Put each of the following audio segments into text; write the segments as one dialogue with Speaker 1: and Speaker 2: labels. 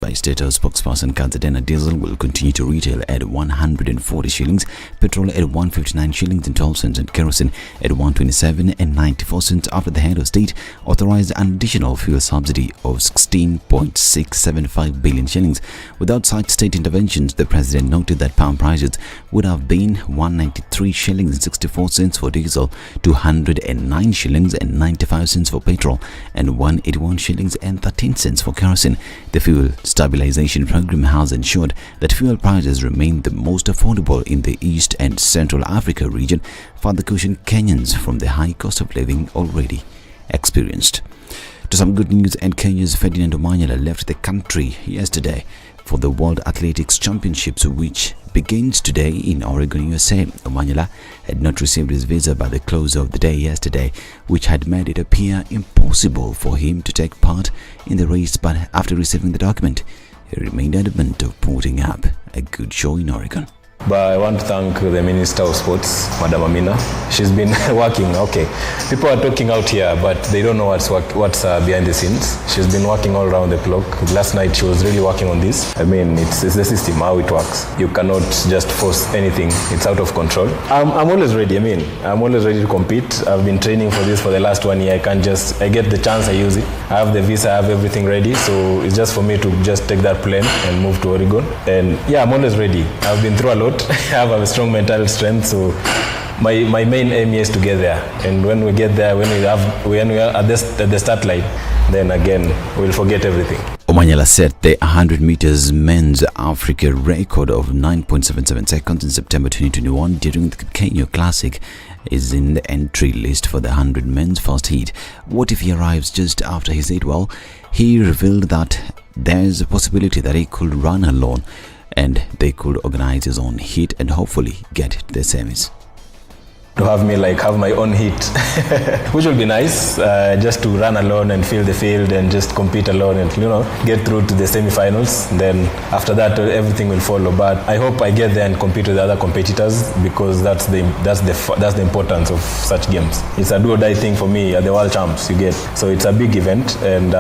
Speaker 1: by State House spokesperson Ednah, diesel will continue to retail at 140 shillings, petrol at 159 shillings and 12 cents, and kerosene at 127 and 94 cents after the head of state authorized an additional fuel subsidy of 16.675 billion shillings. Without such state interventions, the president noted that pound prices would have been 193 shillings and 64 cents for diesel, 209 shillings and 95 cents for petrol, and 181 shillings and 13 cents for kerosene. The fuel stabilization program has ensured that fuel prices remain the most affordable in the East and Central Africa region, further cushioning Kenyans from the high cost of living already experienced. To some good news, and Kenya's Ferdinand Omanyala left the country yesterday for the World Athletics Championships, which begins today in Oregon, USA. Omanyala had not received his visa by the close of the day yesterday, which had made it appear impossible for him to take part in the race, but after receiving the document, he remained adamant of putting up a good show in Oregon.
Speaker 2: But I want to thank the Minister of Sports, Madam Amina. She's been working, people are talking out here, but they don't know what's behind the scenes. She's been working all around the clock. Last night she was really working on this. I mean, it's the system, how it works. You cannot just force anything. It's out of control. I'm always ready. I'm always ready to compete. I've been training for this for the last 1 year. I get the chance, I use it. I have the visa, I have everything ready. So it's just for me to just take that plane and move to Oregon. And yeah, I'm always ready. I've been through a lot. I have a strong mental strength, so my main aim is to get there. And when we get there, when we are at the start line, then again we'll forget everything.
Speaker 1: Omanyala set the 100 meters men's Africa record of 9.77 seconds in September 2021 during the Kenya Classic. Is in the entry list for the 100 men's first heat. What if he arrives just after his heat? Well, he revealed that there's a possibility that he could run alone, and they could organize his own heat and hopefully get to the semis.
Speaker 2: To have me have my own heat, which will be nice, just to run alone and feel the field and just compete alone and get through to the semi-finals. Then after that everything will follow. But I hope I get there and compete with other competitors, because that's the importance of such games. It's a do or die thing for me at the World Champs, you get. So it's a big event, and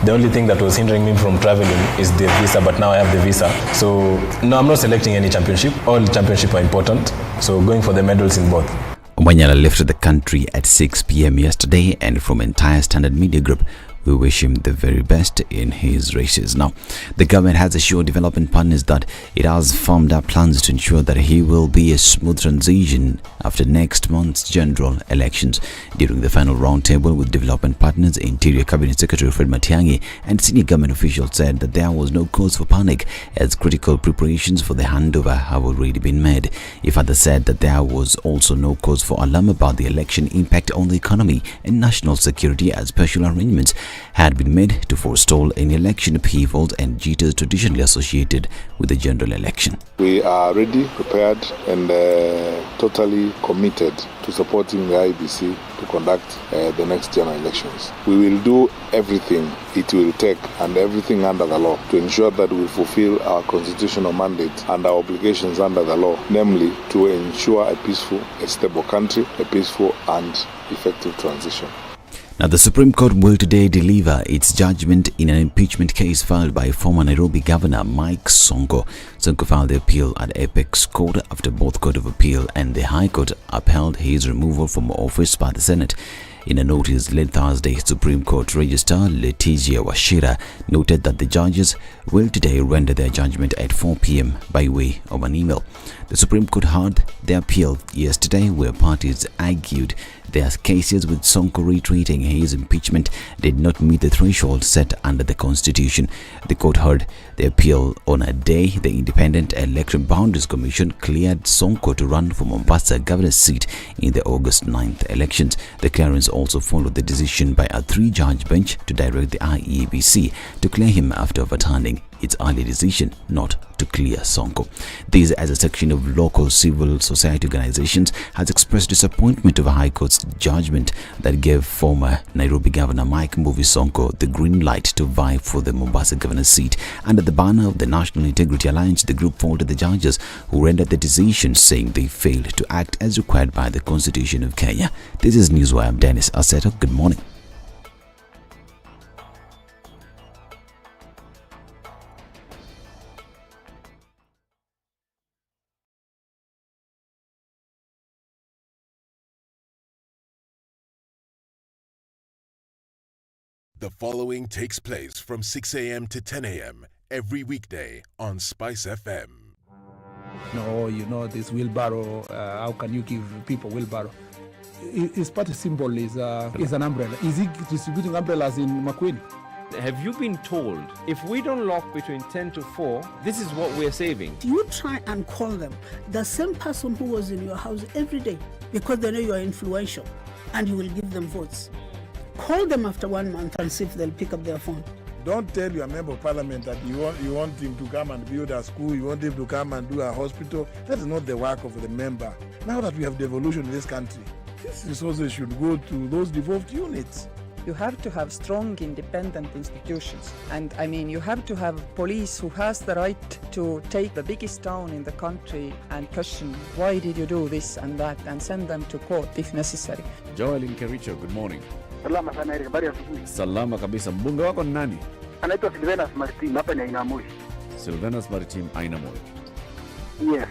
Speaker 2: the only thing that was hindering me from traveling is the visa, but now I have the visa. So no, I'm not selecting any championship. All championships are important, so going for the medals in both.
Speaker 1: Omanyala left the country at 6 p.m. yesterday, and from entire Standard Media Group, we wish him the very best in his races. Now, the government has assured development partners that it has firmed up plans to ensure that he will be a smooth transition after next month's general elections. During the final roundtable with development partners, Interior Cabinet Secretary Fred Matiang'i and senior government officials said that there was no cause for panic, as critical preparations for the handover have already been made. He further said that there was also no cause for alarm about the election impact on the economy and national security, as special arrangements had been made to forestall any election upheavals and jitters traditionally associated with the general election.
Speaker 3: We are ready, prepared, and totally committed to supporting the IBC to conduct the next general elections. We will do everything it will take and everything under the law to ensure that we fulfill our constitutional mandate and our obligations under the law, namely to ensure a peaceful, a stable country, a peaceful and effective transition.
Speaker 1: Now, the Supreme Court will today deliver its judgment in an impeachment case filed by former Nairobi Governor Mike Sonko. Sonko filed the appeal at Apex Court after both Court of Appeal and the High Court upheld his removal from office by the Senate. In a notice late Thursday, Supreme Court Registrar Letitia Washira noted that the judges will today render their judgment at 4 p.m. by way of an email. The Supreme Court heard the appeal yesterday, where parties argued their cases, with Sonko reiterating his impeachment did not meet the threshold set under the Constitution. The court heard the appeal on a day the Independent Election Boundaries Commission cleared Sonko to run for Mombasa governor's seat in the August 9th elections. The clearance also followed the decision by a 3-judge bench to direct the IEBC to clear him after overturning its early decision not to clear Sonko. This, as a section of local civil society organizations has expressed disappointment over High Court's judgment that gave former Nairobi Governor Mike Mbuvi Sonko the green light to vie for the Mombasa governor's seat. Under the banner of the National Integrity Alliance, the group faulted the judges who rendered the decision, saying they failed to act as required by the Constitution of Kenya. This is Newswire. I'm Dennis Aseto. Good morning.
Speaker 4: The following takes place from 6 a.m. to 10 a.m. every weekday on SpiceFM.
Speaker 5: No, this wheelbarrow, how can you give people wheelbarrow? His party symbol is an umbrella. Is he distributing umbrellas in McQueen?
Speaker 6: Have you been told if we don't lock between 10 to 4, this is what we're saving?
Speaker 7: You try and call them, the same person who was in your house every day, because they know you are influential and you will give them votes. Call them after 1 month and see if they'll pick up their phone.
Speaker 8: Don't tell your member of parliament that you want him to come and build a school, you want him to come and do a hospital. That is not the work of the member. Now that we have devolution in this country, these resources should go to those devolved units.
Speaker 9: You have to have strong, independent institutions. And you have to have police who has the right to take the biggest town in the country and question, why did you do this and that, and send them to court if necessary.
Speaker 10: Joel in Kericho, good morning.
Speaker 11: Salama sana Eric, habari ya asubuhi.
Speaker 10: Salama kabisa. Mbunge wako ni nani?
Speaker 11: Anaitwa Seriousness Maritim, hapa ni Ainamoi.
Speaker 10: Seriousness Maritim, Ainamoi.
Speaker 11: Yes.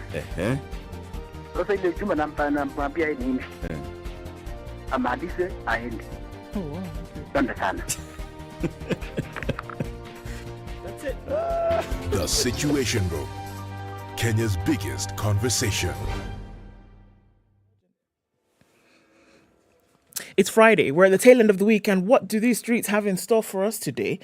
Speaker 11: Sasa ile juma nampambia yeye nini? Amalize aende.
Speaker 7: Oh, wow.
Speaker 11: Asante sana.
Speaker 7: That's it.
Speaker 4: The Situation Room, Kenya's biggest conversation.
Speaker 12: It's Friday. We're at the tail end of the week, and what do these streets have in store for us today?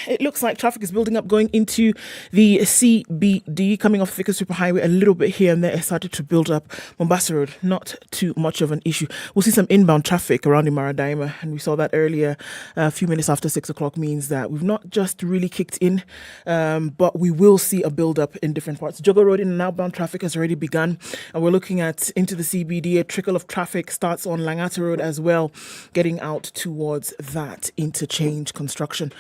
Speaker 12: It looks like traffic is building up going into the CBD, coming off Thika Superhighway a little bit here and there. It started to build up. Mombasa Road, not too much of an issue. We'll see some inbound traffic around Imaradaima, and we saw that earlier. A few minutes after 6 o'clock means that we've not just really kicked in, but we will see a build up in different parts. Jogo Road in and outbound traffic has already begun, and we're looking at into the CBD. A trickle of traffic starts on Langata Road as well, getting out towards that interchange construction.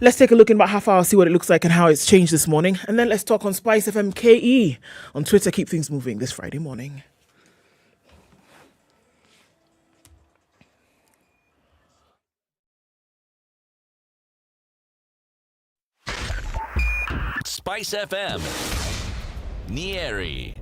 Speaker 12: Let's take a look in about half hour, see what it looks like and how it's changed this morning. And then let's talk on SpiceFM KE on Twitter. Keep things moving this Friday morning.
Speaker 13: SpiceFM Nyeri.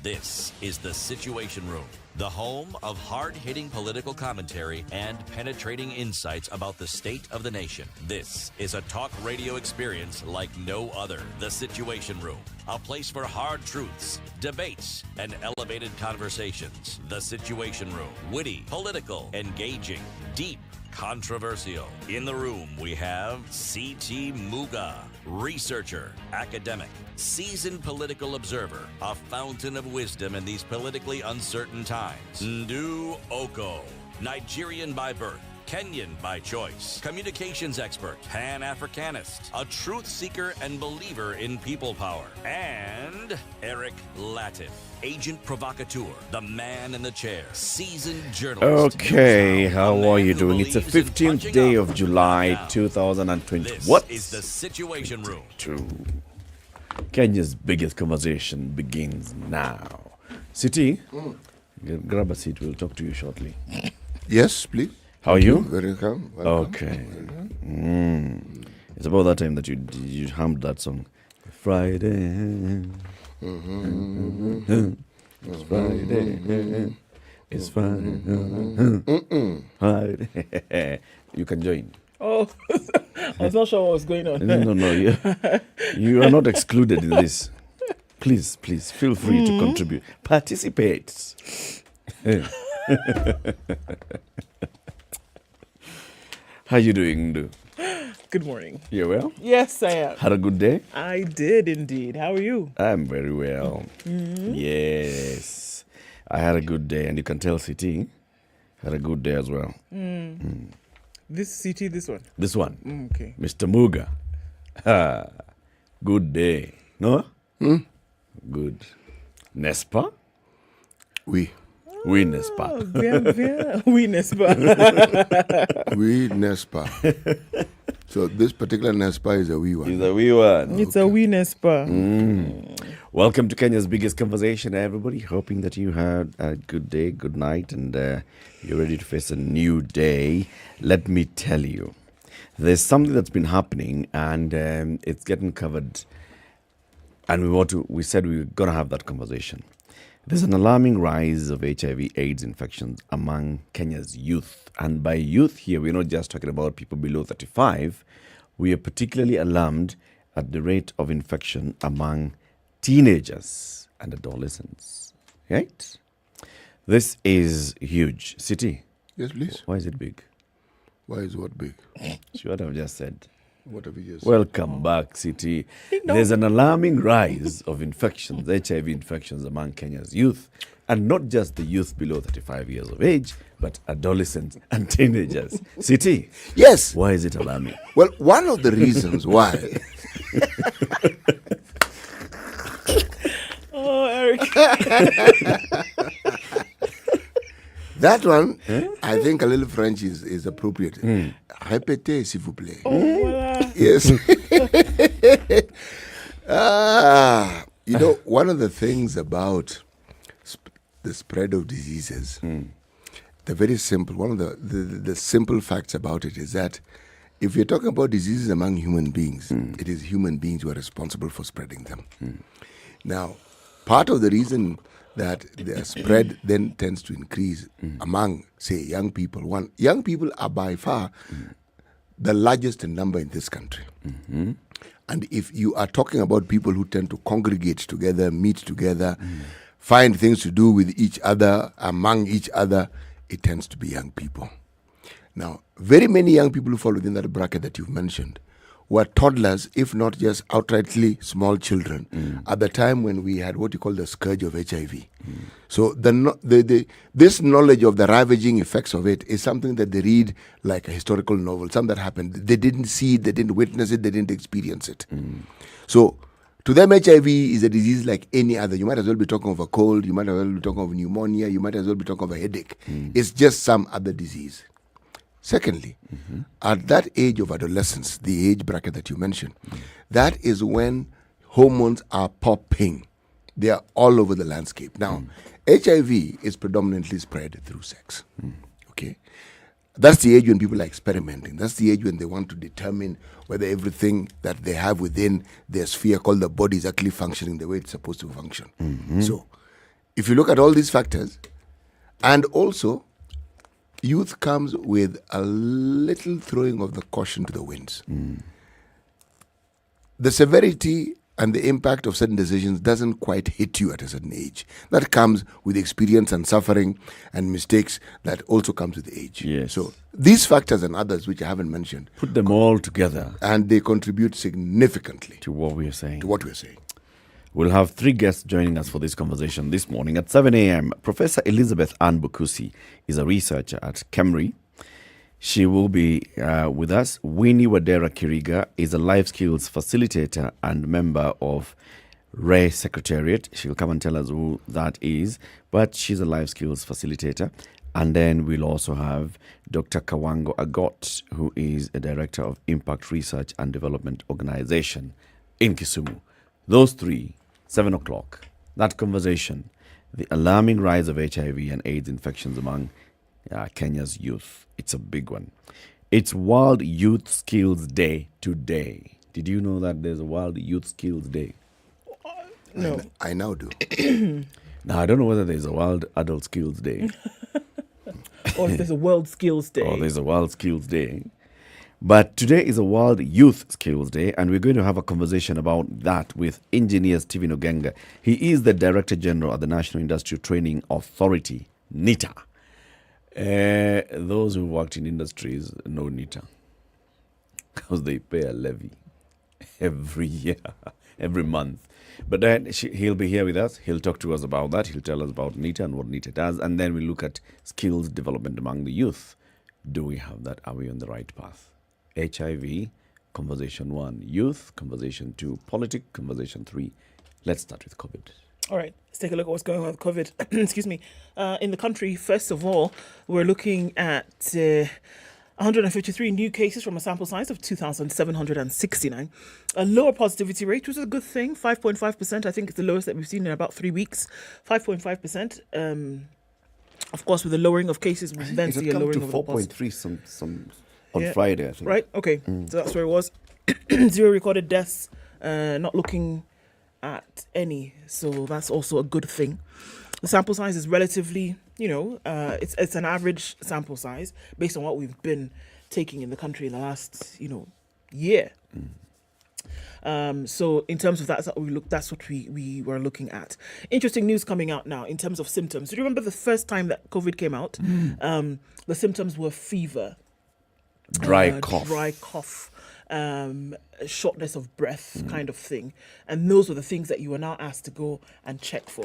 Speaker 13: This is the Situation Room, the home of hard-hitting political commentary and penetrating insights about the state of the nation. This is a talk radio experience like no other. The Situation Room, a place for hard truths, debates, and elevated conversations. The Situation Room, witty, political, engaging, deep, controversial. In the room, we have C.T. Muga, researcher, academic, seasoned political observer, a fountain of wisdom in these politically uncertain times. Ndu Okoh, Nigerian by birth, Kenyan by choice, communications expert, Pan-Africanist, a truth seeker and believer in people power, and Eric Latiff, agent provocateur, the man in the chair, seasoned journalist.
Speaker 10: Okay, how are you doing? It's the 15th day of July, 2020. What
Speaker 13: is the Situation Room?
Speaker 10: Kenya's biggest conversation begins now. City, grab a seat. We'll talk to you shortly.
Speaker 14: Yes, please.
Speaker 10: How are you?
Speaker 14: Very calm.
Speaker 10: Okay. It's about that time that you hummed that song. Friday. It's Friday. It's Friday. Friday. You can join.
Speaker 12: Oh, I was not sure what was going on.
Speaker 10: No. You are not excluded in this. Please, feel free to contribute. Participate. How you doing, Ndu?
Speaker 12: Good morning.
Speaker 10: You well?
Speaker 12: Yes, I am.
Speaker 10: Had a good day?
Speaker 12: I did indeed. How are you?
Speaker 10: I'm very well. Yes. I had a good day, and you can tell CT had a good day as well.
Speaker 12: This CT, this one?
Speaker 10: This one.
Speaker 12: Okay.
Speaker 10: Mr. Muga. Good day. No? Good. Nespa?
Speaker 14: Oui.
Speaker 10: Oui, n'est-ce pas?
Speaker 12: Bien. Oui, n'est-ce pas?
Speaker 14: Oui, n'est-ce pas? So this particular n'est-ce pas is a wee one.
Speaker 10: It's a wee one.
Speaker 12: It's a oui, n'est-ce pas?
Speaker 10: Welcome to Kenya's biggest conversation, everybody. Hoping that you had a good day, good night, and you're ready to face a new day. Let me tell you, there's something that's been happening, and it's getting covered And we said we were going to have that conversation. There's an alarming rise of HIV/AIDS infections among Kenya's youth. And by youth here, we're not just talking about people below 35. We are particularly alarmed at the rate of infection among teenagers and adolescents. Right? This is huge. City?
Speaker 14: Yes, please.
Speaker 10: Why is it big?
Speaker 14: Why is what big?
Speaker 10: It's what I've just said.
Speaker 14: What have you just
Speaker 10: Welcome back, City. There's an alarming rise of infections, HIV infections among Kenya's youth, and not just the youth below 35 years of age, but adolescents and teenagers. City?
Speaker 14: Yes.
Speaker 10: Why is it alarming?
Speaker 14: Well, one of the reasons why...
Speaker 12: Oh, Eric.
Speaker 14: That one, I think a little French is appropriate. Répétez, s'il vous plaît. Yes. You know, one of the things about the spread of diseases, the very simple, one of the simple facts about it is that if you're talking about diseases among human beings, it is human beings who are responsible for spreading them. Now, part of the reason that the spread then tends to increase among, say, young people. Young people are by far the largest in number in this country. And if you are talking about people who tend to congregate together, meet together, find things to do with each other, among each other, it tends to be young people. Now, very many young people who fall within that bracket that you've mentioned were toddlers, if not just outrightly small children, at the time when we had what you call the scourge of HIV. So this knowledge of the ravaging effects of it is something that they read like a historical novel, something that happened. They didn't see it, they didn't witness it, they didn't experience it. So to them, HIV is a disease like any other. You might as well be talking of a cold, you might as well be talking of pneumonia, you might as well be talking of a headache. It's just some other disease. Secondly, at that age of adolescence, the age bracket that you mentioned, that is when hormones are popping. They are all over the landscape. Now, HIV is predominantly spread through sex. Okay? That's the age when people are experimenting. That's the age when they want to determine whether everything that they have within their sphere called the body is actually functioning the way it's supposed to function. So, if you look at all these factors, and also, youth comes with a little throwing of the caution to the winds. The severity and the impact of certain decisions doesn't quite hit you at a certain age. That comes with experience and suffering and mistakes that also comes with age.
Speaker 10: Yes.
Speaker 14: So these factors and others which I haven't mentioned,
Speaker 10: put them all together,
Speaker 14: and they contribute significantly
Speaker 10: to what we are saying.
Speaker 14: We'll
Speaker 10: have 3 guests joining us for this conversation this morning. At 7 a.m., Professor Elizabeth Ann Bukusi is a researcher at KEMRI. She will be with us. Winnie Wadera Kiriga is a life skills facilitator and member of RAE Secretariat. She'll come and tell us who that is, but she's a life skills facilitator. And then we'll also have Dr. Kawango Agot, who is a director of Impact Research and Development Organization in Kisumu. Those 3, 7 o'clock, that conversation, the alarming rise of HIV and AIDS infections among Kenya's youth. It's a big one. It's World Youth Skills Day today. Did you know that there's a World Youth Skills Day?
Speaker 12: No.
Speaker 14: I now do.
Speaker 10: Now, I don't know whether there's a World Adult Skills Day.
Speaker 12: Or if there's a World Skills Day.
Speaker 10: Or there's a World Skills Day. But today is a World Youth Skills Day, and we're going to have a conversation about that with engineer Stephen Ogenga. He is the Director General at the National Industrial Training Authority, NITA. Those who worked in industries know NITA because they pay a levy every year, every month. But then he'll be here with us. He'll talk to us about that. He'll tell us about NITA and what NITA does. And then we look at skills development among the youth. Do we have that? Are we on the right path? HIV, conversation 1. Youth, conversation 2. Politics, conversation 3. Let's start with COVID.
Speaker 12: All right, let's take a look at what's going on with COVID. Excuse me. In the country, first of all, we're looking at 153 new cases from a sample size of 2,769. A lower positivity rate, which is a good thing, 5.5%. I think it's the lowest that we've seen in about 3 weeks. 5.5%. Of course, with the lowering of cases, we then see a lowering of the
Speaker 10: 4.3 on Friday, I think.
Speaker 12: Right, okay. So that's where it was. 0 recorded deaths, not looking at any, so that's also a good thing. The sample size is relatively, it's an average sample size based on what we've been taking in the country in the last, year. So in terms of that, that's what we were looking at. Interesting news coming out now in terms of symptoms. Do you remember the first time that COVID came out? The symptoms were fever,
Speaker 10: dry cough,
Speaker 12: shortness of breath kind of thing. And those were the things that you were now asked to go and check for.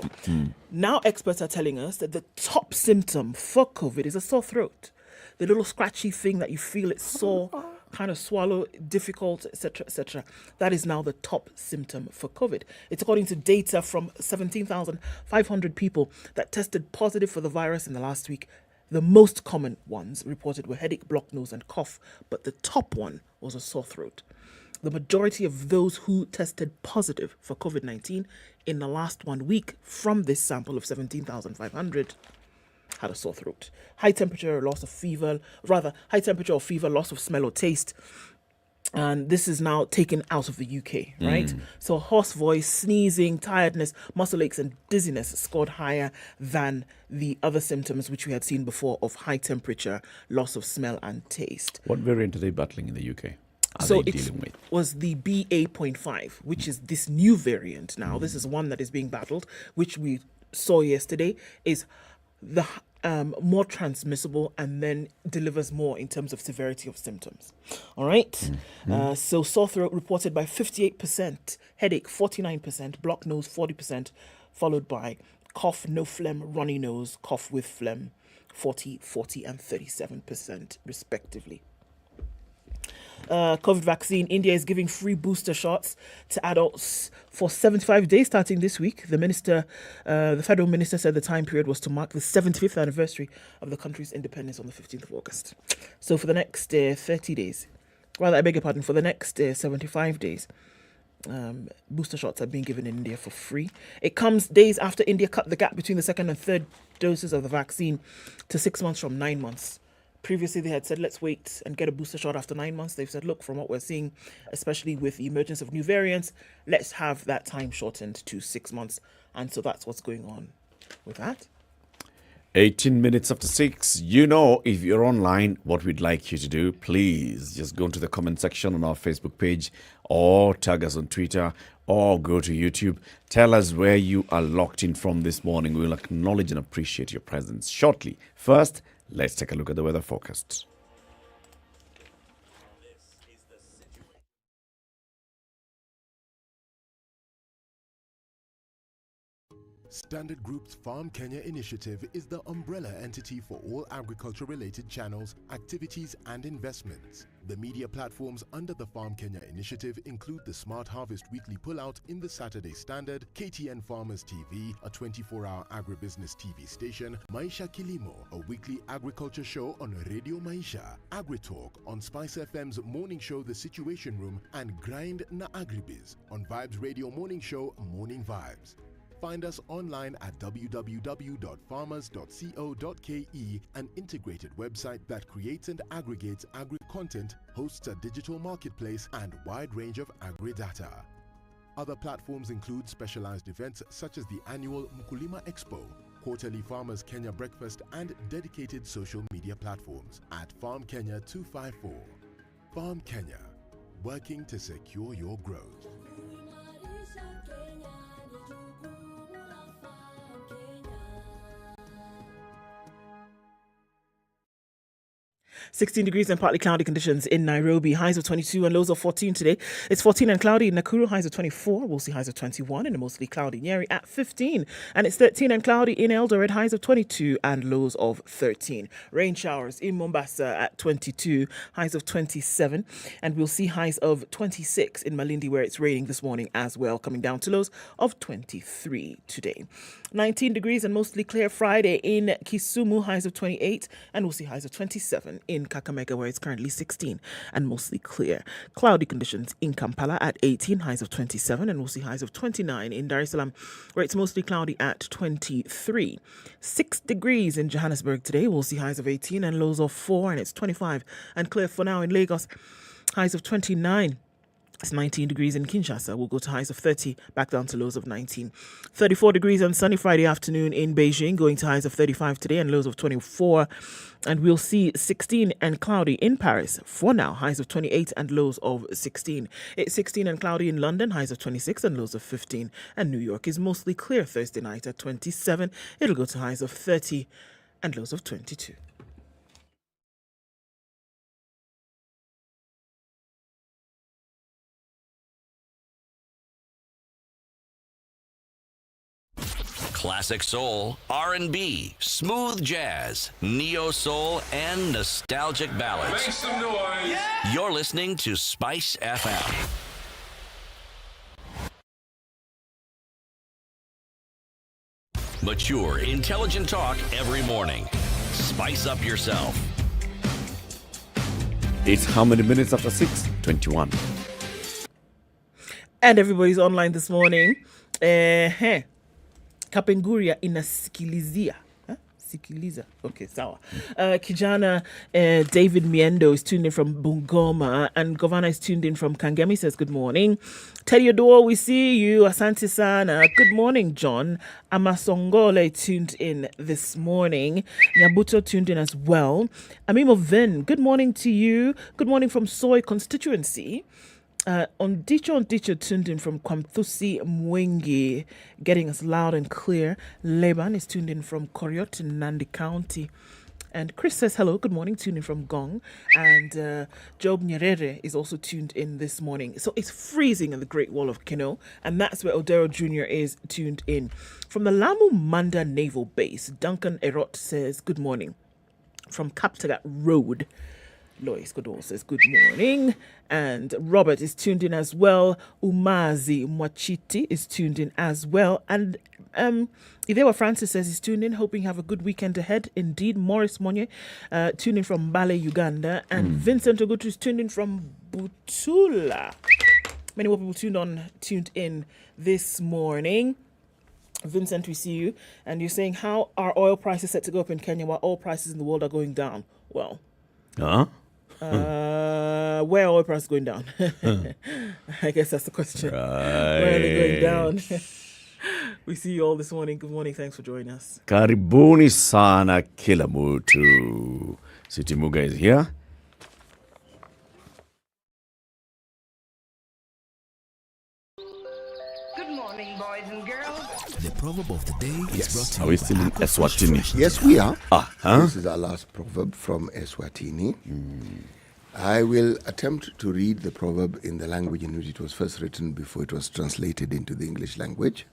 Speaker 12: Now experts are telling us that the top symptom for COVID is a sore throat. The little scratchy thing that you feel it's sore, kind of swallow, difficult, etc., etc. That is now the top symptom for COVID. It's according to data from 17,500 people that tested positive for the virus in the last week. The most common ones reported were headache, blocked nose, and cough, but the top one was a sore throat. The majority of those who tested positive for COVID-19 in the last 1 week from this sample of 17,500 had a sore throat. High temperature, loss of fever, high temperature or fever, loss of smell or taste. And this is now taken out of the UK, right? So hoarse voice, sneezing, tiredness, muscle aches and dizziness scored higher than the other symptoms which we had seen before of high temperature, loss of smell and taste.
Speaker 10: What variant are they battling in the UK?
Speaker 12: Was the BA.5, which is this new variant now. This is one that is being battled, which we saw yesterday, is the more transmissible and then delivers more in terms of severity of symptoms. All right. So sore throat reported by 58%, headache 49%, blocked nose 40%, followed by cough, no phlegm, runny nose, cough with phlegm 40, and 37% respectively. COVID vaccine. India is giving free booster shots to adults for 75 days starting this week. The federal minister said the time period was to mark the 75th anniversary of the country's independence on the 15th of August. So for the next 30 days, for the next 75 days, booster shots are being given in India for free. It comes days after India cut the gap between the second and third doses of the vaccine to 6 months from 9 months. Previously, they had said, let's wait and get a booster shot after 9 months. They've said, look, from what we're seeing, especially with the emergence of new variants, let's have that time shortened to 6 months. And so that's what's going on with that.
Speaker 10: 18 minutes after 6. If you're online, what we'd like you to do, please just go into the comment section on our Facebook page or tag us on Twitter or go to YouTube. Tell us where you are locked in from this morning. We'll acknowledge and appreciate your presence shortly. First, let's take a look at the weather forecast.
Speaker 4: Standard Group's Farm Kenya initiative is the umbrella entity for all agriculture-related channels, activities and investments. The media platforms under the Farm Kenya initiative include the Smart Harvest Weekly Pullout in the Saturday Standard, KTN Farmers TV, a 24-hour agribusiness TV station, Maisha Kilimo, a weekly agriculture show on Radio Maisha, AgriTalk on SpiceFM's morning show The Situation Room, and Grind na Agribiz on Vibes Radio morning show Morning Vibes. Find us online at www.farmers.co.ke, an integrated website that creates and aggregates agri-content, hosts a digital marketplace, and wide range of agri-data. Other platforms include specialized events such as the annual Mkulima Expo, quarterly Farmers Kenya Breakfast, and dedicated social media platforms at Farm Kenya 254. Farm Kenya, working to secure your growth.
Speaker 12: 16 degrees and partly cloudy conditions in Nairobi. Highs of 22 and lows of 14 today. It's 14 and cloudy in Nakuru. Highs of 24. We'll see highs of 21 and a mostly cloudy Nyeri at 15. And it's 13 and cloudy in Eldoret. Highs of 22 and lows of 13. Rain showers in Mombasa at 22. Highs of 27. And we'll see highs of 26 in Malindi, where it's raining this morning as well, coming down to lows of 23 today. 19 degrees and mostly clear Friday in Kisumu. Highs of 28. And we'll see highs of 27 in Kakamega, where it's currently 16 and mostly clear. Cloudy conditions in Kampala at 18, highs of 27, and we'll see highs of 29 in Dar es Salaam, where it's mostly cloudy at 23. 6 degrees in Johannesburg today. We'll see highs of 18 and lows of 4, and it's 25 and clear for now in Lagos. Highs of 29. It's 19 degrees in Kinshasa. We'll go to highs of 30, back down to lows of 19. 34 degrees on sunny Friday afternoon in Beijing, going to highs of 35 today and lows of 24. And we'll see 16 and cloudy in Paris for now, highs of 28 and lows of 16. It's 16 and cloudy in London, highs of 26 and lows of 15. And New York is mostly clear Thursday night at 27. It'll go to highs of 30 and lows of 22.
Speaker 13: Classic soul, R&B, smooth jazz, neo soul, and nostalgic ballads.
Speaker 15: Make some noise. Yeah.
Speaker 13: You're listening to Spice FM. Mature, intelligent talk every morning. Spice up yourself.
Speaker 10: It's how many minutes after 6? 21.
Speaker 12: And everybody's online this morning. Kapenguria inasikilizia. Sikiliza. Okay, sawa. Kijana David Miendo is tuned in from Bungoma, and Governor is tuned in from Kangemi, says good morning. Teddy Odor, we see you. Asante sana. Good morning, John. Amasongole tuned in this morning. Nyabuto tuned in as well. Amimo Vin, good morning to you. Good morning from Soy constituency. Ondicho tuned in from Kwamthusi Mwengi, getting us loud and clear. Leban is tuned in from Koriot in Nandi County. And Chris says hello, good morning, tuned in from Gong. And Job Nyerere is also tuned in this morning. So it's freezing in the Great Wall of Kino, and that's where Odero Jr. is tuned in. From the Lamu Manda Naval Base, Duncan Erot says good morning. From Kaptagat Road, Lois Godol says good morning. And Robert is tuned in as well. Umazi Mwachiti is tuned in as well. And Idewa Francis says he's tuned in, hoping you have a good weekend ahead. Indeed, Morris Monye tuned in from Bale, Uganda. And Vincent Ogutu is tuned in from Butula. Many more people tuned in this morning. Vincent, we see you. And you're saying, how are oil prices set to go up in Kenya while oil prices in the world are going down? Well, where are oil prices going down? I guess that's the question.
Speaker 10: Right.
Speaker 12: Where are they going down? We see you all this morning. Good morning. Thanks for joining us.
Speaker 10: Karibuni sana kila mtu. City Muga is here.
Speaker 15: Good morning, boys and girls.
Speaker 1: The proverb of the day is brought to
Speaker 10: Are
Speaker 1: you
Speaker 10: we
Speaker 1: by
Speaker 10: still in
Speaker 1: Okoh
Speaker 10: Eswatini?
Speaker 14: Yes, we are.
Speaker 10: Huh?
Speaker 14: This is our last proverb from Eswatini. I will attempt to read the proverb in the language in which it was first written before it was translated into the English language.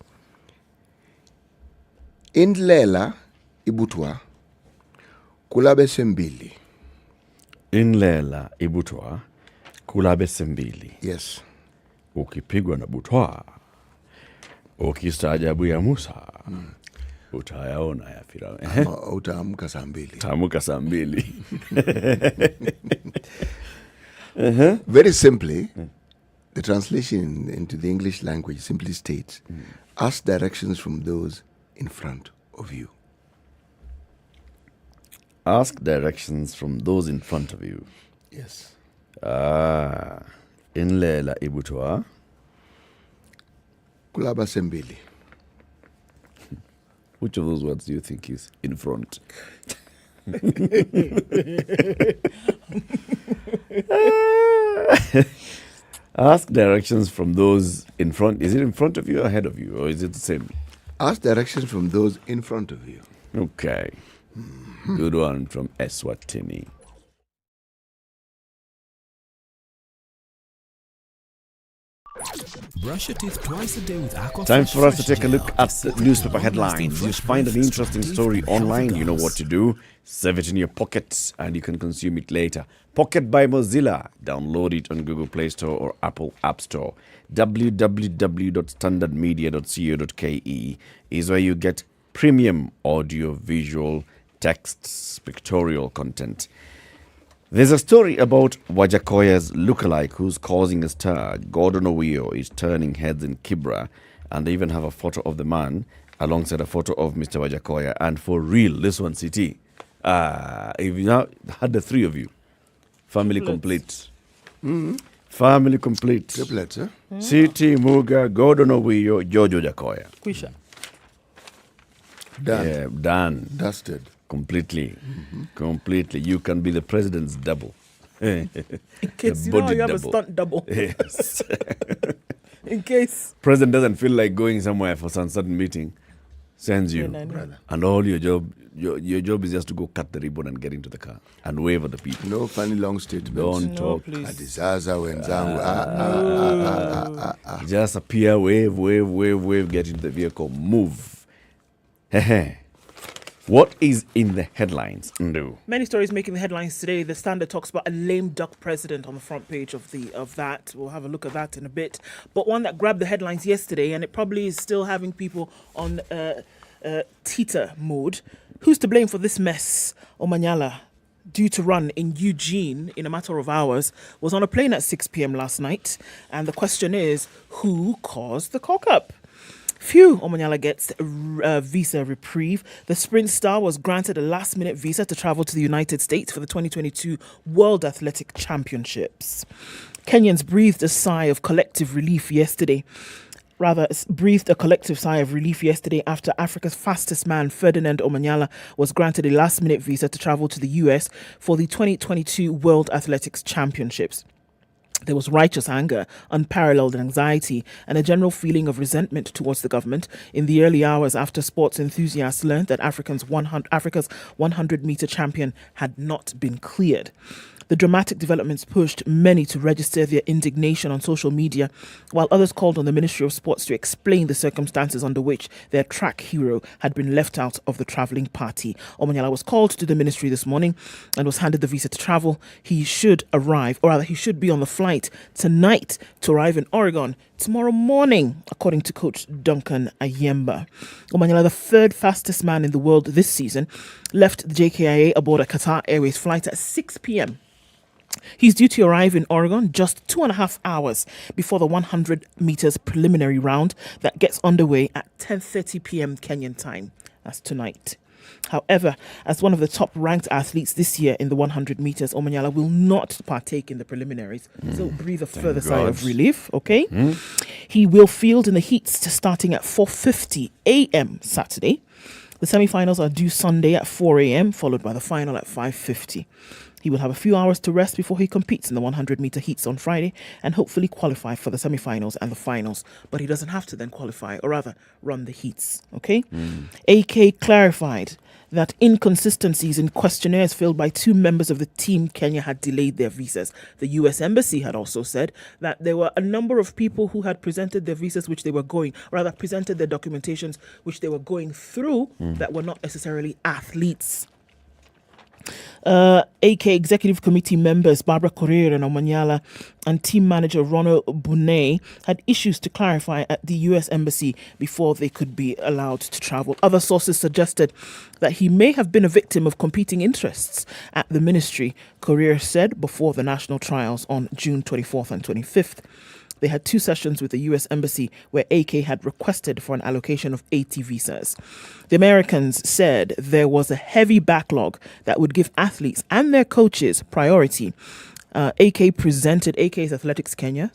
Speaker 14: Indlela ibutwa kulabe sembili.
Speaker 10: Inlela ibutwa kulabe sembili.
Speaker 14: Yes.
Speaker 10: Ukipigwa na butwa, ukistaajabu ya Musa, utayaona ya Firauni.
Speaker 14: Utaamka saa mbili.
Speaker 10: Utaamka saa mbili.
Speaker 14: Very simply, the translation into the English language simply states, ask directions from those in front of you.
Speaker 10: Ask directions from those in front of you.
Speaker 14: Yes.
Speaker 10: Inlela ibutwa
Speaker 14: kulaba sembili.
Speaker 10: Which of those words do you think is in front? Ask directions from those in front. Is it in front of you or ahead of you? Or is it the same?
Speaker 14: Ask directions from those in front of you.
Speaker 10: Okay. Good one from Eswatini.
Speaker 1: Brush your teeth twice a day with Aqua.
Speaker 10: Time for us to take a look at the newspaper headlines. You find an interesting story online, you know what to do. Save it in your pocket and you can consume it later. Pocket by Mozilla. Download it on Google Play Store or Apple App Store. www.standardmedia.co.ke is where you get premium audio, visual, text, pictorial content. There's a story about Wajakoya's lookalike who's causing a stir. Gordon Owio is turning heads in Kibra, and they even have a photo of the man alongside a photo of Mr. Wajakoya. And for real, this one city, if you now had the three of you, family complete. Family complete.
Speaker 14: Triplets, huh?
Speaker 10: City, Muga, Gordon Owiyo, Jojo Jakoya.
Speaker 12: Kwisha.
Speaker 14: Done.
Speaker 10: Yeah, done.
Speaker 14: Dusted.
Speaker 10: Completely. Completely. You can be the president's double.
Speaker 12: In case you know you have a stunt double.
Speaker 10: Yes.
Speaker 12: In case
Speaker 10: President doesn't feel like going somewhere for some sudden meeting, sends you.
Speaker 14: Brother.
Speaker 10: And all your job is just to go cut the ribbon and get into the car and wave at the people.
Speaker 14: No funny long statements.
Speaker 10: Don't talk.
Speaker 14: Adizaza wenzangu.
Speaker 10: Just appear, wave, get into the vehicle, move. What is in the headlines, Ndu?
Speaker 12: many stories making the headlines today. The Standard talks about a lame duck president on the front page of that. We'll have a look at that in a bit. But one that grabbed the headlines yesterday, and it probably is still having people on Tita mode. Who's to blame for this mess? Omanyala, due to run in Eugene in a matter of hours, was on a plane at 6 p.m. last night. And the question is, who caused the cock-up? Phew, Omanyala gets a visa reprieve. The sprint star was granted a last-minute visa to travel to the United States for the 2022 World Athletic Championships. Kenyans breathed a sigh of collective relief yesterday. After Africa's fastest man, Ferdinand Omanyala, was granted a last-minute visa to travel to the US for the 2022 World Athletics Championships. There was righteous anger, unparalleled anxiety, and a general feeling of resentment towards the government in the early hours after sports enthusiasts learned that Africa's 100-meter champion had not been cleared. The dramatic developments pushed many to register their indignation on social media, while others called on the Ministry of Sports to explain the circumstances under which their track hero had been left out of the travelling party. Omanyala was called to the ministry this morning and was handed the visa to travel. He should be on the flight tonight to arrive in Oregon tomorrow morning, according to coach Duncan Ayemba. Omanyala, the third fastest man in the world this season, left the JKIA aboard a Qatar Airways flight at 6 p.m. He's due to arrive in Oregon just 2.5 hours before the 100 meters preliminary round that gets underway at 10:30 p.m. Kenyan time. That's tonight. However, as one of the top-ranked athletes this year in the 100 meters, Omanyala will not partake in the preliminaries. So breathe a further sigh of relief, okay? He will field in the heats starting at 4:50 a.m. Saturday. The semi-finals are due Sunday at 4 a.m., followed by the final at 5:50. He will have a few hours to rest before he competes in the 100-meter heats on Friday and hopefully qualify for the semi-finals and the finals. But he doesn't have to then qualify, or rather run the heats, okay? AK clarified that inconsistencies in questionnaires filled by two members of the Team Kenya had delayed their visas. The U.S. Embassy had also said that there were a number of people who had presented their visas presented their documentations which they were going through that were not necessarily athletes. AK Executive Committee members Barbara Korir and Omanyala and team manager Ronald Bunay had issues to clarify at the U.S. Embassy before they could be allowed to travel. Other sources suggested that he may have been a victim of competing interests at the ministry, Korir said before the national trials on June 24th and 25th. They had two sessions with the U.S. Embassy where AK had requested for an allocation of 80 visas. The Americans said there was a heavy backlog that would give athletes and their coaches priority. AK is Athletics Kenya,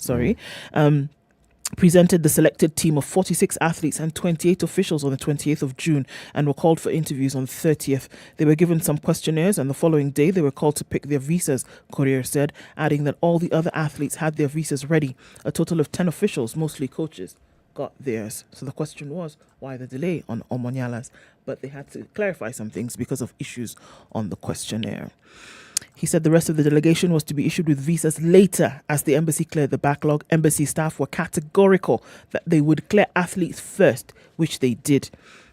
Speaker 12: presented the selected team of 46 athletes and 28 officials on the 28th of June and were called for interviews on the 30th. They were given some questionnaires and the following day they were called to pick their visas, Courier said, adding that all the other athletes had their visas ready. A total of 10 officials, mostly coaches, got theirs. So the question was, why the delay on Omanyala's? But they had to clarify some things because of issues on the questionnaire. He said the rest of the delegation was to be issued with visas later as the embassy cleared the backlog. Embassy staff were categorical that they would clear athletes first, which they did.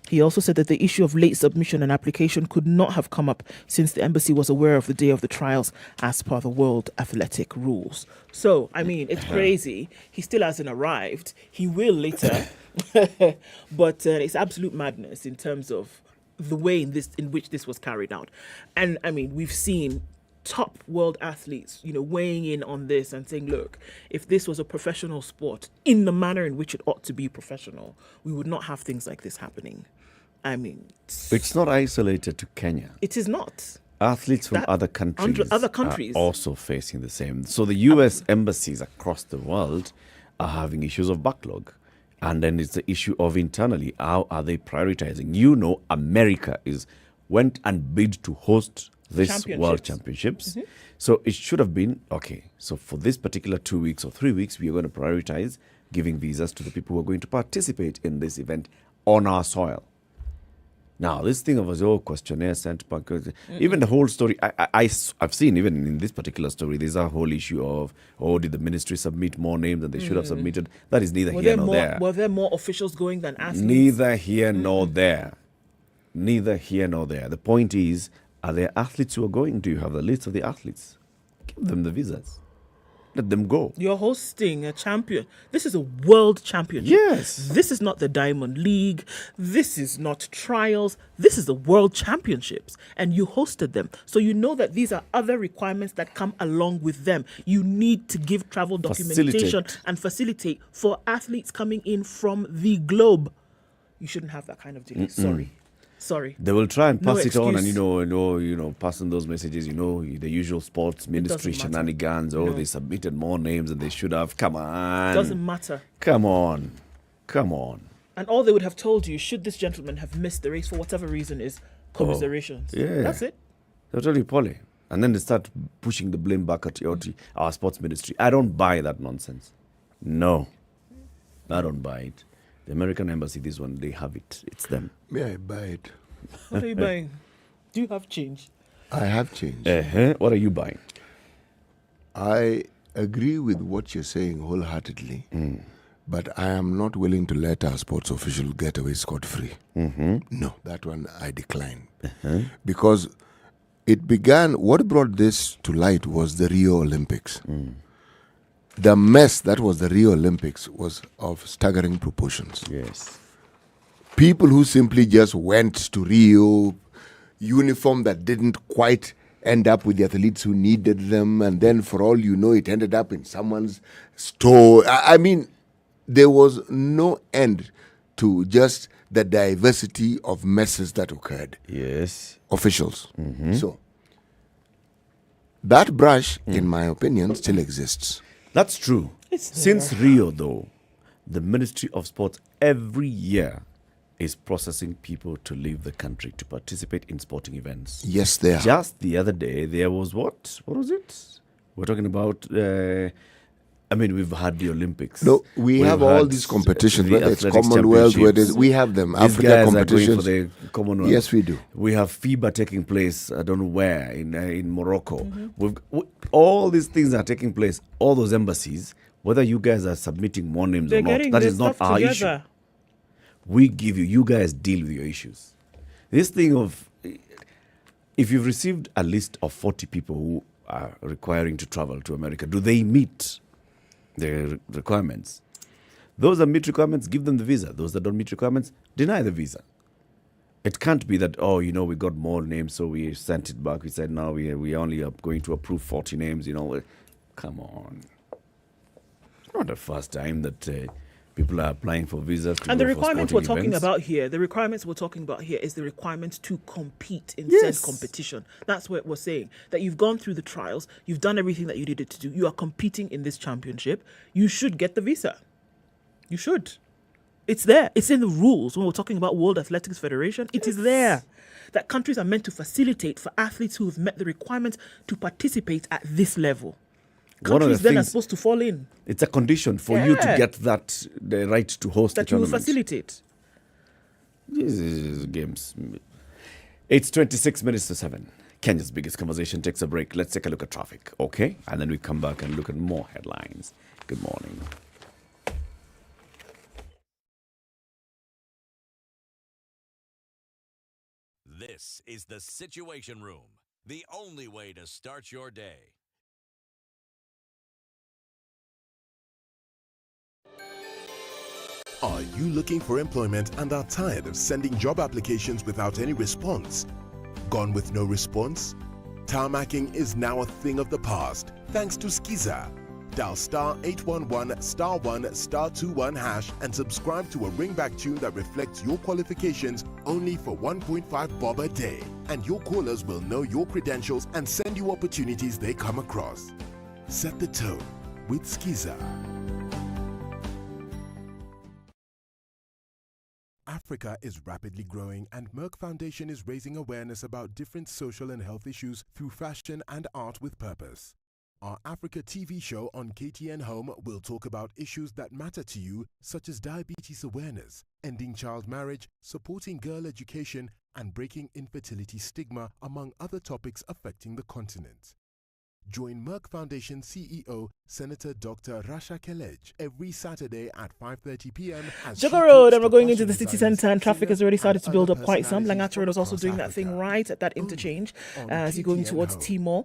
Speaker 12: He also said that the issue of late submission and application could not have come up since the embassy was aware of the day of the trials as per the World Athletic rules. So, I mean, it's crazy. He still hasn't arrived. He will later. But it's absolute madness in terms of the way in which this was carried out. And, I mean, we've seen top world athletes, weighing in on this and saying, look, if this was a professional sport in the manner in which it ought to be professional, we would not have things like this happening. I mean,
Speaker 10: it's not isolated to Kenya.
Speaker 12: It is not.
Speaker 10: Athletes from other countries are also facing the same. So the US embassies across the world are having issues of backlog. And then it's the issue of internally, how are they prioritizing? You know, America went and bid to host this World Championships. So it should have been, okay, so for this particular 2 weeks or 3 weeks, we are going to prioritize giving visas to the people who are going to participate in this event on our soil. Now, this thing of questionnaire sent back, even the whole story, I've seen even in this particular story, there's a whole issue of, did the ministry submit more names than they should have submitted? That is neither here nor there.
Speaker 12: Were there more officials going than athletes?
Speaker 10: Neither here nor there. Neither here nor there. The point is, are there athletes who are going? Do you have the list of the athletes? Give them the visas. Let them go.
Speaker 12: You're hosting a champion. This is a world championship.
Speaker 10: Yes.
Speaker 12: This is not the Diamond League. This is not trials. This is the world championships. And you hosted them. So you know that these are other requirements that come along with them. You need to give travel documentation and facilitate for athletes coming in from the globe. You shouldn't have that kind of delay. Sorry.
Speaker 10: They will try and pass it on, and passing those messages, the usual sports ministry shenanigans. They submitted more names than they should have. Come on.
Speaker 12: Doesn't matter.
Speaker 10: Come on.
Speaker 12: And all they would have told you, should this gentleman have missed the race for whatever reason, is commiserations.
Speaker 10: Yeah.
Speaker 12: That's it.
Speaker 10: They'll tell you, Polly. And then they start pushing the blame back at our sports ministry. I don't buy that nonsense. No. I don't buy it. The American embassy, this one, they have it. It's them.
Speaker 14: May I buy it?
Speaker 12: What are you buying? Do you have change?
Speaker 14: I have change.
Speaker 10: What are you buying?
Speaker 14: I agree with what you're saying wholeheartedly, but I am not willing to let our sports official get away scot-free. No, that one I decline. Because what brought this to light was the Rio Olympics. The mess that was the Rio Olympics was of staggering proportions.
Speaker 10: Yes.
Speaker 14: People who simply just went to Rio, uniform that didn't quite end up with the athletes who needed them, and then for all you know, it ended up in someone's store. I mean, there was no end to just the diversity of messes that occurred.
Speaker 10: Yes.
Speaker 14: Officials. So, that brush, in my opinion, still exists.
Speaker 10: That's true. Since Rio, though, the Ministry of Sports every year is processing people to leave the country to participate in sporting events.
Speaker 14: Yes, they are.
Speaker 10: Just the other day, there was what? What was it? We're talking about, we've had the Olympics.
Speaker 14: No, we've have all these competitions, whether it's Commonwealth, we have them.
Speaker 10: These
Speaker 14: Africa
Speaker 10: guys
Speaker 14: competitions.
Speaker 10: Are going for the Commonwealth.
Speaker 14: Yes, we do.
Speaker 10: We have FIBA taking place, I don't know where, in Morocco. All these things are taking place, all those embassies, whether you guys are submitting more names or not, that is not our issue. We give you guys deal with your issues. This thing of, if you've received a list of 40 people who are requiring to travel to America, do they meet the requirements? Those that meet requirements, give them the visa. Those that don't meet requirements, deny the visa. It can't be that, we got more names, so we sent it back. We said, now we only are going to approve 40 names, Come on. It's not the first time that people are applying for visas to
Speaker 12: and
Speaker 10: go
Speaker 12: the requirements
Speaker 10: for
Speaker 12: we're
Speaker 10: sporting
Speaker 12: talking
Speaker 10: events.
Speaker 12: about here, is the requirement to compete in said competition. That's what we're saying. That you've gone through the trials, you've done everything that you needed to do. You are competing in this championship. You should get the visa. You should. It's there. It's in the rules. When we're talking about World Athletics Federation, it is there. That countries are meant to facilitate for athletes who have met the requirements to participate at this level. Countries then are supposed to fall in.
Speaker 10: It's a condition for you to get the right to host the tournament.
Speaker 12: That you will facilitate.
Speaker 10: This is games. It's 26 minutes to 7. Kenya's biggest conversation takes a break. Let's take a look at traffic, okay? And then we come back and look at more headlines. Good morning.
Speaker 13: This is the Situation Room, the only way to start your day.
Speaker 4: Are you looking for employment and are tired of sending job applications without any response? Gone with no response? Tarmacking is now a thing of the past thanks to Skiza. Dial star 811 star 1 star 21 hash and subscribe to a ringback tune that reflects your qualifications only for 1.5 bob a day. And your callers will know your credentials and send you opportunities they come across. Set the tone with Skiza. Africa is rapidly growing, and Merck Foundation is raising awareness about different social and health issues through fashion and art with purpose. Our Africa TV show on KTN Home will talk about issues that matter to you, such as diabetes awareness, ending child marriage, supporting girl education, and breaking infertility stigma, among other topics affecting the continent. Join Merck Foundation CEO Senator Dr. Rasha Kelej every Saturday at 5:30 p.m.
Speaker 12: Jogger Road, and we're going into the city centre, and traffic has already started to build up quite some. Langata Road is also doing that thing right at that interchange as you're going towards Timor.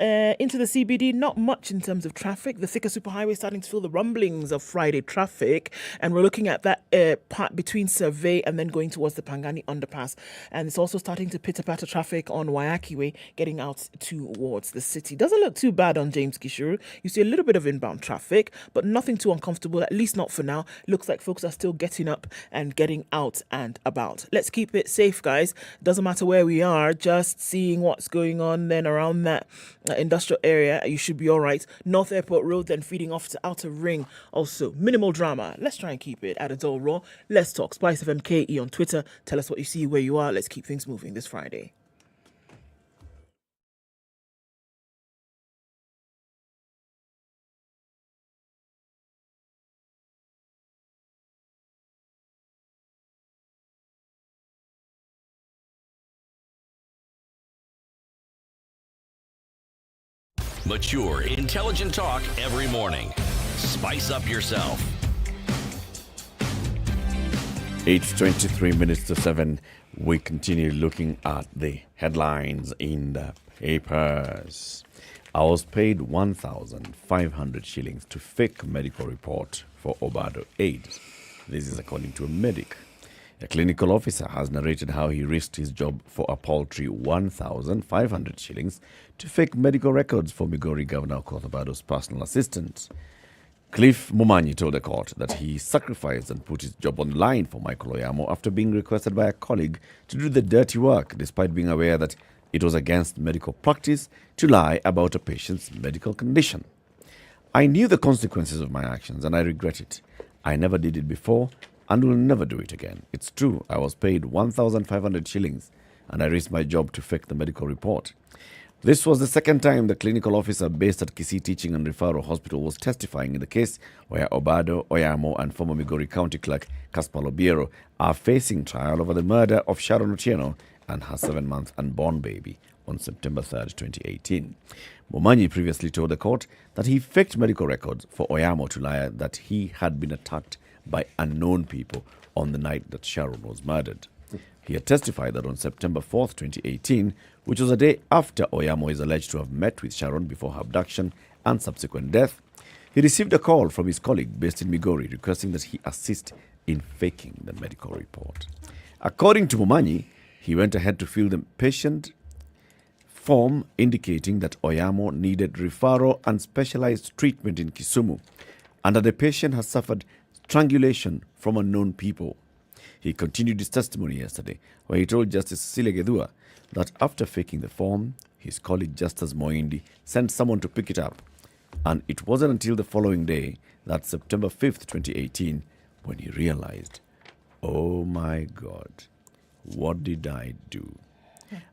Speaker 12: Into the CBD, not much in terms of traffic. The thicker superhighway is starting to feel the rumblings of Friday traffic, and we're looking at that part between Survey and then going towards the Pangani underpass. And it's also starting to pitter-patter traffic on Wayaki Way, getting out towards the city. Doesn't look too bad on James Kishuru. You see a little bit of inbound traffic, but nothing too uncomfortable, at least not for now. Looks like folks are still getting up and getting out and about. Let's keep it safe, guys. Doesn't matter where we are, just seeing what's going on then around that industrial area. You should be all right. North Airport Road then feeding off to Outer Ring. Also, minimal drama. Let's try and keep it at a dull raw. Let's talk. SpiceFM KE on Twitter. Tell us what you see, where you are. Let's keep things moving this Friday.
Speaker 13: Mature, intelligent talk every morning. Spice up yourself.
Speaker 10: It's 23 minutes to 7. We continue looking at the headlines in the papers. I was paid 1,500 shillings to fake medical report for Obado AIDS. This is according to a medic. A clinical officer has narrated how he risked his job for a paltry 1,500 shillings to fake medical records for Migori Governor Okoh personal assistant. Cliff Momanyi told the court that he sacrificed and put his job on the line for Michael Oyamo after being requested by a colleague to do the dirty work, despite being aware that it was against medical practice to lie about a patient's medical condition. I knew the consequences of my actions and I regret it. I never did it before and will never do it again. It's true, I was paid 1,500 shillings and I risked my job to fake the medical report. This was the second time the clinical officer based at Kisii Teaching and Referral Hospital was testifying in the case where Obado, Oyamo and former Migori County Clerk Caspar Lobiero are facing trial over the murder of Sharon Otieno and her 7-month unborn baby on September 3rd, 2018. Momanyi previously told the court that he faked medical records for Oyamo to lie that he had been attacked by unknown people on the night that Sharon was murdered. He had testified that on September 4th, 2018, which was a day after Oyamo is alleged to have met with Sharon before her abduction and subsequent death, he received a call from his colleague based in Migori requesting that he assist in faking the medical report. According to Momanyi, he went ahead to fill the patient form indicating that Oyamo needed referral and specialized treatment in Kisumu, and that the patient has suffered strangulation from unknown people. He continued his testimony yesterday, where he told Justice Cecilia Gedua that after faking the form, his colleague Justice Moindi sent someone to pick it up. And it wasn't until the following day, that September 5th, 2018, when he realized, oh my God, what did I do?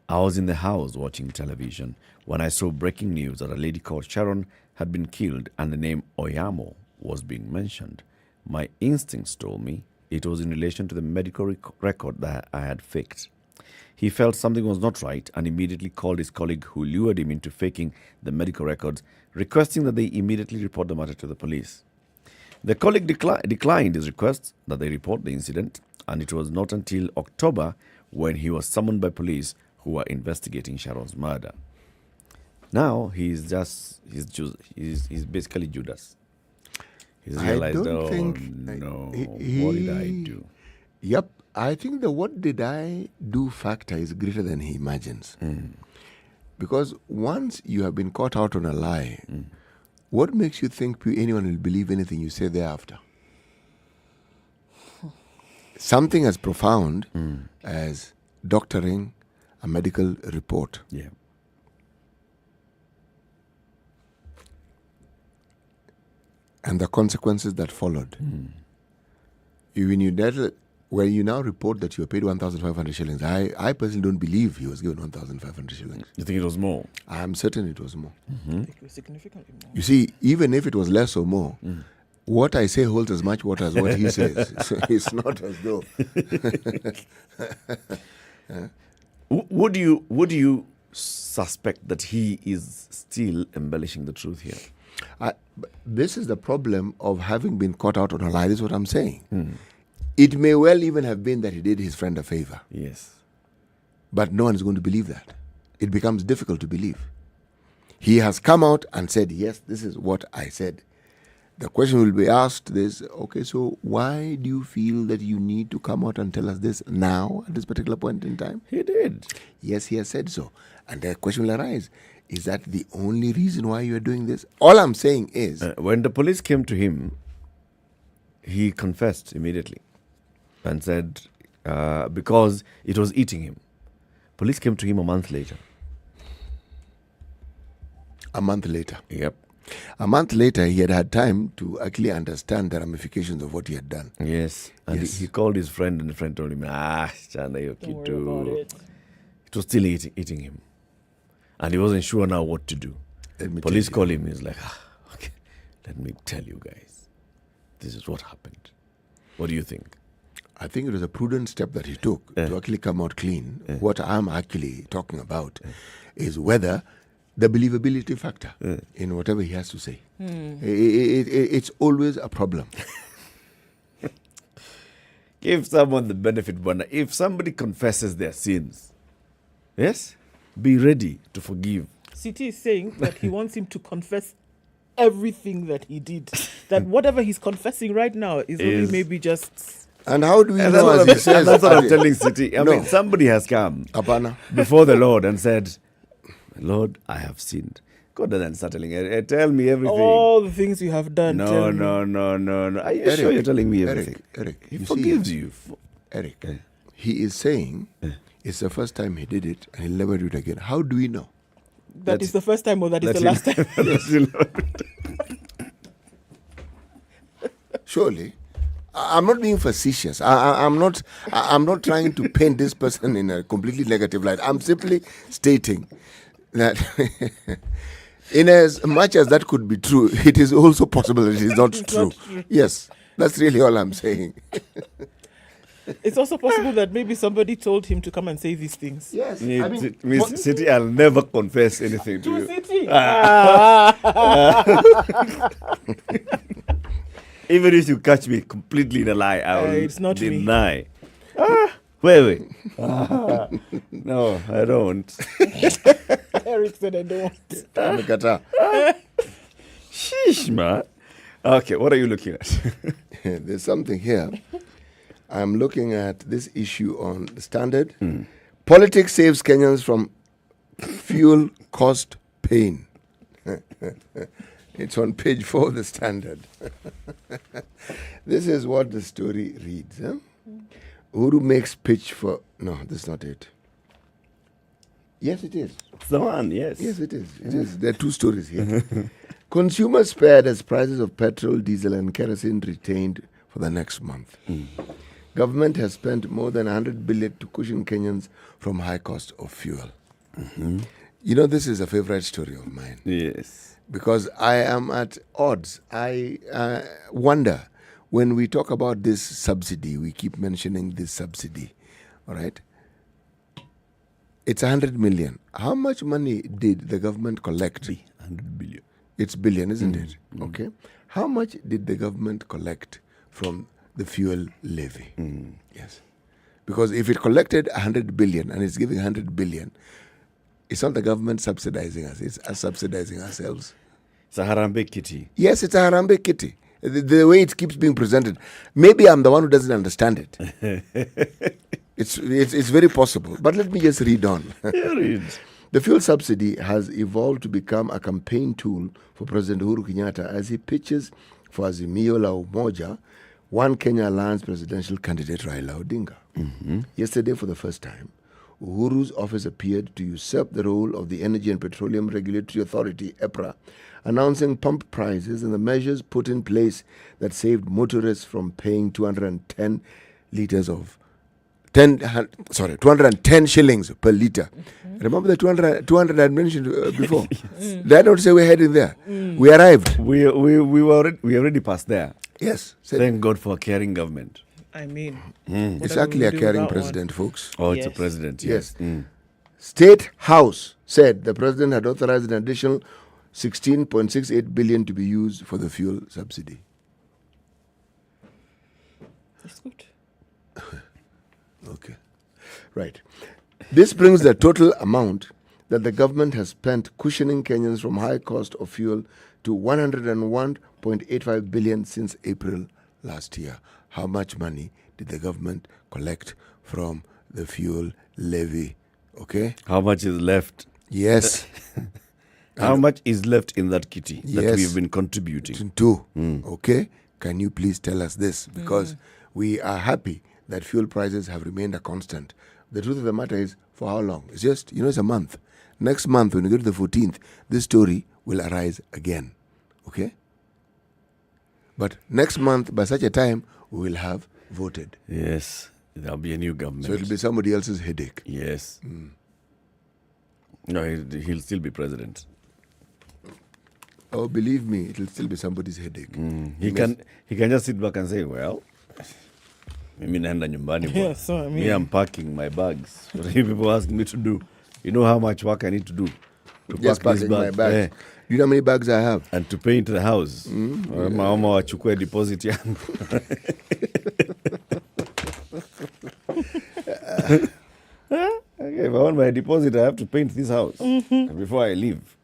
Speaker 10: I was in the house watching television when I saw breaking news that a lady called Sharon had been killed and the name Oyamo was being mentioned. My instincts told me it was in relation to the medical record that I had faked. He felt something was not right and immediately called his colleague who lured him into faking the medical records, requesting that they immediately report the matter to the police. The colleague declined his request that they report the incident, and it was not until October when he was summoned by police who were investigating Sharon's murder. Now he's basically Judas. He's realized, what did I do?
Speaker 14: Yep, I think the what did I do factor is greater than he imagines. Because once you have been caught out on a lie, What makes you think anyone will believe anything you say thereafter? Something as profound as doctoring a medical report.
Speaker 10: Yeah.
Speaker 14: And the consequences that followed. When you now report that you were paid 1,500 shillings, I personally don't believe he was given 1,500 shillings.
Speaker 10: You think it was more?
Speaker 14: I'm certain it was more.
Speaker 12: I think it was significantly more.
Speaker 14: You see, even if it was less or more, what I say holds as much water as what he says. So it's not as though.
Speaker 10: Would you suspect that he is still embellishing the truth here?
Speaker 14: This is the problem of having been caught out on a lie. This is what I'm saying. It may well even have been that he did his friend a favor.
Speaker 10: Yes.
Speaker 14: But no one is going to believe that. It becomes difficult to believe. He has come out and said, yes, this is what I said. The question will be asked this, okay, so why do you feel that you need to come out and tell us this now at this particular point in time?
Speaker 10: He did.
Speaker 14: Yes, he has said so. And the question will arise, is that the only reason why you are doing this? All I'm saying is...
Speaker 10: when the police came to him, he confessed immediately and said, because it was eating him. Police came to him a month later.
Speaker 14: A month later?
Speaker 10: Yep.
Speaker 14: A month later, he had time to actually understand the ramifications of what he had done.
Speaker 10: Yes. And he called his friend, and the friend told him, Chanda, you're cute too. It was still eating him. And he wasn't sure now what to do. Police called him. He's like, okay, let me tell you guys. This is what happened. What do you think?
Speaker 14: I think it was a prudent step that he took to actually come out clean. What I'm actually talking about is whether the believability factor in whatever he has to say. It's always a problem.
Speaker 10: Give someone the benefit, but if somebody confesses their sins, yes, be ready to forgive.
Speaker 12: CT is saying that he wants him to confess everything that he did. That whatever he's confessing right now is only maybe just...
Speaker 14: And how do we know, as he says...
Speaker 10: That's what I'm telling City. I mean, somebody has come before the Lord and said, Lord, I have sinned. God doesn't start telling you, tell me everything.
Speaker 12: All the things you have done.
Speaker 10: No. Are you sure you're telling me everything?
Speaker 14: Eric,
Speaker 10: he forgives you.
Speaker 14: Eric, he is saying it's the first time he did it and he'll never do it again. How do we know?
Speaker 12: That is the first time or that is the last time?
Speaker 14: Surely. I'm not being facetious. I'm not trying to paint this person in a completely negative light. I'm simply stating that in as much as that could be true, it is also possible that it is not true. Yes, that's really all I'm saying.
Speaker 12: It's also possible that maybe somebody told him to come and say these things.
Speaker 14: Yes.
Speaker 10: Miss City, I'll never confess anything to you.
Speaker 12: City.
Speaker 10: Even if you catch me completely in a lie, I will
Speaker 12: it's not
Speaker 10: deny. Wait. No, I don't.
Speaker 12: Eric said I don't.
Speaker 10: Sheesh, man. Okay, what are you looking at?
Speaker 14: There's something here. I'm looking at this issue on the Standard. Politics saves Kenyans from fuel cost pain. It's on page 4 of the Standard. This is what the story reads. Uhuru makes pitch for... No, that's not it. Yes, it is.
Speaker 10: It's the one, yes.
Speaker 14: Yes, it is. It is. There are two stories here. Consumers spared as prices of petrol, diesel and kerosene retained for the next month. Government has spent more than 100 billion to cushion Kenyans from high cost of fuel. You know, this is a favorite story of mine.
Speaker 10: Yes.
Speaker 14: Because I am at odds. I wonder, when we talk about this subsidy, we keep mentioning this subsidy, all right? It's 100 million. How much money did the government collect?
Speaker 10: 100 billion.
Speaker 14: It's billion, isn't it? Okay. How much did the government collect from the fuel levy? Yes. Because if it collected 100 billion and it's giving 100 billion, it's not the government subsidizing us. It's us subsidizing ourselves.
Speaker 10: It's a Harambe kitty.
Speaker 14: Yes, it's a Harambe kitty. The way it keeps being presented. Maybe I'm the one who doesn't understand it. It's very possible. But let me just read on.
Speaker 10: Read.
Speaker 14: The fuel subsidy has evolved to become a campaign tool for President Uhuru Kenyatta as he pitches for Azimio la Umoja, One Kenya Alliance presidential candidate Raila Odinga. Yesterday, for the first time, Uhuru's office appeared to usurp the role of the Energy and Petroleum Regulatory Authority, EPRA, announcing pump prices and the measures put in place that saved motorists from paying 210 shillings per litre. Remember the 200 I mentioned before? Did I not say we're heading there? We arrived.
Speaker 10: We already passed there.
Speaker 14: Yes.
Speaker 10: Thank God for a caring government.
Speaker 12: I mean,
Speaker 14: It's actually a caring president, folks.
Speaker 10: Oh, it's a president, yes.
Speaker 14: State House said the president had authorized an additional 16.68 billion to be used for the fuel subsidy.
Speaker 12: That's good.
Speaker 14: Okay. Right. This brings the total amount that the government has spent cushioning Kenyans from high cost of fuel to 101.85 billion since April last year. How much money did the government collect from the fuel levy? Okay.
Speaker 10: How much is left?
Speaker 14: Yes.
Speaker 10: How much is left in that kitty that
Speaker 14: Yes.
Speaker 10: we've been contributing?
Speaker 14: Okay. Can you please tell us this? Because we are happy that fuel prices have remained a constant. The truth of the matter is, for how long? It's just, it's a month. Next month, when we go to the 14th, this story will arise again. Okay? But next month, by such a time, we will have voted.
Speaker 10: Yes. There'll be a new government.
Speaker 14: So it'll be somebody else's headache.
Speaker 10: Yes. No, he'll still be president.
Speaker 14: Oh, believe me, it'll still be somebody's headache.
Speaker 10: He can just sit back and say, well, mimi naenda nyumbani.
Speaker 12: Yeah, so I mean,
Speaker 10: me, I'm packing my bags. What are you people asking me to do? You know how much work I need to do to
Speaker 14: Just
Speaker 10: pack this
Speaker 14: packing my
Speaker 10: bag.
Speaker 14: bags. You know how many bags I have?
Speaker 10: And to paint the house. Mama wachukue deposit yangu. Okay, if I want my deposit, I have to paint this house before I leave.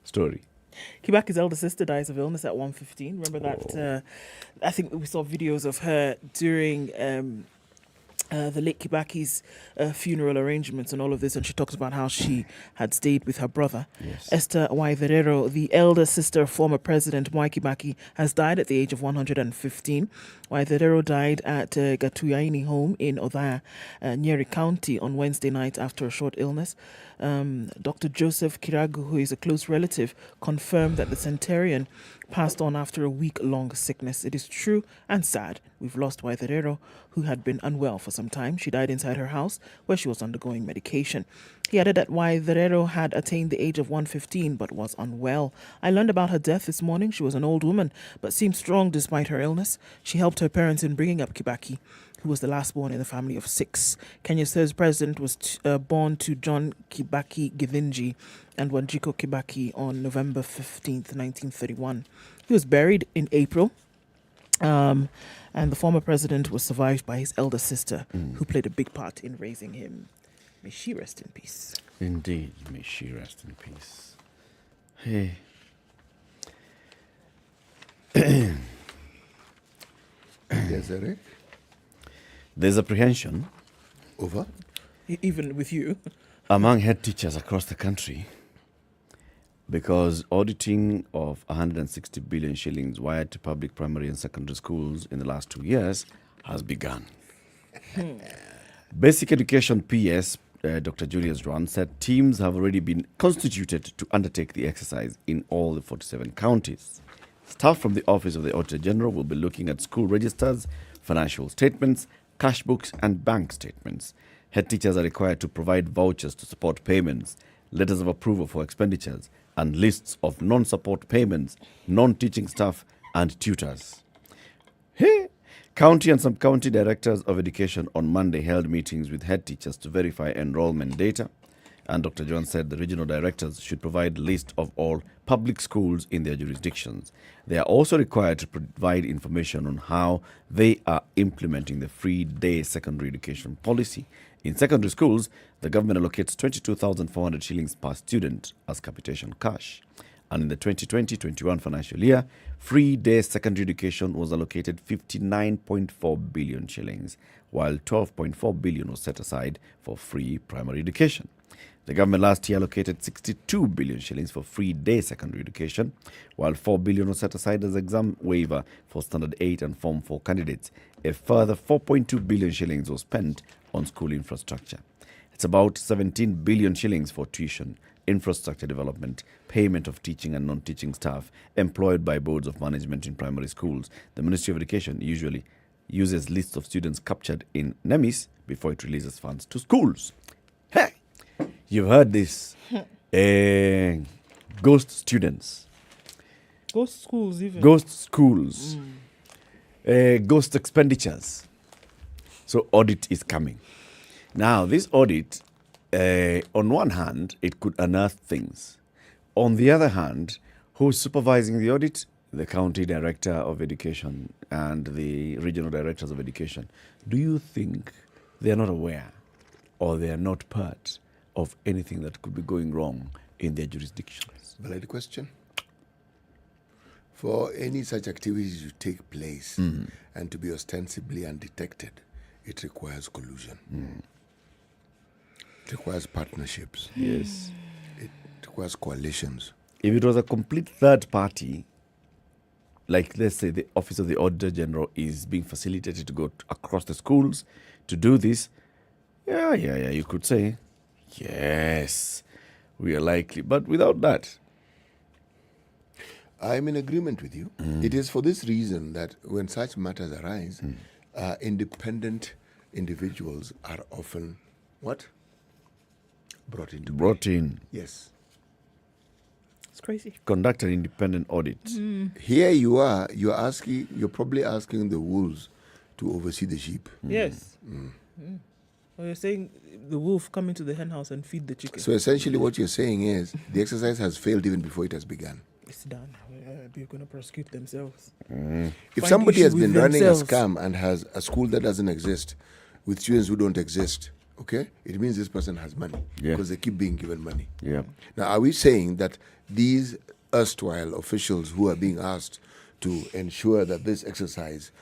Speaker 10: Story.
Speaker 12: Kibaki's elder sister dies of illness at 1:15. Remember that? I think we saw videos of her during the late Kibaki's funeral arrangements and all of this, and she talks about how she had stayed with her brother. Esther Waitherero, the elder sister of former President Mwai Kibaki, has died at the age of 115. Waitherero died at Gatuyaini home in Othaya, Nyeri County, on Wednesday night after a short illness. Dr. Joseph Kiragu, who is a close relative, confirmed that the centurion passed on after a week-long sickness. It is true and sad. We've lost Waitherero, who had been unwell for some time. She died inside her house where she was undergoing medication. He added that Waitherero had attained the age of 115 but was unwell. I learned about her death this morning. She was an old woman but seemed strong despite her illness. She helped her parents in bringing up Kibaki, who was the last born in the family of 6. Kenya's first president was born to John Kibaki Githinji and Wanjiko Kibaki on November 15th, 1931. He was buried in April, and the former president was survived by his elder sister, who played a big part in raising him. May she rest in peace.
Speaker 10: Indeed, may she rest in peace. Hey. There's apprehension
Speaker 14: over
Speaker 12: even with you
Speaker 10: among head teachers across the country because auditing of 160 billion shillings wired to public primary and secondary schools in the last 2 years has begun. Basic Education PS, Dr. Julius Rwan, said teams have already been constituted to undertake the exercise in all the 47 counties. Staff from the Office of the Auditor General will be looking at school registers, financial statements, cash books and bank statements. Head teachers are required to provide vouchers to support payments, letters of approval for expenditures, and lists of non-support payments, non-teaching staff, and tutors. County and sub-county directors of education on Monday held meetings with head teachers to verify enrollment data. And Dr. John said the regional directors should provide a list of all public schools in their jurisdictions. They are also required to provide information on how they are implementing the free day secondary education policy. In secondary schools, the government allocates 22,400 shillings per student as capitation cash. And in the 2020-21 financial year, free day secondary education was allocated 59.4 billion shillings, while 12.4 billion was set aside for free primary education. The government last year allocated 62 billion shillings for free day secondary education, while 4 billion was set aside as exam waiver for Standard 8 and Form 4 candidates. A further 4.2 billion shillings was spent on school infrastructure. It's about 17 billion shillings for tuition, infrastructure development, payment of teaching and non-teaching staff employed by boards of management in primary schools. The Ministry of Education usually uses lists of students captured in NEMIS before it releases funds to schools. Hey! You've heard this. Ghost students.
Speaker 12: Ghost schools even.
Speaker 10: Ghost schools. Ghost expenditures. So audit is coming. Now, this audit, on one hand, it could unearth things. On the other hand, who's supervising the audit? The county director of education and the regional directors of education. Do you think they are not aware or they are not part of anything that could be going wrong in their jurisdictions?
Speaker 14: Valid question. For any such activities to take place and to be ostensibly undetected, it requires collusion. It requires partnerships.
Speaker 10: Yes.
Speaker 14: It requires coalitions.
Speaker 10: If it was a complete third party, like let's say the Office of the Auditor General is being facilitated to go across the schools to do this, you could say, yes, we are likely. But without that,
Speaker 14: I'm in agreement with you. It is for this reason that when such matters arise, independent individuals are often what? Brought in. Yes.
Speaker 12: It's crazy.
Speaker 10: Conduct an independent audit.
Speaker 14: Here you are, you're probably asking the wolves to oversee the sheep.
Speaker 12: Yes. Or you're saying the wolf come into the hen house and feed the chicken.
Speaker 14: So essentially what you're saying is the exercise has failed even before it has begun.
Speaker 12: It's done. They're going to prosecute themselves.
Speaker 14: If somebody has been running a scam and has a school that doesn't exist with students who don't exist, okay, it means this person has money because they keep being given money.
Speaker 10: Yeah.
Speaker 14: Now, are we saying that these erstwhile officials who are being asked to ensure that this exercise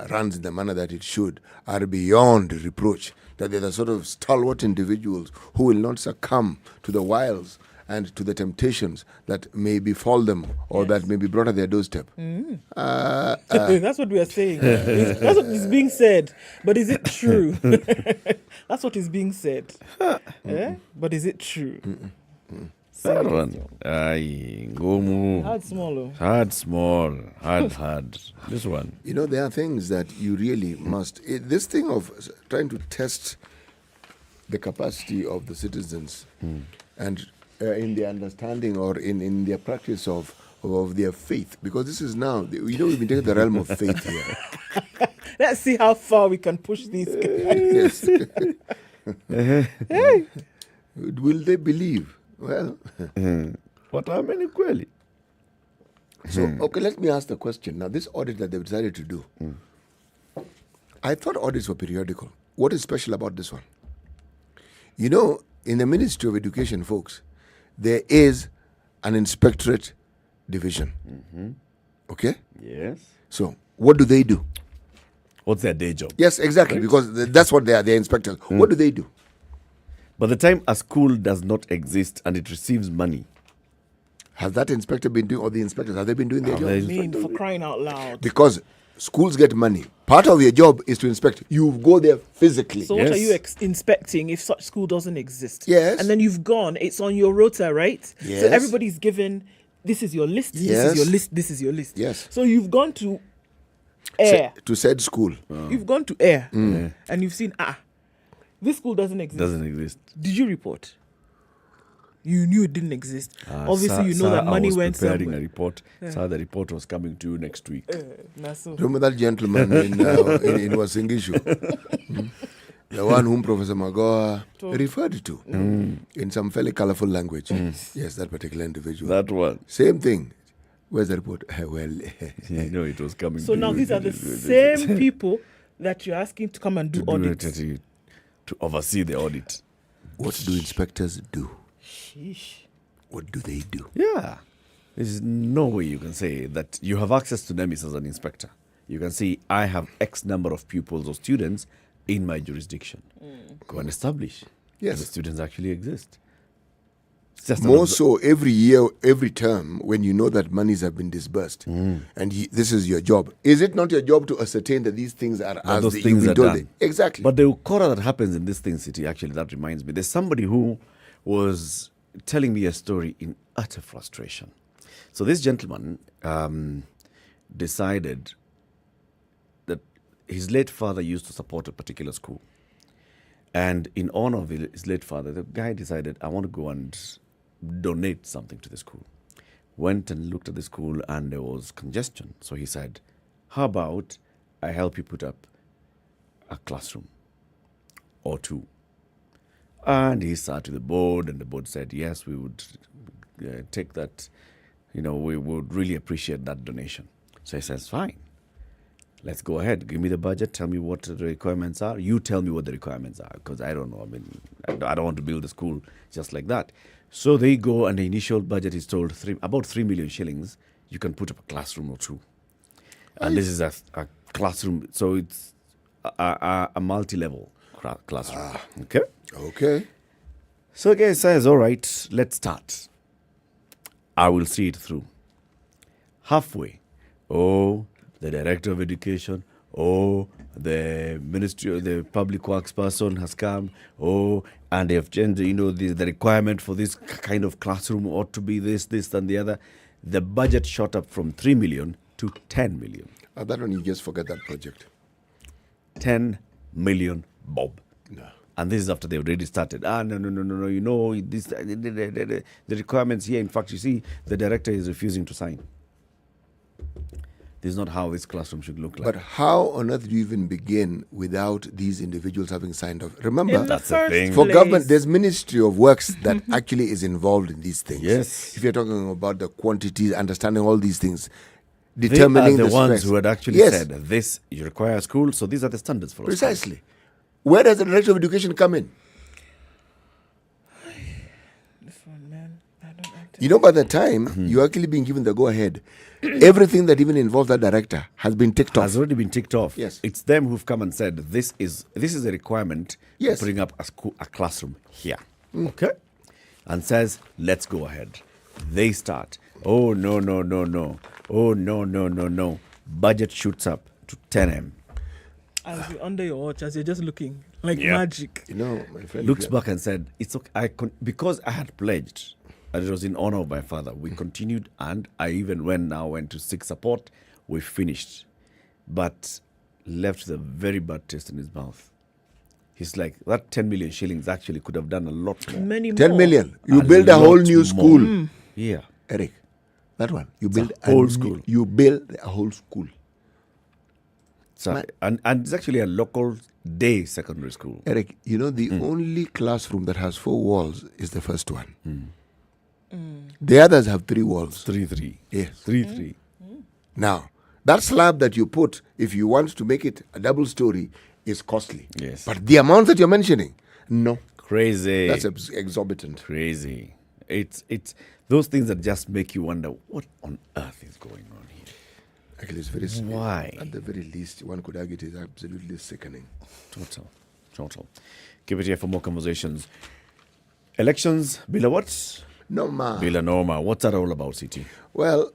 Speaker 14: runs in the manner that it should are beyond reproach, that they're the sort of stalwart individuals who will not succumb to the wiles and to the temptations that may befall them or that may be brought at their doorstep?
Speaker 12: That's what we are saying. That's what is being said. But is it true? That's what is being said. But is it true?
Speaker 10: That one. Aye, Gomu.
Speaker 12: Hard small.
Speaker 10: Hard. This one.
Speaker 14: You know, there are things that you really must. This thing of trying to test the capacity of the citizens and in their understanding or in their practice of their faith, because this is now, we've been taking the realm of faith here.
Speaker 12: Let's see how far we can push these guys.
Speaker 14: Hey. Will they believe? Well,
Speaker 10: what are many query?
Speaker 14: So, okay, let me ask the question. Now, this audit that they've decided to do, I thought audits were periodical. What is special about this one? You know, in the Ministry of Education, folks, there is an inspectorate division. Okay?
Speaker 10: Yes.
Speaker 14: So, what do they do?
Speaker 10: What's their day job?
Speaker 14: Yes, exactly, because that's what they are. They're inspectors. What do they do?
Speaker 10: By the time a school does not exist and it receives money,
Speaker 14: has that inspector been doing, or the inspectors, have they been doing their job?
Speaker 12: For crying out loud.
Speaker 14: Because schools get money. Part of your job is to inspect. You go there physically.
Speaker 12: So what are you inspecting if such school doesn't exist?
Speaker 14: Yes.
Speaker 12: And then you've gone, it's on your rota, right?
Speaker 14: Yes.
Speaker 12: So everybody's given, this is your list, this is your list, this is your list.
Speaker 14: Yes.
Speaker 12: So you've gone to air.
Speaker 14: To said school.
Speaker 12: You've gone to air. And you've seen, this school doesn't exist.
Speaker 10: Doesn't exist.
Speaker 12: Did you report? You knew it didn't exist. Obviously, you know that money went somewhere.
Speaker 10: I was preparing a report. The report was coming to you next week.
Speaker 14: Remember that gentleman in Wasingishu? The one whom Professor Magoa referred to in some fairly colorful language. Yes, that particular individual.
Speaker 10: That one.
Speaker 14: Same thing. Where's the report? Well,
Speaker 10: I know it was coming
Speaker 12: so
Speaker 10: to
Speaker 12: now
Speaker 10: you.
Speaker 12: These are the same people that you're asking to come and do audits.
Speaker 10: To oversee the audit.
Speaker 14: What do inspectors do?
Speaker 12: Sheesh.
Speaker 14: What do they do?
Speaker 10: Yeah. There's no way you can say that you have access to NEMIS as an inspector. You can say, I have X number of pupils or students in my jurisdiction. Go and establish.
Speaker 14: Yes.
Speaker 10: The students actually exist.
Speaker 14: More so every year, every term, when you know that monies have been disbursed, and this is your job. Is it not your job to ascertain that these things are as
Speaker 10: those
Speaker 14: you've
Speaker 10: things
Speaker 14: been
Speaker 10: are
Speaker 14: told?
Speaker 10: done?
Speaker 14: Exactly.
Speaker 10: But the ukora that happens in this thing city, actually, that reminds me. There's somebody who was telling me a story in utter frustration. So this gentleman decided that his late father used to support a particular school. And in honor of his late father, the guy decided, I want to go and donate something to the school. Went and looked at the school and there was congestion. So he said, how about I help you put up a classroom or two? And he sat with the board and the board said, yes, we would take that. We would really appreciate that donation. So he says, fine. Let's go ahead. Give me the budget. Tell me what the requirements are. You tell me what the requirements are, because I don't know. I don't want to build a school just like that. So they go, and the initial budget is told about 3 million shillings. You can put up a classroom or two. And this is a classroom. So it's a multi-level classroom. Okay?
Speaker 14: Okay.
Speaker 10: So the guy says, all right, let's start. I will see it through. Halfway. The Director of Education, the Ministry of the Public Works person has come, and they have changed, the requirement for this kind of classroom ought to be this, and the other. The budget shot up from 3 million to 10 million.
Speaker 14: That one, you just forget that project.
Speaker 10: 10 million bob.
Speaker 14: No.
Speaker 10: And this is after they've already started. No, this, the requirements here, in fact, you see, the director is refusing to sign. This is not how this classroom should look like.
Speaker 14: But how on earth do you even begin without these individuals having signed off? Remember,
Speaker 10: that's the thing.
Speaker 14: For government, there's Ministry of Works that actually is involved in these things.
Speaker 10: Yes.
Speaker 14: If you're talking about the quantities, understanding all these things, determining
Speaker 10: they are the ones
Speaker 14: stress.
Speaker 10: who had actually said, this, you require a school, so these are the standards for us.
Speaker 14: Precisely. Where does the Director of Education come in? By the time you're actually being given the go-ahead, everything that even involves that director has been ticked off.
Speaker 10: Has already been ticked off.
Speaker 14: Yes.
Speaker 10: It's them who've come and said, this is a requirement
Speaker 14: Yes.
Speaker 10: to bring up a classroom here. Okay? And says, let's go ahead. They start. Oh, no. Oh, no. Budget shoots up to 10M.
Speaker 12: As you're under your watch, as you're just looking like magic.
Speaker 14: My friend
Speaker 10: looks back and said, it's okay. Because I had pledged, and it was in honor of my father, we continued, and I even went to seek support. We finished, but left the very bad taste in his mouth. He's like, that 10 million shillings actually could have done a lot more.
Speaker 12: Many more.
Speaker 14: 10 million. You build a whole new school.
Speaker 10: Yeah.
Speaker 14: Eric, that one. You build
Speaker 10: a whole school.
Speaker 14: You build a whole school.
Speaker 10: So, and it's actually a local day secondary school.
Speaker 14: Eric, the only classroom that has 4 walls is the first one. The others have 3 walls.
Speaker 10: 3-3.
Speaker 14: Yes.
Speaker 10: 3-3.
Speaker 14: Now, that slab that you put, if you want to make it a double story, is costly.
Speaker 10: Yes.
Speaker 14: But the amount that you're mentioning, no.
Speaker 10: Crazy.
Speaker 14: That's exorbitant.
Speaker 10: Crazy. It's those things that just make you wonder, what on earth is going on here?
Speaker 14: Actually, it's very simple.
Speaker 10: Why?
Speaker 14: At the very least, one could argue it is absolutely sickening.
Speaker 10: Total. Keep it here for more conversations. Elections, Bila what?
Speaker 14: Norma.
Speaker 10: Bila Norma. What's that all about, CT?
Speaker 14: Well,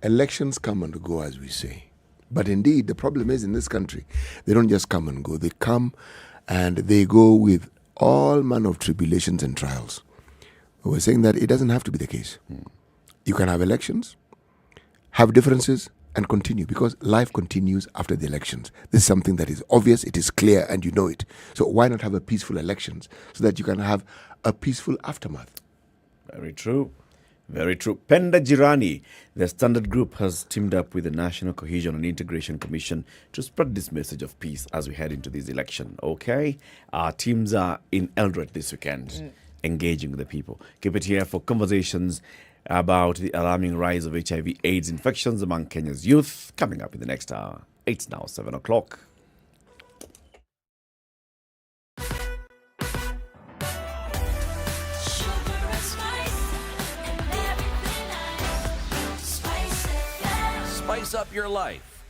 Speaker 14: elections come and go, as we say. But indeed, the problem is in this country, they don't just come and go. They come and they go with all manner of tribulations and trials. We're saying that it doesn't have to be the case. You can have elections, have differences, and continue, because life continues after the elections. This is something that is obvious, it is clear, and you know it. So why not have a peaceful elections so that you can have a peaceful aftermath?
Speaker 10: Very true. Very true. Penda Jirani, the Standard Group has teamed up with the National Cohesion and Integration Commission to spread this message of peace as we head into this election. Okay? Our teams are in Eldoret this weekend, engaging with the people. Keep it here for conversations about the alarming rise of HIV/AIDS infections among Kenya's youth, coming up in the next hour. It's now 7 o'clock.
Speaker 13: Spice up your life.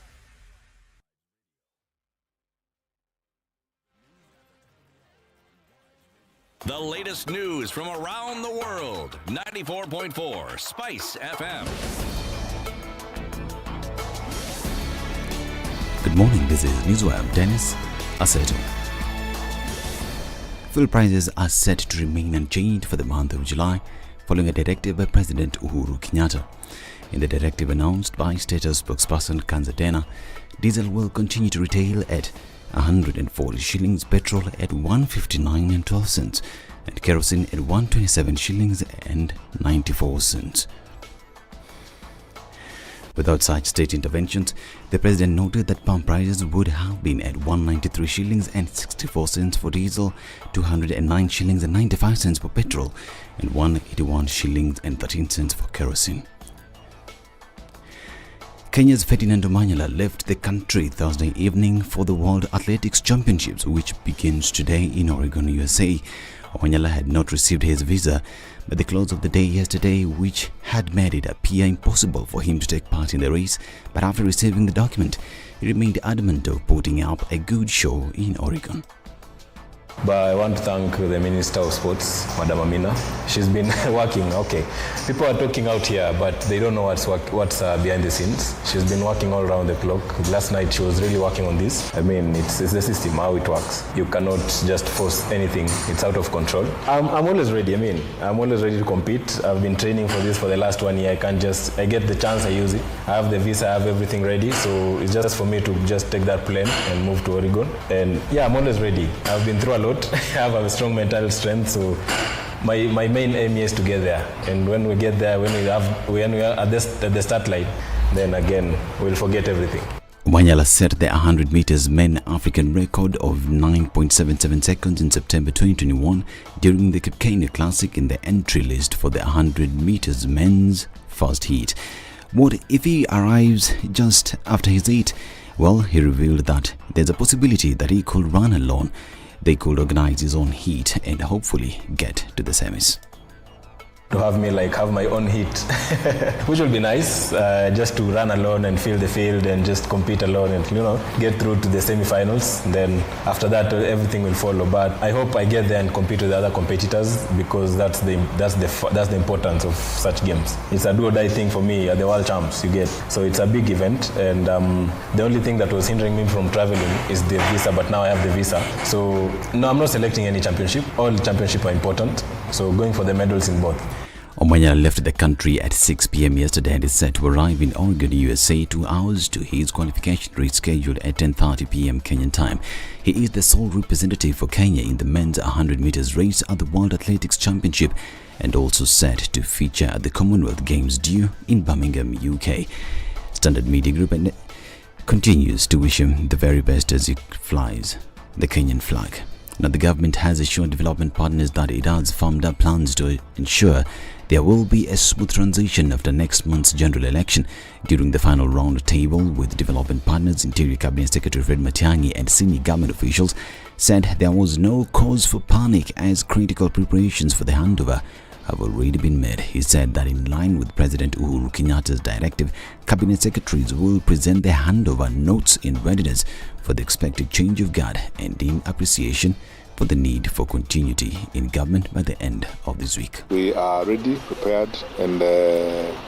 Speaker 13: The latest news from around the world. 94.4 Spice FM.
Speaker 1: Good morning, this is Newswire. I'm Dennis Aseto. Fuel prices are set to remain unchanged for the month of July, following a directive by President Uhuru Kenyatta. In the directive announced by State spokesperson Ednah, diesel will continue to retail at 140 shillings, petrol at 159 and 12 cents, and kerosene at 127 shillings and 94 cents. Without such state interventions, the president noted that pump prices would have been at 193 shillings and 64 cents for diesel, 209 shillings and 95 cents for petrol, and 181 shillings and 13 cents for kerosene. Kenya's Ferdinand Omanyala left the country Thursday evening for the World Athletics Championships, which begins today in Oregon, USA. Omanyala had not received his visa by the close of the day yesterday, which had made it appear impossible for him to take part in the race. But after receiving the document, he remained adamant of putting up a good show in Oregon.
Speaker 2: But I want to thank the Minister of Sports, Madam Amina. She's been working, people are talking out here, but they don't know what's behind the scenes. She's been working all around the clock. Last night she was really working on this. I mean, it's the system, how it works. You cannot just force anything. It's out of control. I'm always ready. I'm always ready to compete. I've been training for this for the last 1 year. I get the chance, I use it. I have the visa, I have everything ready. So it's just for me to just take that plane and move to Oregon. And yeah, I'm always ready. I've been through a lot. I have a strong mental strength, so my main aim is to get there. And when we get there, when we are at the start line, then again we'll forget everything.
Speaker 1: Omanyala set the 100 meters men African record of 9.77 seconds in September 2021 during the Cape Kenya Classic in the entry list for the 100 meters men's first heat. What if he arrives just after his heat? Well, he revealed that there's a possibility that he could run alone. They could organize his own heat and hopefully get to the semis.
Speaker 2: To have me have my own heat, which will be nice, just to run alone and feel the field and just compete alone and get through to the semi-finals. Then after that, everything will follow. But I hope I get there and compete with the other competitors, because that's the importance of such games. It's a do-or-die thing for me at the World Champs. You get, so it's a big event, and the only thing that was hindering me from traveling is the visa. But now I have the visa, so no, I'm not selecting any championship. All championships are important, so going for the medals in both.
Speaker 1: Omanyala left the country at 6 p.m. yesterday and is set to arrive in Oregon, USA 2 hours to his qualification rescheduled at 10:30 p.m. Kenyan time. He is the sole representative for Kenya in the men's 100 meters race at the World Athletics Championship and also set to feature at the Commonwealth Games due in Birmingham, UK. Standard Media Group continues to wish him the very best as he flies the Kenyan flag. Now, the government has assured development partners that it has firmed up plans to ensure there will be a smooth transition after next month's general election. During the final round table with development partners, Interior Cabinet Secretary Fred Matiang'i and senior government officials said there was no cause for panic as critical preparations for the handover have already been made. He said that in line with President Uhuru Kenyatta's directive, Cabinet Secretaries will present their handover notes in readiness for the expected change of guard and in appreciation for the need for continuity in government by the end of this week.
Speaker 3: We are ready, prepared, and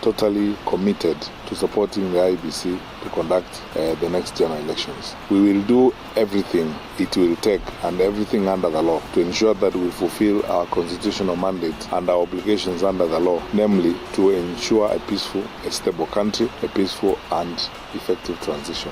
Speaker 3: totally committed to supporting the IBC to conduct the next general elections. We will do everything it will take and everything under the law to ensure that we fulfill our constitutional mandate and our obligations under the law, namely to ensure a peaceful, a stable country, a peaceful and effective transition.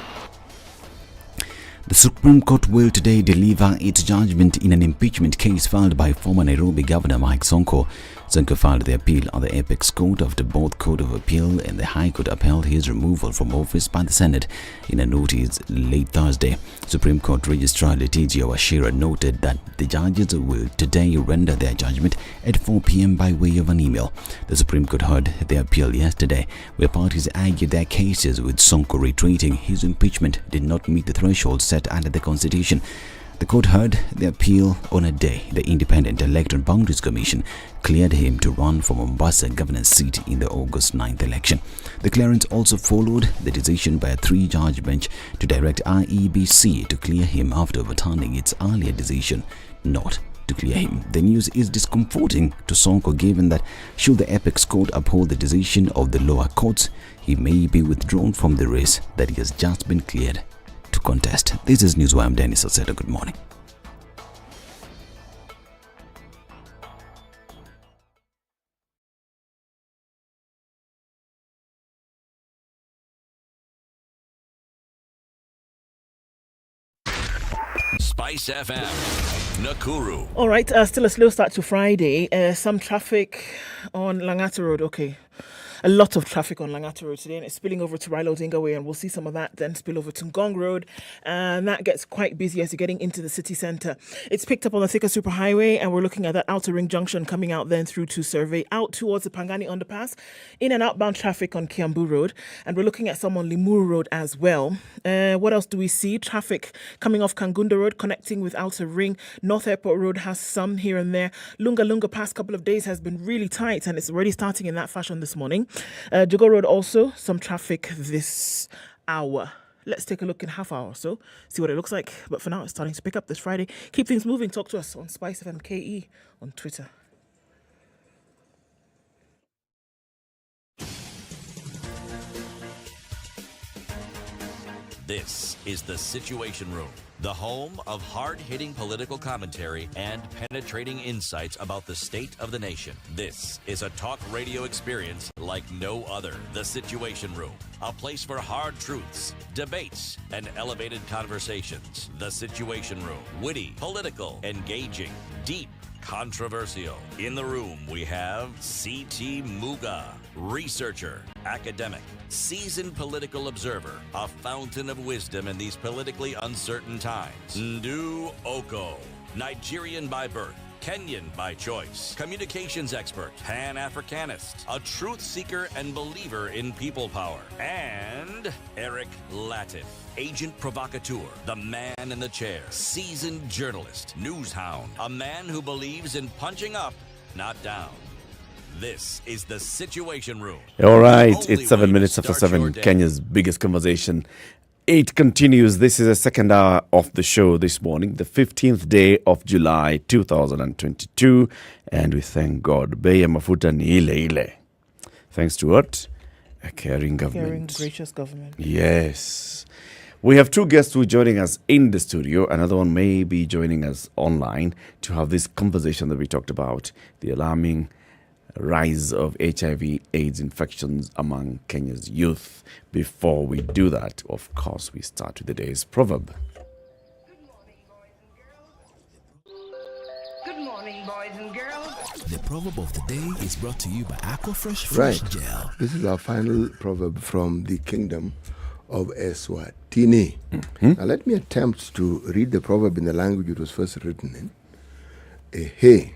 Speaker 1: The Supreme Court will today deliver its judgment in an impeachment case filed by former Nairobi Governor Mike Sonko. Sonko filed the appeal at the Apex Court after both Court of Appeal and the High Court upheld his removal from office by the Senate in a notice late Thursday. Supreme Court Registrar Latiff Washira noted that the judges will today render their judgment at 4 p.m. by way of an email. The Supreme Court heard the appeal yesterday, where parties argued their cases, with Sonko retreating his impeachment did not meet the threshold set under the Constitution. The court heard the appeal on a day the Independent Electoral Boundaries Commission cleared him to run for Mombasa governor's seat in the August 9th election. The clearance also followed the decision by a 3-judge bench to direct IEBC to clear him after overturning its earlier decision not to clear him. The news is discomforting to Sonko given that should the Apex Court uphold the decision of the lower courts, he may be withdrawn from the race that he has just been cleared to contest. This is Newswire. I'm Dennis Oseta. Good morning.
Speaker 13: Spice FM, Nakuru.
Speaker 12: All right, still a slow start to Friday. Some traffic on Langata Road. Okay. A lot of traffic on Langata Road today, and it's spilling over to Raila Odinga Way, and we'll see some of that then spill over to Ngong Road, and that gets quite busy as you're getting into the city centre. It's picked up on the Thika Superhighway, and we're looking at that outer ring junction coming out then through to Survey, out towards the Pangani underpass, in and outbound traffic on Kiambu Road, and we're looking at some on Limuru Road as well. What else do we see? Traffic coming off Kangunda Road, connecting with Outer Ring. North Airport Road has some here and there. Lunga past couple of days has been really tight, and it's already starting in that fashion this morning. Jogo Road also, some traffic this hour. Let's take a look in half hour or so, see what it looks like. But for now, it's starting to pick up this Friday. Keep things moving. Talk to us on SpiceFM KE on Twitter.
Speaker 13: This is The Situation Room, the home of hard-hitting political commentary and penetrating insights about the state of the nation. This is a talk radio experience like no other. The Situation Room, a place for hard truths, debates, and elevated conversations. The Situation Room, witty, political, engaging, deep, controversial. In the room, we have C.T. Muga, researcher, academic, seasoned political observer, a fountain of wisdom in these politically uncertain times. Ndu Okoh, Nigerian by birth, Kenyan by choice, communications expert, Pan-Africanist, a truth seeker and believer in people power, and Eric Latiff, agent provocateur, the man in the chair, seasoned journalist, news hound, a man who believes in punching up, not down. This is The Situation Room.
Speaker 10: All right, it's 7 minutes after 7, Kenya's biggest conversation. It continues. This is the second hour of the show this morning, the 15th day of July 2022. And we thank God. Bei ya mafuta ni ile. Thanks to what? A caring government.
Speaker 12: Caring, gracious government.
Speaker 10: Yes. We have two guests who are joining us in the studio. Another one may be joining us online to have this conversation that we talked about, the alarming rise of HIV/AIDS infections among Kenya's youth. Before we do that, of course, we start with the day's proverb.
Speaker 15: Good morning, boys and girls.
Speaker 16: The proverb of the day is brought to you by Aquafresh
Speaker 14: Right.
Speaker 16: Fresh Gel.
Speaker 14: This is our final proverb from the kingdom of Eswatini. Now let me attempt to read the proverb in the language it was first written in. Ehe.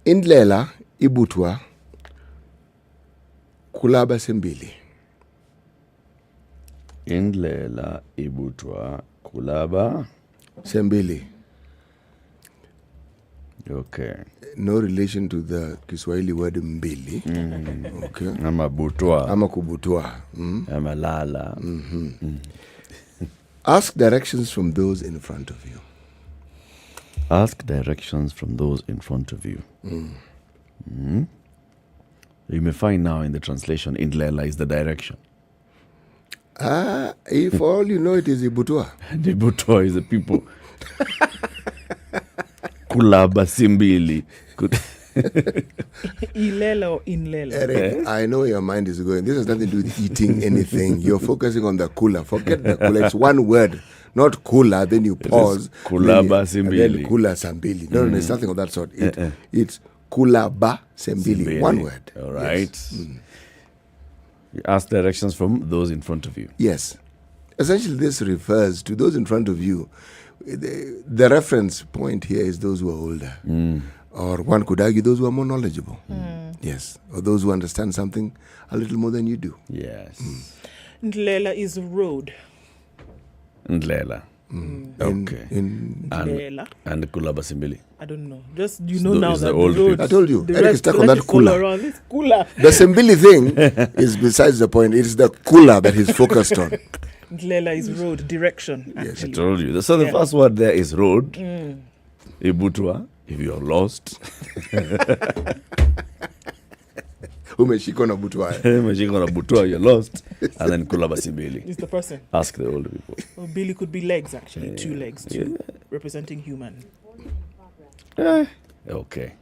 Speaker 14: Indlela ibutwa kulaba sembili.
Speaker 10: Indlela ibutwa kulaba
Speaker 14: sembili.
Speaker 10: Okay.
Speaker 14: No relation to the Kiswahili word mbili. Okay.
Speaker 10: Ama butwa.
Speaker 14: Ama kubutwa.
Speaker 10: Ama lala.
Speaker 14: Ask directions from those in front of you.
Speaker 10: Ask directions from those in front of you. You may find now in the translation, Indlela is the direction.
Speaker 14: If all you know, it is Ibutwa.
Speaker 10: The Ibutwa is the people. Kulaba simbili.
Speaker 12: Ilela or inlela?
Speaker 14: Eric, I know your mind is going. This has nothing to do with eating anything. You're focusing on the kula. Forget the kula. It's one word. Not kula, then you pause.
Speaker 10: Kulaba simbili.
Speaker 14: Then kula sambili. No, it's nothing of that sort. It's kulaba sembili. One word.
Speaker 10: All right.
Speaker 14: Yes.
Speaker 10: You ask directions from those in front of you.
Speaker 14: Yes. Essentially, this refers to those in front of you. The reference point here is those who are older. Or one could argue those who are more knowledgeable. Yes. Or those who understand something a little more than you do.
Speaker 10: Yes.
Speaker 12: Ndlela is road.
Speaker 10: Ndlela. Okay.
Speaker 12: Ndlela.
Speaker 10: And kulaba simbili.
Speaker 12: I don't know. Just now that
Speaker 10: the old
Speaker 12: road.
Speaker 14: I told you.
Speaker 12: The
Speaker 14: Eric is stuck on that kula.
Speaker 12: Around. It's kula.
Speaker 14: The Sembili thing is besides the point. It is the kula that he's focused on.
Speaker 12: Ndlela is road, direction.
Speaker 14: Yes,
Speaker 10: I told you. So the first word there is road. Ibutwa, if you're lost.
Speaker 14: Umeshikwa na butwa.
Speaker 10: Umeshikwa na butwa, you're lost. And then kula basi mbili.
Speaker 12: It's the person.
Speaker 10: Ask the older people.
Speaker 12: Well, Billy could be legs, actually. 2 legs, representing human.
Speaker 10: Okay.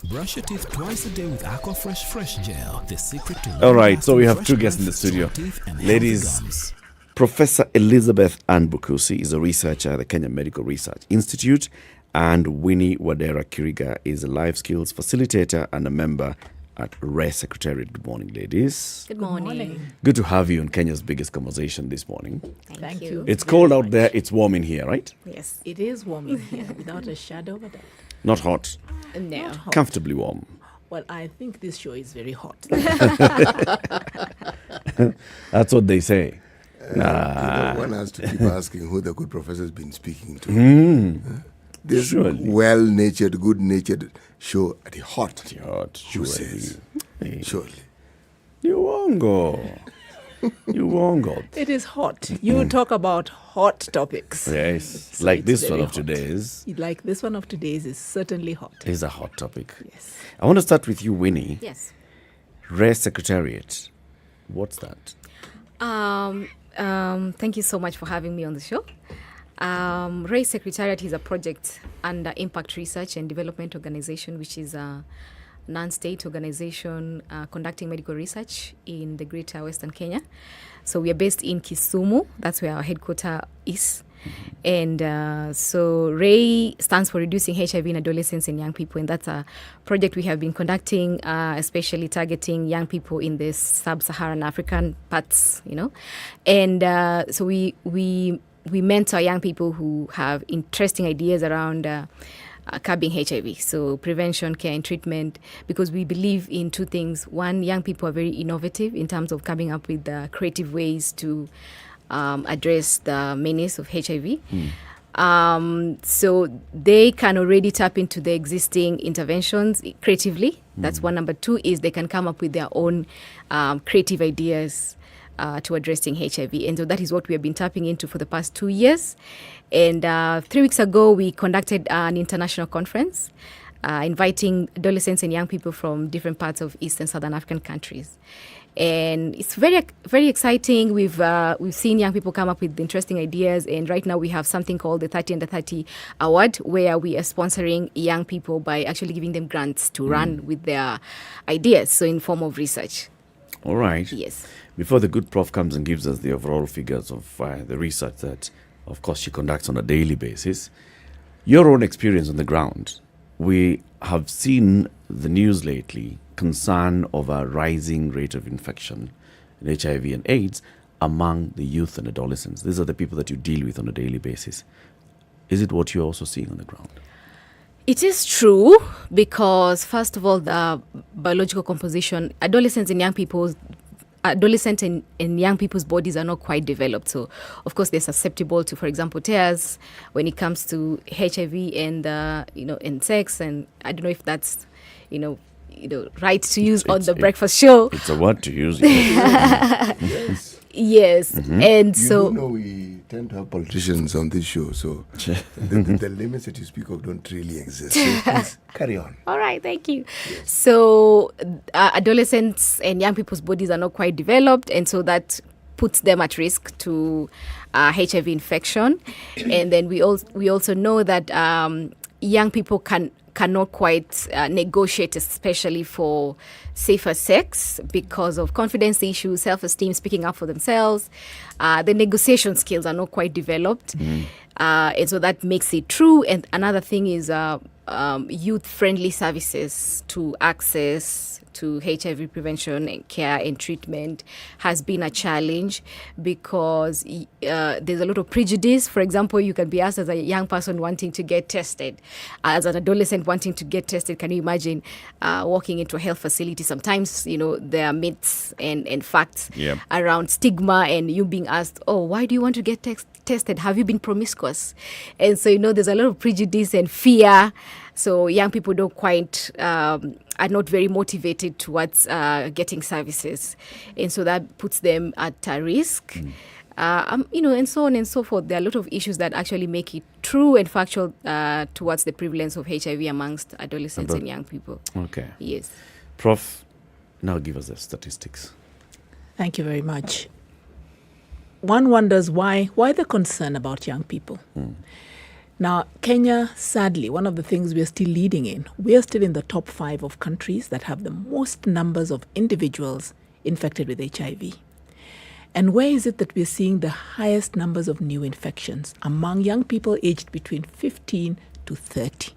Speaker 16: Brush your teeth twice a day with Aqua Fresh Gel. The secret to
Speaker 10: All right, so we have 2 guests in the studio. Ladies, Professor Elizabeth Anbukusi is a researcher at the Kenya Medical Research Institute, and Winnie Wadera Kiriga is a life skills facilitator and a member at RAE Secretariat. Good morning, ladies.
Speaker 17: Good morning.
Speaker 10: Good to have you on Kenya's biggest conversation this morning.
Speaker 17: Thank you.
Speaker 10: It's cold out there, it's warm in here, right?
Speaker 17: Yes, it is warm in here, without a shadow of a doubt.
Speaker 10: Not hot.
Speaker 17: No. Not hot.
Speaker 10: Comfortably warm.
Speaker 17: Well, I think this show is very hot.
Speaker 10: That's what they say.
Speaker 14: One has to keep asking who the good professor's been speaking to. This well-natured, good-natured show at the hot. Who says? Surely.
Speaker 10: You won't go. You won't go.
Speaker 17: It is hot. You talk about hot topics.
Speaker 10: Yes.
Speaker 17: So
Speaker 10: like
Speaker 17: it's
Speaker 10: this
Speaker 17: very
Speaker 10: one of
Speaker 17: hot.
Speaker 10: today's.
Speaker 17: Like this one of today's is certainly hot.
Speaker 10: Is a hot topic.
Speaker 17: Yes.
Speaker 10: I want to start with you, Winnie.
Speaker 17: Yes.
Speaker 10: RAE Secretariat. What's that?
Speaker 18: Thank you so much for having me on the show. RAE Secretariat is a project under Impact Research and Development Organization, which is a non-state organization conducting medical research in the greater Western Kenya. So we are based in Kisumu. That's where our headquarters is. And so RAE stands for Reducing HIV in Adolescents and Young People. And that's a project we have been conducting, especially targeting young people in the sub-Saharan African parts, And so we mentor young people who have interesting ideas around curbing HIV, so prevention, care, and treatment, because we believe in 2 things. One, young people are very innovative in terms of coming up with creative ways to address the menace of HIV. So they can already tap into the existing interventions creatively. That's one. Number 2 is they can come up with their own creative ideas to addressing HIV. And so that is what we have been tapping into for the past 2 years. And 3 weeks ago, we conducted an international conference inviting adolescents and young people from different parts of East and Southern African countries. And it's very, very exciting. We've seen young people come up with interesting ideas. And right now we have something called the 30 Under 30 Award, where we are sponsoring young people by actually giving them grants to run with their ideas, so in form of research.
Speaker 10: All right.
Speaker 18: Yes.
Speaker 10: Before the good prof comes and gives us the overall figures of the research that, of course, she conducts on a daily basis, your own experience on the ground, we have seen the news lately, concern of a rising rate of infection in HIV and AIDS among the youth and adolescents. These are the people that you deal with on a daily basis. Is it what you're also seeing on the ground?
Speaker 18: It is true because, first of all, the biological composition, adolescent and young people's bodies are not quite developed. So, of course, they're susceptible to, for example, tears when it comes to HIV and, and sex. And I don't know if that's, right to use on the breakfast show.
Speaker 10: It's a word to use. Yes.
Speaker 18: Yes.
Speaker 10: Mm-hmm.
Speaker 18: And
Speaker 14: You
Speaker 18: so...
Speaker 14: do know we tend to have politicians on this show, so the limits that you speak of don't really exist. So please carry on.
Speaker 18: All right, thank you. Yes. So adolescents and young people's bodies are not quite developed, and so that puts them at risk to HIV infection. And then we also know that young people cannot quite negotiate, especially for safer sex, because of confidence issues, self-esteem, speaking up for themselves. The negotiation skills are not quite developed. And so that makes it true. And another thing is youth-friendly services to access to HIV prevention and care and treatment has been a challenge because there's a lot of prejudice. For example, you can be asked as a young person wanting to get tested, as an adolescent wanting to get tested. Can you imagine walking into a health facility? Sometimes, there are myths and facts around stigma, and you being asked, why do you want to get tested? Have you been promiscuous? And so, there's a lot of prejudice and fear. So young people don't quite, are not very motivated towards getting services. And so that puts them at a risk. And so on and so forth. There are a lot of issues that actually make it true and factual towards the prevalence of HIV amongst adolescents and young people.
Speaker 10: Okay.
Speaker 18: Yes.
Speaker 10: Prof, now give us the statistics.
Speaker 17: Thank you very much. One wonders why the concern about young people. Now, Kenya, sadly, one of the things we are still leading in, we are still in the top 5 of countries that have the most numbers of individuals infected with HIV. And where is it that we're seeing the highest numbers of new infections? Among young people aged between 15 to 30.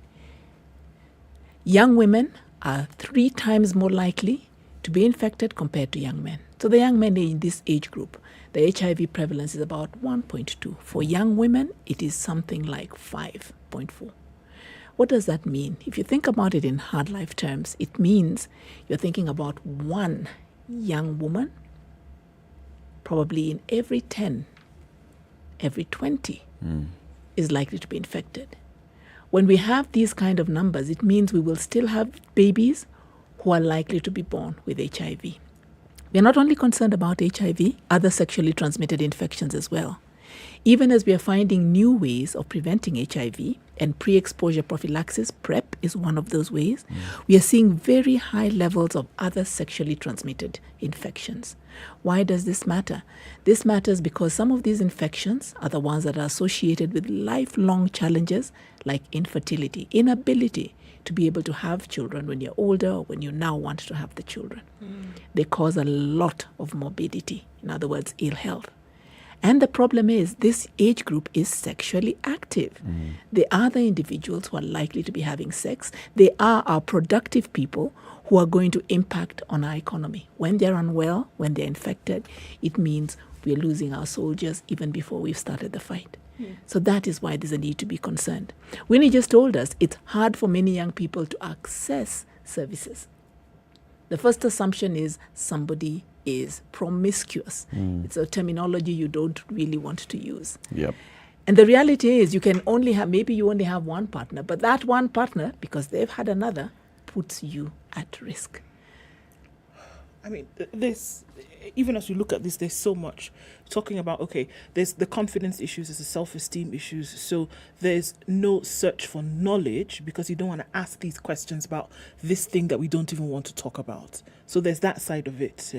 Speaker 17: Young women are 3 times more likely to be infected compared to young men. So the young men in this age group, the HIV prevalence is about 1.2. For young women, it is something like 5.4. What does that mean? If you think about it in hard life terms, it means you're thinking about one young woman, probably in every 10, every 20 is likely to be infected. When we have these kind of numbers, it means we will still have babies who are likely to be born with HIV. We are not only concerned about HIV, other sexually transmitted infections as well. Even as we are finding new ways of preventing HIV, and pre-exposure prophylaxis, PrEP, is one of those ways, we are seeing very high levels of other sexually transmitted infections. Why does this matter? This matters because some of these infections are the ones that are associated with lifelong challenges like infertility, inability to be able to have children when you're older or when you now want to have the children. They cause a lot of morbidity, in other words, ill health. And the problem is this age group is sexually active. They are the individuals who are likely to be having sex. They are our productive people who are going to impact on our economy. When they're unwell, when they're infected, it means we're losing our soldiers even before we've started the fight. So that is why there's a need to be concerned. Winnie just told us it's hard for many young people to access services. The first assumption is somebody is promiscuous. It's a terminology you don't really want to use.
Speaker 10: Yep.
Speaker 17: And the reality is you can only have, maybe you only have one partner, but that one partner, because they've had another, puts you at risk.
Speaker 12: I mean, this, even as we look at this, there's so much talking about, okay, there's the confidence issues, there's the self-esteem issues. So there's no search for knowledge because you don't want to ask these questions about this thing that we don't even want to talk about. So there's that side of it,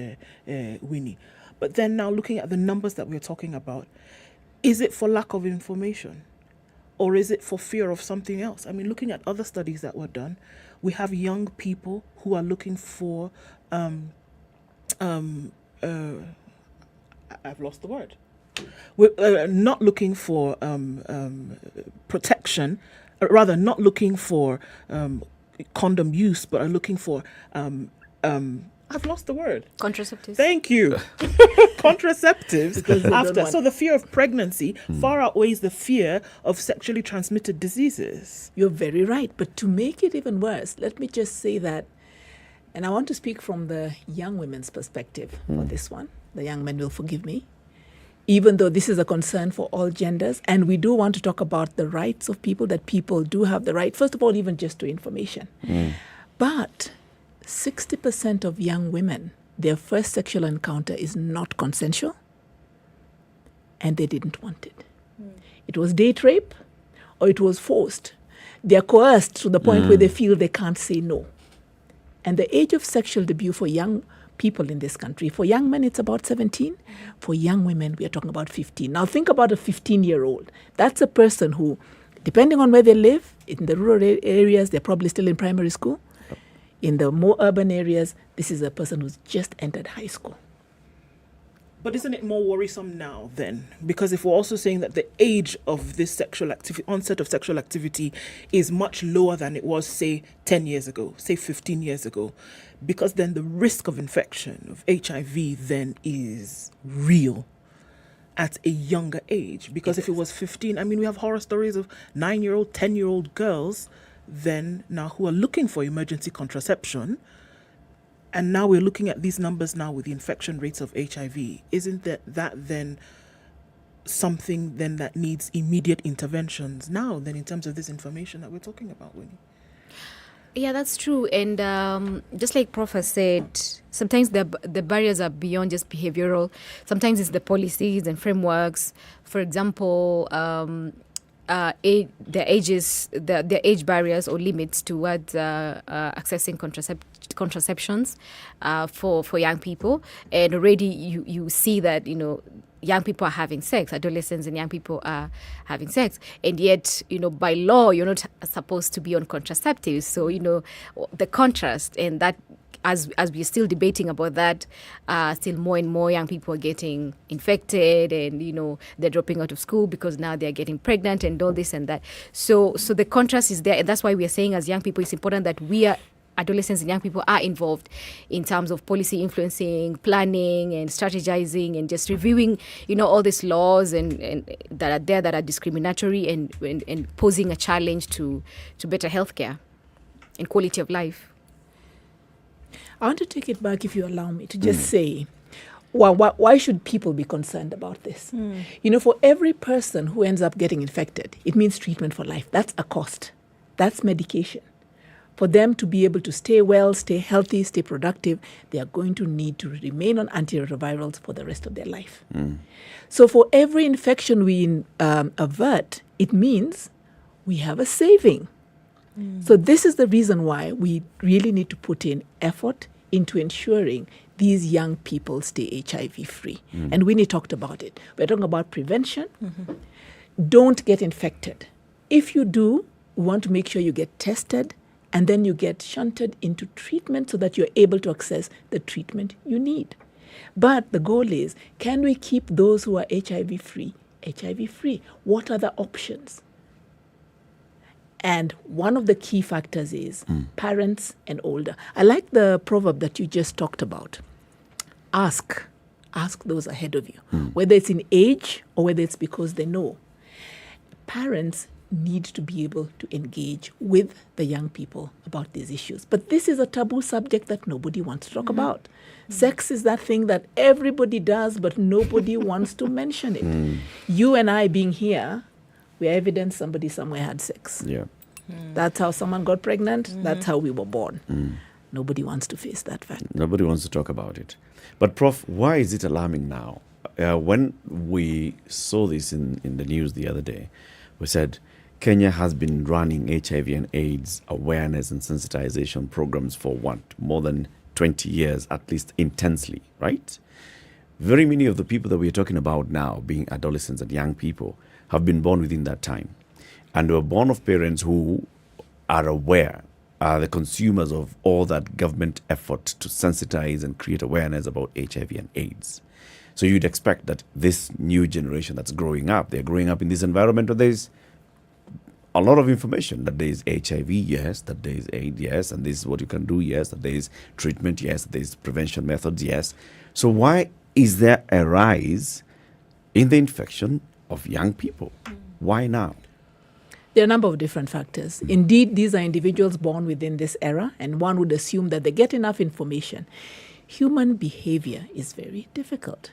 Speaker 12: Winnie. But then now looking at the numbers that we're talking about, is it for lack of information? Or is it for fear of something else? I mean, looking at other studies that were done, we have young people who are looking for I've lost the word. We're not looking for protection, rather not looking for condom use, but are looking for I've lost the word.
Speaker 18: Contraceptives.
Speaker 12: Thank you. Contraceptives after. So the fear of pregnancy far outweighs the fear of sexually transmitted diseases.
Speaker 17: You're very right. But to make it even worse, let me just say that, and I want to speak from the young women's perspective for this one. The young men will forgive me. Even though this is a concern for all genders, and we do want to talk about the rights of people, that people do have the right, first of all, even just to information. But 60% of young women, their first sexual encounter is not consensual, and they didn't want it. It was date rape, or it was forced. They're coerced to the point where they feel they can't say no. And the age of sexual debut for young people in this country, for young men, it's about 17. For young women, we are talking about 15. Now, think about a 15-year-old. That's a person who, depending on where they live, in the rural areas, they're probably still in primary school. In the more urban areas, this is a person who's just entered high school.
Speaker 12: But isn't it more worrisome now then? Because if we're also saying that the age of this sexual activity, onset of sexual activity, is much lower than it was, say, 10 years ago, say 15 years ago, because then the risk of infection of HIV then is real at a younger age. Because if it was 15, I mean, we have horror stories of 9-year-old, 10-year-old girls then now who are looking for emergency contraception. And now we're looking at these numbers now with the infection rates of HIV. Isn't that then something then that needs immediate interventions now then in terms of this information that we're talking about, Winnie?
Speaker 18: Yeah, that's true. And just like Prof has said, sometimes the barriers are beyond just behavioral. Sometimes it's the policies and frameworks. For example, the age barriers or limits towards accessing contraceptions for young people. And already you see that, young people are having sex, adolescents and young people are having sex. And yet, by law, you're not supposed to be on contraceptives. So, the contrast and that, as we're still debating about that, still more and more young people are getting infected and, they're dropping out of school because now they're getting pregnant and all this and that. So the contrast is there. And that's why we are saying as young people, it's important that adolescents and young people are involved in terms of policy influencing, planning and strategizing and just reviewing, all these laws and that are there that are discriminatory and posing a challenge to better healthcare and quality of life.
Speaker 17: I want to take it back, if you allow me, to just say, why should people be concerned about this? For every person who ends up getting infected, it means treatment for life. That's a cost. That's medication. For them to be able to stay well, stay healthy, stay productive, they are going to need to remain on antiretrovirals for the rest of their life. So for every infection we avert, it means we have a saving. So this is the reason why we really need to put in effort into ensuring these young people stay HIV-free. And Winnie talked about it. We're talking about prevention. Don't get infected. If you do, we want to make sure you get tested and then you get shunted into treatment so that you're able to access the treatment you need. But the goal is, can we keep those who are HIV-free HIV-free? What are the options? And one of the key factors is parents and older. I like the proverb that you just talked about. Ask those ahead of you, whether it's in age or whether it's because they know. Parents need to be able to engage with the young people about these issues. But this is a taboo subject that nobody wants to talk about. Sex is that thing that everybody does, but nobody wants to mention it. You and I being here, we're evidence somebody somewhere had sex. That's how someone got pregnant. That's how we were born. Nobody wants to face that fact.
Speaker 10: Nobody wants to talk about it. But Prof, why is it alarming now? When we saw this in the news the other day, we said Kenya has been running HIV and AIDS awareness and sensitization programs for more than 20 years, at least intensely, right? Very many of the people that we're talking about now, being adolescents and young people, have been born within that time. And were born of parents who are aware, are the consumers of all that government effort to sensitize and create awareness about HIV and AIDS. So you'd expect that this new generation that's growing up, they're growing up in this environment where there's a lot of information, that there is HIV, yes, that there is AIDS, yes, and this is what you can do, yes, that there is treatment, yes, that there is prevention methods, yes. So why is there a rise in the infection of young people? Why now?
Speaker 17: There are a number of different factors. Indeed, these are individuals born within this era, and one would assume that they get enough information. Human behavior is very difficult.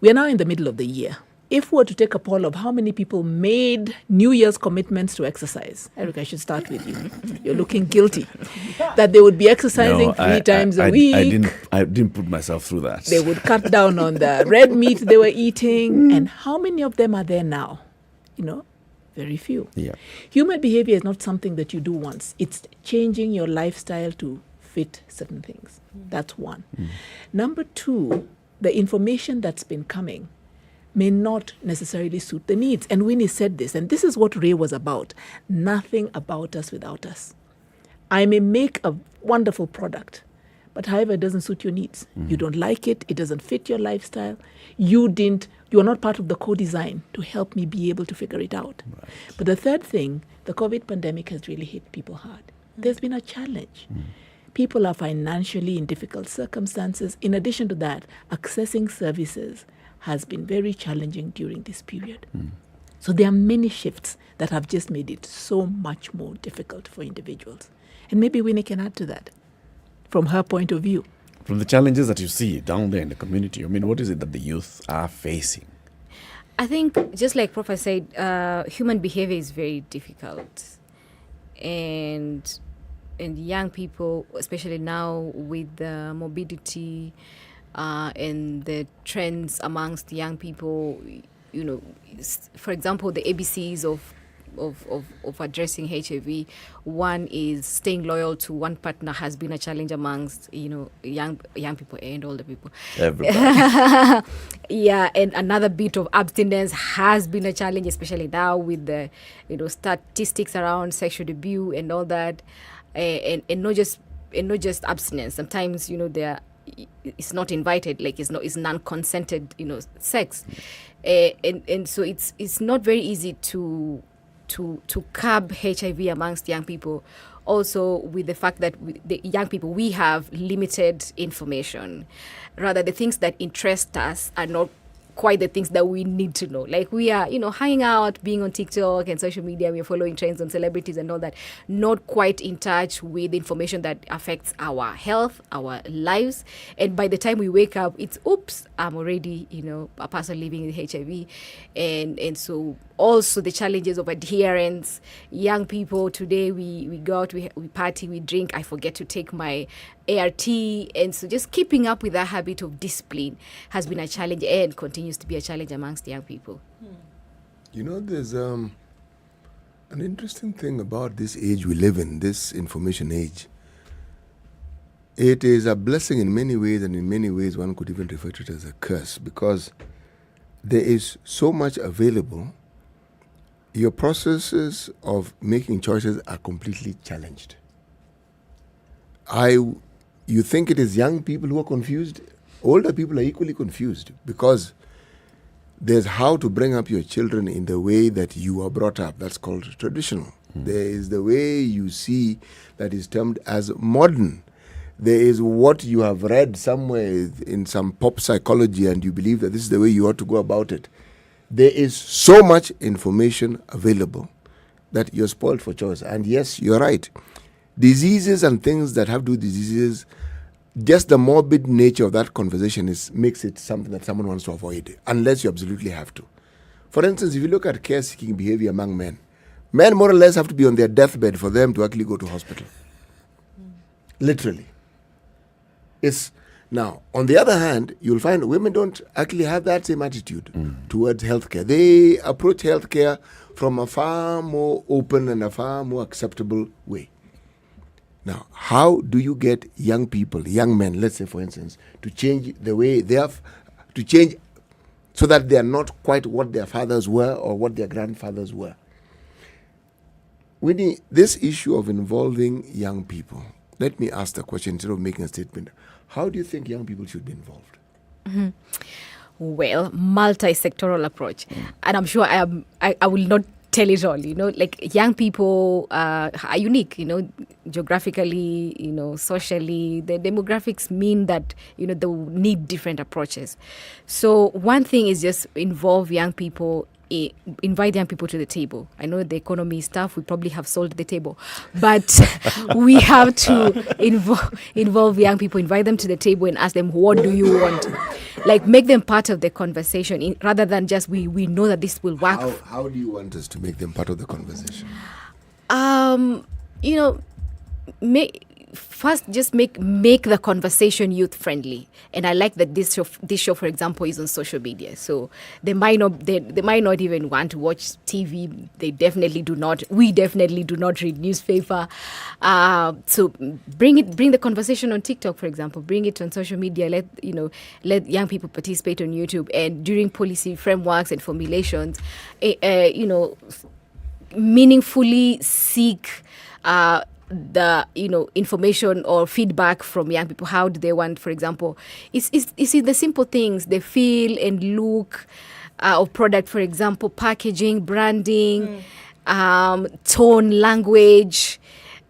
Speaker 17: We are now in the middle of the year. If we were to take a poll of how many people made New Year's commitments to exercise, Eric, I should start with you. You're looking guilty. That they would be exercising three times a week.
Speaker 10: I didn't put myself through that.
Speaker 17: They would cut down on the red meat they were eating. And how many of them are there now? Very few. Human behavior is not something that you do once. It's changing your lifestyle to fit certain things. That's one. Number two, the information that's been coming may not necessarily suit the needs. And Winnie said this, and this is what Ray was about. Nothing about us without us. I may make a wonderful product, but however, it doesn't suit your needs. You don't like it. It doesn't fit your lifestyle. You are not part of the co-design to help me be able to figure it out. Right. But the third thing, the COVID pandemic has really hit people hard. There's been a challenge. People are financially in difficult circumstances. In addition to that, accessing services has been very challenging during this period. So there are many shifts that have just made it so much more difficult for individuals. And maybe Winnie can add to that from her point of view.
Speaker 10: From the challenges that you see down there in the community, I mean, what is it that the youth are facing?
Speaker 18: I think, just like Prof said, human behavior is very difficult. And young people, especially now with the morbidity and the trends amongst young people, for example, the ABCs of addressing HIV, one is staying loyal to one partner has been a challenge amongst young people and older people.
Speaker 10: Everybody.
Speaker 18: Yeah, and another bit of abstinence has been a challenge, especially now with the statistics around sexual abuse and all that, and not just abstinence. Sometimes it's not invited, like it's non-consented sex, and so it's not very easy to curb HIV amongst young people. Also, with the fact that the young people, we have limited information. Rather, the things that interest us are not quite the things that we need to know. Like we are, hanging out, being on TikTok and social media, we're following trends on celebrities and all that, not quite in touch with information that affects our health, our lives. And by the time we wake up, it's, oops, I'm already, a person living with HIV. And so also the challenges of adherence. Young people today, we go out, we party, we drink, I forget to take my ART, and so just keeping up with that habit of discipline has been a challenge and continues to be a challenge amongst young people.
Speaker 14: There's an interesting thing about this age we live in, this information age. It is a blessing in many ways, and in many ways one could even refer to it as a curse, because there is so much available. Your processes of making choices are completely challenged. You think it is young people who are confused? Older people are equally confused, because there's how to bring up your children in the way that you are brought up. That's called traditional. There is the way you see that is termed as modern. There is what you have read somewhere in some pop psychology and you believe that this is the way you ought to go about it. There is so much information available that you're spoiled for choice. And yes, you're right. Diseases and things that have to do with diseases, just the morbid nature of that conversation makes it something that someone wants to avoid, unless you absolutely have to. For instance, if you look at care-seeking behavior among men more or less have to be on their deathbed for them to actually go to hospital. Literally. Now, on the other hand, you'll find women don't actually have that same attitude towards healthcare. They approach healthcare from a far more open and a far more acceptable way. Now, how do you get young people, young men, let's say for instance, to change the way they have, to change so that they are not quite what their fathers were or what their grandfathers were? Winnie, this issue of involving young people, let me ask the question instead of making a statement. How do you think young people should be involved?
Speaker 18: Mm-hmm. Well, multi-sectoral approach. And I'm sure I will not tell it all, like young people are unique, geographically, socially. The demographics mean that, they need different approaches. So one thing is just invite young people to the table. I know the economy stuff, we probably have sold the table, but we have to involve young people, invite them to the table and ask them, what do you want? Like, make them part of the conversation rather than just we know that this will work.
Speaker 14: How do you want us to make them part of the conversation?
Speaker 18: First, just make the conversation youth friendly. And I like that this show, for example, is on social media. So they might not even want to watch TV. They definitely do not. We definitely do not read newspaper. So bring the conversation on TikTok, for example. Bring it on social media. Let young people participate on YouTube. And during policy frameworks and formulations, meaningfully seek the information or feedback from young people. How do they want, for example, is the simple things, the feel and look of product, for example, packaging, branding, tone, language,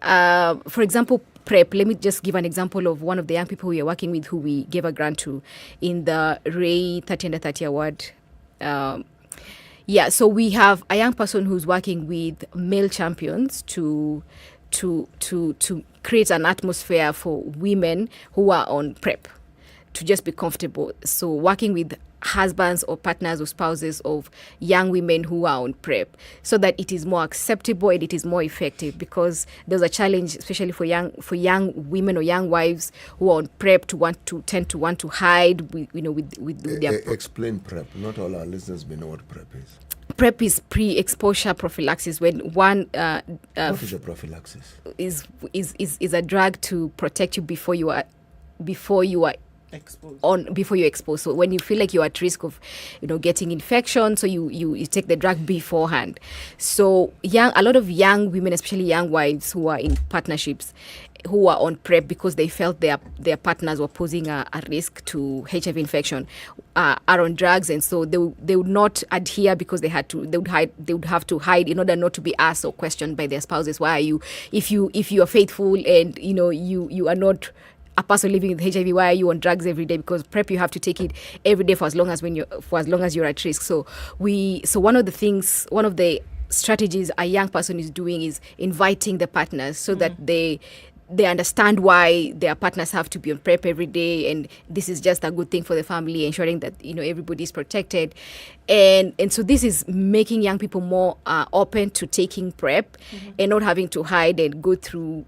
Speaker 18: for example, prep. Let me just give an example of one of the young people we are working with who we gave a grant to in the Ray 30 Under 30 award. So we have a young person who's working with male champions to create an atmosphere for women who are on prep to just be comfortable. So working with husbands or partners or spouses of young women who are on PrEP, so that it is more acceptable and it is more effective, because there's a challenge, especially for young women or young wives who are on PrEP, to tend to want to hide with their
Speaker 14: explain PrEP. Not all our listeners may know what PrEP is.
Speaker 18: PrEP is pre-exposure prophylaxis, when one
Speaker 14: what is a prophylaxis?
Speaker 18: Is a drug to protect you before you are
Speaker 12: exposed.
Speaker 18: Before you're exposed. So when you feel like you're at risk of getting infection, so you take the drug beforehand. So a lot of young women, especially young wives who are in partnerships, who are on PrEP because they felt their partners were posing a risk to HIV infection, are on drugs, and so they would not adhere because they would have to hide in order not to be asked or questioned by their spouses. Why are you, if you are faithful and you are not a person living with HIV, why are you on drugs every day? Because PrEP, you have to take it every day for as long as you're at risk. So one of the strategies a young person is doing is inviting the partners so that they understand why their partners have to be on PrEP every day, and this is just a good thing for the family, ensuring that everybody is protected, and so this is making young people more open to taking PrEP and not having to hide and go through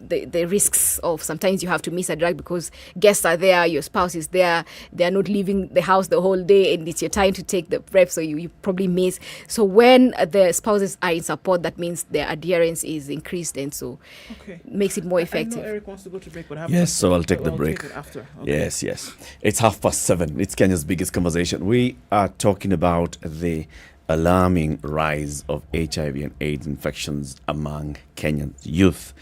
Speaker 18: the risks of sometimes you have to miss a drug because guests are there, your spouse is there, they are not leaving the house the whole day, and it's your time to take the PrEP, so you probably miss. So when the spouses are in support, that means their adherence is increased, and so makes it more effective.
Speaker 12: I know Eric wants to go to break, but
Speaker 10: yes, so I'll take the break.
Speaker 12: Take it after. Okay.
Speaker 10: Yes. It's 7:30. It's Kenya's biggest conversation. We are talking about the alarming rise of HIV and AIDS infections among Kenyan youth.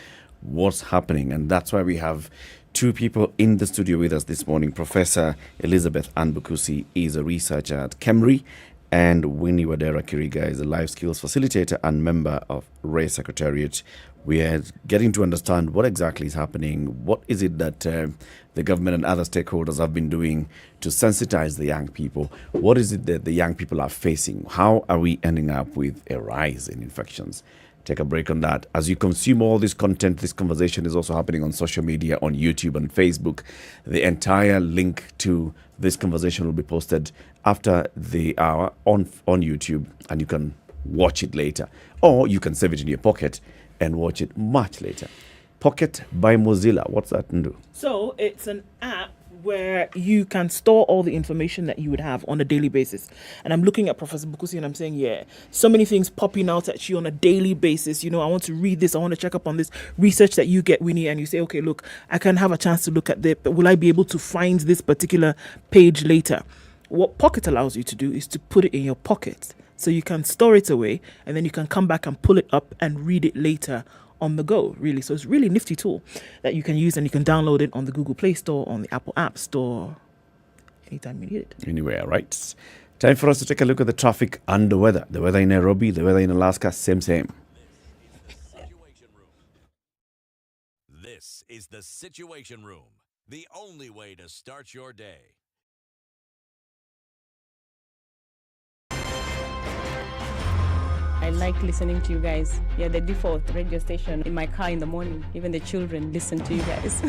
Speaker 10: What's happening? And that's why we have two people in the studio with us this morning. Professor Elizabeth Anbukusi is a researcher at KEMRI, and Winnie Wadera Kiriga is a life skills facilitator and member of Ray Secretariat. We are getting to understand what exactly is happening. What is it that the government and other stakeholders have been doing to sensitize the young people? What is it that the young people are facing? How are we ending up with a rise in infections? Take a break on that. As you consume all this content, this conversation is also happening on social media, on YouTube and Facebook. The entire link to this conversation will be posted after the hour on YouTube, and you can watch it later. Or you can save it in your pocket and watch it much later. Pocket by Mozilla. What's that, Ndu?
Speaker 12: So it's an app where you can store all the information that you would have on a daily basis. And I'm looking at Professor Bukusi and I'm saying, so many things popping out at you on a daily basis. I want to read this. I want to check up on this research that you get, Winnie, and you say, okay, look, I can have a chance to look at this, but will I be able to find this particular page later? What Pocket allows you to do is to put it in your pocket so you can store it away, and then you can come back and pull it up and read it later on the go, really. So it's a really nifty tool that you can use, and you can download it on the Google Play Store, on the Apple App Store, anytime you need it.
Speaker 10: Anywhere, right? Time for us to take a look at the traffic and the weather. The weather in Nairobi, the weather in Alaska, same.
Speaker 13: This is the Situation Room, the only way to start your day.
Speaker 19: I like listening to you guys. You're the default radio station in my car in the morning. Even the children listen to you guys.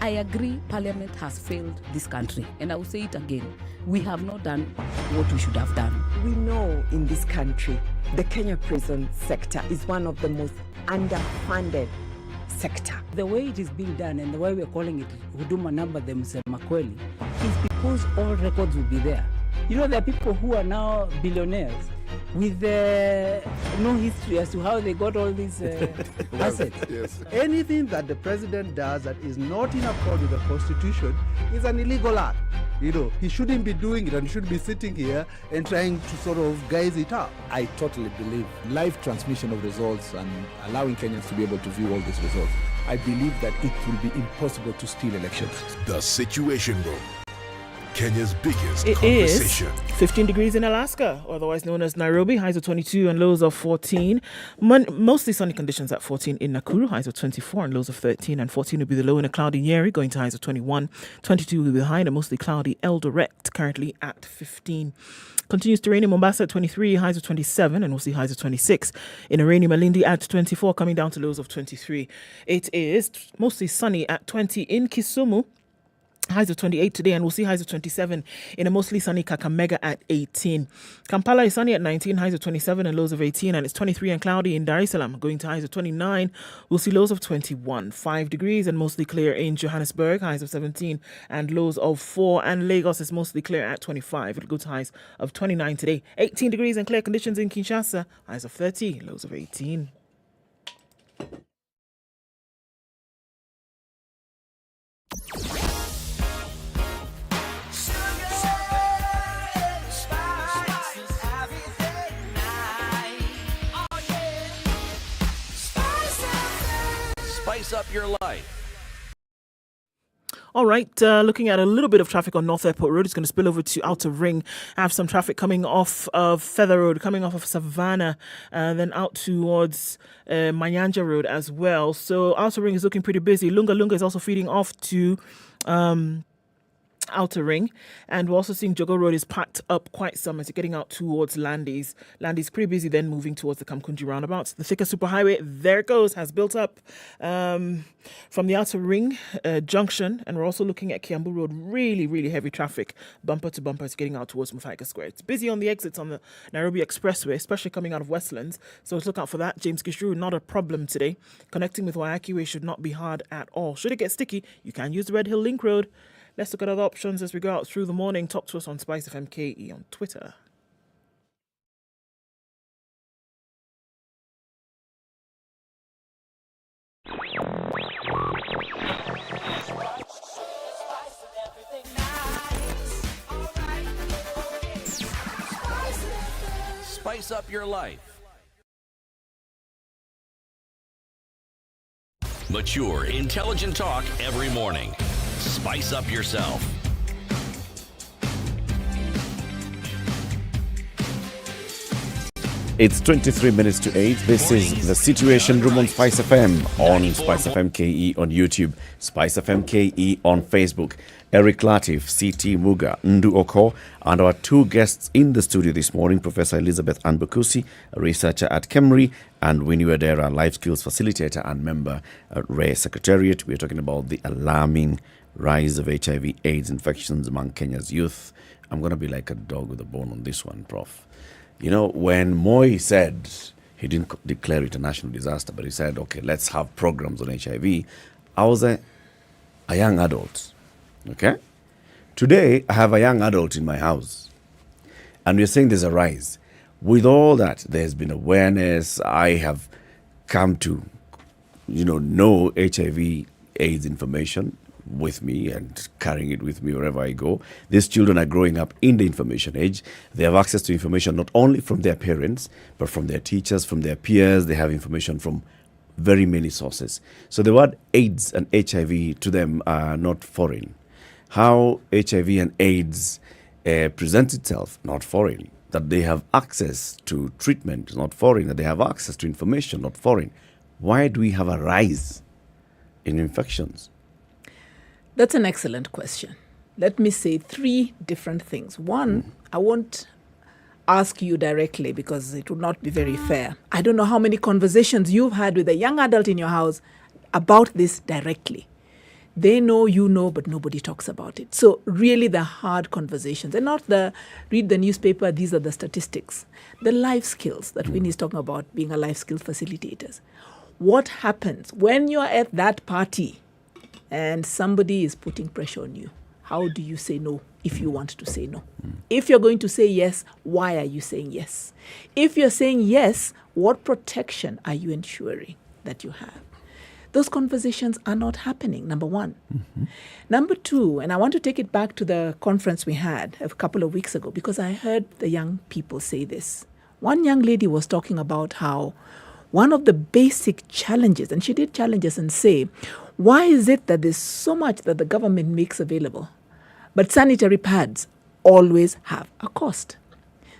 Speaker 20: I agree Parliament has failed this country. And I will say it again. We have not done what we should have done.
Speaker 21: We know in this country, the Kenya prison sector is one of the most underfunded sector.
Speaker 20: The way it is being done and the way we're calling it Huduma Number Msema Kweli is because all records will be there. There are people who are now billionaires with no history as to how they got all these assets.
Speaker 22: Yes. Anything that the president does that is not in accord with the Constitution is an illegal act. He shouldn't be doing it, and he shouldn't be sitting here and trying to sort of guise it up.
Speaker 5: I totally believe live transmission of results and allowing Kenyans to be able to view all these results. I believe that it will be impossible to steal elections.
Speaker 4: The Situation Room, Kenya's biggest
Speaker 12: It
Speaker 4: conversation.
Speaker 12: is 15 degrees in Alaska, otherwise known as Nairobi, highs of 22 and lows of 14. Mostly sunny conditions at 14 in Nakuru, highs of 24 and lows of 13, and 14 will be the low in a cloudy Nyeri, going to highs of 21. 22 will be the high in a mostly cloudy Eldoret, currently at 15. Continues to rain in Mombasa at 23, highs of 27, and we'll see highs of 26. In a rainy Malindi at 24, coming down to lows of 23. It is mostly sunny at 20 in Kisumu. Highs of 28 today, and we'll see highs of 27 in a mostly sunny Kakamega at 18. Kampala is sunny at 19, highs of 27 and lows of 18, and it's 23 and cloudy in Dar es Salaam, going to highs of 29. We'll see lows of 21, 5 degrees and mostly clear in Johannesburg, highs of 17 and lows of 4, and Lagos is mostly clear at 25. It'll go to highs of 29 today. 18 degrees and clear conditions in Kinshasa, highs of 30, lows of 18.
Speaker 13: Spice up your life.
Speaker 12: All right, looking at a little bit of traffic on North Airport Road. It's going to spill over to Outer Ring. I have some traffic coming off of Feather Road, coming off of Savannah, then out towards Manyanja Road as well. So Outer Ring is looking pretty busy. Lunga Lunga is also feeding off to Outer Ring, and we're also seeing Jogo Road is packed up quite some as you're getting out towards Landis. Landis pretty busy, then moving towards the Kamkunji roundabout. The thicker superhighway, there it goes, has built up from the Outer Ring junction, and we're also looking at Kiambu Road, really heavy traffic, bumper to bumper, as you're getting out towards Mufaika Square. It's busy on the exits on the Nairobi Expressway, especially coming out of Westlands, so let's look out for that. James Gishru, not a problem today. Connecting with Waiyaki Way should not be hard at all. Should it get sticky, you can use the Red Hill Link Road. Let's look at other options as we go out through the morning. Talk to us on SpiceFM KE on Twitter.
Speaker 13: Spice up your life. Mature, intelligent talk every morning. Spice up yourself.
Speaker 10: It's 23 minutes to 8. This is the Situation Room on SpiceFM, on SpiceFM KE on YouTube, SpiceFM KE on Facebook. Eric Latiff, CT Muga, Ndu Okoh, and our two guests in the studio this morning, Professor Elizabeth Anbukusi, a researcher at KEMRI, and Winnie Wadera, life skills facilitator and member at RAY Secretariat. We're talking about the alarming rise of HIV/AIDS infections among Kenya's youth. I'm going to be like a dog with a bone on this one, Prof. You know, when Moi said he didn't declare it a national disaster, but he said, okay, let's have programs on HIV, I was a young adult, okay? Today, I have a young adult in my house, and we're saying there's a rise. With all that, there's been awareness. I have come to, know HIV/AIDS information with me and carrying it with me wherever I go. These children are growing up in the information age. They have access to information not only from their parents, but from their teachers, from their peers. They have information from very many sources. So the word AIDS and HIV to them are not foreign. How HIV and AIDS presents itself, not foreign. That they have access to treatment, not foreign. That they have access to information, not foreign. Why do we have a rise in infections?
Speaker 17: That's an excellent question. Let me say three different things. One, I won't ask you directly because it would not be very fair. I don't know how many conversations you've had with a young adult in your house about this directly. They know, you know, but nobody talks about it. So really the hard conversations, and not the read the newspaper, these are the statistics. The life skills that Winnie is talking about, being a life skills facilitators. What happens when you're at that party and somebody is putting pressure on you? How do you say no if you want to say no? If you're going to say yes, why are you saying yes? If you're saying yes, what protection are you ensuring that you have? Those conversations are not happening, number one. Number two, and I want to take it back to the conference we had a couple of weeks ago because I heard the young people say this. One young lady was talking about how one of the basic challenges, and she did challenges and say, why is it that there's so much that the government makes available, but sanitary pads always have a cost?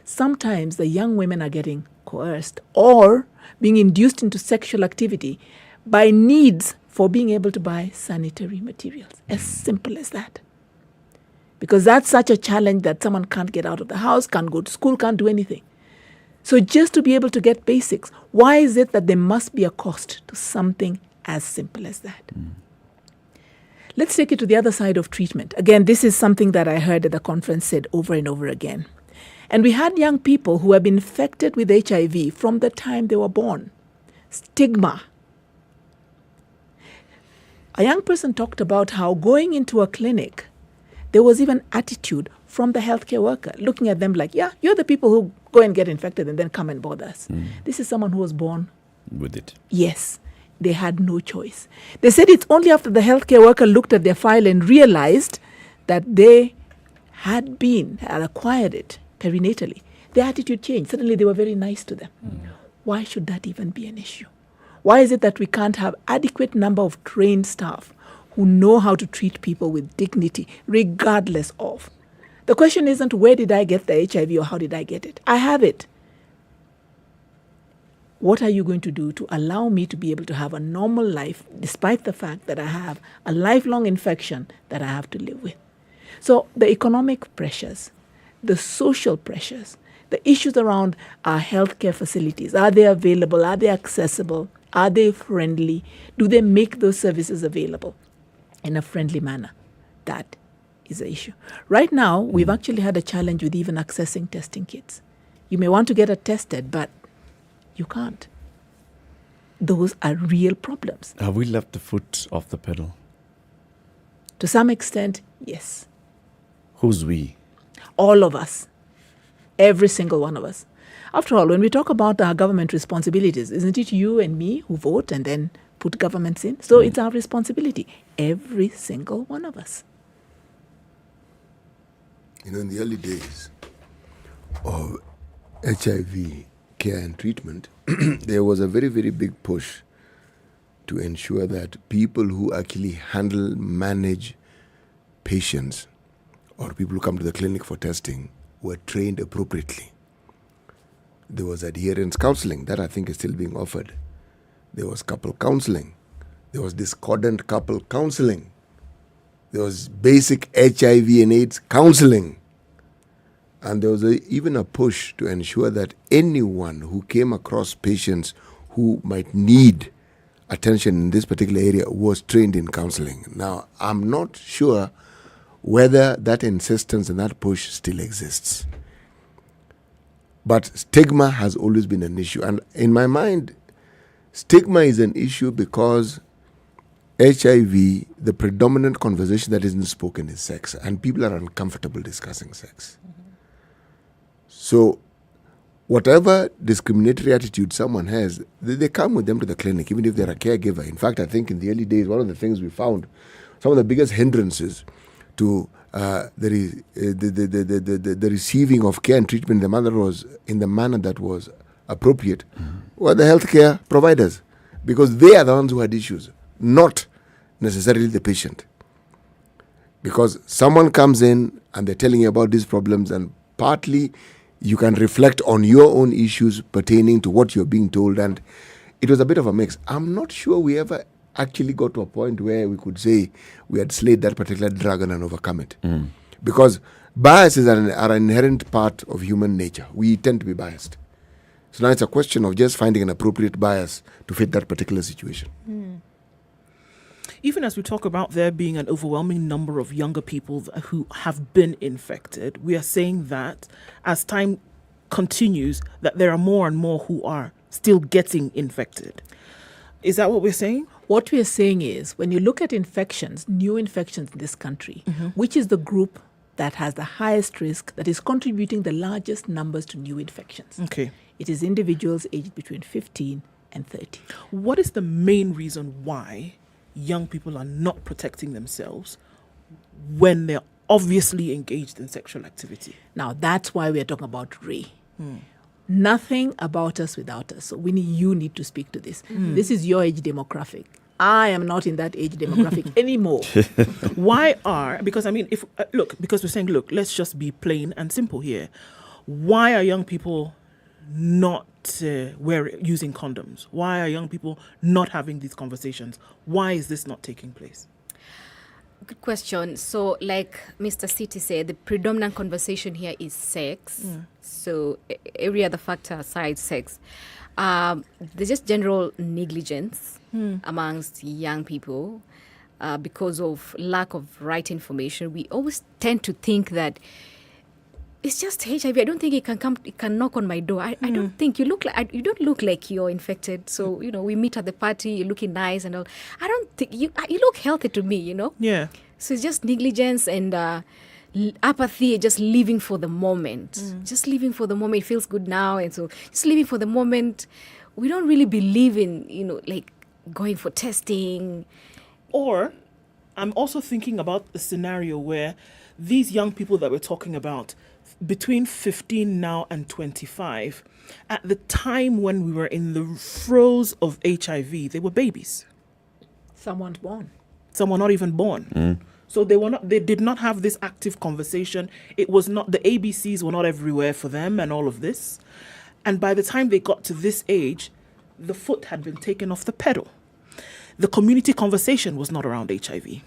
Speaker 17: Sometimes the young women are getting coerced or being induced into sexual activity by needs for being able to buy sanitary materials. As simple as that. Because that's such a challenge that someone can't get out of the house, can't go to school, can't do anything. So just to be able to get basics, why is it that there must be a cost to something as simple as that? Let's take it to the other side of treatment. Again, this is something that I heard at the conference said over and over again. And we had young people who have been infected with HIV from the time they were born. Stigma. A young person talked about how going into a clinic, there was even attitude from the healthcare worker, looking at them like, yeah, you're the people who go and get infected and then come and bother us. This is someone who was born
Speaker 10: with it.
Speaker 17: Yes. They had no choice. They said it's only after the healthcare worker looked at their file and realized that they had acquired it perinatally. Their attitude changed. Suddenly they were very nice to them. Why should that even be an issue? Why is it that we can't have adequate number of trained staff who know how to treat people with dignity, regardless of? The question isn't where did I get the HIV or how did I get it? I have it. What are you going to do to allow me to be able to have a normal life despite the fact that I have a lifelong infection that I have to live with? So the economic pressures, the social pressures, the issues around our healthcare facilities, are they available? Are they accessible? Are they friendly? Do they make those services available in a friendly manner? That is the issue. Right now, we've actually had a challenge with even accessing testing kits. You may want to get it tested, but you can't. Those are real problems.
Speaker 10: Have we left the foot off the pedal?
Speaker 17: To some extent, yes.
Speaker 10: Who's we?
Speaker 17: All of us. Every single one of us. After all, when we talk about our government responsibilities, isn't it you and me who vote and then put governments in? So it's our responsibility. Every single one of us.
Speaker 14: You know, in the early days of HIV care and treatment, there was a very, very big push to ensure that people who actually manage patients or people who come to the clinic for testing were trained appropriately. There was adherence counseling, that I think is still being offered. There was couple counseling. There was discordant couple counseling. There was basic HIV and AIDS counseling. And there was even a push to ensure that anyone who came across patients who might need attention in this particular area was trained in counseling. Now, I'm not sure whether that insistence and that push still exists. But stigma has always been an issue. And in my mind, stigma is an issue because HIV, the predominant conversation that isn't spoken is sex, and people are uncomfortable discussing sex. So whatever discriminatory attitude someone has, they come with them to the clinic, even if they're a caregiver. In fact, I think in the early days, one of the things we found, some of the biggest hindrances to the receiving of care and treatment the mother was in the manner that was appropriate were the healthcare providers, because they are the ones who had issues, not necessarily the patient. Because someone comes in and they're telling you about these problems, and partly you can reflect on your own issues pertaining to what you're being told, and it was a bit of a mix. I'm not sure we ever actually got to a point where we could say we had slayed that particular dragon and overcome it. Because biases are an inherent part of human nature. We tend to be biased. So now it's a question of just finding an appropriate bias to fit that particular situation.
Speaker 12: Even as we talk about there being an overwhelming number of younger people who have been infected, we are saying that as time continues, that there are more and more who are still getting infected. Is that what we're saying?
Speaker 17: What we are saying is, when you look at infections, new infections in this country, which is the group that has the highest risk, that is contributing the largest numbers to new infections?
Speaker 12: Okay.
Speaker 17: It is individuals aged between 15 and 30.
Speaker 12: What is the main reason why young people are not protecting themselves when they're obviously engaged in sexual activity?
Speaker 17: Now, that's why we are talking about Ray. Nothing about us without us. So you need to speak to this. This is your age demographic. I am not in that age demographic anymore.
Speaker 12: Because I mean, because we're saying, look, let's just be plain and simple here. Why are young people not using condoms? Why are young people not having these conversations? Why is this not taking place?
Speaker 18: Good question. So, like Mr. City said, the predominant conversation here is sex. So, every other factor aside sex, there's just general negligence amongst young people. because of lack of right information, we always tend to think that it's just HIV. I don't think it can knock on my door. I don't think you don't look like you're infected. So, we meet at the party, you're looking nice and all. I don't think you look healthy to me,
Speaker 12: Yeah.
Speaker 18: So it's just negligence and apathy, just living for the moment. Just living for the moment. It feels good now. And so just living for the moment. We don't really believe in, like going for testing.
Speaker 12: Or I'm also thinking about the scenario where these young people that we're talking about, between 15 now and 25, at the time when we were in the throes of HIV, they were babies.
Speaker 17: Some weren't born.
Speaker 12: Some were not even born. So they did not have this active conversation. It was not, the ABCs were not everywhere for them and all of this. And by the time they got to this age, the foot had been taken off the pedal. The community conversation was not around HIV.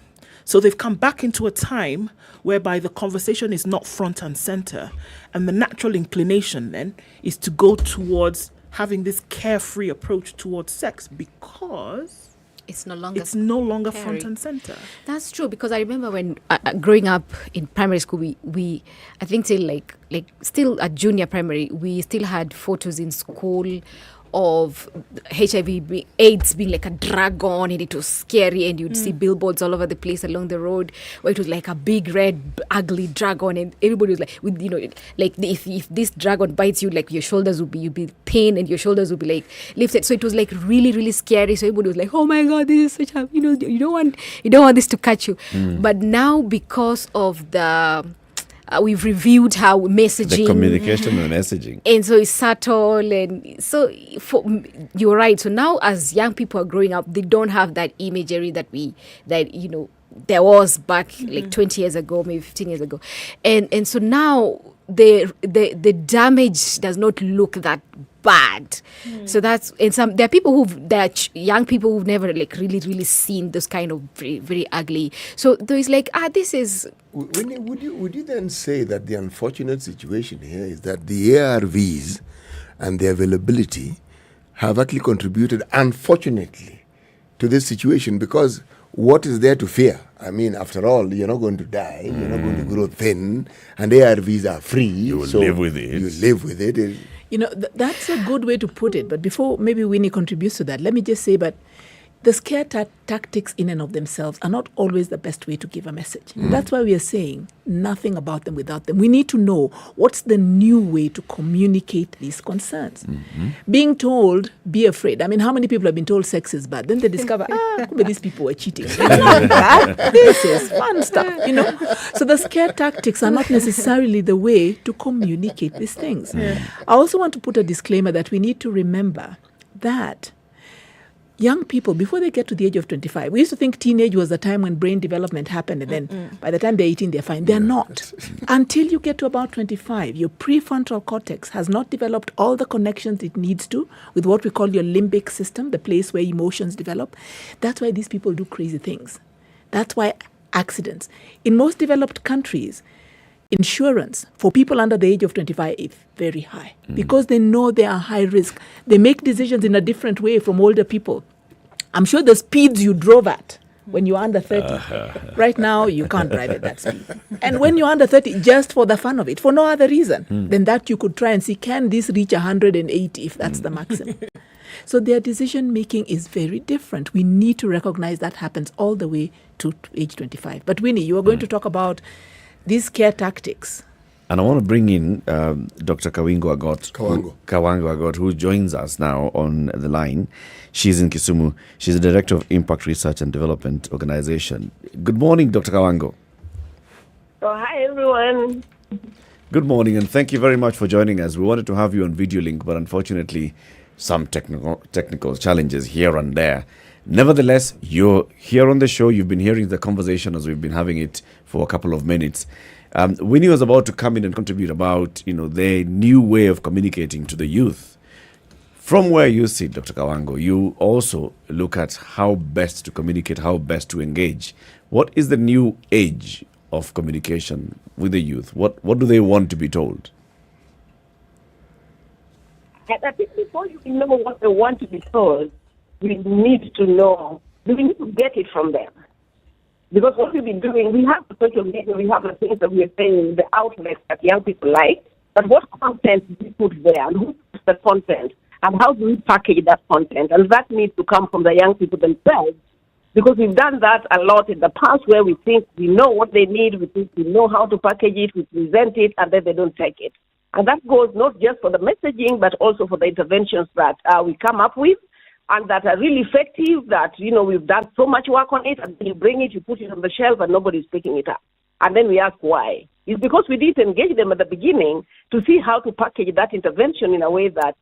Speaker 12: So they've come back into a time whereby the conversation is not front and center. And the natural inclination then is to go towards having this carefree approach towards sex because
Speaker 18: it's no longer
Speaker 12: front and center.
Speaker 18: That's true, because I remember when growing up in primary school, we I think till like still at junior primary, we still had photos in school of HIV, AIDS being like a dragon, and it was scary, and you'd see billboards all over the place along the road where it was like a big red ugly dragon, and everybody was like, if this dragon bites you, like your shoulders would be pain and your shoulders would be like lifted. So it was like really, really scary. So everybody was like, oh my God, this is such a, you don't want this to catch you. But now, because of the we've reviewed how messaging,
Speaker 10: the communication and messaging,
Speaker 18: and so it's subtle, and so you're right. So now, as young people are growing up, they don't have that imagery that there was back like 20 years ago, maybe 15 years ago, and so now the damage does not look that bad. So that's, and there are young people who've never like really seen this kind of very, very ugly. So there's like, this is.
Speaker 14: Would you then say that the unfortunate situation here is that the ARVs and the availability have actually contributed, unfortunately, to this situation? Because what is there to fear? I mean, after all, you're not going to die, you're not going to grow thin, and ARVs are free.
Speaker 10: You will live with it.
Speaker 14: You live with it.
Speaker 17: That's a good way to put it. But before maybe Winnie contributes to that, let me just say, but the scare tactics in and of themselves are not always the best way to give a message. That's why we are saying nothing about them without them. We need to know what's the new way to communicate these concerns. Being told, be afraid. I mean, how many people have been told sex is bad? Then they discover, these people were cheating. This is fun stuff, So the scare tactics are not necessarily the way to communicate these things. I also want to put a disclaimer that we need to remember that young people, before they get to the age of 25, we used to think teenage was the time when brain development happened, and then by the time they're 18, they're fine. They're not. Until you get to about 25, your prefrontal cortex has not developed all the connections it needs to with what we call your limbic system, the place where emotions develop. That's why these people do crazy things. That's why accidents. In most developed countries, insurance for people under the age of 25 is very high because they know they are high risk. They make decisions in a different way from older people. I'm sure the speeds you drove at when you were under 30, right now you can't drive at that speed. And when you're under 30, just for the fun of it, for no other reason, then that you could try and see, can this reach 180 if that's the maximum? So their decision making is very different. We need to recognize that happens all the way to age 25. But Winnie, you are going to talk about these care tactics.
Speaker 10: And I want to bring in Dr. Kawango Agot, who joins us now on the line. She's in Kisumu. She's the Director of Impact Research and Development Organization. Good morning, Dr. Kawango.
Speaker 6: Oh, hi, everyone.
Speaker 10: Good morning, and thank you very much for joining us. We wanted to have you on video link, but unfortunately, some technical challenges here and there. Nevertheless, you're here on the show. You've been hearing the conversation as we've been having it for a couple of minutes. Winnie was about to come in and contribute about, the new way of communicating to the youth. From where you sit, Dr. Kawango, you also look at how best to communicate, how best to engage. What is the new age of communication with the youth? What do they want to be told?
Speaker 6: I think before you know what they want to be told, we need to know, we need to get it from them. Because what we've been doing, we have the social media, we have the things that we are saying, the outlets that young people like, but what content do we put there, and who puts the content, and how do we package that content? And that needs to come from the young people themselves, because we've done that a lot in the past, where we think we know what they need, we think we know how to package it, we present it, and then they don't take it. And that goes not just for the messaging, but also for the interventions that we come up with, and that are really effective, that, we've done so much work on it, and then you bring it, you put it on the shelf, and nobody's picking it up. And then we ask why. It's because we didn't engage them at the beginning to see how to package that intervention in a way that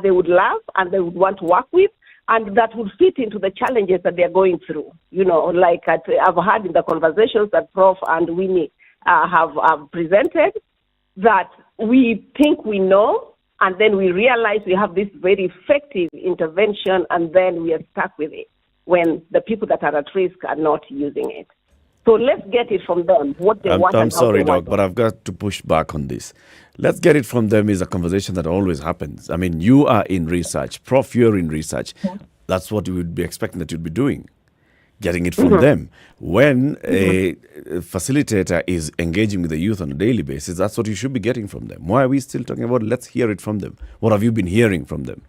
Speaker 6: they would love and they would want to work with, and that would fit into the challenges that they're going through. Like I've had in the conversations that Prof and Winnie have presented, that we think we know, and then we realize we have this very effective intervention, and then we are stuck with it when the people that are at risk are not using it. So let's get it from them, what they want.
Speaker 10: I'm sorry, Doc, but I've got to push back on this. Let's get it from them is a conversation that always happens. I mean, you are in research. Prof, you're in research. That's what you would be expecting that you'd be doing, getting it from them. When a facilitator is engaging with the youth on a daily basis, that's what you should be getting from them. Why are we still talking about let's hear it from them? What have you been hearing from them?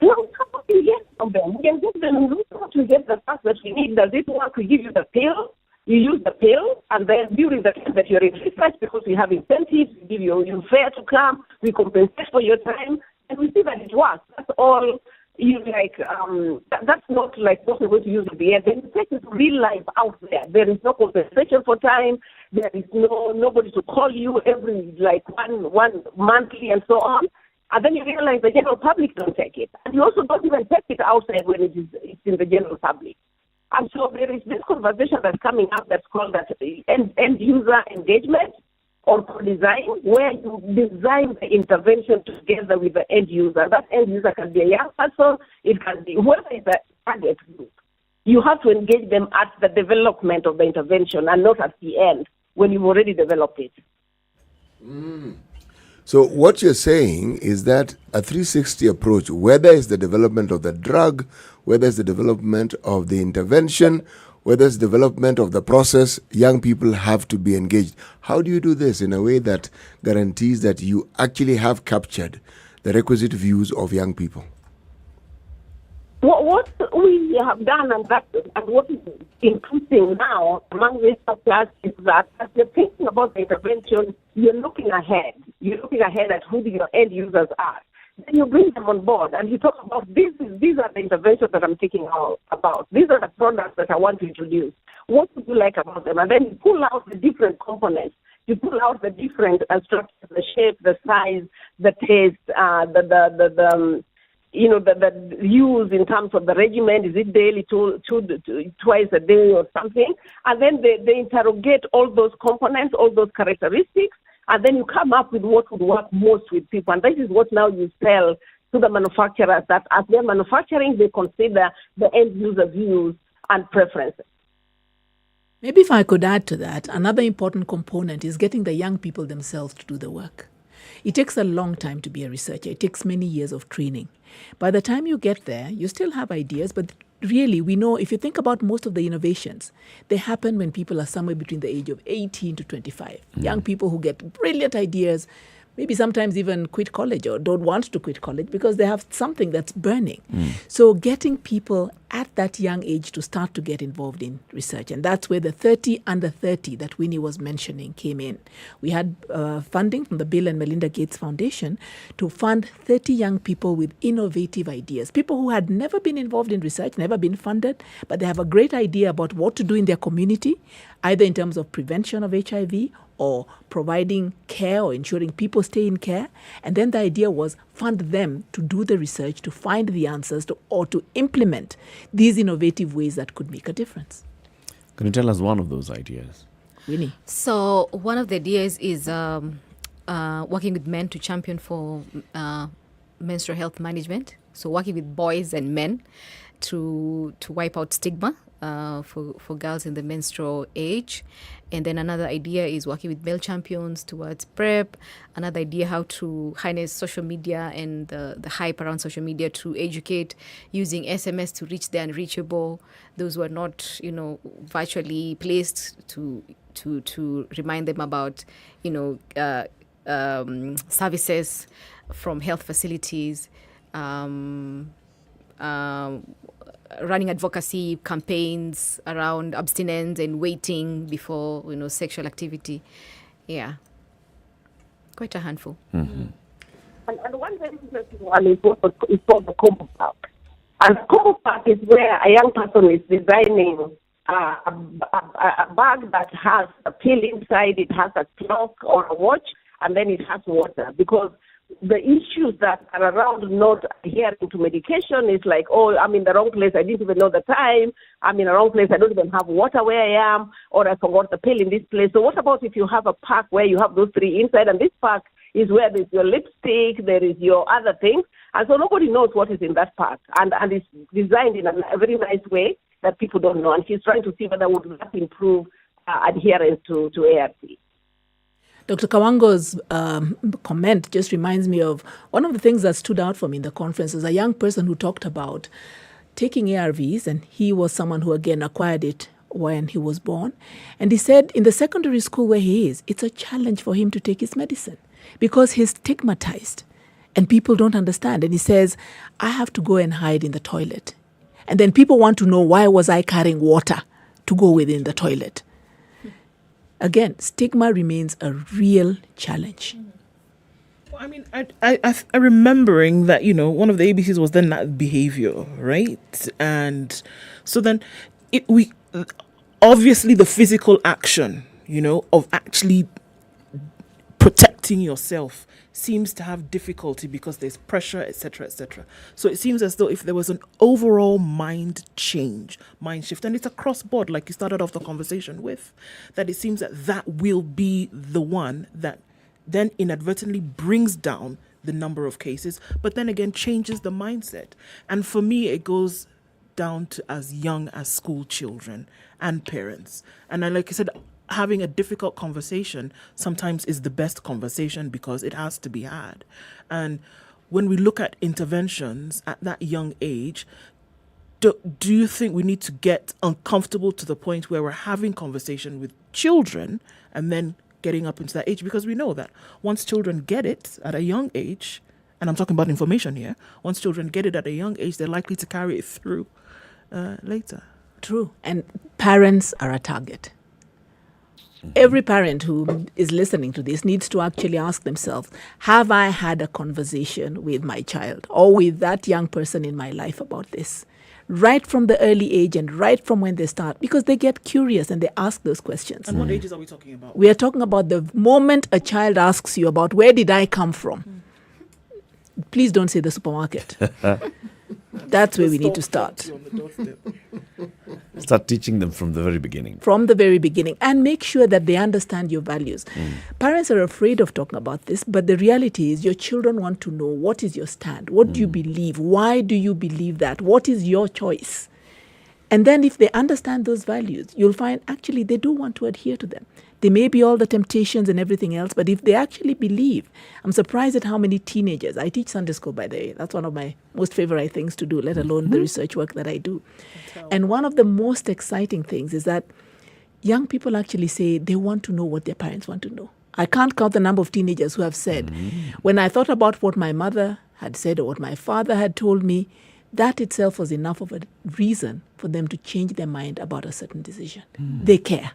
Speaker 6: Well, how do you get from them? We can give them to get the facts that we need. Does it work? We give you the pill, you use the pill, and then during the time that you're in research, because we have incentives, we give you fare to come, we compensate for your time, and we see that it works. That's all. That's not like what we're going to use at the end. The effect is real life out there. There is no compensation for time. There is nobody to call you every one monthly and so on. And then you realize the general public don't take it. And you also don't even take it outside when it's in the general public. And so there is this conversation that's coming up that's called that end user engagement or co-design, where you design the intervention together with the end user. That end user can be a young person, it can be whoever is the target group. You have to engage them at the development of the intervention and not at the end when you've already developed it.
Speaker 14: So what you're saying is that a 360 approach, whether it's the development of the drug, whether it's the development of the intervention, whether it's development of the process, young people have to be engaged. How do you do this in a way that guarantees that you actually have captured the requisite views of young people?
Speaker 6: What we have done and what is increasing now among researchers is that as you're thinking about the intervention, you're looking ahead. You're looking ahead at who your end users are. Then you bring them on board and you talk about these are the interventions that I'm thinking about. These are the products that I want to introduce. What would you like about them? And then you pull out the different components. You pull out the different structures, the shape, the size, the taste, the use in terms of the regimen. Is it daily, twice a day or something? And then they interrogate all those components, all those characteristics, and then you come up with what would work most with people. And this is what now you sell to the manufacturers, that as they're manufacturing, they consider the end user views and preferences.
Speaker 17: Maybe if I could add to that, another important component is getting the young people themselves to do the work. It takes a long time to be a researcher. It takes many years of training. By the time you get there, you still have ideas, but really, we know if you think about most of the innovations, they happen when people are somewhere between the age of 18 to 25. Young people who get brilliant ideas, maybe sometimes even quit college or don't want to quit college because they have something that's burning. So getting people at that young age to start to get involved in research. And that's where the 30 under 30 that Winnie was mentioning came in. We had funding from the Bill and Melinda Gates Foundation to fund 30 young people with innovative ideas. People who had never been involved in research, never been funded, but they have a great idea about what to do in their community, either in terms of prevention of HIV or providing care or ensuring people stay in care. And then the idea was fund them to do the research, to find the answers, or to implement these innovative ways that could make a difference.
Speaker 10: Can you tell us one of those ideas?
Speaker 17: Winnie?
Speaker 18: So one of the ideas is working with men to champion for menstrual health management. So working with boys and men to wipe out stigma for girls in the menstrual age. And then another idea is working with male champions towards PrEP. Another idea, how to harness social media and the hype around social media to educate, using SMS to reach the unreachable, those who are not, virtually placed, to remind them about, services from health facilities, running advocacy campaigns around abstinence and waiting before sexual activity. Yeah, quite a handful.
Speaker 6: And one very interesting one is called the Combo Park. And Combo Park is where a young person is designing a bag that has a pill inside, it has a clock or a watch, and then it has water. Because the issues that are around not adhering to medication is like, oh, I'm in the wrong place, I didn't even know the time, I'm in the wrong place, I don't even have water where I am, or I forgot the pill in this place. So what about if you have a pack where you have those three inside, and this pack is where there's your lipstick, there is your other things, and so nobody knows what is in that pack, and it's designed in a very nice way that people don't know, and she's trying to see whether would that improve adherence to ART.
Speaker 17: Dr. Kawango's comment just reminds me of one of the things that stood out for me in the conference is a young person who talked about taking ARVs, and he was someone who, again, acquired it when he was born. And he said in the secondary school where he is, it's a challenge for him to take his medicine because he's stigmatized and people don't understand. And he says, I have to go and hide in the toilet. And then people want to know, why was I carrying water to go within the toilet? Again, stigma remains a real challenge.
Speaker 12: Well, I mean, I remembering that, one of the ABCs was then that behavior, right? And so then we obviously the physical action, of actually protecting yourself seems to have difficulty because there's pressure, etc., etc. So it seems as though if there was an overall mind shift, and it's across board, like you started off the conversation with, that it seems that will be the one that then inadvertently brings down the number of cases, but then again changes the mindset. And for me, it goes down to as young as school children and parents. And like I said, having a difficult conversation sometimes is the best conversation because it has to be had. And when we look at interventions at that young age, do you think we need to get uncomfortable to the point where we're having conversation with children and then getting up into that age? Because we know that once children get it at a young age, and I'm talking about information here, once children get it at a young age, they're likely to carry it through later.
Speaker 17: True. And parents are a target. Every parent who is listening to this needs to actually ask themselves, have I had a conversation with my child or with that young person in my life about this? Right from the early age and right from when they start, because they get curious and they ask those questions.
Speaker 12: And what ages are we talking about?
Speaker 17: We are talking about the moment a child asks you about where did I come from? Please don't say the supermarket. That's where we need to start.
Speaker 10: Start teaching them from the very beginning.
Speaker 17: From the very beginning. And make sure that they understand your values. Parents are afraid of talking about this, but the reality is your children want to know, what is your stand? What do you believe? Why do you believe that? What is your choice? And then if they understand those values, you'll find actually they do want to adhere to them. There may be all the temptations and everything else, but if they actually believe, I'm surprised at how many teenagers, I teach Sunday school, by the way, that's one of my most favorite things to do, let alone the research work that I do. And one of the most exciting things is that young people actually say they want to know what their parents want to know. I can't count the number of teenagers who have said, when I thought about what my mother had said or what my father had told me, that itself was enough of a reason for them to change their mind about a certain decision. They care.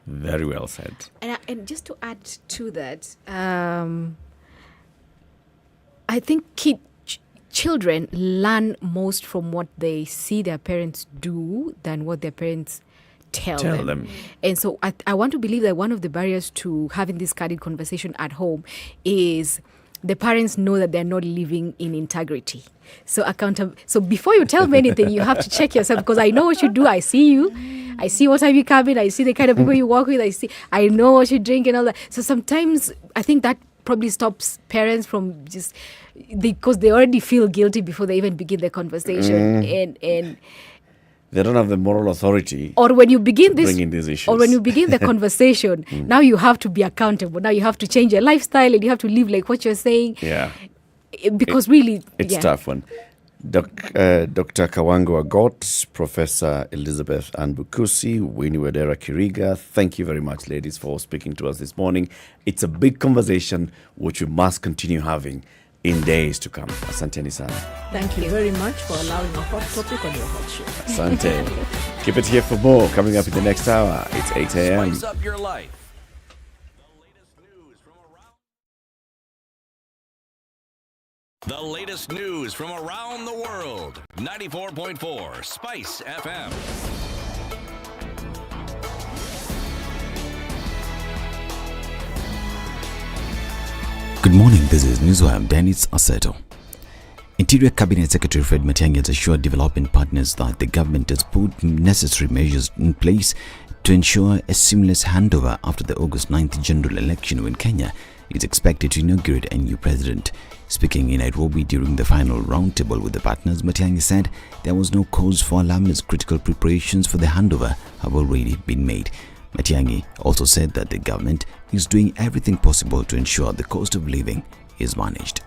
Speaker 10: Very well said.
Speaker 18: And just to add to that, I think children learn most from what they see their parents do than what their parents tell them. And so I want to believe that one of the barriers to having this candid conversation at home is the parents know that they're not living in integrity. So So before you tell me anything, you have to check yourself, because I know what you do. I see you. I see what time you come in. I see the kind of people you work with. I know what you drink and all that. So sometimes I think that probably stops parents from because they already feel guilty before they even begin the conversation. And
Speaker 10: They don't have the moral authority.
Speaker 18: Or when you begin this,
Speaker 10: bringing these issues.
Speaker 18: or when you begin the conversation, now you have to be accountable. Now you have to change your lifestyle and you have to live like what you're saying.
Speaker 10: Yeah.
Speaker 18: Because really,
Speaker 10: it's tough one. Dr. Kawango Agot, Professor Elizabeth Anbukusi, Winnie Wadera Kiriga, thank you very much, ladies, for speaking to us this morning. It's a big conversation which we must continue having in days to come. Asante sana.
Speaker 17: Thank you very much for allowing a hot topic on your hot show.
Speaker 10: Asante. Keep it here for more. Coming up in the next hour, it's 8 a.m.
Speaker 13: Spice up your life. The latest news from around the world. 94.4 Spice FM.
Speaker 1: Good morning, this is Newswire. I'm Dennis Aseto. Interior Cabinet Secretary Fred Matiang'i has assured development partners that the government has put necessary measures in place to ensure a seamless handover after the August 9th general election, when Kenya is expected to inaugurate a new president. Speaking in Nairobi during the final roundtable with the partners, Matiang'i said there was no cause for alarm as critical preparations for the handover have already been made. Matiang'i also said that the government is doing everything possible to ensure the cost of living is managed.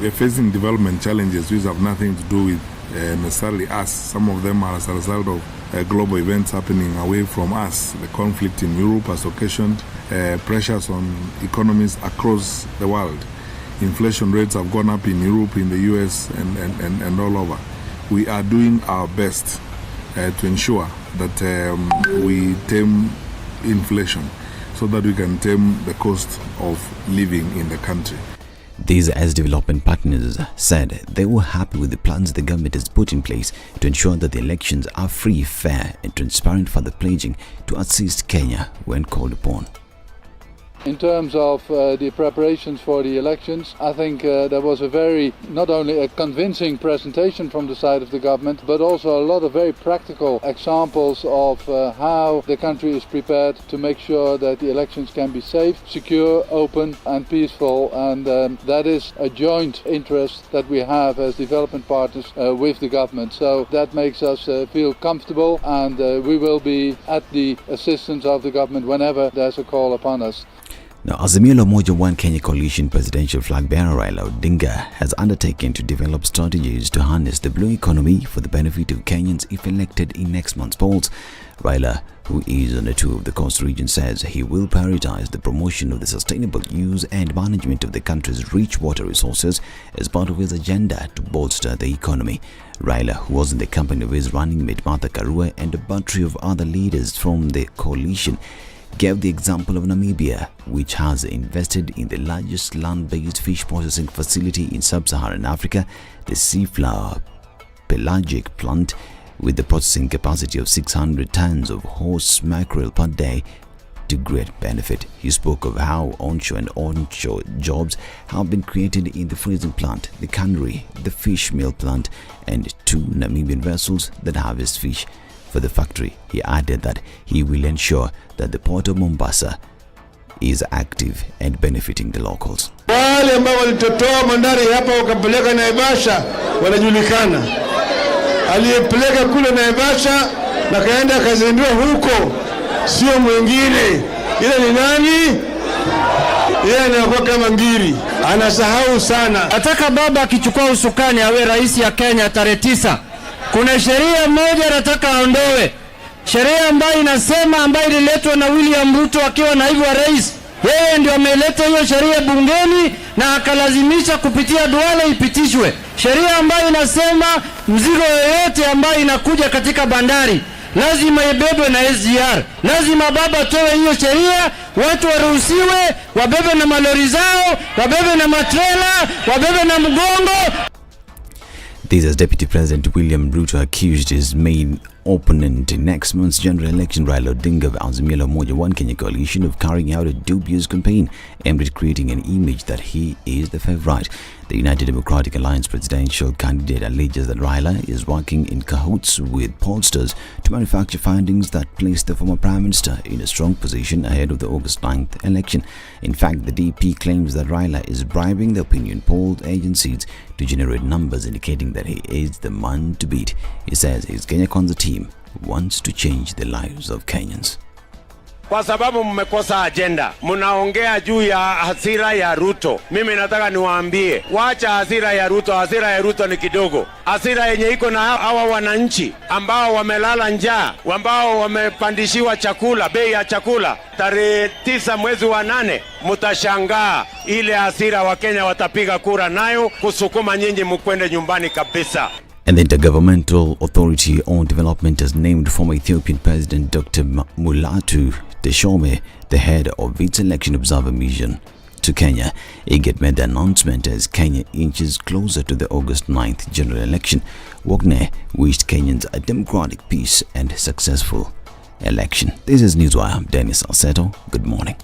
Speaker 3: We're facing development challenges which have nothing to do with necessarily us. Some of them are as a result of global events happening away from us. The conflict in Europe has occasioned pressures on economies across the world. Inflation rates have gone up in Europe, in the US, and all over. We are doing our best to ensure that we tame inflation so that we can tame the cost of living in the country.
Speaker 1: These as development partners said they were happy with the plans the government has put in place to ensure that the elections are free, fair and transparent, for the pledging to assist Kenya when called upon.
Speaker 8: In terms of the preparations for the elections, I think there was a very, not only a convincing presentation from the side of the government, but also a lot of very practical examples of how the country is prepared to make sure that the elections can be safe, secure, open and peaceful. And that is a joint interest that we have as development partners with the government. So that makes us feel comfortable, and we will be at the assistance of the government whenever there's a call upon us.
Speaker 1: Now, Azimio Moja One Kenya Coalition presidential flag bearer Raila Odinga has undertaken to develop strategies to harness the blue economy for the benefit of Kenyans if elected in next month's polls. Raila, who is on a tour of the coast region, says he will prioritize the promotion of the sustainable use and management of the country's rich water resources as part of his agenda to bolster the economy. Raila, who was in the company of his running mate Martha Karua and a battery of other leaders from the coalition, gave the example of Namibia, which has invested in the largest land-based fish processing facility in sub-Saharan Africa, the Seaflower Pelagic Plant, with the processing capacity of 600 tons of horse mackerel per day, to great benefit. He spoke of how onshore and onshore jobs have been created in the freezing plant, the cannery, the fish meal plant, and 2 Namibian vessels that harvest fish for the factory. He added that he will ensure that the port of Mombasa is active and benefiting the locals.
Speaker 9: Wale ambao walitotoa bandari hapa wakapeleka Naivasha wanajulikana. Aliyepeleka kule Naivasha na kaenda kazindua huko sio mwingine, ile ni nani? Yeye anakuwa kama ngiri, anasahau sana. Nataka baba akichukua usukani awe rais ya Kenya tarehe 9. Kuna sheria moja nataka aondoe. Sheria ambayo inasema, ambayo ililetwa na William Ruto akiwa naibu wa rais. Yeye ndio ameleta hiyo sheria bungeni na akalazimisha kupitia Duale ipitishwe. Sheria ambayo inasema mzigo yoyote ambayo inakuja katika bandari lazima ibebwe na SGR. Lazima baba towe hiyo sheria, watu waruhusiwe wabebe na malori zao, wabebe na matrela, wabebe na mgongo.
Speaker 1: This as Deputy President William Ruto accused his main opponent in next month's general election, Raila Odinga of Azimio Moja One Kenya Coalition, of carrying out a dubious campaign aimed at creating an image that he is the favourite. The United Democratic Alliance presidential candidate alleges that Raila is working in cahoots with pollsters to manufacture findings that place the former Prime Minister in a strong position ahead of the August 9th election. In fact, the DP claims that Raila is bribing the opinion poll agencies to generate numbers indicating that he is the man to beat. He says his Kenya Kwanza team wants to change the lives of Kenyans.
Speaker 7: Kwa sababu mmekosa agenda, mnaongea juu ya hasira ya Ruto. Mimi nataka niwaambie, wacha hasira ya Ruto. Hasira ya Ruto ni kidogo. Hasira yenye iko na hawa wananchi ambao wamelala njaa, ambao wamepandishiwa chakula, bei ya chakula. Tarehe 9 mwezi wa 8 mtashangaa ile hasira wa Kenya watapiga kura nayo kusukuma nyinyi mkwende nyumbani kabisa.
Speaker 1: And the Intergovernmental Authority on Development has named former Ethiopian President Dr. Mulatu Teshome the head of its election observer mission to Kenya. IGAD made the announcement as Kenya inches closer to the August 9th general election. Wagne wished Kenyans a democratic, peace and successful election. This is Newswire. I'm Dennis Alceto. Good morning.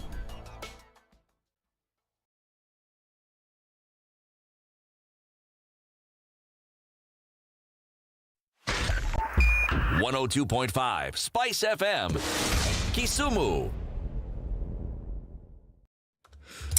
Speaker 13: .5 Spice FM, Kisumu.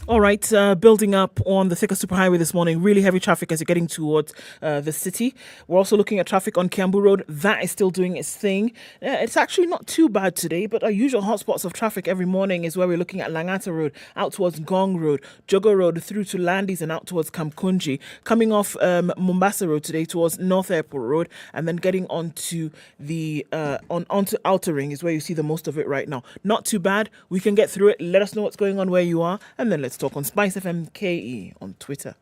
Speaker 12: All right, building up on the Thika Superhighway this morning. Really heavy traffic as you're getting towards the city. We're also looking at traffic on Kiambu Road. That is still doing its thing. It's actually not too bad today, but our usual hotspots of traffic every morning is where we're looking at Langata Road, out towards Ngong Road, Jogo Road through to Landis and out towards Kamkunji. Coming off Mombasa Road today towards North Airport Road, and then getting onto the onto Outer Ring is where you see the most of it right now. Not too bad. We can get through it. Let us know what's going on where you are, and then let's talk on SpiceFM KE on Twitter.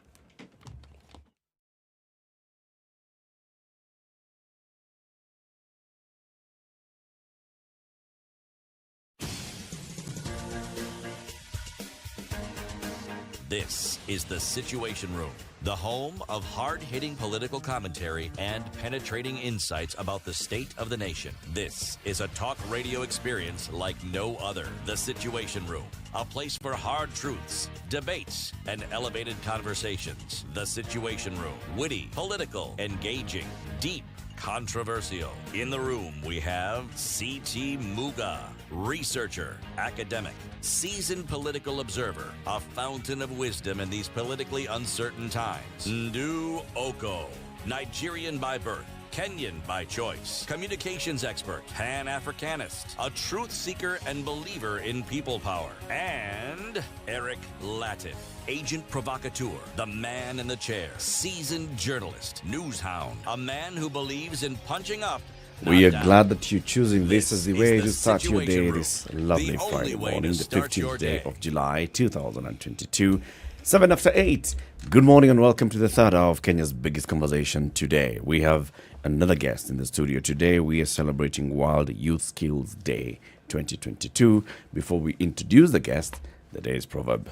Speaker 13: This is the Situation Room, the home of hard-hitting political commentary and penetrating insights about the state of the nation. This is a talk radio experience like no other. The Situation Room, a place for hard truths, debates, and elevated conversations. The Situation Room, witty, political, engaging, deep, controversial. In the room, we have C.T. Muga, researcher, academic, seasoned political observer, a fountain of wisdom in these politically uncertain times. Ndu Okoh, Nigerian by birth, Kenyan by choice, communications expert, Pan-Africanist, a truth seeker and believer in people power, and Eric Latiff, agent provocateur, the man in the chair, seasoned journalist, news hound, a man who believes in punching up.
Speaker 10: We are glad that you're choosing this as the way to start your day this lovely Friday morning, the 15th day of July 2022, 7 after 8. Good morning and welcome to the third hour of Kenya's biggest conversation today. We have another guest in the studio. Today we are celebrating World Youth Skills Day 2022. Before we introduce the guest, the day's proverb.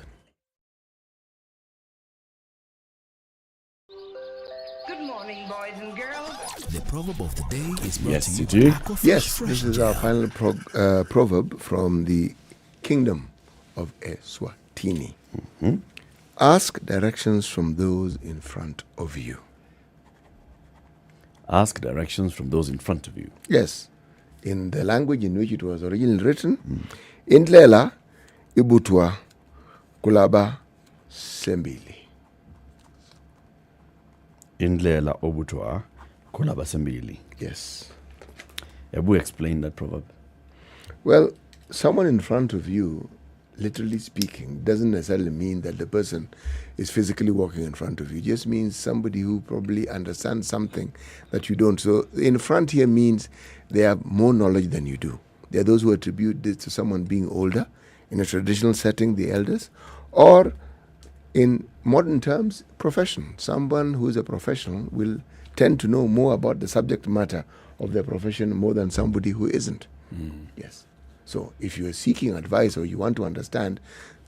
Speaker 15: Good morning, boys and girls.
Speaker 16: The proverb of the day is brought
Speaker 10: Yes,
Speaker 16: to you
Speaker 10: you do.
Speaker 16: by Okoh
Speaker 14: Yes,
Speaker 16: Fresh
Speaker 14: this is
Speaker 16: Gel.
Speaker 14: our final proverb from the Kingdom of Eswatini.
Speaker 10: Mm-hmm.
Speaker 14: Ask directions from those in front of you.
Speaker 10: Ask directions from those in front of you.
Speaker 14: Yes, in the language in which it was originally written, Indlela ibutwa kulaba sembili.
Speaker 10: Indlela obutwa kulaba sembili.
Speaker 14: Yes.
Speaker 10: Ebu explain that proverb.
Speaker 14: Well, someone in front of you, literally speaking, doesn't necessarily mean that the person is physically walking in front of you. It just means somebody who probably understands something that you don't. So in front here means they have more knowledge than you do. There are those who attribute this to someone being older, in a traditional setting, the elders, or in modern terms, profession. Someone who is a professional will tend to know more about the subject matter of their profession more than somebody who isn't. Yes. So if you are seeking advice or you want to understand,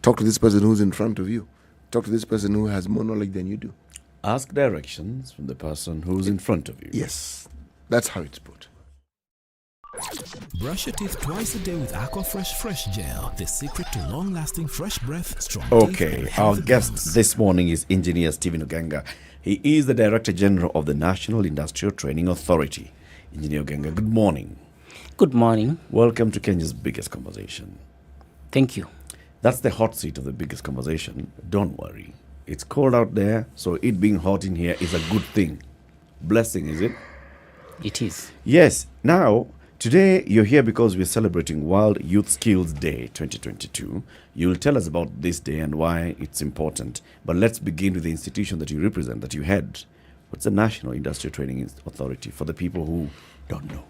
Speaker 14: talk to this person who's in front of you. Talk to this person who has more knowledge than you do.
Speaker 10: Ask directions from the person who's in front of you.
Speaker 14: Yes, that's how it's put.
Speaker 16: Brush your teeth twice a day with Aqua Fresh Gel, the secret to long-lasting fresh breath, strong teeth,
Speaker 10: Okay,
Speaker 16: and
Speaker 10: our
Speaker 16: healthy
Speaker 10: guest
Speaker 16: bones.
Speaker 10: this morning is Engineer Stephen Ogenga. He is the Director General of the National Industrial Training Authority. Engineer Ogenga, good morning.
Speaker 2: Good morning.
Speaker 10: Welcome to Kenya's biggest conversation.
Speaker 2: Thank you.
Speaker 10: That's the hot seat of the biggest conversation. Don't worry. It's cold out there, so it being hot in here is a good thing. Blessing, is it?
Speaker 2: It is.
Speaker 10: Yes. Now, today you're here because we're celebrating World Youth Skills Day 2022. You'll tell us about this day and why it's important. But let's begin with the institution that you represent, that you head. What's the National Industrial Training Authority for the people who don't know?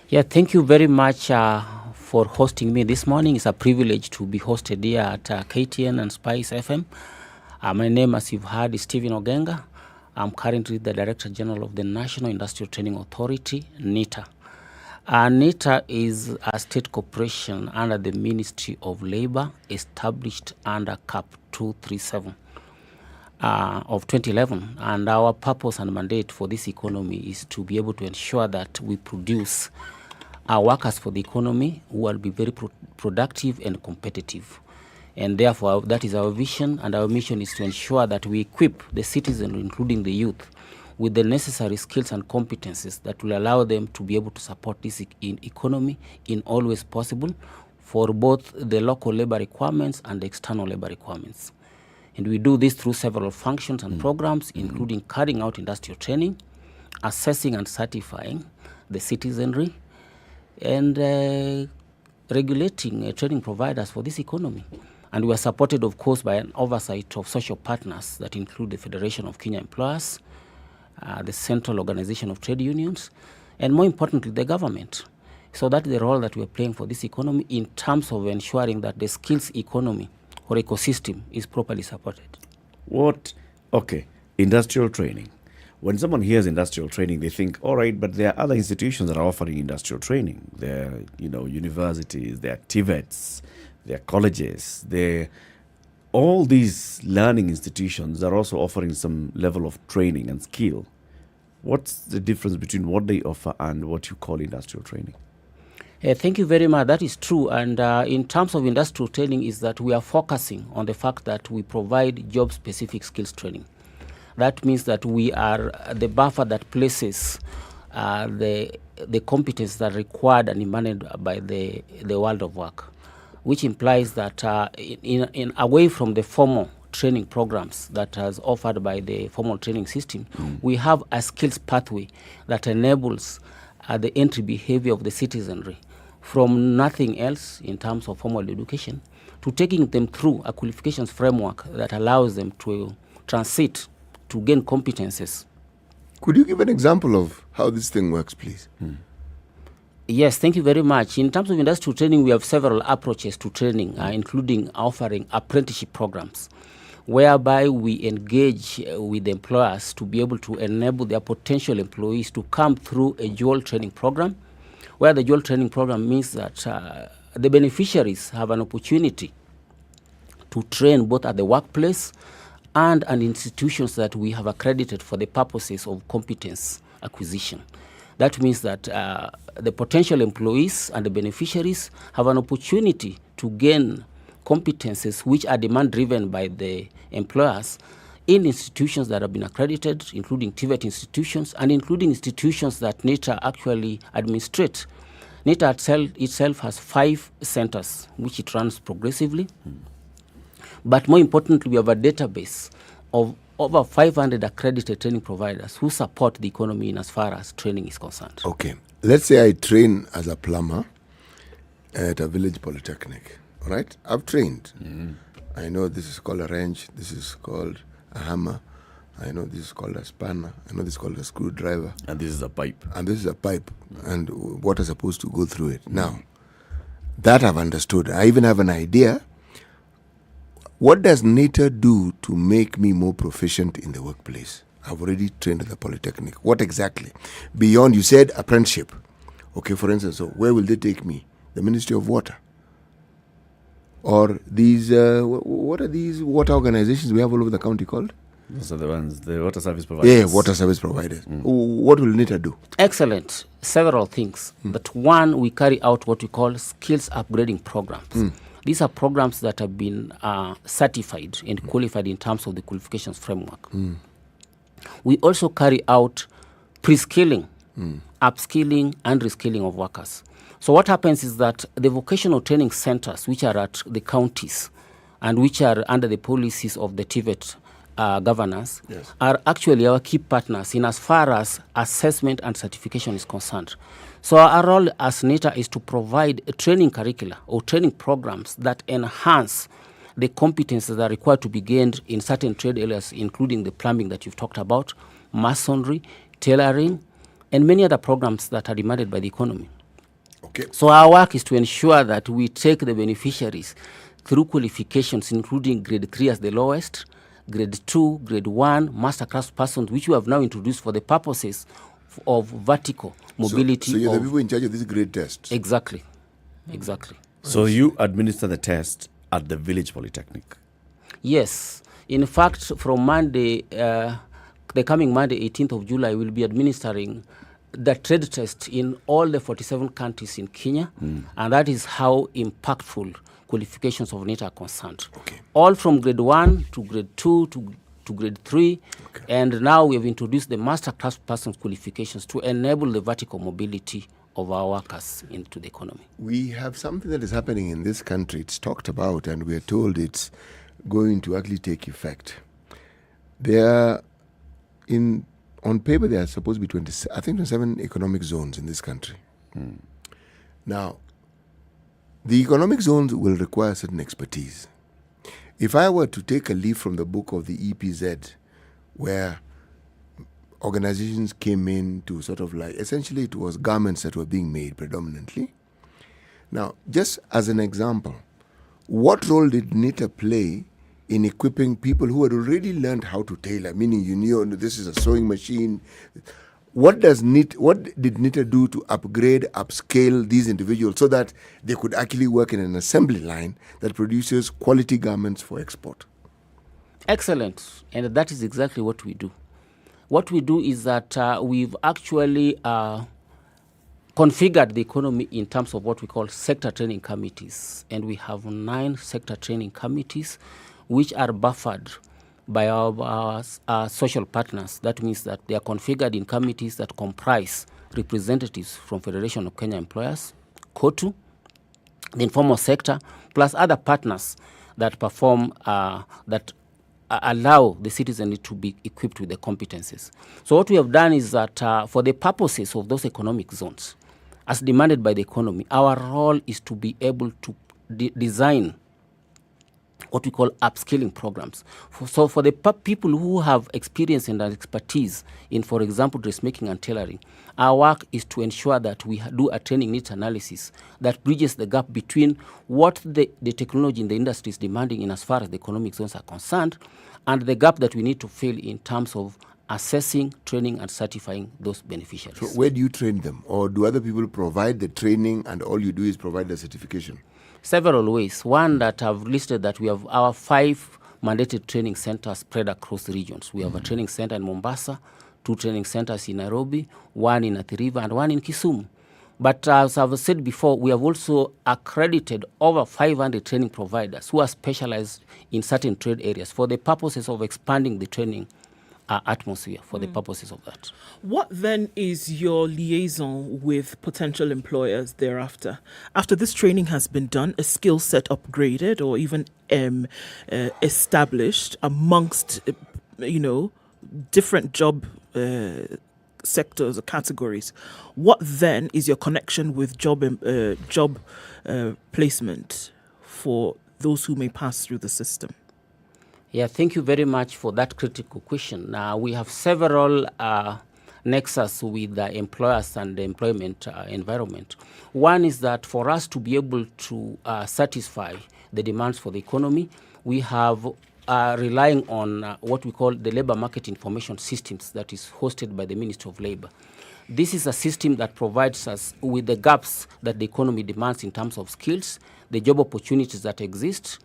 Speaker 2: Yeah, thank you very much for hosting me this morning. It's a privilege to be hosted here at KTN and SpiceFM. My name, as you've heard, is Stephen Ogenga. I'm currently the Director General of the National Industrial Training Authority, NITA. NITA is a state corporation under the Ministry of Labour, established under CAP 237 of 2011. And our purpose and mandate for this economy is to be able to ensure that we produce workers for the economy who will be very productive and competitive. And therefore, that is our vision, and our mission is to ensure that we equip the citizens, including the youth, with the necessary skills and competencies that will allow them to be able to support this economy in all ways possible for both the local labor requirements and the external labor requirements. And we do this through several functions and programs, including carrying out industrial training, assessing and certifying the citizenry, and regulating training providers for this economy. And we are supported, of course, by an oversight of social partners that include the Federation of Kenya Employers, the Central Organization of Trade Unions, and more importantly, the government. So that's the role that we are playing for this economy in terms of ensuring that the skills economy or ecosystem is properly supported.
Speaker 10: Okay, industrial training. When someone hears industrial training, they think, all right, but there are other institutions that are offering industrial training. There are, universities, there are TVETs, there are colleges, all these learning institutions are also offering some level of training and skill. What's the difference between what they offer and what you call industrial training?
Speaker 2: Thank you very much. That is true. And in terms of industrial training is that we are focusing on the fact that we provide job-specific skills training. That means that we are the buffer that places the competence that are required and demanded by the world of work, which implies that in away from the formal training programs that is offered by the formal training system, we have a skills pathway that enables the entry behavior of the citizenry from nothing else in terms of formal education to taking them through a qualifications framework that allows them to transit to gain competences.
Speaker 14: Could you give an example of how this thing works, please?
Speaker 2: Yes, thank you very much. In terms of industrial training, we have several approaches to training, including offering apprenticeship programs, whereby we engage with employers to be able to enable their potential employees to come through a dual training program, where the dual training program means that the beneficiaries have an opportunity to train both at the workplace and institutions that we have accredited for the purposes of competence acquisition. That means that the potential employees and the beneficiaries have an opportunity to gain competences which are demand-driven by the employers in institutions that have been accredited, including TVET institutions and including institutions that NITA actually administrate. NITA itself has 5 centers, which it runs progressively. But more importantly, we have a database of over 500 accredited training providers who support the economy in as far as training is concerned.
Speaker 14: Okay. Let's say I train as a plumber at a village polytechnic. All right? I've trained. I know this is called a wrench. This is called a hammer. I know this is called a spanner. I know this is called a screwdriver.
Speaker 10: And this is a pipe.
Speaker 14: And this is a pipe. And what is supposed to go through it. Now, that I've understood. I even have an idea. What does NITA do to make me more proficient in the workplace? I've already trained at the polytechnic. What exactly? Beyond, you said apprenticeship. Okay, for instance, so where will they take me? The Ministry of Water? Or these, what are these water organizations we have all over the county called?
Speaker 10: Those are the ones, the water service providers.
Speaker 14: Yeah, water service providers. What will NITA do?
Speaker 2: Excellent. Several things. But one, we carry out what we call skills upgrading programs. These are programs that have been certified and qualified in terms of the qualifications framework. We also carry out pre-skilling, upskilling, and reskilling of workers. So what happens is that the vocational training centers, which are at the counties and which are under the policies of the TVET governors, are actually our key partners in as far as assessment and certification is concerned. So our role as NITA is to provide a training curricula or training programs that enhance the competences that are required to be gained in certain trade areas, including the plumbing that you've talked about, masonry, tailoring, and many other programs that are demanded by the economy.
Speaker 14: Okay.
Speaker 2: So our work is to ensure that we take the beneficiaries through qualifications, including grade 3 as the lowest, grade 2, grade 1, master craft persons, which we have now introduced for the purposes of vertical mobility.
Speaker 14: So you're the people in charge of these grade tests?
Speaker 2: Exactly. Exactly.
Speaker 10: So you administer the test at the village polytechnic?
Speaker 2: Yes. In fact, from Monday, the coming Monday, 18th of July, we'll be administering the trade test in all the 47 counties in Kenya, and that is how impactful qualifications of NITA are concerned. All from grade 1 to grade 2 to grade 3, and now we have introduced the master class persons qualifications to enable the vertical mobility of our workers into the economy.
Speaker 14: We have something that is happening in this country. It's talked about, and we are told it's going to actually take effect. On paper, there are supposed to be 27 economic zones in this country. Now, the economic zones will require certain expertise. If I were to take a leaf from the book of the EPZ, where organizations came in to sort of like, essentially it was garments that were being made predominantly. Now, just as an example, what role did NITA play in equipping people who had already learned how to tailor, meaning you knew this is a sewing machine? What did NITA do to upgrade, upscale these individuals so that they could actually work in an assembly line that produces quality garments for export?
Speaker 2: Excellent. And that is exactly what we do. What we do is that we've actually configured the economy in terms of what we call sector training committees. And we have 9 sector training committees which are buffered by our social partners. That means that they are configured in committees that comprise representatives from Federation of Kenya Employers, KOTU, the informal sector, plus other partners that perform, that allow the citizenry to be equipped with the competencies. So what we have done is that for the purposes of those economic zones, as demanded by the economy, our role is to be able to design what we call upskilling programs. So for the people who have experience and expertise in, for example, dressmaking and tailoring, our work is to ensure that we do a training needs analysis that bridges the gap between what the technology in the industry is demanding in as far as the economic zones are concerned, and the gap that we need to fill in terms of assessing, training, and certifying those beneficiaries.
Speaker 14: So where do you train them? Or do other people provide the training and all you do is provide the certification?
Speaker 2: Several ways. One that I've listed, that we have our 5 mandated training centers spread across the regions. We have a training center in Mombasa, 2 training centers in Nairobi, 1 in Athi River, and 1 in Kisumu. But as I've said before, we have also accredited over 500 training providers who are specialized in certain trade areas for the purposes of expanding the training atmosphere, for the purposes of that.
Speaker 12: What then is your liaison with potential employers thereafter? After this training has been done, a skill set upgraded or even established amongst, different job sectors or categories, what then is your connection with job placement for those who may pass through the system?
Speaker 2: Yeah, thank you very much for that critical question. We have several nexus with the employers and the employment environment. One is that for us to be able to satisfy the demands for the economy, we have relying on what we call the labor market information systems that is hosted by the Ministry of Labor. This is a system that provides us with the gaps that the economy demands in terms of skills, the job opportunities that exist,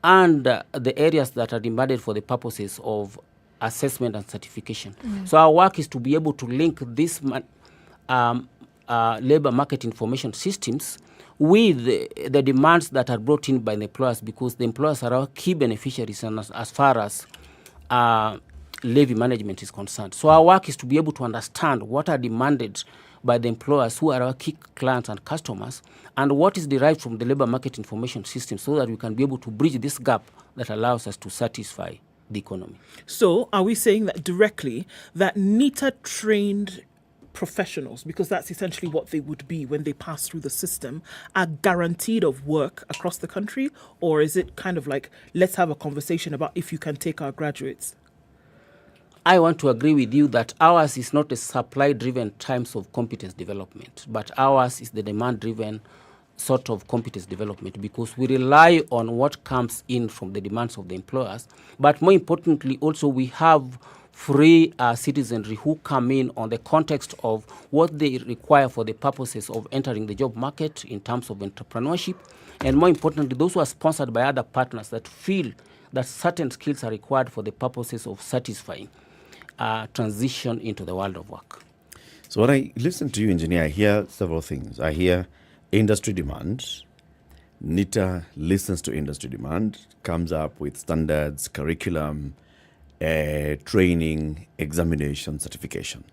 Speaker 2: and the areas that are demanded for the purposes of assessment and certification. So our work is to be able to link these labor market information systems with the demands that are brought in by the employers, because the employers are our key beneficiaries and as far as levy management is concerned. So our work is to be able to understand what are demanded by the employers who are our key clients and customers, and what is derived from the labor market information system, so that we can be able to bridge this gap that allows us to satisfy the economy.
Speaker 12: So are we saying that directly that NITA trained professionals, because that's essentially what they would be when they pass through the system, are guaranteed of work across the country? Or is it kind of like, let's have a conversation about if you can take our graduates?
Speaker 2: I want to agree with you that ours is not a supply-driven types of competence development, but ours is the demand-driven sort of competence development, because we rely on what comes in from the demands of the employers. But more importantly, also we have free citizenry who come in on the context of what they require for the purposes of entering the job market in terms of entrepreneurship, and more importantly, those who are sponsored by other partners that feel that certain skills are required for the purposes of satisfying transition into the world of work.
Speaker 10: So when I listen to you, engineer, I hear several things. I hear industry demand. NITA listens to industry demand, comes up with standards, curriculum, training, examination, certification.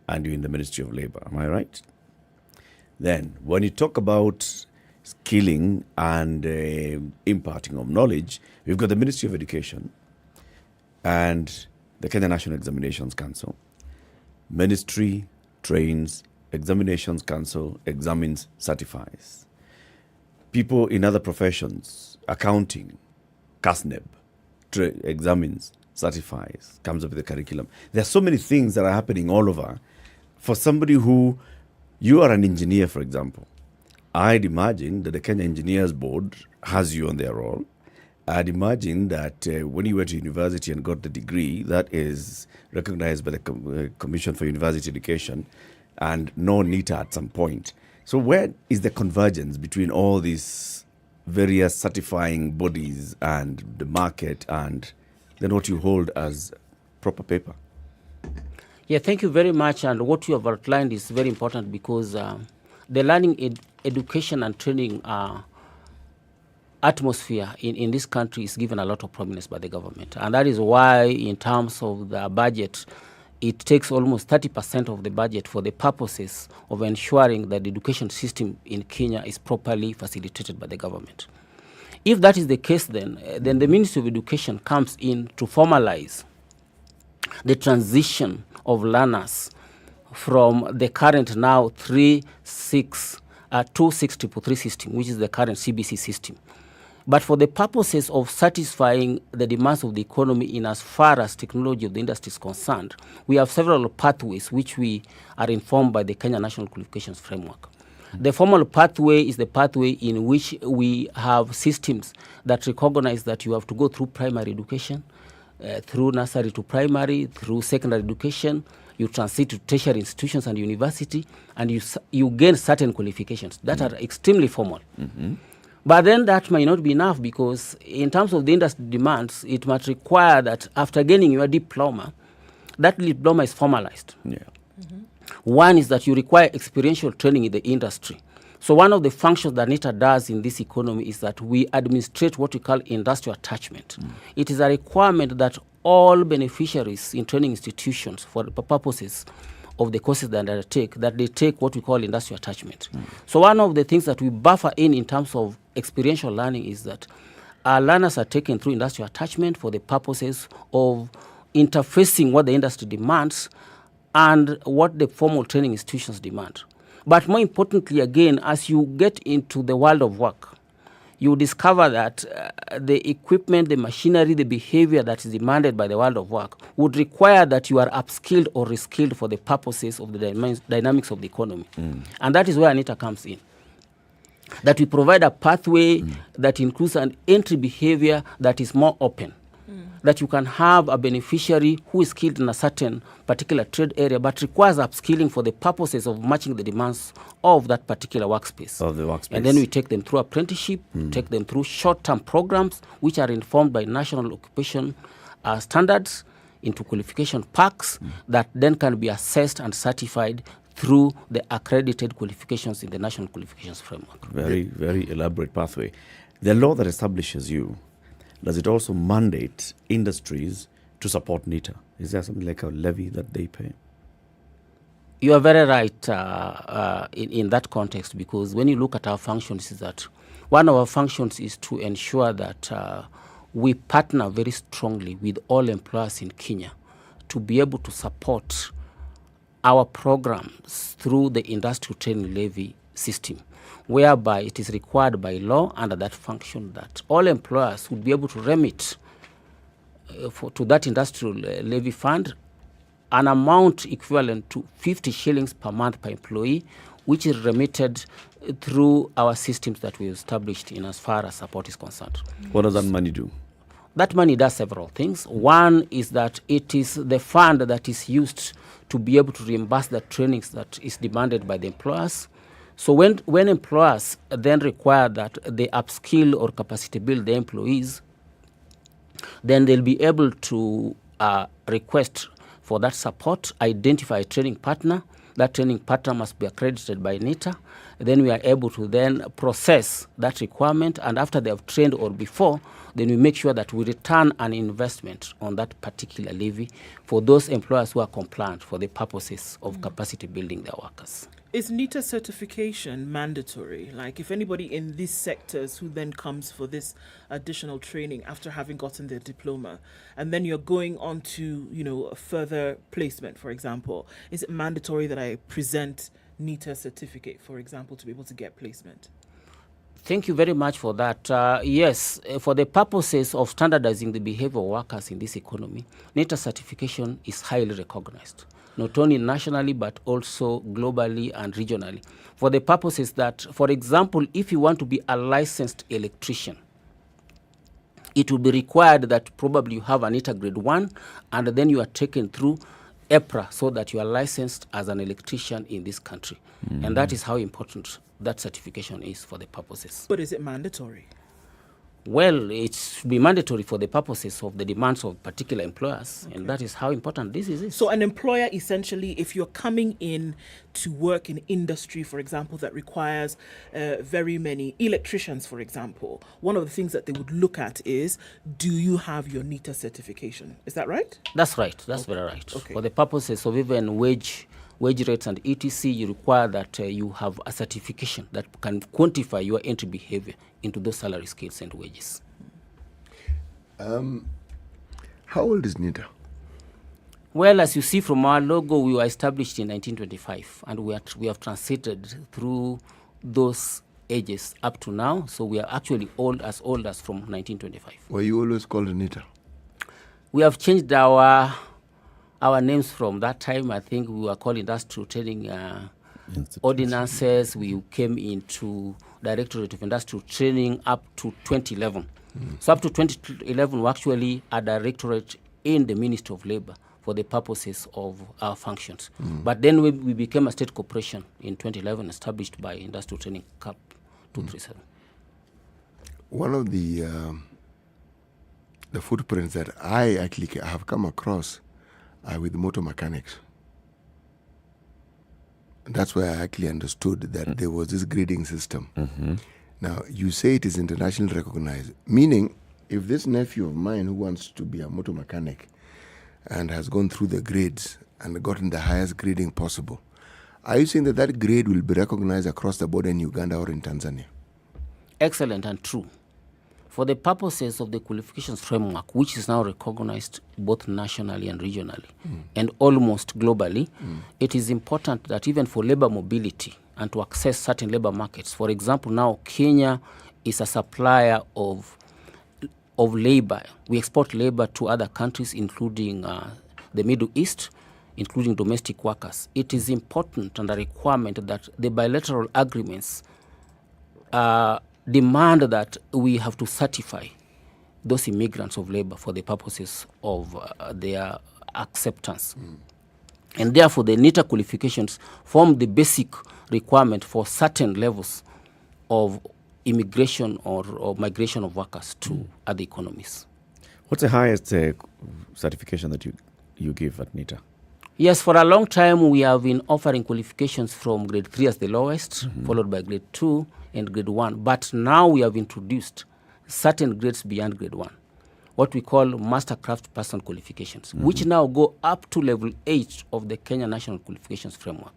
Speaker 10: And you're in the Ministry of Labor, am I right? Then when you talk about skilling and imparting of knowledge, we've got the Ministry of Education and the Kenya National Examinations Council. Ministry trains, Examinations Council examines, certifies. People in other professions, accounting, CASNEB, examines, certifies, comes up with a curriculum. There are so many things that are happening all over. For somebody who, you are an engineer, for example, I'd imagine that the Kenya Engineers Board has you on their roll. I'd imagine that when you went to university and got the degree, that is recognized by the Commission for University Education and no NITA at some point. So where is the convergence between all these various certifying bodies and the market and then what you hold as proper paper?
Speaker 2: Yeah, thank you very much. And what you have outlined is very important, because the learning, education and training atmosphere in this country is given a lot of prominence by the government. And that is why in terms of the budget, it takes almost 30% of the budget for the purposes of ensuring that the education system in Kenya is properly facilitated by the government. If that is the case, then the Ministry of Education comes in to formalize the transition of learners from the current now 260 system, which is the current CBC system. But for the purposes of satisfying the demands of the economy in as far as technology of the industry is concerned, we have several pathways which we are informed by the Kenya National Qualifications Framework. The formal pathway is the pathway in which we have systems that recognize that you have to go through primary education, through nursery to primary, through secondary education, you transit to tertiary institutions and university, and you gain certain qualifications that are extremely formal.
Speaker 10: Mm-hmm.
Speaker 2: But then that might not be enough, because in terms of the industry demands, it might require that after gaining your diploma, that diploma is formalized.
Speaker 10: Yeah.
Speaker 2: Mm-hmm. One is that you require experiential training in the industry. So one of the functions that NITA does in this economy is that we administrate what we call industrial attachment. It is a requirement that all beneficiaries in training institutions, for the purposes of the courses that they undertake, that they take what we call industrial attachment. So one of the things that we buffer in terms of experiential learning is that our learners are taken through industrial attachment for the purposes of interfacing what the industry demands and what the formal training institutions demand. But more importantly, again, as you get into the world of work, you discover that the equipment, the machinery, the behavior that is demanded by the world of work would require that you are upskilled or reskilled for the purposes of the dynamics of the economy. And that is where NITA comes in. That we provide a pathway that includes an entry behavior that is more open. That you can have a beneficiary who is skilled in a certain particular trade area, but requires upskilling for the purposes of matching the demands of that particular workspace.
Speaker 10: Of the workspace.
Speaker 2: And then we take them through apprenticeship, take them through short-term programs, which are informed by national occupation standards, into qualification packs that then can be assessed and certified through the accredited qualifications in the National Qualifications Framework.
Speaker 10: Very, very elaborate pathway. The law that establishes you, does it also mandate industries to support NITA? Is there something like a levy that they pay?
Speaker 2: You are very right in that context, because when you look at our functions, is that one of our functions is to ensure that we partner very strongly with all employers in Kenya to be able to support our programs through the industrial training levy system, whereby it is required by law under that function that all employers would be able to remit to that industrial levy fund an amount equivalent to 50 shillings per month per employee, which is remitted through our systems that we established in as far as support is concerned.
Speaker 10: What does that money do?
Speaker 2: That money does several things. One is that it is the fund that is used to be able to reimburse the trainings that is demanded by the employers. So when employers then require that they upskill or capacity build the employees, then they'll be able to request for that support, identify a training partner. That training partner must be accredited by NITA. Then we are able to then process that requirement, and after they have trained or before, then we make sure that we return an investment on that particular levy for those employers who are compliant for the purposes of capacity building their workers.
Speaker 12: Is NITA certification mandatory? Like, if anybody in these sectors who then comes for this additional training after having gotten their diploma, and then you're going on to, a further placement, for example, is it mandatory that I present NITA certificate, for example, to be able to get placement?
Speaker 2: Thank you very much for that. Yes, for the purposes of standardizing the behavior of workers in this economy, NITA certification is highly recognized, not only nationally but also globally and regionally. For the purposes that, for example, if you want to be a licensed electrician, it will be required that probably you have an NITA grade 1, and then you are taken through EPRA so that you are licensed as an electrician in this country. And that is how important that certification is for the purposes.
Speaker 12: But is it mandatory?
Speaker 2: Well, it should be mandatory for the purposes of the demands of particular employers, and that is how important this is.
Speaker 12: So an employer, essentially, if you're coming in to work in industry, for example, that requires very many electricians, for example, one of the things that they would look at is, do you have your NITA certification? Is that right?
Speaker 2: That's right. That's very right. Okay. For the purposes of even wage rates and etc., you require that you have a certification that can quantify your entry behavior into those salary scales and wages.
Speaker 14: How old is NITA?
Speaker 2: Well, as you see from our logo, we were established in 1925, and we have transited through those ages up to now. So we are actually old as from 1925.
Speaker 14: Were you always called NITA?
Speaker 2: We have changed our names from that time. I think we were called Industrial Training Ordinances. We came into Directorate of Industrial Training up to 2011. So up to 2011, we actually a directorate in the Ministry of Labour for the purposes of our functions. But then we became a state corporation in 2011, established by Industrial Training Cap 237.
Speaker 14: One of the footprints that I actually have come across with motor mechanics. That's where I actually understood that there was this grading system. Now, you say it is internationally recognized, meaning if this nephew of mine who wants to be a motor mechanic and has gone through the grades and gotten the highest grading possible, are you saying that that grade will be recognized across the border in Uganda or in Tanzania?
Speaker 2: Excellent and true. For the purposes of the qualifications framework, which is now recognized both nationally and regionally, and almost globally, it is important that even for labor mobility and to access certain labor markets, for example, now Kenya is a supplier of labor. We export labor to other countries, including the Middle East, including domestic workers. It is important and a requirement that the bilateral agreements demand that we have to certify those immigrants of labor for the purposes of their acceptance. And therefore, the NITA qualifications form the basic requirement for certain levels of immigration or migration of workers to other economies.
Speaker 10: What's the highest certification that you give at NITA?
Speaker 2: Yes, for a long time we have been offering qualifications from grade 3 as the lowest, followed by grade 2 and grade 1. But now we have introduced certain grades beyond grade 1, what we call master craft person qualifications, which now go up to level 8 of the Kenya National Qualifications Framework.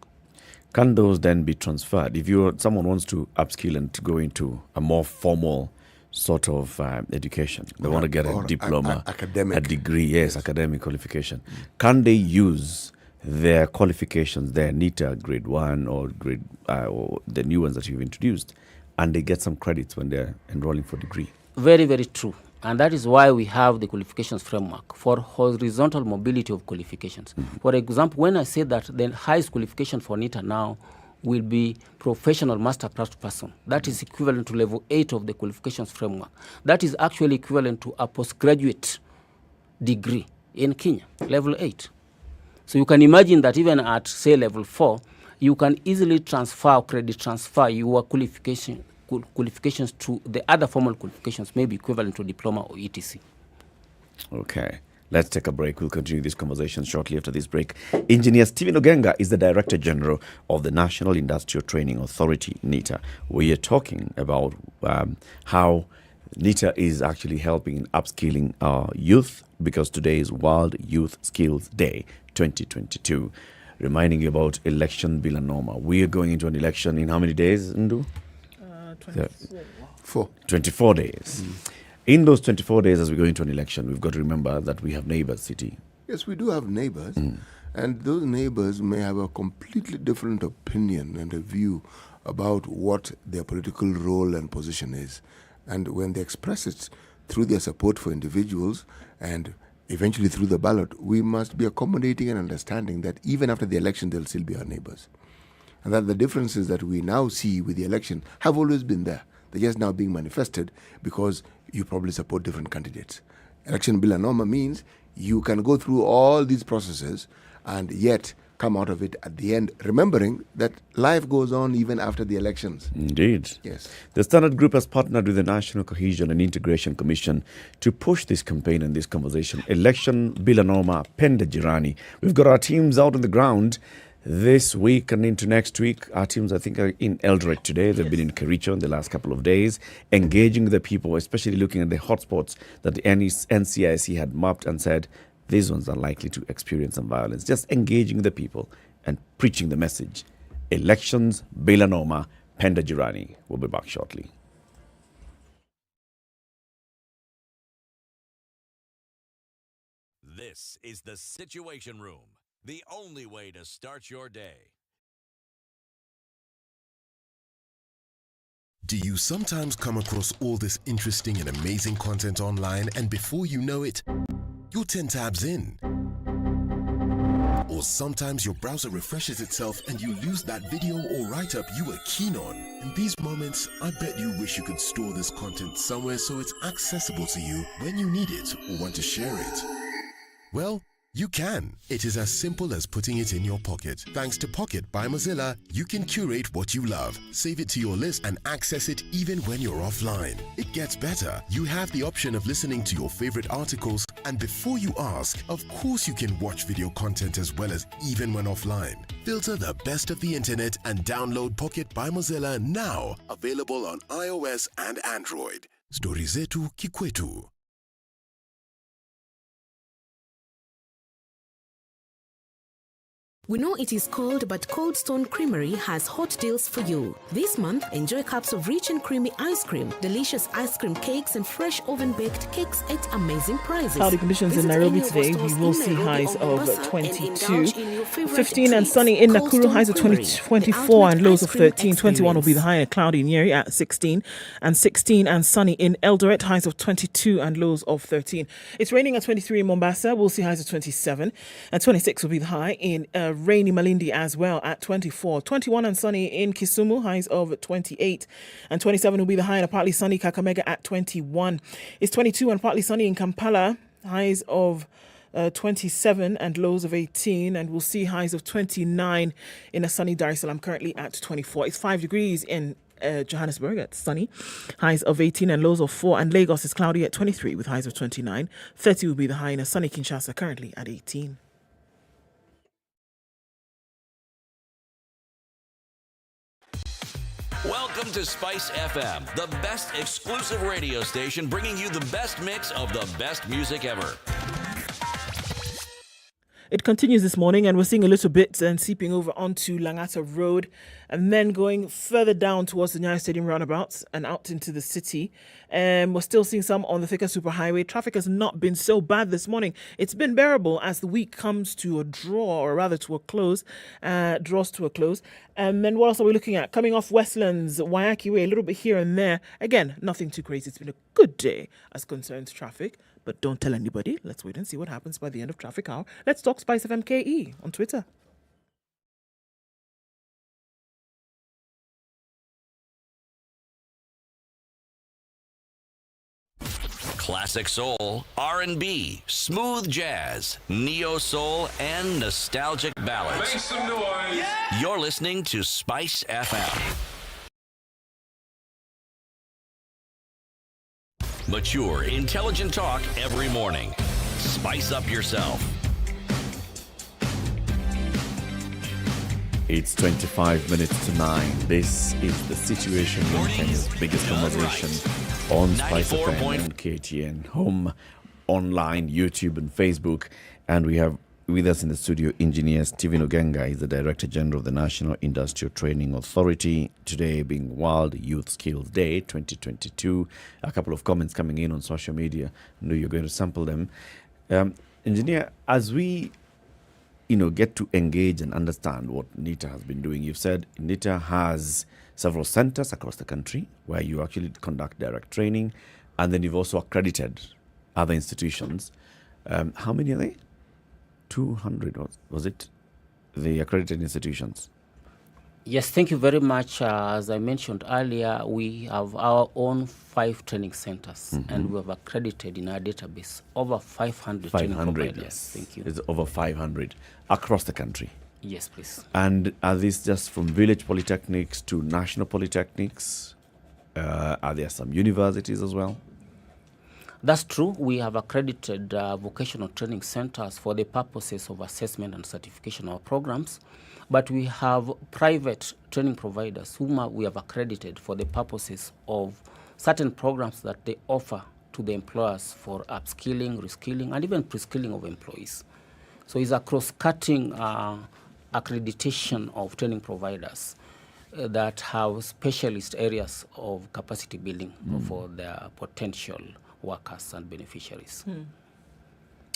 Speaker 10: Can those then be transferred? If someone wants to upskill and to go into a more formal sort of education, they want to get a diploma, a degree, yes, academic qualification. Can they use their qualifications, their NITA grade 1 or grade or the new ones that you've introduced, and they get some credits when they're enrolling for degree?
Speaker 2: Very, very true. And that is why we have the qualifications framework for horizontal mobility of qualifications. For example, when I say that the highest qualification for NITA now will be professional master craft person, that is equivalent to level 8 of the qualifications framework. That is actually equivalent to a postgraduate degree in Kenya, level 8. So you can imagine that even at, say, level 4, you can easily transfer, credit transfer your qualifications to the other formal qualifications, maybe equivalent to diploma or etc.
Speaker 10: Okay. Let's take a break. We'll continue this conversation shortly after this break. Engineer Stephen Ogenga is the Director General of the National Industrial Training Authority, NITA. We are talking about how NITA is actually helping in upskilling our youth, because today is World Youth Skills Day 2022. Reminding you about election bill and norma. We are going into an election in how many days, Ndu? 24 days. In those 24 days, as we go into an election, we've got to remember that we have neighbors, City.
Speaker 14: Yes, we do have neighbors. And those neighbors may have a completely different opinion and a view about what their political role and position is. And when they express it through their support for individuals and eventually through the ballot, we must be accommodating and understanding that even after the election, they'll still be our neighbors. And that the differences that we now see with the election have always been there. They're just now being manifested because you probably support different candidates. Election bill and norma means you can go through all these processes and yet come out of it at the end, remembering that life goes on even after the elections.
Speaker 10: Indeed.
Speaker 14: Yes.
Speaker 10: The Standard Group has partnered with the National Cohesion and Integration Commission to push this campaign and this conversation. Election bill and norma, penda jirani. We've got our teams out on the ground this week and into next week. Our teams, I think, are in Eldoret today. They've been in Kericho in the last couple of days, engaging with the people, especially looking at the hotspots that the NCIC had mapped and said, these ones are likely to experience some violence. Just engaging with the people and preaching the message. Elections, bill and norma, penda jirani. We'll be back shortly.
Speaker 13: This is the Situation Room. The only way to start your day.
Speaker 4: Do you sometimes come across all this interesting and amazing content online, and before you know it, you're 10 tabs in? Or sometimes your browser refreshes itself and you lose that video or write-up you were keen on. In these moments, I bet you wish you could store this content somewhere so it's accessible to you when you need it or want to share it. Well, you can. It is as simple as putting it in your pocket. Thanks to Pocket by Mozilla, you can curate what you love, save it to your list, and access it even when you're offline. It gets better. You have the option of listening to your favorite articles, and before you ask, of course you can watch video content as well as even when offline. Filter the best of the internet and download Pocket by Mozilla now. Available on iOS and Android. Stori zetu kikwetu.
Speaker 11: We know it is cold, but Cold Stone Creamery has hot deals for you. This month, enjoy cups of rich and creamy ice cream, delicious ice cream cakes, and fresh oven-baked cakes at amazing prices.
Speaker 12: Cloudy conditions in Nairobi today. We will see highs of 22. 15 and sunny in Nakuru, highs of 24 and lows of 13. 21 will be the high and cloudy in Nyeri at 16. And 16 and sunny in Eldoret, highs of 22 and lows of 13. It's raining at 23 in Mombasa. We'll see highs of 27. And 26 will be the high in rainy Malindi as well at 24. 21 and sunny in Kisumu, highs of 28. And 27 will be the high in a partly sunny Kakamega at 21. It's 22 and partly sunny in Kampala, highs of 27 and lows of 18. And we'll see highs of 29 in a sunny Dar es Salaam, currently at 24. It's 5 degrees in Johannesburg at sunny, highs of 18 and lows of 4. And Lagos is cloudy at 23 with highs of 29. 30 will be the high in a sunny Kinshasa, currently at 18.
Speaker 13: Welcome to Spice FM, the best exclusive radio station bringing you the best mix of the best music ever.
Speaker 12: It continues this morning, and we're seeing a little bit and seeping over onto Langata Road and then going further down towards the Nyeri Stadium roundabouts and out into the city. We're still seeing some on the Thika Superhighway. Traffic has not been so bad this morning. It's been bearable as the week comes to a draw, or rather to a close, draws to a close. And then what else are we looking at? Coming off Westlands, Waiyaki Way, a little bit here and there. Again, nothing too crazy. It's been a good day as concerns traffic. But don't tell anybody. Let's wait and see what happens by the end of traffic hour. Let's talk SpiceFM KE on Twitter.
Speaker 13: Classic soul, R&B, smooth jazz, neo soul, and nostalgic ballads.
Speaker 19: Make some noise. Yeah.
Speaker 13: You're listening to Spice FM. Mature, intelligent talk every morning. Spice up yourself.
Speaker 10: It's 25 minutes to 9. This is the Situation Room, Kenya's biggest conversation on Spice FM and KTN, home, online, YouTube and Facebook. And we have with us in the studio engineer Stephen Ogenga. He's the Director General of the National Industrial Training Authority. Today being World Youth Skills Day 2022. A couple of comments coming in on social media. I know you're going to sample them. Engineer, as we get to engage and understand what NITA has been doing, you've said NITA has several centers across the country where you actually conduct direct training, and then you've also accredited other institutions. How many are they? 200, was it? The accredited institutions.
Speaker 2: Yes, thank you very much. As I mentioned earlier, we have our own 5 training centers, and we have accredited in our database over 500 training providers.
Speaker 10: Yes.
Speaker 2: Thank you.
Speaker 10: There's over 500 across the country.
Speaker 2: Yes, please.
Speaker 10: And are these just from village polytechnics to national polytechnics? Are there some universities as well?
Speaker 2: That's true. We have accredited vocational training centers for the purposes of assessment and certification of our programs. But we have private training providers whom we have accredited for the purposes of certain programs that they offer to the employers for upskilling, reskilling, and even pre-skilling of employees. So it's a cross-cutting accreditation of training providers that have specialist areas of capacity building for their potential workers and beneficiaries.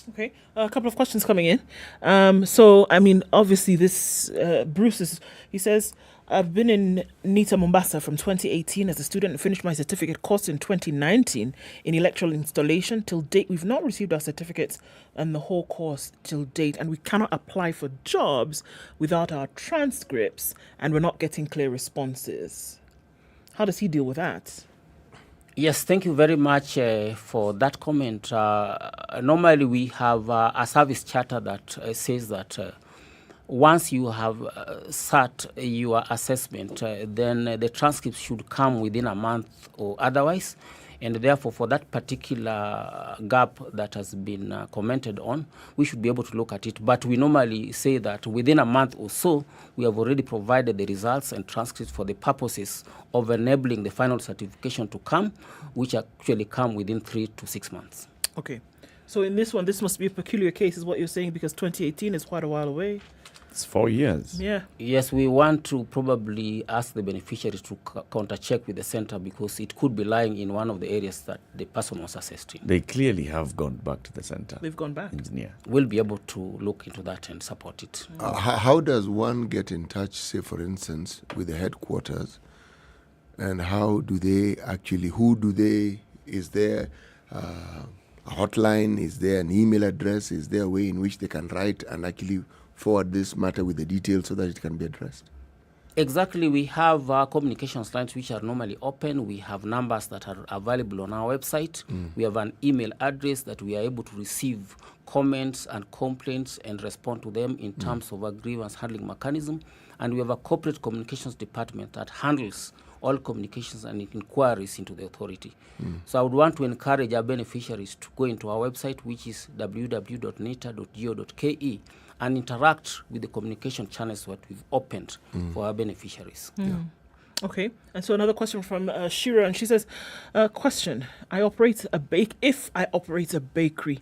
Speaker 12: Okay, a couple of questions coming in. So, I mean, obviously this, Bruce, he says, I've been in NITA Mombasa from 2018 as a student and finished my certificate course in 2019 in electrical installation. Till date, we've not received our certificates and the whole course till date, and we cannot apply for jobs without our transcripts, and we're not getting clear responses. How does he deal with that?
Speaker 2: Yes, thank you very much for that comment. Normally, we have a service charter that says that once you have sat your assessment, then the transcripts should come within a month or otherwise. And therefore, for that particular gap that has been commented on, we should be able to look at it. But we normally say that within a month or so, we have already provided the results and transcripts for the purposes of enabling the final certification to come, which actually come within 3 to 6 months.
Speaker 12: Okay. So in this one, this must be a peculiar case, is what you're saying, because 2018 is quite a while away.
Speaker 10: It's 4 years.
Speaker 12: Yeah.
Speaker 2: Yes, we want to probably ask the beneficiaries to counter-check with the center because it could be lying in one of the areas that the person was assessed in.
Speaker 10: They clearly have gone back to the center.
Speaker 12: They've gone back.
Speaker 10: Engineer.
Speaker 2: We'll be able to look into that and support it.
Speaker 14: How does one get in touch, say, for instance, with the headquarters? And how do they actually, is there a hotline? Is there an email address? Is there a way in which they can write and actually forward this matter with the details so that it can be addressed?
Speaker 2: Exactly. We have communications lines which are normally open. We have numbers that are available on our website. We have an email address that we are able to receive comments and complaints and respond to them in terms of a grievance handling mechanism. And we have a corporate communications department that handles all communications and inquiries into the authority. So I would want to encourage our beneficiaries to go into our website, which is www.nita.go.ke, and interact with the communication channels that we've opened for our beneficiaries.
Speaker 12: Okay, and so another question from Shira, and she says, question, if I operate a bakery,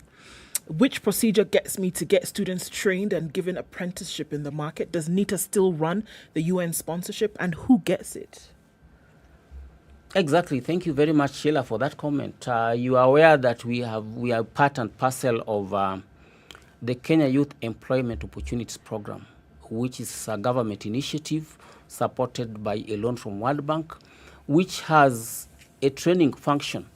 Speaker 12: which procedure gets me to get students trained and given apprenticeship in the market? Does NITA still run the UN sponsorship, and who gets it?
Speaker 2: Exactly. Thank you very much, Sheila, for that comment. You are aware that we are part and parcel of the Kenya Youth Employment Opportunities Program, which is a government initiative supported by a loan from World Bank, which has a training function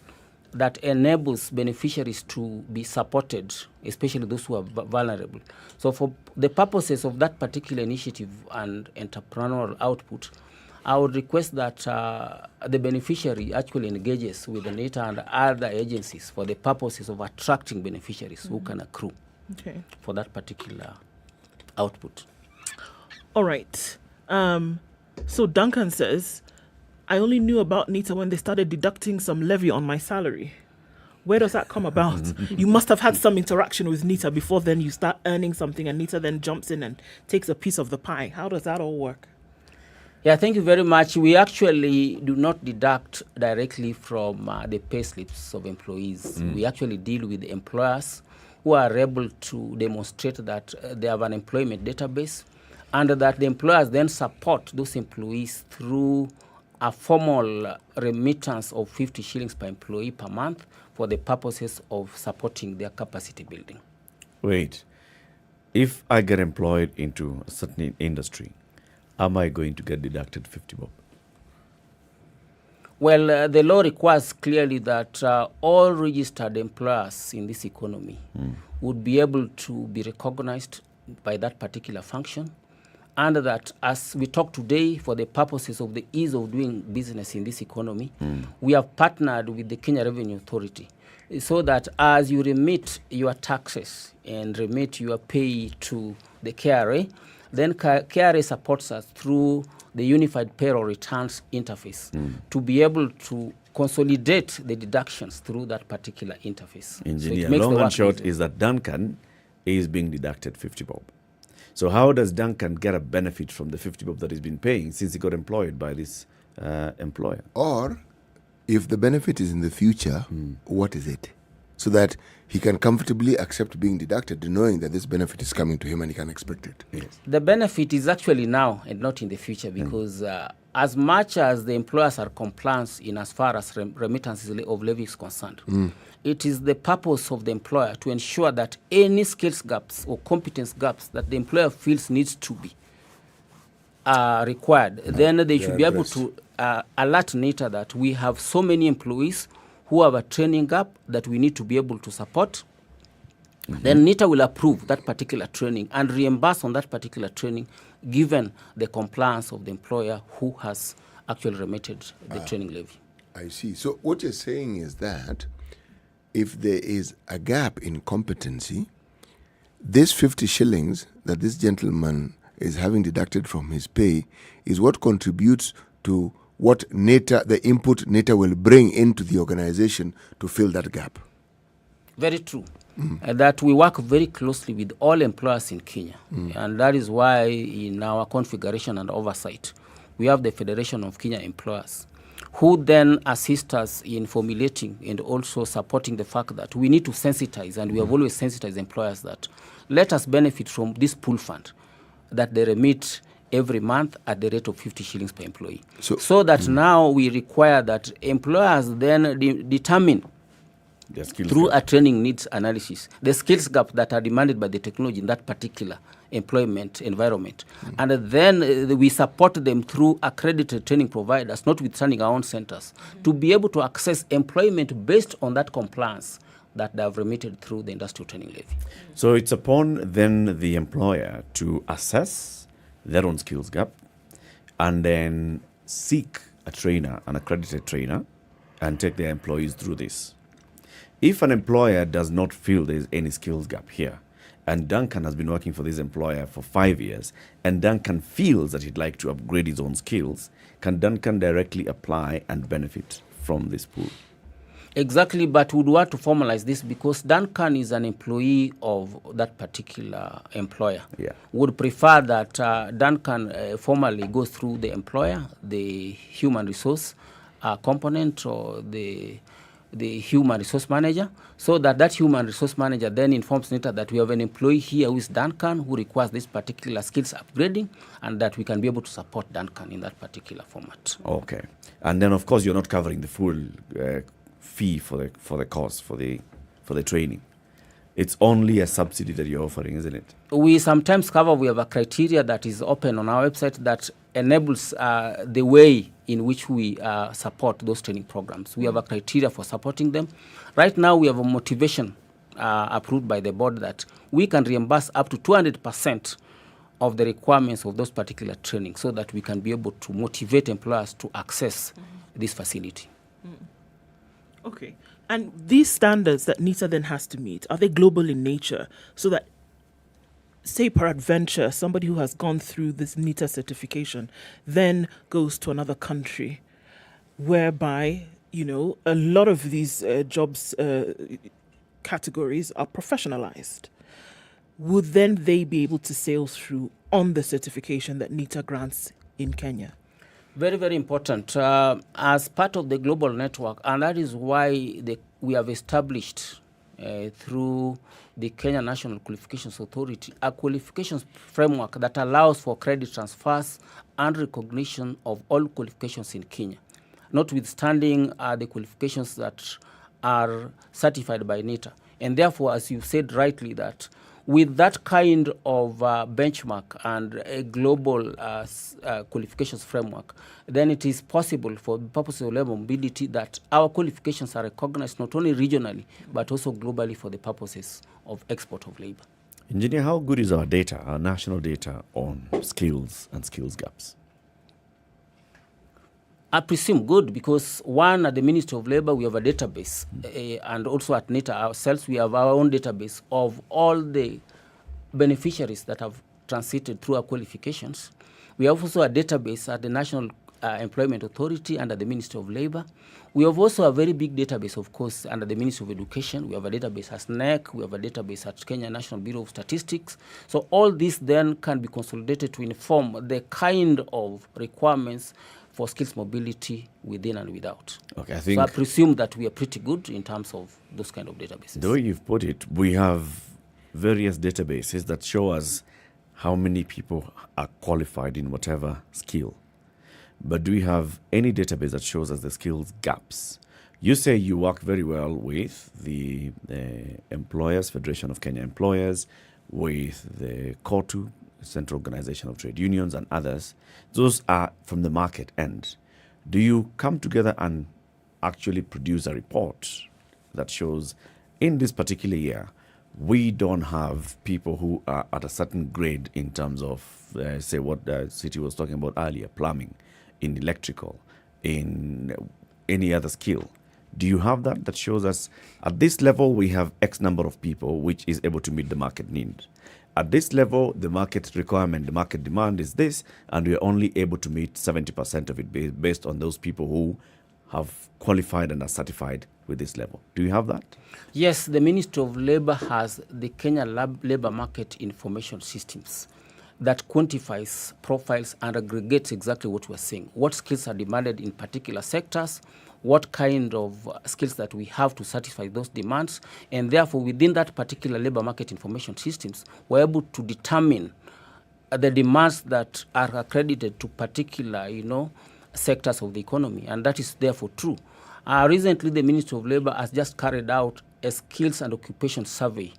Speaker 2: that enables beneficiaries to be supported, especially those who are vulnerable. So for the purposes of that particular initiative and entrepreneurial output, I would request that the beneficiary actually engages with the NITA and other agencies for the purposes of attracting beneficiaries who can accrue for that particular output.
Speaker 12: All right. So Duncan says, I only knew about NITA when they started deducting some levy on my salary. Where does that come about? You must have had some interaction with NITA before then you start earning something and NITA then jumps in and takes a piece of the pie. How does that all work?
Speaker 2: Yeah, thank you very much. We actually do not deduct directly from the pay slips of employees. We actually deal with employers who are able to demonstrate that they have an employment database and that the employers then support those employees through a formal remittance of 50 shillings per employee per month for the purposes of supporting their capacity building.
Speaker 10: Wait, if I get employed into a certain industry, am I going to get deducted 50 bob?
Speaker 2: Well, the law requires clearly that all registered employers in this economy would be able to be recognized by that particular function, and that as we talk today, for the purposes of the ease of doing business in this economy, we have partnered with the Kenya Revenue Authority so that as you remit your taxes and remit your pay to the KRA, then KRA supports us through the Unified Payroll Returns interface to be able to consolidate the deductions through that particular interface.
Speaker 10: Engineer, so long and short is that Duncan is being deducted 50 bob. So how does Duncan get a benefit from the 50 bob that he's been paying since he got employed by this employer?
Speaker 14: Or if the benefit is in the future, what is it? So that he can comfortably accept being deducted, knowing that this benefit is coming to him and he can expect it.
Speaker 2: Yes. The benefit is actually now and not in the future, because as much as the employers are compliant in as far as remittances of levy is concerned, it is the purpose of the employer to ensure that any skills gaps or competence gaps that the employer feels needs to be required, then they should be able to alert NITA that we have so many employees who have a training gap that we need to be able to support. Then NITA will approve that particular training and reimburse on that particular training given the compliance of the employer who has actually remitted the training levy.
Speaker 14: I see. So what you're saying is that if there is a gap in competency, this 50 shillings that this gentleman is having deducted from his pay is what contributes to what NITA, the input NITA will bring into the organization to fill that gap.
Speaker 2: Very true. That we work very closely with all employers in Kenya. And that is why in our configuration and oversight, we have the Federation of Kenya Employers, who then assist us in formulating and also supporting the fact that we need to sensitize, and we have always sensitized employers that let us benefit from this pool fund that they remit every month at the rate of 50 shillings per employee. So that now we require that employers then determine through a training needs analysis the skills gap that are demanded by the technology in that particular employment environment. And then we support them through accredited training providers, notwithstanding our own centers, to be able to access employment based on that compliance that they have remitted through the industrial training levy.
Speaker 10: So it's upon then the employer to assess their own skills gap and then seek a trainer, an accredited trainer, and take their employees through this. If an employer does not feel there's any skills gap here, and Duncan has been working for this employer for 5 years, and Duncan feels that he'd like to upgrade his own skills, can Duncan directly apply and benefit from this pool?
Speaker 2: Exactly, but we would want to formalize this because Duncan is an employee of that particular employer.
Speaker 10: Yeah.
Speaker 2: Would prefer that Duncan formally goes through the employer, the human resource component, or the human resource manager, so that human resource manager then informs NITA that we have an employee here who is Duncan who requires this particular skills upgrading, and that we can be able to support Duncan in that particular format.
Speaker 10: Okay. And then, of course, you're not covering the full fee for the course, for the training. It's only a subsidy that you're offering, isn't it?
Speaker 2: We sometimes cover. We have a criteria that is open on our website that enables the way in which we support those training programs. We have a criteria for supporting them. Right now, we have a motivation approved by the board that we can reimburse up to 200% of the requirements of those particular training, so that we can be able to motivate employers to access this facility.
Speaker 12: Okay. And these standards that NITA then has to meet, are they global in nature? So that, say peradventure, somebody who has gone through this NITA certification then goes to another country whereby, a lot of these jobs categories are professionalized. Would then they be able to sail through on the certification that NITA grants in Kenya?
Speaker 2: Very, very important. As part of the global network, and that is why we have established through the Kenya National Qualifications Authority a qualifications framework that allows for credit transfers and recognition of all qualifications in Kenya, notwithstanding the qualifications that are certified by NITA. And therefore, as you said rightly, that with that kind of benchmark and a global qualifications framework, then it is possible for the purpose of labor mobility that our qualifications are recognized not only regionally, but also globally for the purposes of export of labor.
Speaker 10: Engineer, how good is our data, our national data on skills and skills gaps?
Speaker 2: I presume good, because one, at the Ministry of Labor, we have a database, and also at NITA ourselves, we have our own database of all the beneficiaries that have transited through our qualifications. We have also a database at the National Employment Authority and at the Ministry of Labor. We have also a very big database, of course, under the Ministry of Education. We have a database at NEC. We have a database at Kenya National Bureau of Statistics. So all this then can be consolidated to inform the kind of requirements for skills mobility within and without.
Speaker 10: Okay,
Speaker 2: so I presume that we are pretty good in terms of those kind of databases.
Speaker 10: The way you've put it, we have various databases that show us how many people are qualified in whatever skill. But do we have any database that shows us the skills gaps? You say you work very well with the Employers, Federation of Kenya Employers, with the KOTU, Central Organization of Trade Unions, and others. Those are from the market end. Do you come together and actually produce a report that shows in this particular year, we don't have people who are at a certain grade in terms of, say, what the city was talking about earlier, plumbing, in electrical, in any other skill? Do you have that shows us at this level we have X number of people which is able to meet the market need? At this level, the market requirement, the market demand is this, and we are only able to meet 70% of it based on those people who have qualified and are certified with this level. Do you have that?
Speaker 2: Yes, the Ministry of Labor has the Kenya Labor Market Information Systems that quantifies, profiles, and aggregates exactly what we're saying. What skills are demanded in particular sectors, what kind of skills that we have to satisfy those demands, and therefore within that particular labor market information systems, we're able to determine the demands that are accredited to particular, sectors of the economy, and that is therefore true. Recently, the Ministry of Labor has just carried out a skills and occupation survey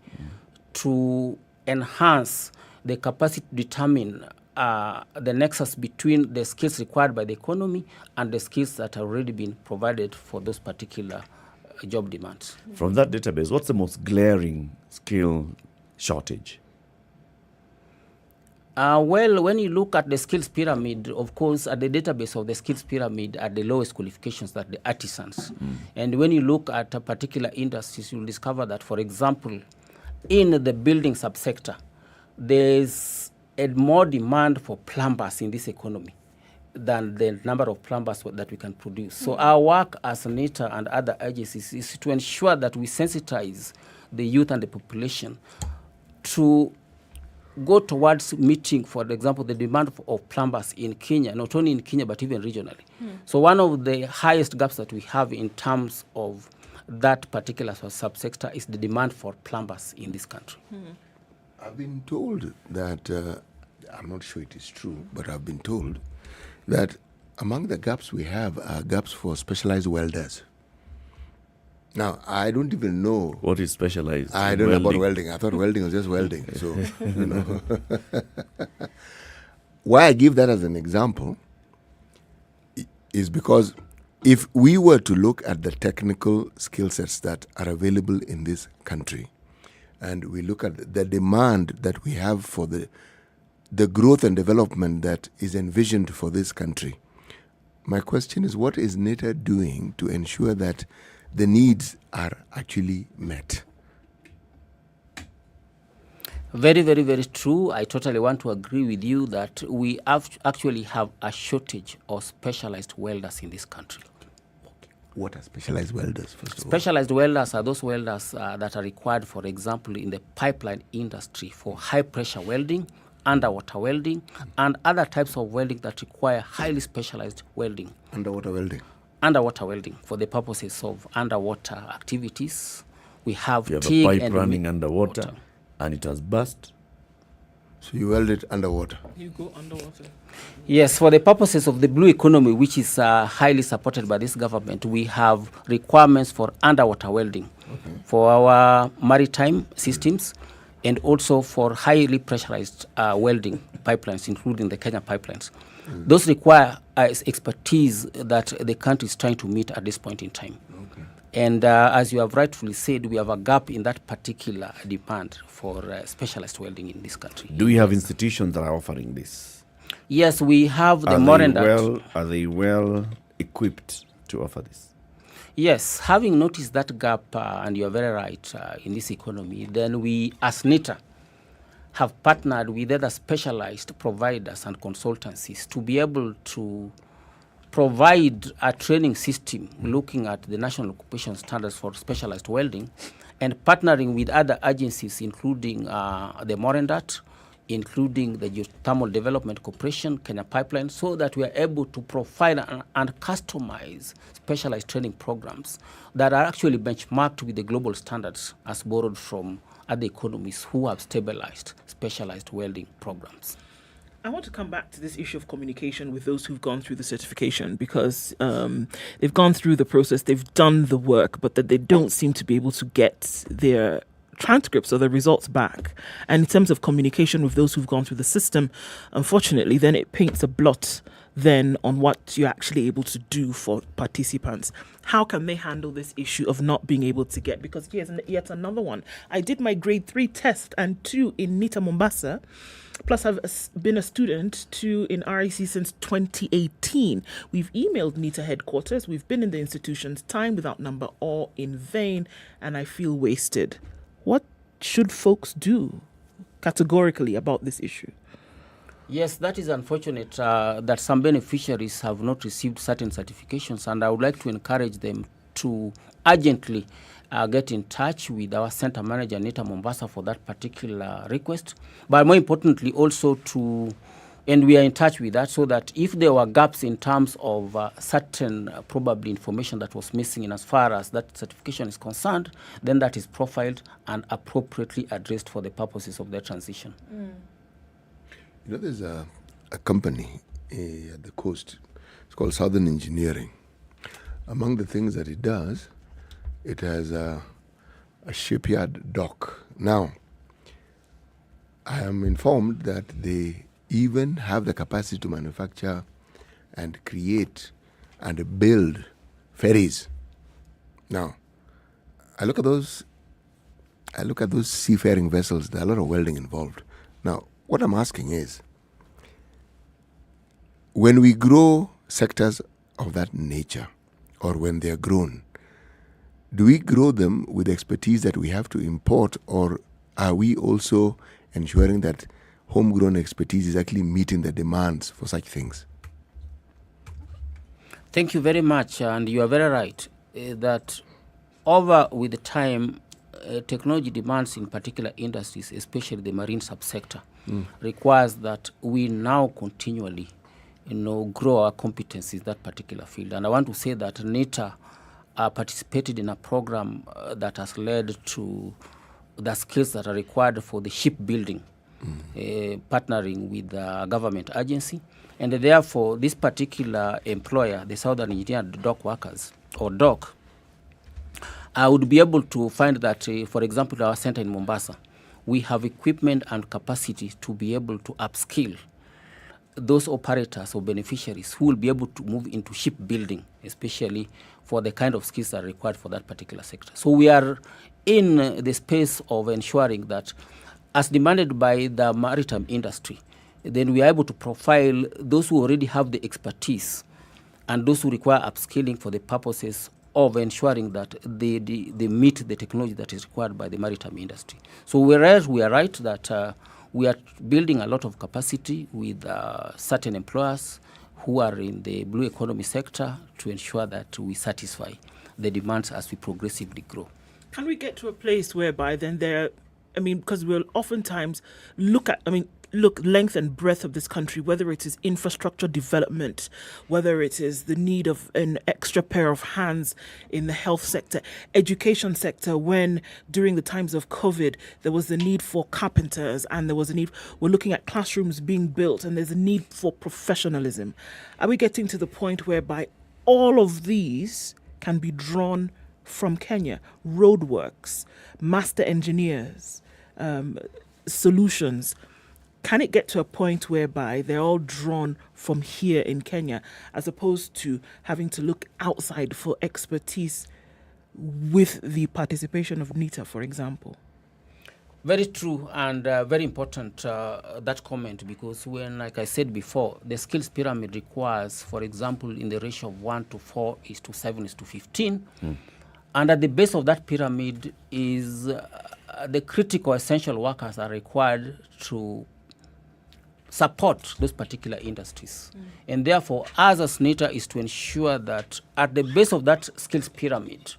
Speaker 2: to enhance the capacity to determine the nexus between the skills required by the economy and the skills that have already been provided for those particular job demands.
Speaker 10: From that database, what's the most glaring skill shortage?
Speaker 2: Well, when you look at the skills pyramid, of course, at the database of the skills pyramid at the lowest qualifications that the artisans. And when you look at a particular industries, you'll discover that, for example, in the building subsector, there's more demand for plumbers in this economy than the number of plumbers that we can produce. So our work as NITA and other agencies is to ensure that we sensitize the youth and the population to go towards meeting, for example, the demand of plumbers in Kenya, not only in Kenya but even regionally. So one of the highest gaps that we have in terms of that particular subsector is the demand for plumbers in this country.
Speaker 14: I've been told that, I'm not sure it is true, but I've been told that among the gaps we have are gaps for specialized welders. Now, I don't even know.
Speaker 10: What is specialized?
Speaker 14: I don't know about welding. I thought welding was just welding. So, you know. Why I give that as an example is because if we were to look at the technical skill sets that are available in this country, and we look at the demand that we have for the growth and development that is envisioned for this country, my question is, what is NITA doing to ensure that the needs are actually met?
Speaker 2: Very, very, very true. I totally want to agree with you that we actually have a shortage of specialized welders in this country.
Speaker 14: What are specialized welders, first of all?
Speaker 2: Specialized welders are those welders that are required, for example, in the pipeline industry for high-pressure welding, underwater welding, and other types of welding that require highly specialized welding.
Speaker 14: Underwater welding?
Speaker 2: Underwater welding for the purposes of underwater activities. We have
Speaker 10: a
Speaker 2: tinge
Speaker 10: pipe
Speaker 2: and
Speaker 10: running underwater, and it has burst.
Speaker 14: So you weld it underwater?
Speaker 12: You go underwater.
Speaker 2: Yes, for the purposes of the blue economy, which is highly supported by this government, we have requirements for underwater welding for our maritime systems and also for highly pressurized welding pipelines, including the Kenya pipelines. Those require expertise that the country is trying to meet at this point in time. And as you have rightfully said, we have a gap in that particular demand for specialized welding in this country.
Speaker 10: Do we have institutions that are offering this?
Speaker 2: Yes, we have the
Speaker 10: Are they well equipped to offer this?
Speaker 2: Yes, having noticed that gap, and you are very right, in this economy, then we, as NITA, have partnered with other specialized providers and consultancies to be able to provide a training system looking at the national occupation standards for specialized welding and partnering with other agencies, including the Morendat, including the Geothermal Development Corporation, Kenya Pipeline, so that we are able to profile and customize specialized training programs that are actually benchmarked with the global standards as borrowed from other economies who have stabilized specialized welding programs.
Speaker 12: I want to come back to this issue of communication with those who've gone through the certification, because they've gone through the process, they've done the work, but that they don't seem to be able to get their transcripts or the results back. And in terms of communication with those who've gone through the system, unfortunately, then it paints a blot then on what you're actually able to do for participants. How can they handle this issue of not being able to get? Because here's yet another one. I did my grade 3 test and 2 in NITA Mombasa. Plus, I've been a student in RIC since 2018. We've emailed NITA headquarters. We've been in the institutions, time without number, all in vain, and I feel wasted. What should folks do categorically about this issue?
Speaker 2: Yes, that is unfortunate that some beneficiaries have not received certain certifications, and I would like to encourage them to urgently get in touch with our center manager, NITA Mombasa, for that particular request. But more importantly, also and we are in touch with that, so that if there were gaps in terms of certain probably information that was missing in as far as that certification is concerned, then that is profiled and appropriately addressed for the purposes of their transition.
Speaker 14: You know, there's a company at the coast. It's called Southern Engineering. Among the things that it does, it has a shipyard dock. Now, I am informed that they even have the capacity to manufacture and create and build ferries. Now, I look at those seafaring vessels. There are a lot of welding involved. Now, what I'm asking is, when we grow sectors of that nature, or when they are grown, do we grow them with expertise that we have to import, or are we also ensuring that homegrown expertise is actually meeting the demands for such things?
Speaker 2: Thank you very much, and you are very right that over with the time, technology demands in particular industries, especially the marine subsector, requires that we now continually, grow our competencies in that particular field. And I want to say that NITA participated in a program that has led to the skills that are required for the shipbuilding, partnering with the government agency. And therefore, this particular employer, the Southern Engineer Dock Workers, or DOC, would be able to find that, for example, our center in Mombasa, we have equipment and capacity to be able to upskill those operators or beneficiaries who will be able to move into shipbuilding, especially for the kind of skills that are required for that particular sector. So we are in the space of ensuring that, as demanded by the maritime industry, then we are able to profile those who already have the expertise and those who require upskilling for the purposes of ensuring that they meet the technology that is required by the maritime industry. So whereas we are right that we are building a lot of capacity with certain employers who are in the blue economy sector to ensure that we satisfy the demands as we progressively grow.
Speaker 12: Can we get to a place whereby then because we'll oftentimes look length and breadth of this country, whether it is infrastructure development, whether it is the need of an extra pair of hands in the health sector, education sector, when during the times of COVID, there was the need for carpenters and there was a need, we're looking at classrooms being built and there's a need for professionalism. Are we getting to the point whereby all of these can be drawn from Kenya? Roadworks, master engineers, solutions. Can it get to a point whereby they're all drawn from here in Kenya, as opposed to having to look outside for expertise with the participation of NITA, for example?
Speaker 2: Very true and very important, that comment, because when, like I said before, the skills pyramid requires, for example, in the ratio of 1 to 4 is to 7 is to 15. And at the base of that pyramid is the critical essential workers are required to support those particular industries. And therefore, us as NITA is to ensure that at the base of that skills pyramid,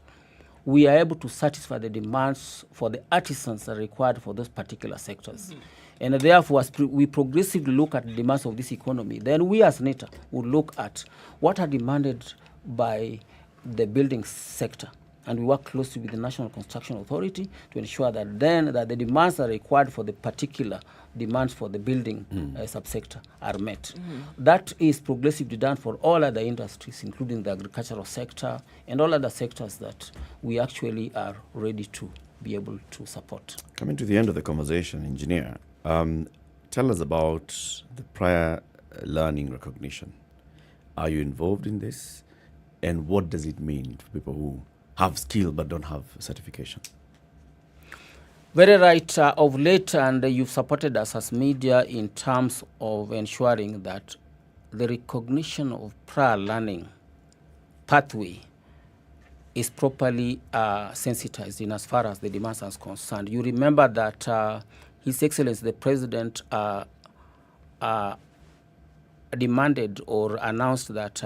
Speaker 2: we are able to satisfy the demands for the artisans that are required for those particular sectors. And therefore, as we progressively look at the demands of this economy, then we as NITA will look at what are demanded by the building sector. And we work closely with the National Construction Authority to ensure that then that the demands that are required for the particular demands for the building subsector are met. That is progressively done for all other industries, including the agricultural sector and all other sectors that we actually are ready to be able to support.
Speaker 10: Coming to the end of the conversation, Engineer, tell us about the prior learning recognition. Are you involved in this? And what does it mean for people who have skill but don't have certification?
Speaker 2: Very right. Of late, and you've supported us as media in terms of ensuring that the recognition of prior learning pathway is properly sensitized in as far as the demands are concerned. You remember that His Excellency the President demanded or announced that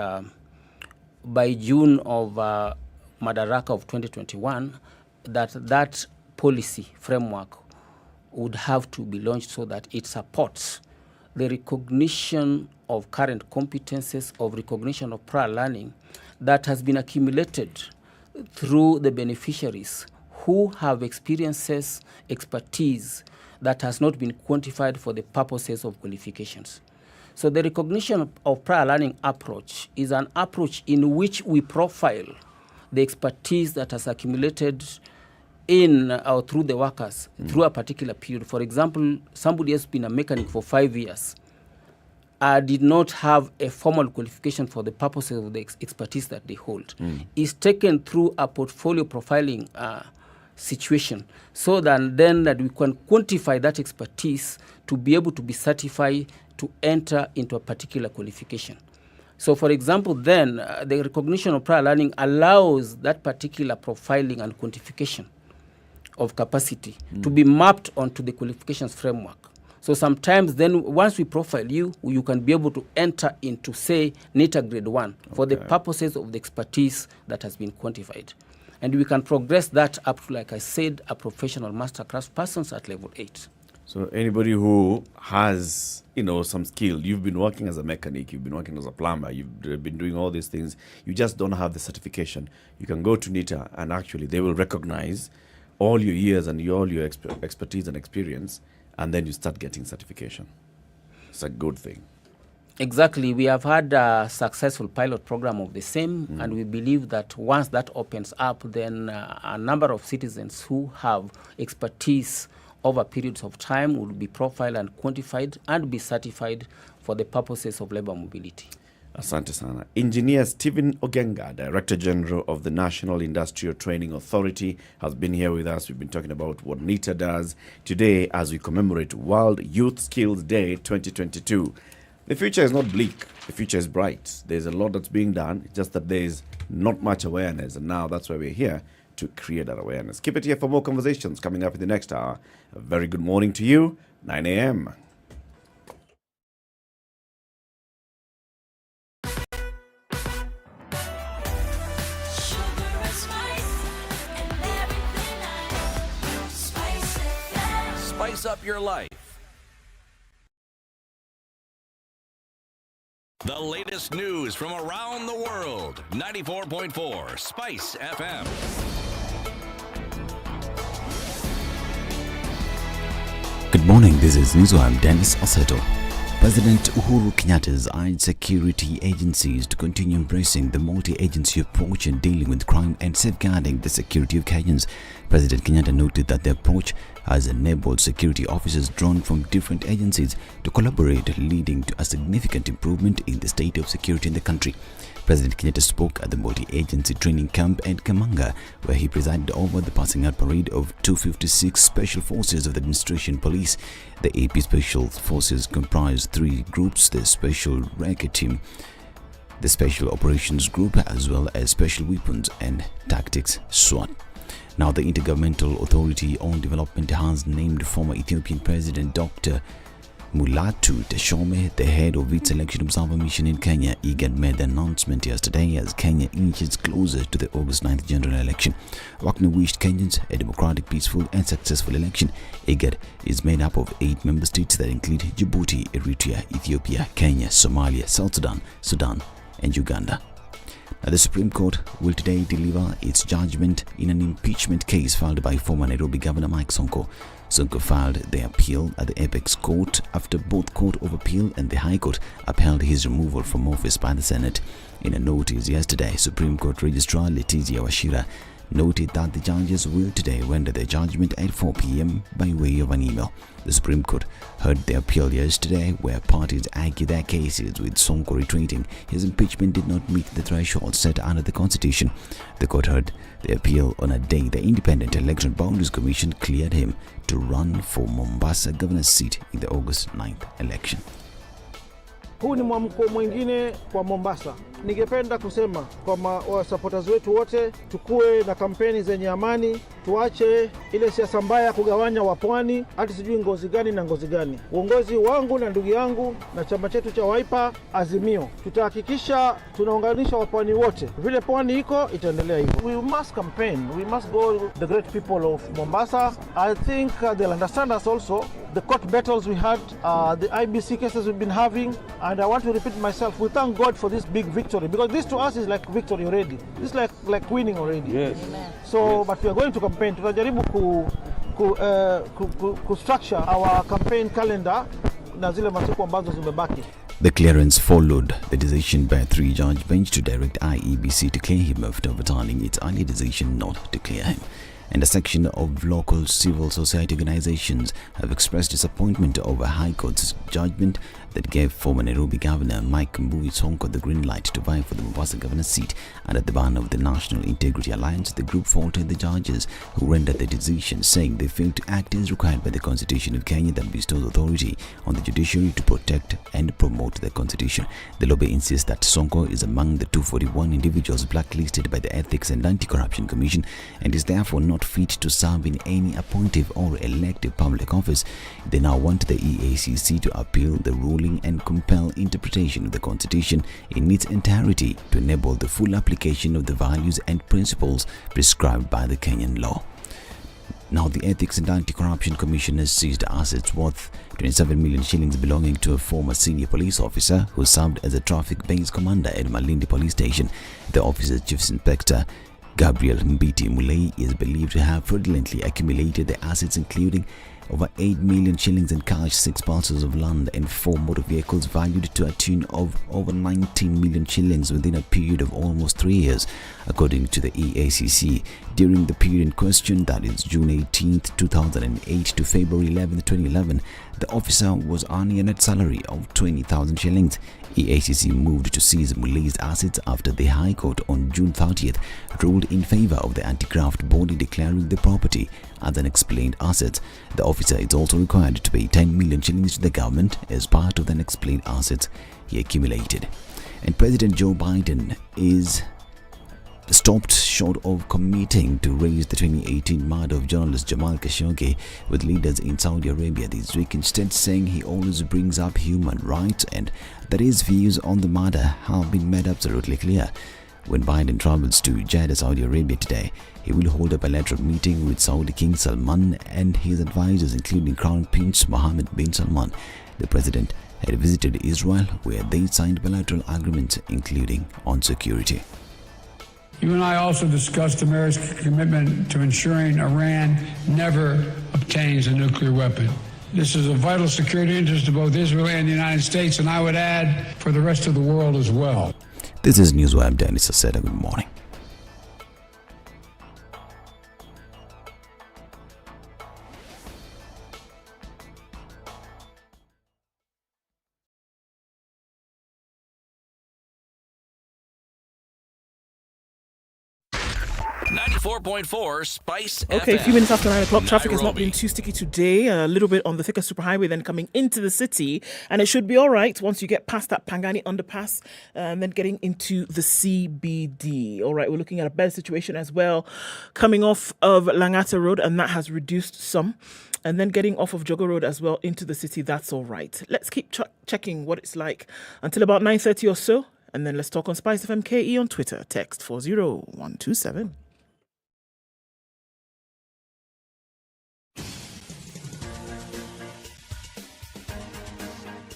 Speaker 2: by June of Madaraka of 2021, that policy framework would have to be launched so that it supports the recognition of current competences, of recognition of prior learning that has been accumulated through the beneficiaries who have experiences, expertise that has not been quantified for the purposes of qualifications. So the recognition of prior learning approach is an approach in which we profile the expertise that has accumulated in or through the workers through a particular period. For example, somebody has been a mechanic for 5 years, did not have a formal qualification for the purposes of the expertise that they hold. Is taken through a portfolio profiling situation, so that then that we can quantify that expertise to be able to be certified to enter into a particular qualification. So, for example, then the recognition of prior learning allows that particular profiling and quantification of capacity to be mapped onto the qualifications framework, So sometimes then once we profile you, you can be able to enter into, say, NITA grade 1 for the purposes of the expertise that has been quantified. And we can progress that up to, like I said, a professional master craft persons at level 8.
Speaker 10: So anybody who has, some skill, you've been working as a mechanic, you've been working as a plumber, you've been doing all these things, you just don't have the certification. You can go to NITA and actually they will recognize all your years and all your expertise and experience, and then you start getting certification. It's a good thing.
Speaker 2: Exactly. We have had a successful pilot program of the same, and we believe that once that opens up, then a number of citizens who have expertise over periods of time will be profiled and quantified and be certified for the purposes of labor mobility.
Speaker 10: Asante sana. Engineer Stephen Ogenga, Director General of the National Industrial Training Authority, has been here with us. We've been talking about what NITA does today as we commemorate World Youth Skills Day 2022. The future is not bleak. The future is bright. There's a lot that's being done, just that there's not much awareness. And now that's why we're here, to create that awareness. Keep it here for more conversations coming up in the next hour. A very good morning to you, 9 a.m.
Speaker 13: Spice up your life. The latest news from around the world. 94.4 Spice FM.
Speaker 1: Good morning, this is Newswire. I'm Dennis Oseto. President Uhuru Kenyatta's urged security agencies to continue embracing the multi-agency approach in dealing with crime and safeguarding the security of Kenyans. President Kenyatta noted that the approach has enabled security officers drawn from different agencies to collaborate, leading to a significant improvement in the state of security in the country. President Kenyatta spoke at the multi-agency training camp at Kamanga, where he presided over the passing out parade of 256 Special Forces of the Administration Police. The AP Special Forces comprise 3 groups: the Special Racket Team, the Special Operations Group, as well as Special Weapons and Tactics SWAT. Now, the Intergovernmental Authority on Development has named former Ethiopian President Dr. Mulatu Teshome the head of its election observer mission in Kenya. IGAD made the announcement yesterday as Kenya inches closer to the August 9th general election. Wakne wished Kenyans a democratic, peaceful and successful election. IGAD is made up of 8 member states that include Djibouti, Eritrea, Ethiopia, Kenya, Somalia, South Sudan, Sudan and Uganda. Now, the Supreme Court will today deliver its judgment in an impeachment case filed by former Nairobi Governor Mike Sonko. Sonko filed the appeal at the Apex Court after both Court of Appeal and the High Court upheld his removal from office by the Senate. In a notice yesterday, Supreme Court Registrar Letizia Wachira noted that the judges will today render their judgment at 4 p.m. by way of an email. The Supreme Court heard the appeal yesterday, where parties argued their cases, with Sonko retreating his impeachment did not meet the threshold set under the Constitution. The court heard the appeal on a day the Independent Election Boundaries Commission cleared him to run for Mombasa governor's seat in the August 9th election.
Speaker 19: Huu ni mwamko mwingine kwa Mombasa. Ningependa kusema kwa supporters wetu wote, tukue na kampeni zenye amani, tuache ile siasa mbaya ya kugawanya wapwani hadi sijui ngozi gani na ngozi gani. Uongozi wangu na ndugu yangu na chama chetu cha Wiper Azimio, tutahakikisha tunaunganisha wapwani wote. Vile pwani iko itaendelea hivyo. We must campaign. We must go the great people of Mombasa. I think they'll understand us also. The court battles we had, the IBC cases we've been having, and I want to repeat myself, we thank God for this big victory, because this to us is like victory already. This is like winning already. Yes. So, yes. But we are going to campaign. Tutajaribu ku structure our campaign calendar na zile masiku ambazo zimebaki.
Speaker 1: The clearance followed the decision by a 3-judge bench to direct IEBC to clear him after overturning its earlier decision not to clear him. And a section of local civil society organizations have expressed disappointment over High Court's judgment that gave former Nairobi Governor Mike Sonko the green light to vie for the Mombasa governor's seat under the banner of the National Integrity Alliance. The group faulted the judges who rendered the decision, saying they failed to act as required by the Constitution of Kenya that bestows authority on the judiciary to protect and promote the Constitution. The lobby insists that Sonko is among the 241 individuals blacklisted by the Ethics and Anti-Corruption Commission and is therefore not fit to serve in any appointive or elective public office. They now want the EACC to appeal the ruling and compel interpretation of the Constitution in its entirety to enable the full application of the values and principles prescribed by the Kenyan law. Now, the Ethics and Anti-Corruption Commission has seized assets worth 27 million shillings belonging to a former senior police officer who served as a traffic base commander at Malindi police station. The officer's chief inspector, Gabriel Mbiti Mulei, is believed to have fraudulently accumulated the assets including over 8 million shillings in cash, 6 parcels of land and 4 motor vehicles valued to a tune of over 19 million shillings within a period of almost 3 years, according to the EACC. During the period in question, that is June 18, 2008 to February 11, 2011, the officer was earning a net salary of 20,000 shillings. EACC moved to seize Mulei's assets after the High Court on June 30th ruled in favor of the anti-graft body, declaring the property as unexplained assets. The officer is also required to pay 10 million shillings to the government as part of the unexplained assets he accumulated. And President Joe Biden is stopped short of committing to raise the 2018 murder of journalist Jamal Khashoggi with leaders in Saudi Arabia this week, instead saying he always brings up human rights and that his views on the matter have been made absolutely clear. When Biden travels to Jeddah, Saudi Arabia today, he will hold a bilateral meeting with Saudi King Salman and his advisors, including Crown Prince Mohammed bin Salman. The president had visited Israel, where they signed bilateral agreements, including on security.
Speaker 20: You and I also discussed America's commitment to ensuring Iran never obtains a nuclear weapon. This is a vital security interest to both Israel and the United States, and I would add, for the rest of the world as well.
Speaker 1: This is Newswire. I'm Dennis Aseda. Good morning.
Speaker 13: Spice
Speaker 12: Okay,
Speaker 13: FM.
Speaker 12: a few minutes after 9 o'clock. Traffic has not
Speaker 13: Nairobi.
Speaker 12: been too sticky today. A little bit on the thicker superhighway, then coming into the city. And it should be all right once you get past that Pangani underpass and then getting into the CBD. All right, we're looking at a better situation as well coming off of Langata Road, and that has reduced some. And then getting off of Jogo Road as well into the city, that's all right. Let's keep checking what it's like until about 9:30 or so. And then let's talk on SpiceFM KE on Twitter. Text 40127.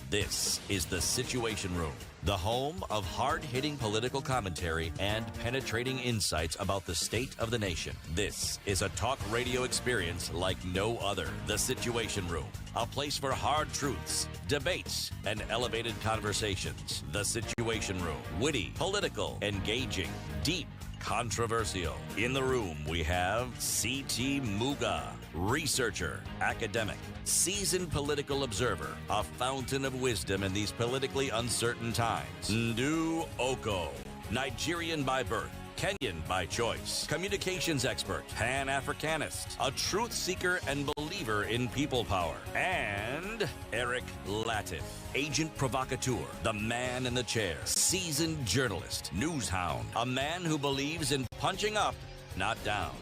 Speaker 13: This is The Situation Room, the home of hard-hitting political commentary and penetrating insights about the state of the nation. This is a talk radio experience like no other. The Situation Room, a place for hard truths, debates, and elevated conversations. The Situation Room, witty, political, engaging, deep, controversial. In the room, we have C.T. Muga, researcher, academic, seasoned political observer, a fountain of wisdom in these politically uncertain times. Ndu Okoh, Nigerian by birth, Kenyan by choice, communications expert, Pan-Africanist, a truth seeker and believer in people power, and Eric Latiff, agent provocateur, the man in the chair, seasoned journalist, news hound, a man who believes in punching up, not down.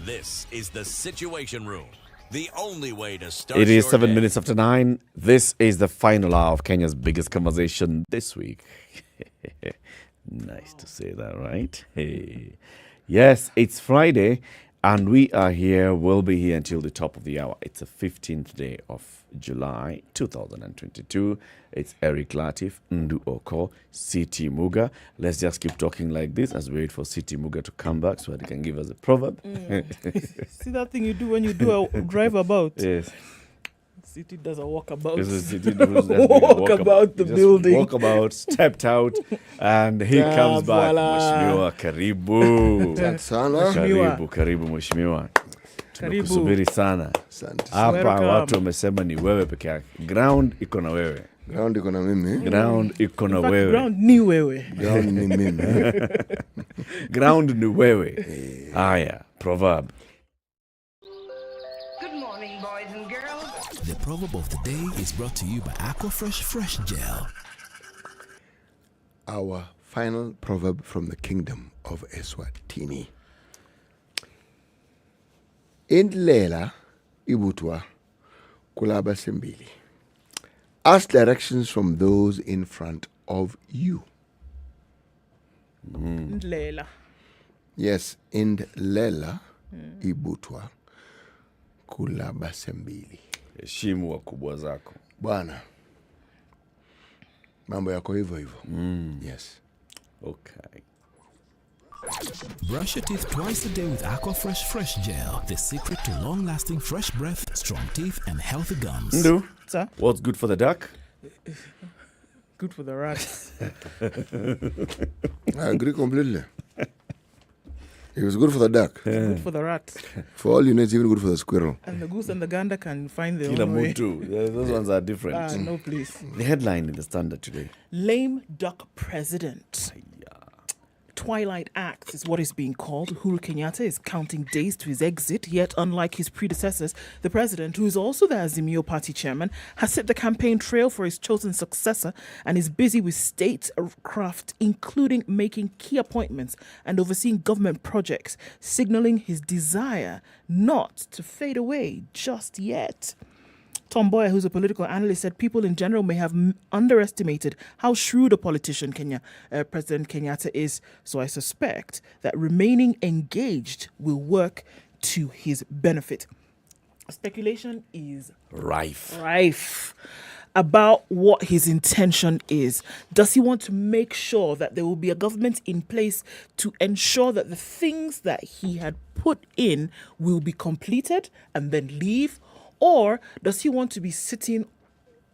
Speaker 13: This is The Situation Room, the only way to start.
Speaker 10: It is
Speaker 13: your
Speaker 10: 7
Speaker 13: day.
Speaker 10: minutes after 9. This is the final hour of Kenya's biggest conversation this week. Nice to say that, right? Hey. Yes, it's Friday, and we are here. We'll be here until the top of the hour. It's the 15th day of July 2022. It's Eric Latiff, Ndu Okoh, C.T. Muga. Let's just keep talking like this as we wait for C.T. Muga to come back so that he can give us a proverb.
Speaker 12: See that thing you do when you do a drive about?
Speaker 10: Yes.
Speaker 12: City does a walkabout.
Speaker 10: Walk
Speaker 12: about the building.
Speaker 10: Walk about, stepped out, and he comes back. Mheshimiwa, karibu. Karibu Mheshimiwa. Tunakusubiri sana. Hapa watu wamesema ni wewe peke yake. Ground iko na wewe.
Speaker 14: Ground iko na mimi.
Speaker 10: Ground iko na wewe.
Speaker 12: Ground ni wewe.
Speaker 14: Ground ni mimi.
Speaker 10: Ground ni wewe. Haya, proverb.
Speaker 15: Good morning, boys and girls.
Speaker 16: The proverb of the day is brought to you by Aquafresh Fresh Gel.
Speaker 14: Our final proverb from the kingdom of Eswatini. Indlela ibutwa kulaba sembili. Ask directions from those in front of you.
Speaker 12: Indlela.
Speaker 14: Yes, indlela ibutwa kulaba sembili.
Speaker 10: Heshimu wakubwa zako.
Speaker 14: Bwana. Mambo yako hivyo hivyo. Yes.
Speaker 10: Okay.
Speaker 16: Brush your teeth twice a day with Aquafresh Fresh Gel. The secret to long-lasting fresh breath, strong teeth, and healthy gums.
Speaker 10: Ndu,
Speaker 12: Sir?
Speaker 10: what's good for the duck?
Speaker 12: Good for the rats.
Speaker 14: I agree completely. It was good for the duck.
Speaker 12: Good for the rat.
Speaker 14: For all you know, it's even good for the squirrel.
Speaker 12: And the goose and the gander can find their
Speaker 10: Kila
Speaker 12: own way.
Speaker 10: mutu. Those ones are different.
Speaker 12: No, please.
Speaker 10: The headline in the Standard today.
Speaker 12: Lame duck president. Twilight Act is what is being called. Uhuru Kenyatta is counting days to his exit, yet unlike his predecessors, the president, who is also the Azimio party chairman, has set the campaign trail for his chosen successor and is busy with statecraft, including making key appointments and overseeing government projects, signaling his desire not to fade away just yet. Tom Boyer, who's a political analyst, said people in general may have underestimated how shrewd a politician President Kenyatta is. So I suspect that remaining engaged will work to his benefit. Speculation is rife about what his intention is. Does he want to make sure that there will be a government in place to ensure that the things that he had put in will be completed and then leave? Or does he want to be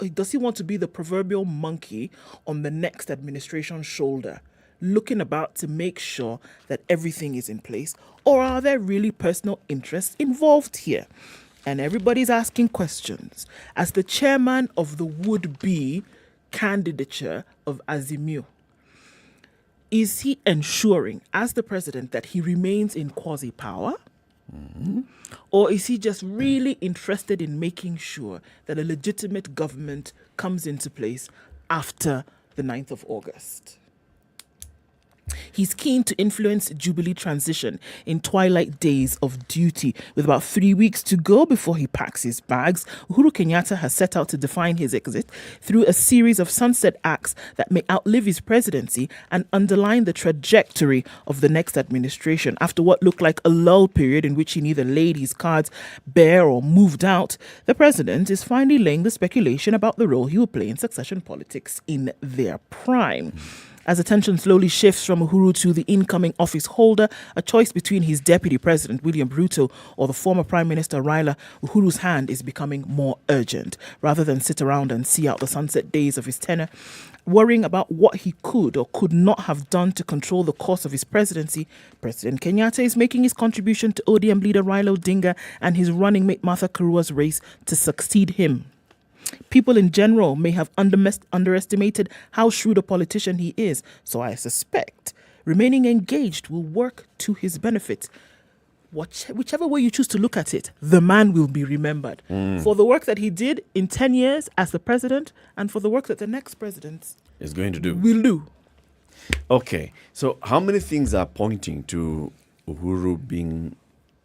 Speaker 12: the proverbial monkey on the next administration's shoulder, looking about to make sure that everything is in place? Or are there really personal interests involved here? And everybody's asking questions. As the chairman of the would-be candidature of Azimio, is he ensuring, as the president, that he remains in quasi-power? Or is he just really interested in making sure that a legitimate government comes into place after the 9th of August? He's keen to influence Jubilee transition in twilight days of duty. With about 3 weeks to go before he packs his bags, Uhuru Kenyatta has set out to define his exit through a series of sunset acts that may outlive his presidency and underline the trajectory of the next administration. After what looked like a lull period in which he neither laid his cards bare or moved out, the president is finally laying the speculation about the role he will play in succession politics in their prime. As attention slowly shifts from Uhuru to the incoming office holder, a choice between his deputy president, William Ruto, or the former Prime Minister, Raila, Uhuru's hand is becoming more urgent. Rather than sit around and see out the sunset days of his tenure, worrying about what he could or could not have done to control the course of his presidency, President Kenyatta is making his contribution to ODM leader Raila Odinga and his running mate Martha Karua's race to succeed him. People in general may have underestimated how shrewd a politician he is, so I suspect remaining engaged will work to his benefit. Whichever way you choose to look at it, the man will be remembered for the work that he did in 10 years as the president and for the work that the next president
Speaker 10: is going to do.
Speaker 12: Will do.
Speaker 10: Okay, so how many things are pointing to Uhuru being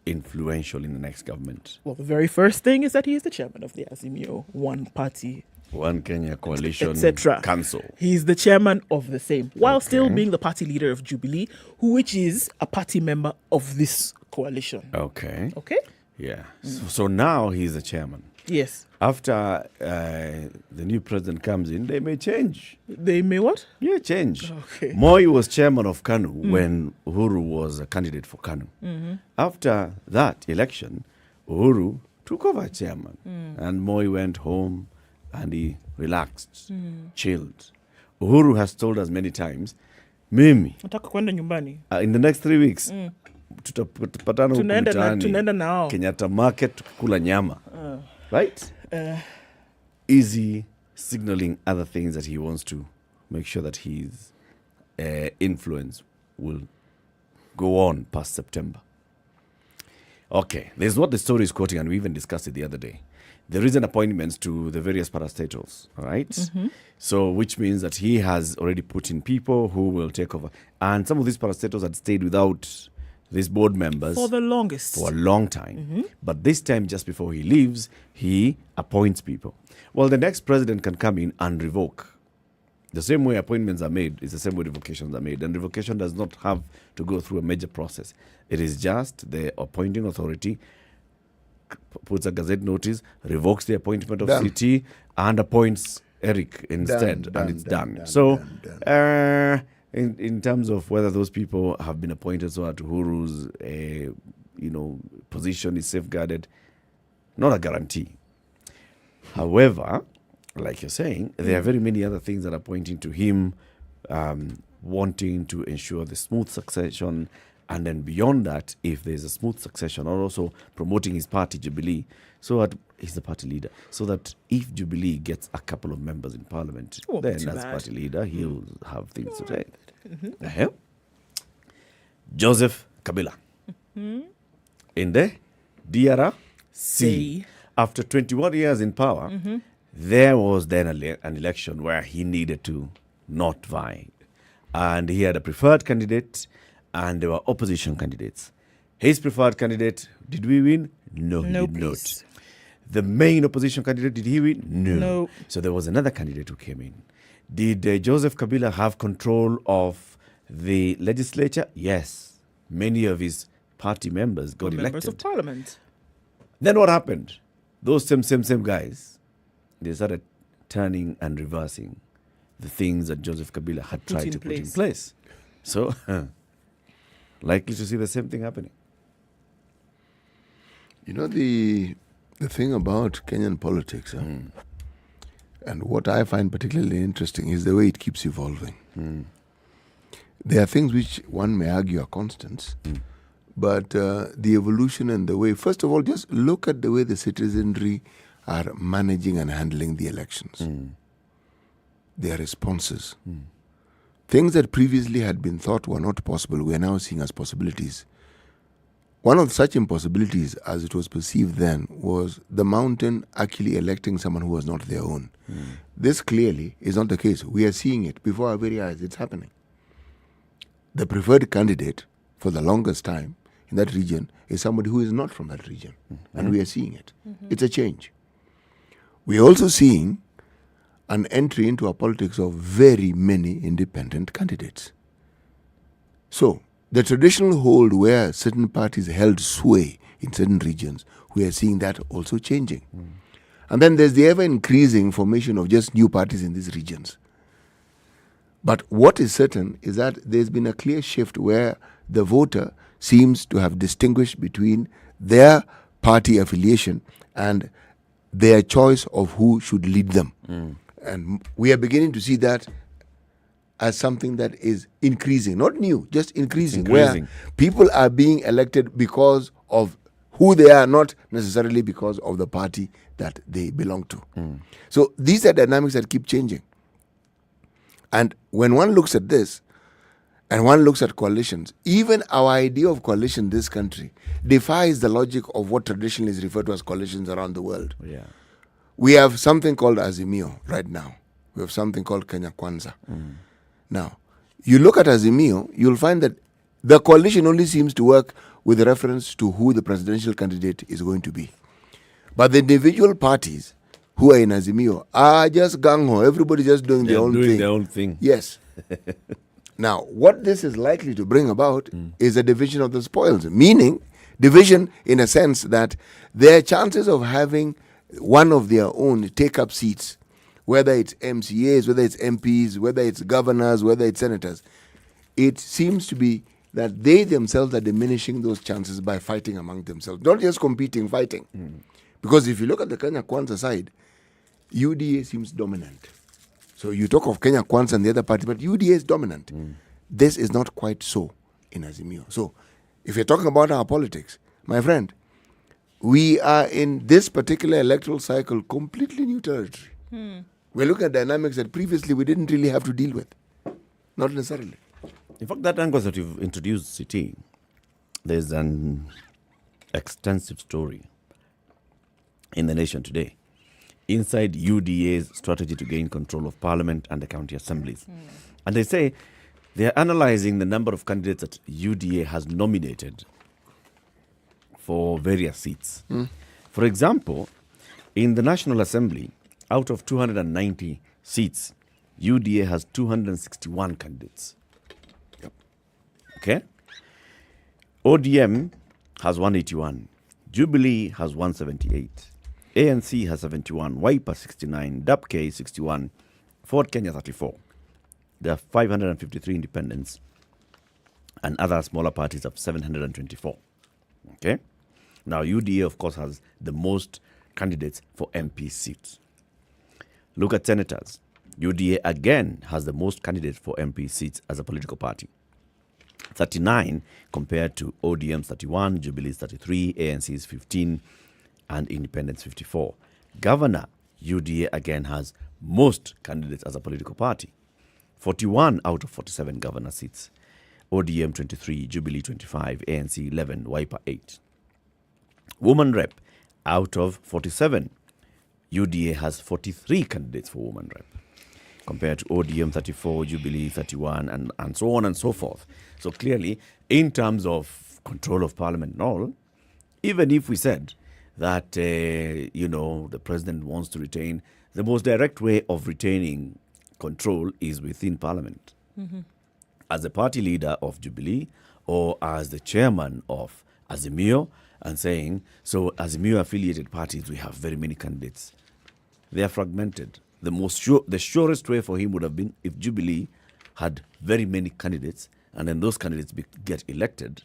Speaker 10: influential in the next government?
Speaker 12: Well, the very first thing is that he is the chairman of the Azimio, one party,
Speaker 10: One Kenya Coalition
Speaker 12: etc.
Speaker 10: Council.
Speaker 12: He's the chairman of the same, while still being the party leader of Jubilee, which is a party member of this coalition.
Speaker 10: Okay.
Speaker 12: Okay?
Speaker 10: Yeah. So now he's the chairman.
Speaker 12: Yes.
Speaker 10: After the new president comes in, they may change.
Speaker 12: They may what?
Speaker 10: Yeah, change.
Speaker 12: Okay.
Speaker 10: Moi was chairman of KANU when Uhuru was a candidate for KANU. After that election, Uhuru took over chairman. And Moi went home and he relaxed, chilled. Uhuru has told us many times, Mimi,
Speaker 12: nataka kwenda nyumbani.
Speaker 10: In the next 3 weeks, tutapatana huku mtaani,
Speaker 12: tunaenda nao
Speaker 10: Kenyatta Market tukikula nyama. Right? Easy, signaling other things that he wants to make sure that his influence will go on past September. Okay, there's what the story is quoting, and we even discussed it the other day. The recent appointments to the various parastatals, all right?
Speaker 12: Mm-hmm.
Speaker 10: So, which means that he has already put in people who will take over. And some of these parastatals had stayed without these board members
Speaker 12: For the longest.
Speaker 10: for a long time.
Speaker 12: Mm-hmm.
Speaker 10: But this time, just before he leaves, he appoints people. Well, the next president can come in and revoke. The same way appointments are made is the same way revocations are made. And revocation does not have to go through a major process. It is just the appointing authority puts a gazette notice, revokes the appointment of
Speaker 14: Done.
Speaker 10: CT, and appoints Eric instead,
Speaker 14: Done,
Speaker 10: and it's
Speaker 14: done,
Speaker 10: done.
Speaker 14: done,
Speaker 10: So,
Speaker 14: done,
Speaker 10: in terms of whether those people have been appointed so that Uhuru's position is safeguarded, not a guarantee. However, like you're saying, there are very many other things that are pointing to him wanting to ensure the smooth succession. And then beyond that, if there's a smooth succession, or also promoting his party, Jubilee, so that he's the party leader, so that if Jubilee gets a couple of members in parliament, then as party leader, he'll have things to say.
Speaker 12: Mm-hmm.
Speaker 10: Joseph Kabila in the DRC. After 21 years in power, there was then an election where he needed to not vie. And he had a preferred candidate, and there were opposition candidates. His preferred candidate, did we win? No, he did not. The main opposition candidate, did he win? No. So there was another candidate who came in. Did Joseph Kabila have control of the legislature? Yes. Many of his party members got elected.
Speaker 12: Members of parliament.
Speaker 10: Then what happened? Those same guys, they started turning and reversing the things that Joseph Kabila had tried to put in place. So, likely to see the same thing happening.
Speaker 14: You know, the thing about Kenyan politics, and what I find particularly interesting is the way it keeps evolving. There are things which one may argue are constants, but the evolution and the way, first of all, just look at the way the citizenry are managing and handling the elections. Their responses. Things that previously had been thought were not possible, we are now seeing as possibilities. One of such impossibilities, as it was perceived then, was the mountain actually electing someone who was not their own. This clearly is not the case. We are seeing it before our very eyes. It's happening. The preferred candidate for the longest time in that region is somebody who is not from that region. And we are seeing it. It's a change. We are also seeing an entry into our politics of very many independent candidates. So, the traditional hold where certain parties held sway in certain regions, we are seeing that also changing. And then there's the ever-increasing formation of just new parties in these regions. But what is certain is that there's been a clear shift where the voter seems to have distinguished between their party affiliation and their choice of who should lead them. And we are beginning to see that as something that is increasing, not new, just increasing, where people are being elected because of who they are, not necessarily because of the party that they belong to. So these are dynamics that keep changing. And when one looks at this, and one looks at coalitions, even our idea of coalition in this country defies the logic of what traditionally is referred to as coalitions around the world. We have something called Azimio right now. We have something called Kenya Kwanza. Now, you look at Azimio, you'll find that the coalition only seems to work with reference to who the presidential candidate is going to be. But the individual parties who are in Azimio are just gung-ho. Everybody just doing their own thing. Yes. Now, what this is likely to bring about is a division of the spoils, meaning division in a sense that their chances of having one of their own take up seats, whether it's MCAs, whether it's MPs, whether it's governors, whether it's senators, it seems to be that they themselves are diminishing those chances by fighting among themselves. Not just competing, fighting. Because if you look at the Kenya Kwanza side, UDA seems dominant. So you talk of Kenya Kwanza and the other party, but UDA is dominant. This is not quite so in Azimio. So if you're talking about our politics, my friend, we are in this particular electoral cycle completely new territory. We're looking at dynamics that previously we didn't really have to deal with. Not necessarily.
Speaker 10: In fact, that angle that you've introduced, CT, there's an extensive story in the nation today inside UDA's strategy to gain control of parliament and the county assemblies. And they say they're analyzing the number of candidates that UDA has nominated for various seats. For example, in the National Assembly, out of 290 seats, UDA has 261 candidates. Okay? ODM has 181. Jubilee has 178. ANC has 71. Wiper 69. DAPK 61. Ford Kenya 34. There are 553 independents, and other smaller parties have 724. Okay? Now, UDA, of course, has the most candidates for MP seats. Look at senators. UDA again has the most candidates for MP seats as a political party. 39 compared to ODM's 31, Jubilee's 33, ANC's 15, and Independents 54. Governor, UDA again has most candidates as a political party. 41 out of 47 governor seats. ODM 23, Jubilee 25, ANC 11, Wiper 8. Woman rep, out of 47, UDA has 43 candidates for woman rep, compared to ODM 34, Jubilee 31, and so on and so forth. So clearly, in terms of control of parliament and all, even if we said that, the president wants to retain, the most direct way of retaining control is within parliament. As the party leader of Jubilee or as the chairman of Azimio, and saying, so Azimio affiliated parties, we have very many candidates. They are fragmented. The surest way for him would have been if Jubilee had very many candidates, and then those candidates get elected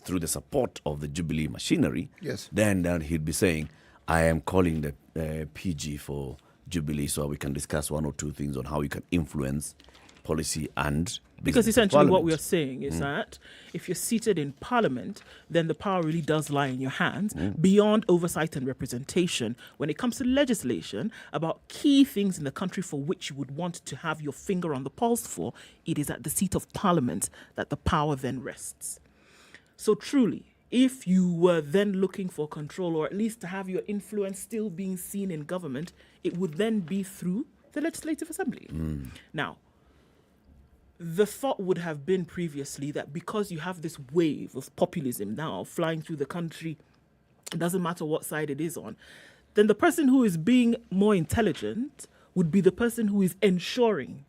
Speaker 10: through the support of the Jubilee machinery.
Speaker 14: Yes.
Speaker 10: Then he'd be saying, I am calling the PG for Jubilee so we can discuss one or two things on how we can influence policy and
Speaker 12: because essentially what we are saying is that if you're seated in parliament, then the power really does lie in your hands beyond oversight and representation. When it comes to legislation about key things in the country for which you would want to have your finger on the pulse for, it is at the seat of parliament that the power then rests. So truly, if you were then looking for control, or at least to have your influence still being seen in government, it would then be through the Legislative Assembly. Now, the thought would have been previously that because you have this wave of populism now flying through the country, it doesn't matter what side it is on, then the person who is being more intelligent would be the person who is ensuring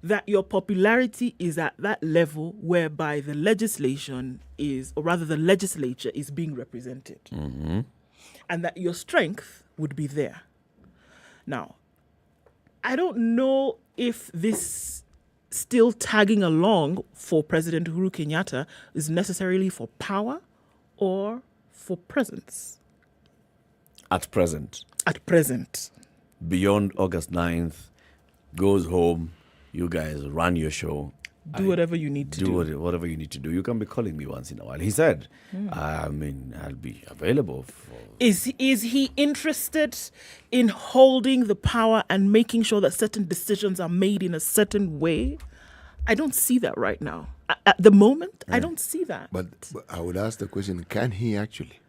Speaker 12: that your popularity is at that level whereby the legislation is, or rather the legislature is being represented. And that your strength would be there. Now, I don't know if this still tagging along for President Uhuru Kenyatta is necessarily for power or for presence.
Speaker 10: At present.
Speaker 12: At present.
Speaker 10: Beyond August 9th, goes home, you guys run your show.
Speaker 12: Do whatever you need to do.
Speaker 10: Do whatever you need to do. You can be calling me once in a while. He said, I'll be available.
Speaker 12: Is he interested in holding the power and making sure that certain decisions are made in a certain way? I don't see that right now. At the moment, I don't see that.
Speaker 14: But I would ask the question, can he actually?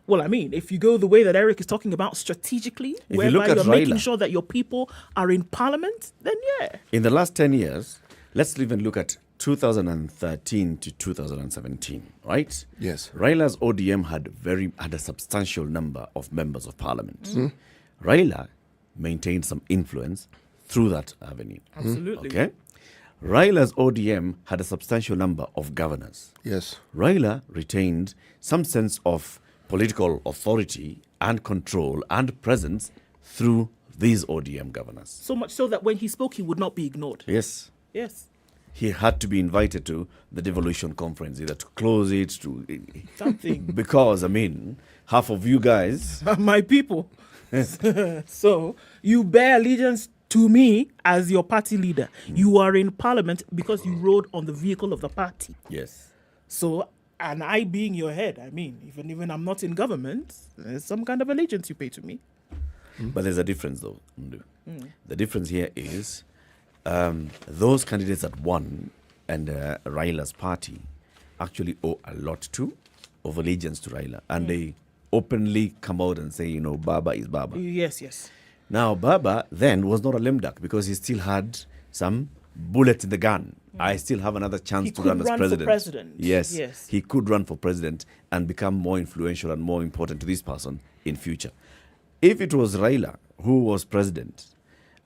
Speaker 12: Well, I mean, if you go the way that Eric is talking about strategically, whereby you're making sure that your people are in parliament, then yeah.
Speaker 10: In the last 10 years, let's even look at 2013 to 2017, right?
Speaker 14: Yes.
Speaker 10: Raila's ODM had a substantial number of members of parliament. Raila maintained some influence through that avenue.
Speaker 12: Absolutely.
Speaker 10: Okay? Raila's ODM had a substantial number of governors.
Speaker 14: Yes.
Speaker 10: Raila retained some sense of political authority and control and presence through these ODM governors.
Speaker 12: So much so that when he spoke, he would not be ignored.
Speaker 10: Yes.
Speaker 12: Yes.
Speaker 10: He had to be invited to the devolution conference, either to close it, to
Speaker 12: something.
Speaker 10: Because, half of you guys
Speaker 12: are my people. So you bear allegiance to me as your party leader. You are in parliament because you rode on the vehicle of the party.
Speaker 10: Yes.
Speaker 12: So, and I being your head, even I'm not in government, there's some kind of allegiance you pay to me.
Speaker 10: But there's a difference, though. The difference here is those candidates that won and Raila's party actually owe a lot of allegiance to Raila. And they openly come out and say, Baba is Baba.
Speaker 12: Yes.
Speaker 10: Now, Baba then was not a lame duck because he still had some bullets in the gun. I still have another chance to run as president.
Speaker 12: For president.
Speaker 10: Yes, he could run for president and become more influential and more important to this person in future. If it was Raila who was president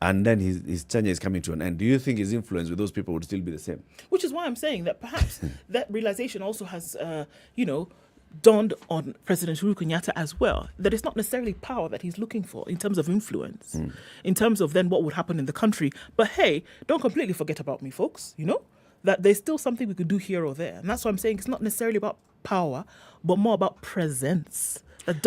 Speaker 10: and then his tenure is coming to an end, do you think his influence with those people would still be the same?
Speaker 12: Which is why I'm saying that perhaps that realization also has, dawned on President Uhuru Kenyatta as well, that it's not necessarily power that he's looking for in terms of influence, in terms of then what would happen in the country. But hey, don't completely forget about me, folks, that there's still something we could do here or there. And that's why I'm saying it's not necessarily about power, but more about presence. That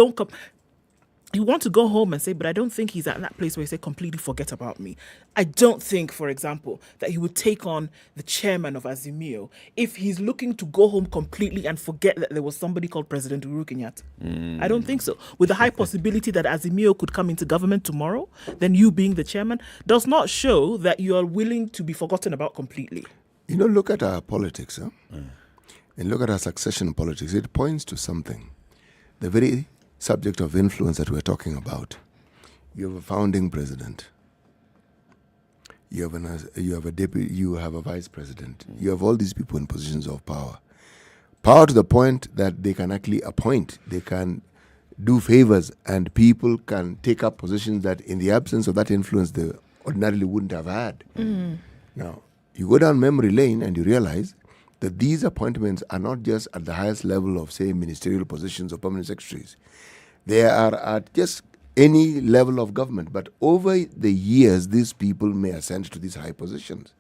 Speaker 12: you want to go home and say, but I don't think he's at that place where he said, completely forget about me. I don't think, for example, that he would take on the chairman of Azimio if he's looking to go home completely and forget that there was somebody called President Uhuru Kenyatta. I don't think so. With the high possibility that Azimio could come into government tomorrow, then you being the chairman does not show that you are willing to be forgotten about completely.
Speaker 14: Look at our politics, and look at our succession politics. It points to something. The very subject of influence that we're talking about. You have a founding president. You have a deputy. You have a vice president. You have all these people in positions of power. Power to the point that they can actually appoint. They can do favors, and people can take up positions that, in the absence of that influence, they ordinarily wouldn't have had. Now, you go down memory lane and you realize that these appointments are not just at the highest level of, say, ministerial positions or permanent secretaries. They are at just any level of government. But over the years, these people may ascend to these high positions.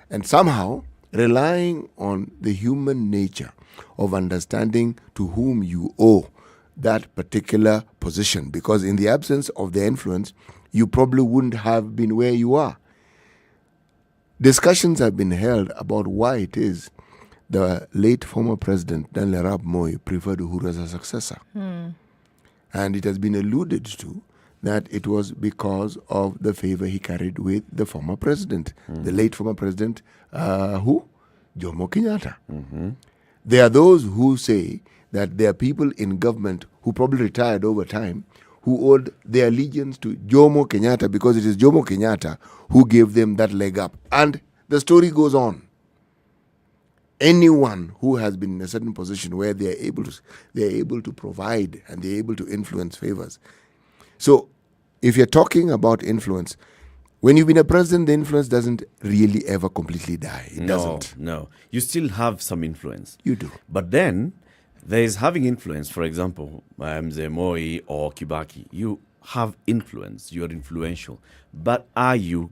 Speaker 14: And somehow, relying on the human nature of understanding to whom you owe that particular position, because in the absence of their influence, you probably wouldn't have been where you are. Discussions have been held about why it is the late former president, Daniel Arap Moi, preferred Uhuru as a successor. And it has been alluded to that it was because of the favor he carried with the former president, the late former president, Jomo Kenyatta. There are those who say that there are people in government who probably retired over time who owed their allegiance to Jomo Kenyatta because it is Jomo Kenyatta who gave them that leg up. And the story goes on. Anyone who has been in a certain position where they are able to provide and they're able to influence favors. So if you're talking about influence, when you've been a president, the influence doesn't really ever completely die. It doesn't.
Speaker 10: No. You still have some influence.
Speaker 14: You do.
Speaker 10: But then there is having influence. For example, Mzee Moi or Kibaki. You have influence. You are influential. But are you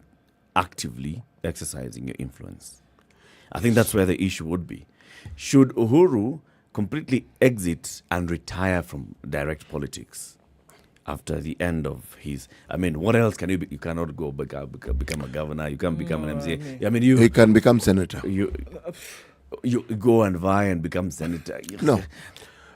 Speaker 10: actively exercising your influence? I think that's where the issue would be. Should Uhuru completely exit and retire from direct politics after the end of his... what else can you be? You cannot go become a governor. You can't become an MCA.
Speaker 14: He can become senator.
Speaker 10: You go and vie and become senator.
Speaker 14: No.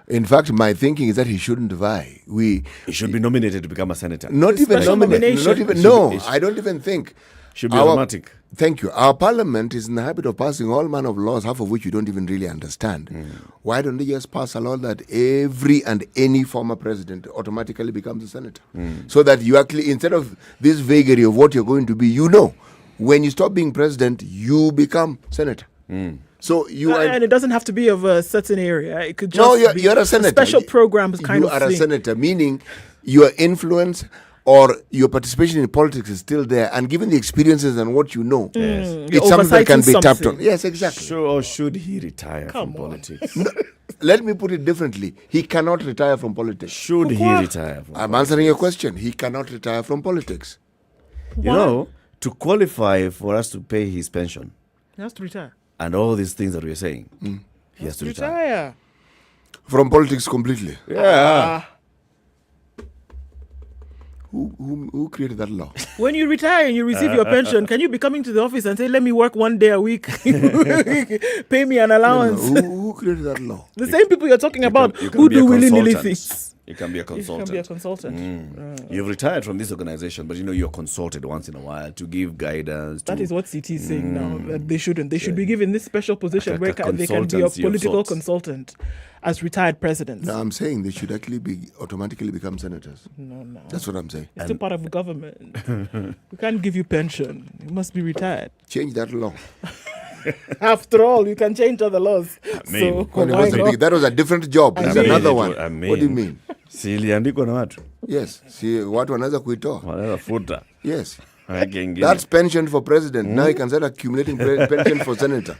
Speaker 14: In fact, my thinking is that he shouldn't vie. He
Speaker 10: should be nominated to become a senator.
Speaker 14: Not even nominated. No, I don't even think.
Speaker 10: Should be automatic.
Speaker 14: Thank you. Our parliament is in the habit of passing all manner of laws, half of which you don't even really understand. Why don't they just pass a law that every and any former president automatically becomes a senator? So that you actually, instead of this vagary of what you're going to be, when you stop being president, you become senator. So
Speaker 12: and it doesn't have to be of a certain area. It could just
Speaker 14: you're a senator.
Speaker 12: Special programs kind of thing.
Speaker 14: You are a senator, meaning your influence or your participation in politics is still there, and given the experiences and what you know, it's something that can be tapped on. Yes, exactly.
Speaker 10: Or should he retire from politics?
Speaker 14: No, let me put it differently. He cannot retire from politics.
Speaker 10: Should he retire from
Speaker 14: I'm answering your question. He cannot retire from politics.
Speaker 10: Why? To qualify for us to pay his pension,
Speaker 12: he has to retire.
Speaker 10: And all these things that we're saying, he has to retire.
Speaker 14: From politics completely.
Speaker 10: Yeah.
Speaker 14: Who created that law?
Speaker 12: When you retire and you receive your pension, can you be coming to the office and say, let me work 1 day a week, pay me an allowance?
Speaker 14: No. Who created that law?
Speaker 12: The same people you're talking about who do willy-nilly things.
Speaker 10: You can be a consultant.
Speaker 12: You can be a consultant.
Speaker 10: You've retired from this organization, but you're consulted once in a while to give guidance.
Speaker 12: That is what CT is saying now. That they shouldn't. They should be given this special position where they can be a political consultant as retired presidents.
Speaker 14: No, I'm saying they should actually automatically become senators.
Speaker 12: No.
Speaker 14: That's what I'm saying.
Speaker 12: It's still part of the government. We can't give you pension. You must be retired.
Speaker 14: Change that law.
Speaker 12: After all, you can change other laws.
Speaker 14: So, that was a different job. There's another one. What do you mean?
Speaker 10: Si iliandikwa na watu.
Speaker 14: Yes. Si watu wanaweza kuitoa.
Speaker 10: Wanaweza futa.
Speaker 14: Yes. That's pension for president. Now you can start accumulating pension for senator.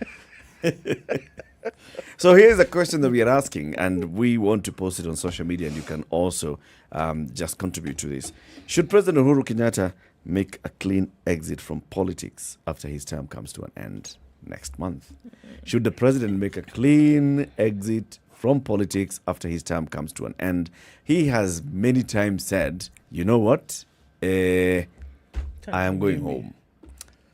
Speaker 10: So here's a question that we are asking, and we want to post it on social media, and you can also just contribute to this. Should President Uhuru Kenyatta make a clean exit from politics after his term comes to an end next month? Should the president make a clean exit from politics after his term comes to an end? He has many times said, you know what? I am going home.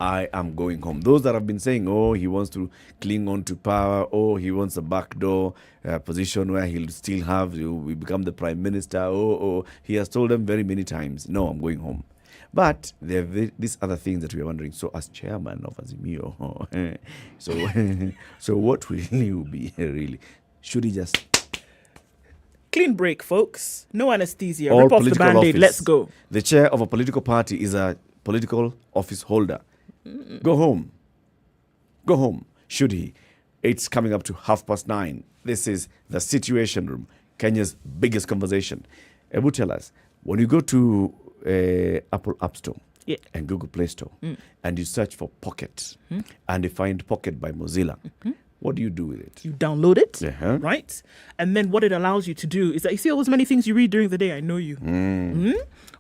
Speaker 10: I am going home. Those that have been saying, oh, he wants to cling on to power, oh, he wants a backdoor position where he'll still we become the prime minister, he has told them very many times, no, I'm going home. But there are these other things that we are wondering. So as chairman of Azimio, so what will you be really? Should he just...
Speaker 12: Clean break, folks. No anesthesia. Rip off the Band-Aid. Let's go.
Speaker 10: The chair of a political party is a political office holder. Go home. Go home. Should he? It's coming up to 9:30. This is the Situation Room, Kenya's biggest conversation. Ebu, tell us, when you go to Apple App Store and Google Play Store and you search for Pocket and you find Pocket by Mozilla, what do you do with it?
Speaker 12: You download it, right? And then what it allows you to do is that you see all those many things you read during the day. I know you.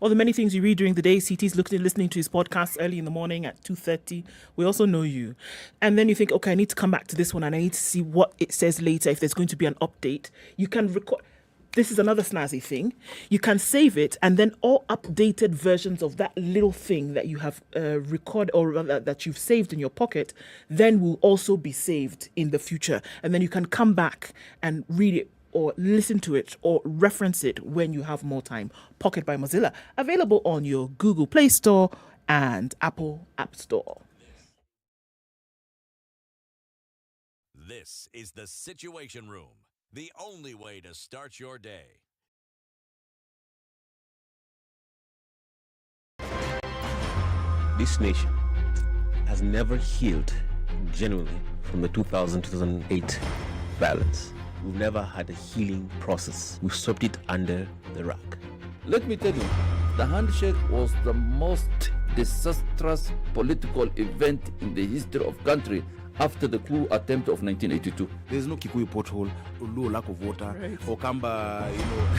Speaker 12: All the many things you read during the day. CT's listening to his podcast early in the morning at 2:30. We also know you. And then you think, okay, I need to come back to this one and I need to see what it says later if there's going to be an update. You can record... This is another snazzy thing. You can save it, and then all updated versions of that little thing that you have recorded or that you've saved in your Pocket then will also be saved in the future. And then you can come back and read it or listen to it or reference it when you have more time. Pocket by Mozilla, available on your Google Play Store and Apple App Store.
Speaker 13: This is the Situation Room. The only way to start your day.
Speaker 21: This nation has never healed genuinely from the 2000-2008 violence. We've never had a healing process. We've swept it under the rug.
Speaker 22: Let me tell you, the handshake was the most disastrous political event in the history of country after the coup attempt of 1982.
Speaker 23: There's no Kikuyu pothole, Luo lack of water, Okamba,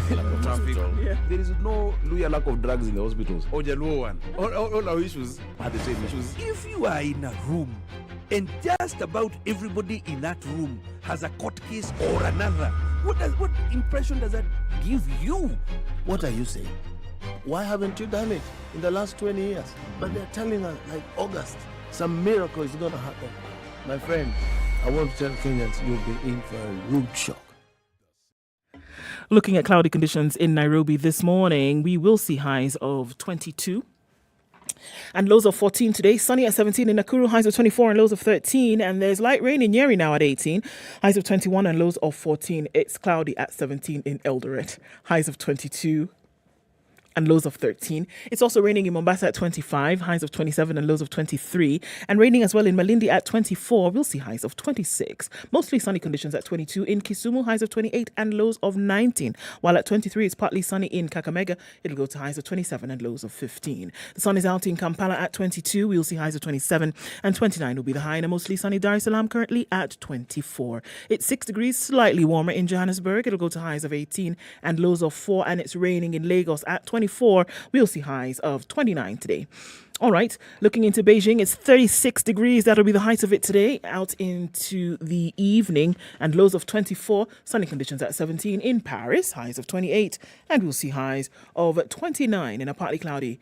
Speaker 23: lack of traffic. There is no Luya lack of drugs in the hospitals. Or Jaluo one. All our issues are the same issues.
Speaker 24: If you are in a room and just about everybody in that room has a court case or another, what impression does that give you?
Speaker 23: What are you saying? Why haven't you done it in the last 20 years? But they're telling us, like August, some miracle is going to happen. My friend, I want to tell Kenyans you'll be in for a rude shock.
Speaker 12: Looking at cloudy conditions in Nairobi this morning, we will see highs of 22 and lows of 14 today. Sunny at 17 in Nakuru, highs of 24 and lows of 13. And there's light rain in Nyeri now at 18, highs of 21 and lows of 14. It's cloudy at 17 in Eldoret, highs of 22 and lows of 13. It's also raining in Mombasa at 25, highs of 27 and lows of 23. And raining as well in Malindi at 24. We'll see highs of 26. Mostly sunny conditions at 22. In Kisumu, highs of 28 and lows of 19. While at 23, it's partly sunny in Kakamega. It'll go to highs of 27 and lows of 15. The sun is out in Kampala at 22. We'll see highs of 27 and 29 will be the high in a mostly sunny Dar es Salaam currently at 24. It's 6 degrees, slightly warmer in Johannesburg. It'll go to highs of 18 and lows of 4. And it's raining in Lagos at 24. We'll see highs of 29 today. All right, looking into Beijing, it's 36 degrees. That'll be the height of it today, out into the evening, and lows of 24. Sunny conditions at 17 in Paris, highs of 28, and we'll see highs of 29 in a partly cloudy,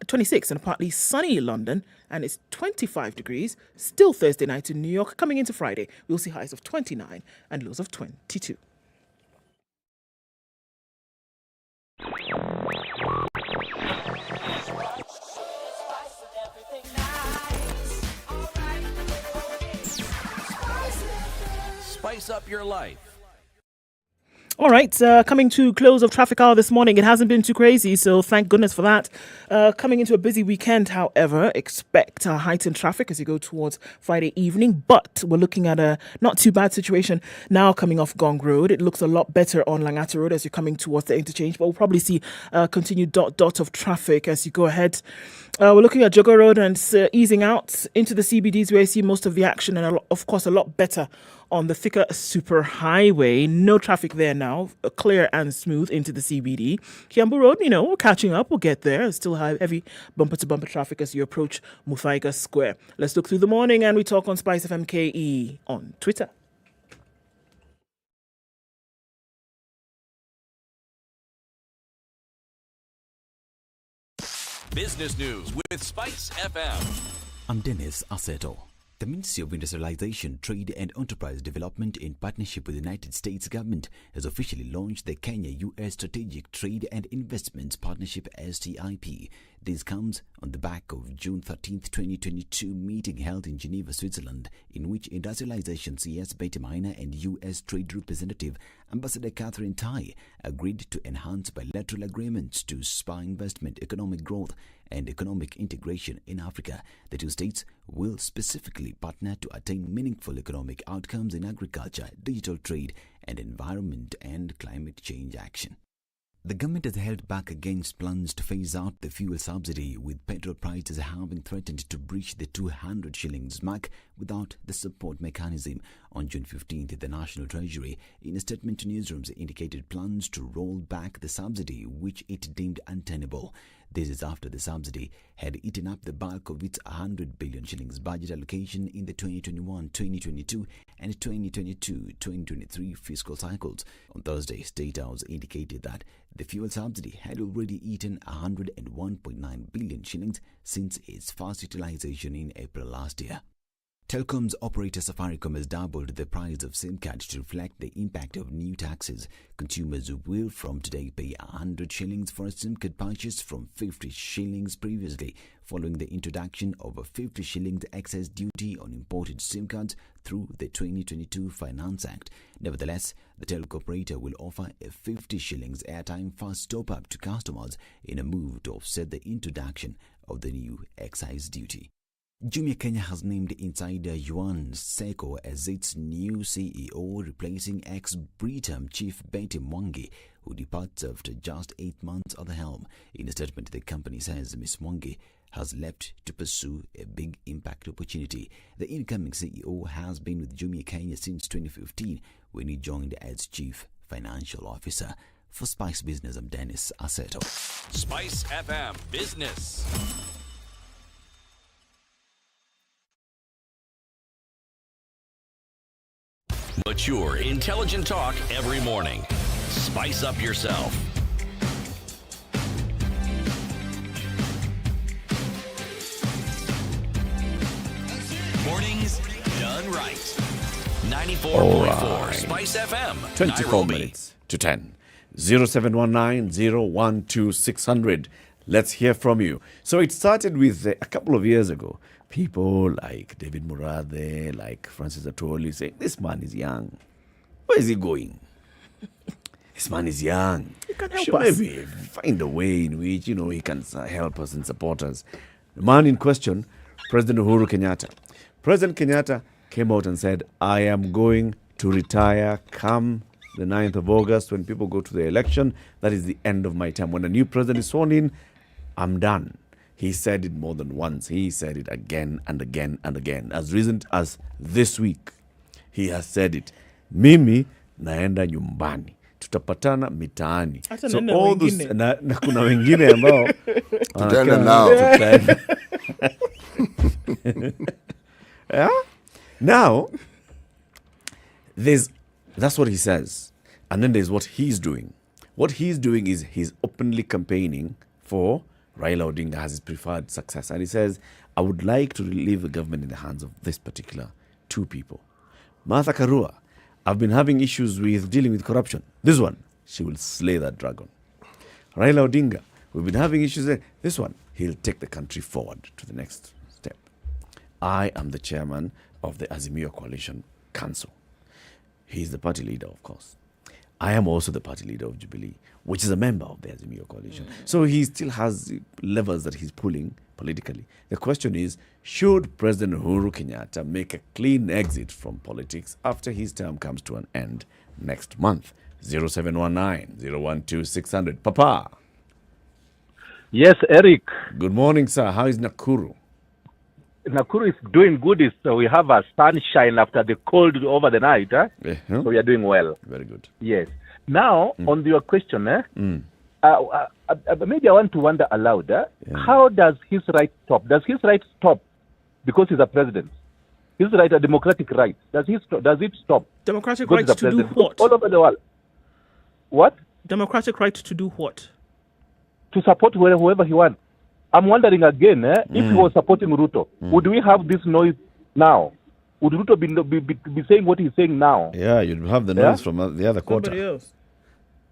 Speaker 12: 26 in a partly sunny London, and it's 25 degrees. Still Thursday night in New York. Coming into Friday, we'll see highs of 29 and lows of 22.
Speaker 13: Spice up your life.
Speaker 12: All right, coming to close of traffic hour this morning. It hasn't been too crazy, so thank goodness for that. Coming into a busy weekend, however, expect heightened traffic as you go towards Friday evening. But we're looking at a not too bad situation now coming off Gong Road. It looks a lot better on Langata Road as you're coming towards the interchange. But we'll probably see continued dot of traffic as you go ahead. We're looking at Jogo Road and easing out into the CBDs where you see most of the action, and of course a lot better on the thicker superhighway. No traffic there now, clear and smooth into the CBD. Kiambu Road, we're catching up. We'll get there. Still have heavy bumper-to-bumper traffic as you approach Muthaiga Square. Let's look through the morning and we talk on SpiceFM KE on Twitter.
Speaker 13: Business News with Spice FM.
Speaker 1: I'm Dennis Aseto. The Ministry of Industrialization, Trade and Enterprise Development, in partnership with the United States government, has officially launched the Kenya-US Strategic Trade and Investments Partnership STIP. This comes on the back of June 13, 2022 meeting held in Geneva, Switzerland, in which Industrialization CS Betty Minor and US Trade Representative Ambassador Catherine Tai agreed to enhance bilateral agreements to spur investment, economic growth, and economic integration in Africa. The two states will specifically partner to attain meaningful economic outcomes in agriculture, digital trade, and environment and climate change action. The government has held back against plans to phase out the fuel subsidy, with petrol prices having threatened to breach the 200 shillings mark without the support mechanism. On June 15th, the National Treasury, in a statement to newsrooms, indicated plans to roll back the subsidy, which it deemed untenable. This is after the subsidy had eaten up the bulk of its 100 billion shillings budget allocation in the 2021-2022 and 2022-2023 fiscal cycles. On Thursday, State House indicated that the fuel subsidy had already eaten 101.9 billion shillings since its first utilization in April last year. Telecoms operator Safaricom has doubled the price of SIM cards to reflect the impact of new taxes. Consumers will from today pay 100 shillings for a SIM card purchase from 50 shillings previously, following the introduction of a 50 shillings excess duty on imported SIM cards through the 2022 Finance Act. Nevertheless, the telco operator will offer a 50 shillings airtime fast top-up to customers in a move to offset the introduction of the new excise duty. Jumia Kenya has named insider Yuan Seko as its new CEO, replacing ex-Britam chief Betty Mwangi, who departs after just 8 months at the helm. In a statement, the company says Ms. Mwangi has left to pursue a big impact opportunity. The incoming CEO has been with Jumia Kenya since 2015, when he joined as chief financial officer. For Spice Business, I'm Dennis Aseto.
Speaker 13: Spice FM Business. Mature, intelligent talk every morning. Spice up yourself. Mornings done right. 94.4 Spice FM.
Speaker 10: 24
Speaker 13: Nairobi.
Speaker 10: minutes to 10. 0719-012-600. Let's hear from you. So it started with a couple of years ago. People like David Murathe, like Francis Atwoli saying, this man is young. Where is he going? This man is young.
Speaker 12: He can help us.
Speaker 10: Maybe find a way in which, he can help us and support us. The man in question, President Uhuru Kenyatta. President Kenyatta came out and said, I am going to retire come the 9th of August when people go to the election. That is the end of my term. When a new president is sworn in, I'm done. He said it more than once. He said it again and again and again. As recent as this week, he has said it. Mimi naenda nyumbani. Tutapatana mitaani.
Speaker 12: Hata
Speaker 10: So
Speaker 12: nenda
Speaker 10: all
Speaker 12: wengine.
Speaker 10: those, na kuna wengine ambao
Speaker 14: Tutaenda nao.
Speaker 10: Yeah? Now, that's what he says. And then there's what he's doing. What he's doing is he's openly campaigning for Raila Odinga as his preferred successor. And he says, I would like to leave the government in the hands of this particular two people. Martha Karua, I've been having issues with dealing with corruption. This one, she will slay that dragon. Raila Odinga, we've been having issues there. This one, he'll take the country forward to the next step. I am the chairman of the Azimio Coalition Council. He's the party leader, of course. I am also the party leader of Jubilee, which is a member of the Azimio Coalition. So he still has levers that he's pulling politically. The question is, should President Uhuru Kenyatta make a clean exit from politics after his term comes to an end next month? 0719-012-600. Papa.
Speaker 5: Yes, Eric.
Speaker 10: Good morning, sir. How is Nakuru?
Speaker 5: Nakuru is doing good. We have a sunshine after the cold over the night. So we are doing well.
Speaker 10: Very good.
Speaker 5: Yes. Now, on your question, maybe I want to wonder aloud, how does his right stop? Does his right stop because he's a president? His right, a democratic right. Does it stop?
Speaker 12: Democratic right to do what?
Speaker 5: All over the world. What?
Speaker 12: Democratic right to do what?
Speaker 5: To support whoever he wants. I'm wondering again, if he was supporting Ruto, would we have this noise now? Would Ruto be saying what he's saying now?
Speaker 10: Yeah, you'd have the noise from the other quarter.
Speaker 12: Somebody else.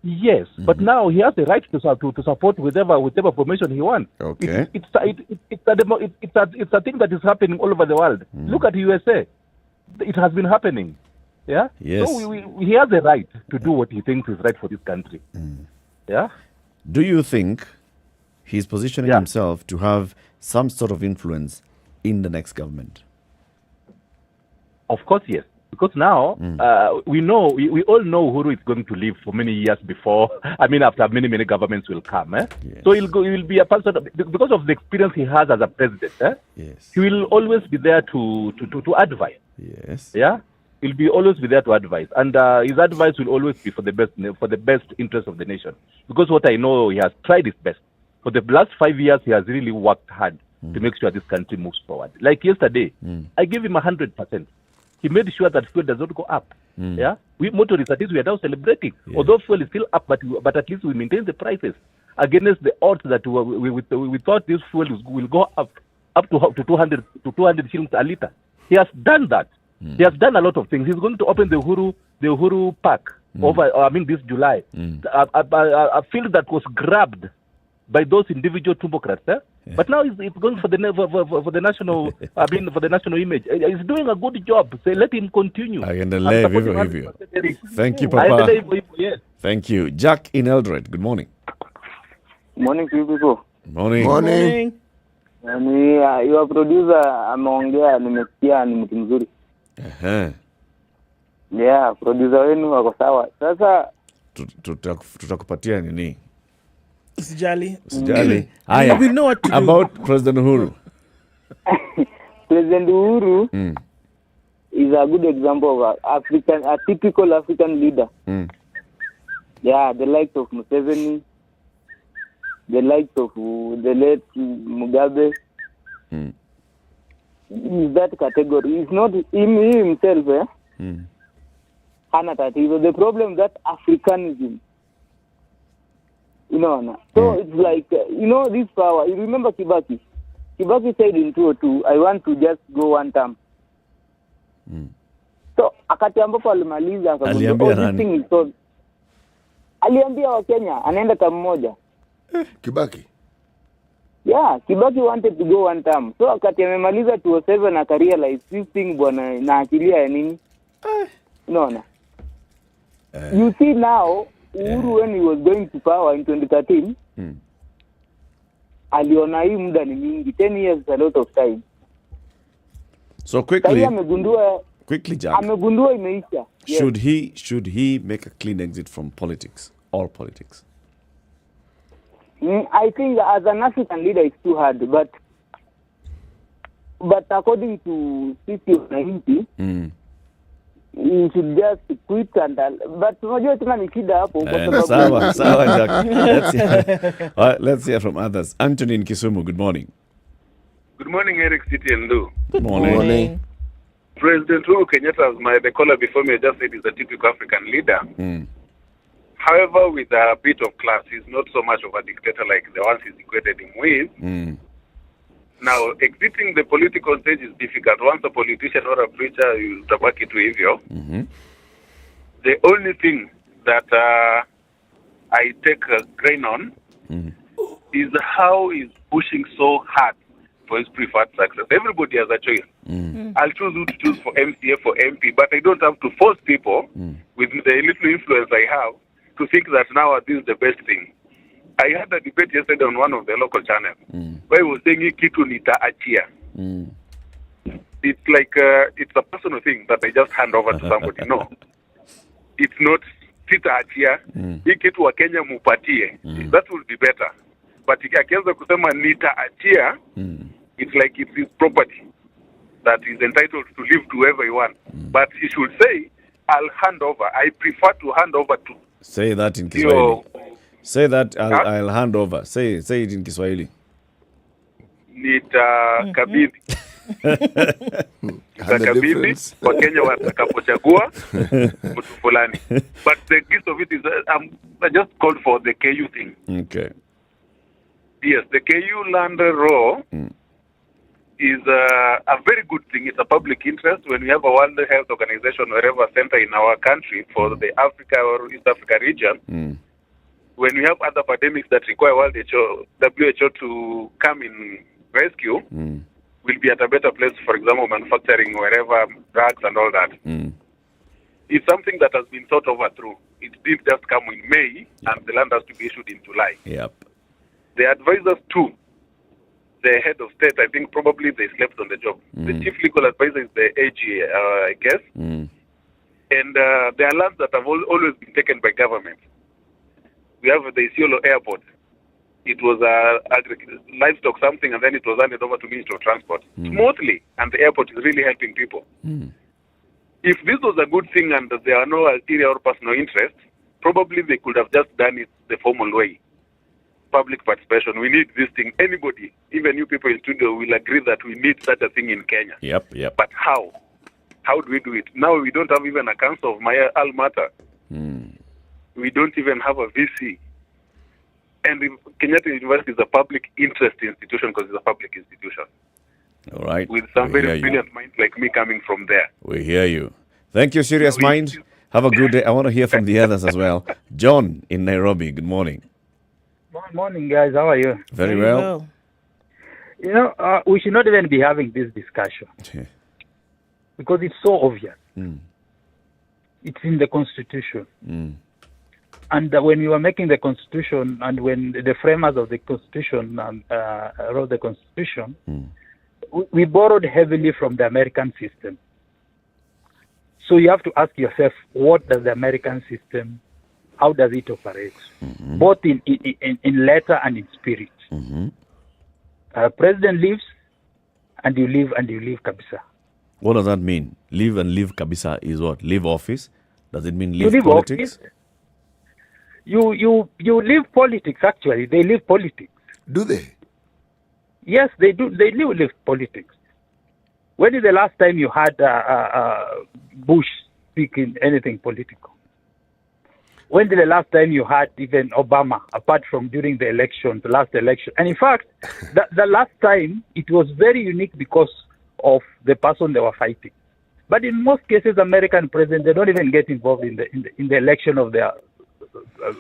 Speaker 5: Yes, but now he has the right to support whatever formation he wants.
Speaker 10: Okay.
Speaker 5: It's a thing that is happening all over the world. Look at USA. It has been happening. Yeah?
Speaker 10: Yes.
Speaker 5: So he has the right to do what he thinks is right for this country. Yeah?
Speaker 10: Do you think he's positioning himself to have some sort of influence in the next government?
Speaker 5: Of course, yes. Because now we know, we all know Uhuru is going to live for many years before. I mean, after many governments will come. Yes. So he will be a person because of the experience he has as a president.
Speaker 10: Yes.
Speaker 5: He will always be there to advise.
Speaker 10: Yes.
Speaker 5: Yeah. He'll be always be there to advise, and his advice will always be for the best interest of the nation. Because what I know, he has tried his best. For the last 5 years, he has really worked hard to make sure this country moves forward. Like yesterday, I gave him 100%. He made sure that fuel does not go up. Yeah, we motorists, at least we are now celebrating. Although fuel is still up, but at least we maintain the prices against the odds that we thought this fuel will go up to 200 shillings a liter. He has done that. He has done a lot of things. He's going to open the Uhuru Park this July. A field that was grabbed by those individual Democrats, but now it's going for the national. For the national image. He's doing a good job. So let him continue.
Speaker 10: Thank you, Papa.
Speaker 5: Yes.
Speaker 10: Thank you, Jack in Eldoret. Good morning.
Speaker 6: Morning to you people.
Speaker 10: Morning.
Speaker 6: Your producer ameongea, nimesikia ni mtu mzuri. Yeah, producer wenu wako sawa. Sasa
Speaker 10: tutakupatia nini?
Speaker 12: Usijali.
Speaker 10: Haya.
Speaker 12: We know what to do.
Speaker 10: About President Uhuru.
Speaker 6: President Uhuru is a good example of a typical African leader. Yeah, the likes of Museveni, the likes of the late Mugabe. Is that category. It's not him himself, hana tatizo. The problem that Africanism. So it's like, this power. You remember Kibaki? Kibaki said in 2002, I want to just go one term. So, akati ambapo alimaliza, aliambia wa Kenya, anaenda term moja.
Speaker 14: Kibaki?
Speaker 6: Yeah, Kibaki wanted to go one term. So, akati amemaliza 2007, akarealize this thing, bwana, na akilia ya nini? You see now, Uhuru, when he was going to power in 2013, aliona hii muda ni mingi. 10 years is a lot of time.
Speaker 10: So quickly, Jack.
Speaker 6: Amegundua imeisha.
Speaker 10: Should he make a clean exit from politics, all politics?
Speaker 6: I think as an African leader, it's too hard. But according to CC90, you should just quit and but unajua tena ni shida hapo kwa
Speaker 10: sawa Jack. Let's hear from others. Anthony in Kisumu, good morning.
Speaker 3: Good morning, Eric City and Lou.
Speaker 10: Good morning.
Speaker 3: President Uhuru Kenyatta, the caller before me just said, is a typical African leader. However, with a bit of class, he's not so much of a dictator like the ones he's equated him with. Now, exiting the political stage is difficult. Once a politician or a preacher, you tabaki to hivyo. The only thing that I take a grain on is how he's pushing so hard for his preferred success. Everybody has a choice. I'll choose who to choose for MCA, for MP, but I don't have to force people with the little influence I have to think that now this is the best thing. I had a debate yesterday on one of the local channels where he was saying kitu nitaachia. It's like it's a personal thing that I just hand over to somebody. No, it's not sitaachia. Hii kitu wa Kenya mupatie. That would be better. But akianza kusema nitaachia, it's like it's his property that he's entitled to leave to whoever he wants. But he should say, I'll hand over. I prefer to hand over to.
Speaker 10: Say that in Kiswahili. Say that I'll hand over. Say it in Kiswahili.
Speaker 3: Nitakabidhi. Nitakabidhi kwa Kenya watakapochagua mtu fulani. But the gist of it is I just called for the KU thing.
Speaker 10: Okay.
Speaker 3: Yes, the KU land law is a very good thing. It's a public interest. When we have a World Health Organization wherever center in our country for the Africa or East Africa region, when we have other pandemics that require WHO to come in rescue, we'll be at a better place, for example, manufacturing wherever, drugs and all that. It's something that has been thought over through. It did just come in May, and the land has to be issued in July.
Speaker 10: Yep.
Speaker 3: The advisors too, the head of state, I think probably they slept on the job. The chief legal advisor is the AG, I guess. And there are lands that have always been taken by government. We have the Isiolo airport. It was livestock something, and then it was handed over to Ministry of Transport smoothly, and the airport is really helping people. If this was a good thing and there are no ulterior or personal interest, probably they could have just done it the formal way. Public participation. We need this thing. Anybody, even you people in studio, will agree that we need such a thing in Kenya.
Speaker 10: Yep.
Speaker 3: But how? How do we do it? Now we don't have even a council of my alma mater. We don't even have a VC. And Kenyatta University is a public interest institution because it's a public institution.
Speaker 10: All right.
Speaker 3: With some very brilliant minds like me coming from there.
Speaker 10: We hear you. Thank you, Serious Mind. Have a good day. I want to hear from the others as well. John in Nairobi, good morning.
Speaker 8: Good morning, guys. How are you?
Speaker 10: Very well.
Speaker 8: You know, we should not even be having this discussion because it's so obvious. It's in the Constitution. And when we were making the Constitution and when the framers of the Constitution wrote the Constitution, we borrowed heavily from the American system. So you have to ask yourself, what does the American system, how does it operate? Both in letter and in spirit. President leaves, and you leave kabisa.
Speaker 10: What does that mean? Leave and leave kabisa is what? Leave office? Does it mean leave politics?
Speaker 8: Office. You leave politics, actually. They leave politics.
Speaker 14: Do they?
Speaker 8: Yes, they do. They leave politics. When is the last time you had Bush speaking anything political? When is the last time you had even Obama, apart from during the election, the last election? And in fact, the last time, it was very unique because of the person they were fighting. But in most cases, American presidents, they don't even get involved in the election of their...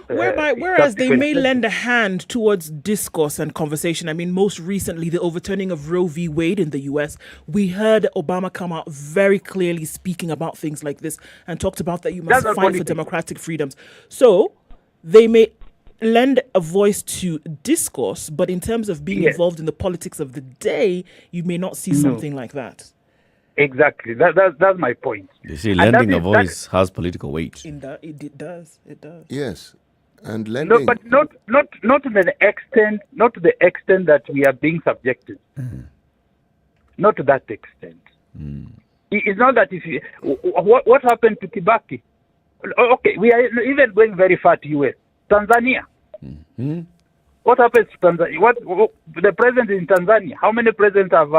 Speaker 12: Whereas they may lend a hand towards discourse and conversation. I mean, most recently, the overturning of Roe v. Wade in the US, we heard Obama come out very clearly speaking about things like this and talked about that you must fight for democratic freedoms. So they may lend a voice to discourse, but in terms of being involved in the politics of the day, you may not see something like that.
Speaker 8: Exactly. That's my point.
Speaker 10: You see, lending a voice has political weight.
Speaker 12: It does.
Speaker 14: Yes, and lending.
Speaker 8: No, but not to the extent that we are being subjected. Not to that extent. It's not that if you, what happened to Kibaki? Okay, we are even going very far to US. Tanzania.
Speaker 10: Mm-hmm.
Speaker 8: What happens to Tanzania? What the president in Tanzania? How many presidents have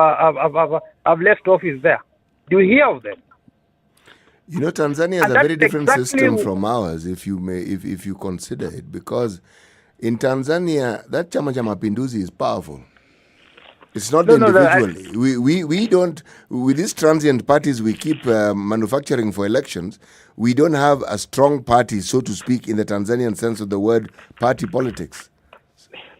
Speaker 8: left office there? Do you hear of them?
Speaker 14: You know, Tanzania is a very different system from ours, if you may, if you consider it, because in Tanzania, that Chama cha Mapinduzi is powerful. It's not individually. We don't, with these transient parties we keep manufacturing for elections, we don't have a strong party, so to speak, in the Tanzanian sense of the word, party politics.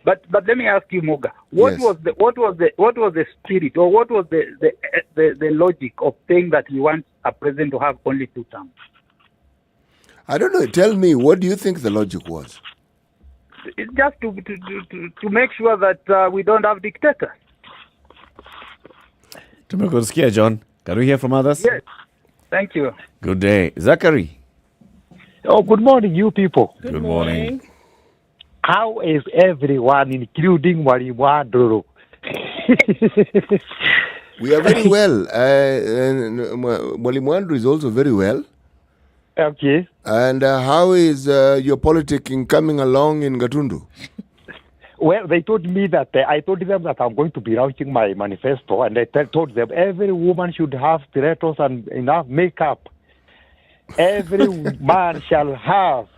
Speaker 8: But let me ask you, Muga, what was the spirit, or what was the logic of saying that you want a president to have only 2 terms?
Speaker 14: I don't know. Tell me, what do you think the logic was?
Speaker 8: It's just to make sure that we don't have dictators.
Speaker 10: Tumekusikia, John. Can we hear from others?
Speaker 8: Yes. Thank you.
Speaker 10: Good day. Zachary.
Speaker 7: Oh, good morning, you people.
Speaker 10: Good morning.
Speaker 7: How is everyone, including Mwalimu Andrew?
Speaker 14: We are very well. Mwalimu Andrew is also very well.
Speaker 7: Okay.
Speaker 14: And how is your politicking coming along in Gatundu?
Speaker 7: Well, they told me that I told them that I'm going to be launching my manifesto, and I told them every woman should have stilettos and enough makeup. Every man shall have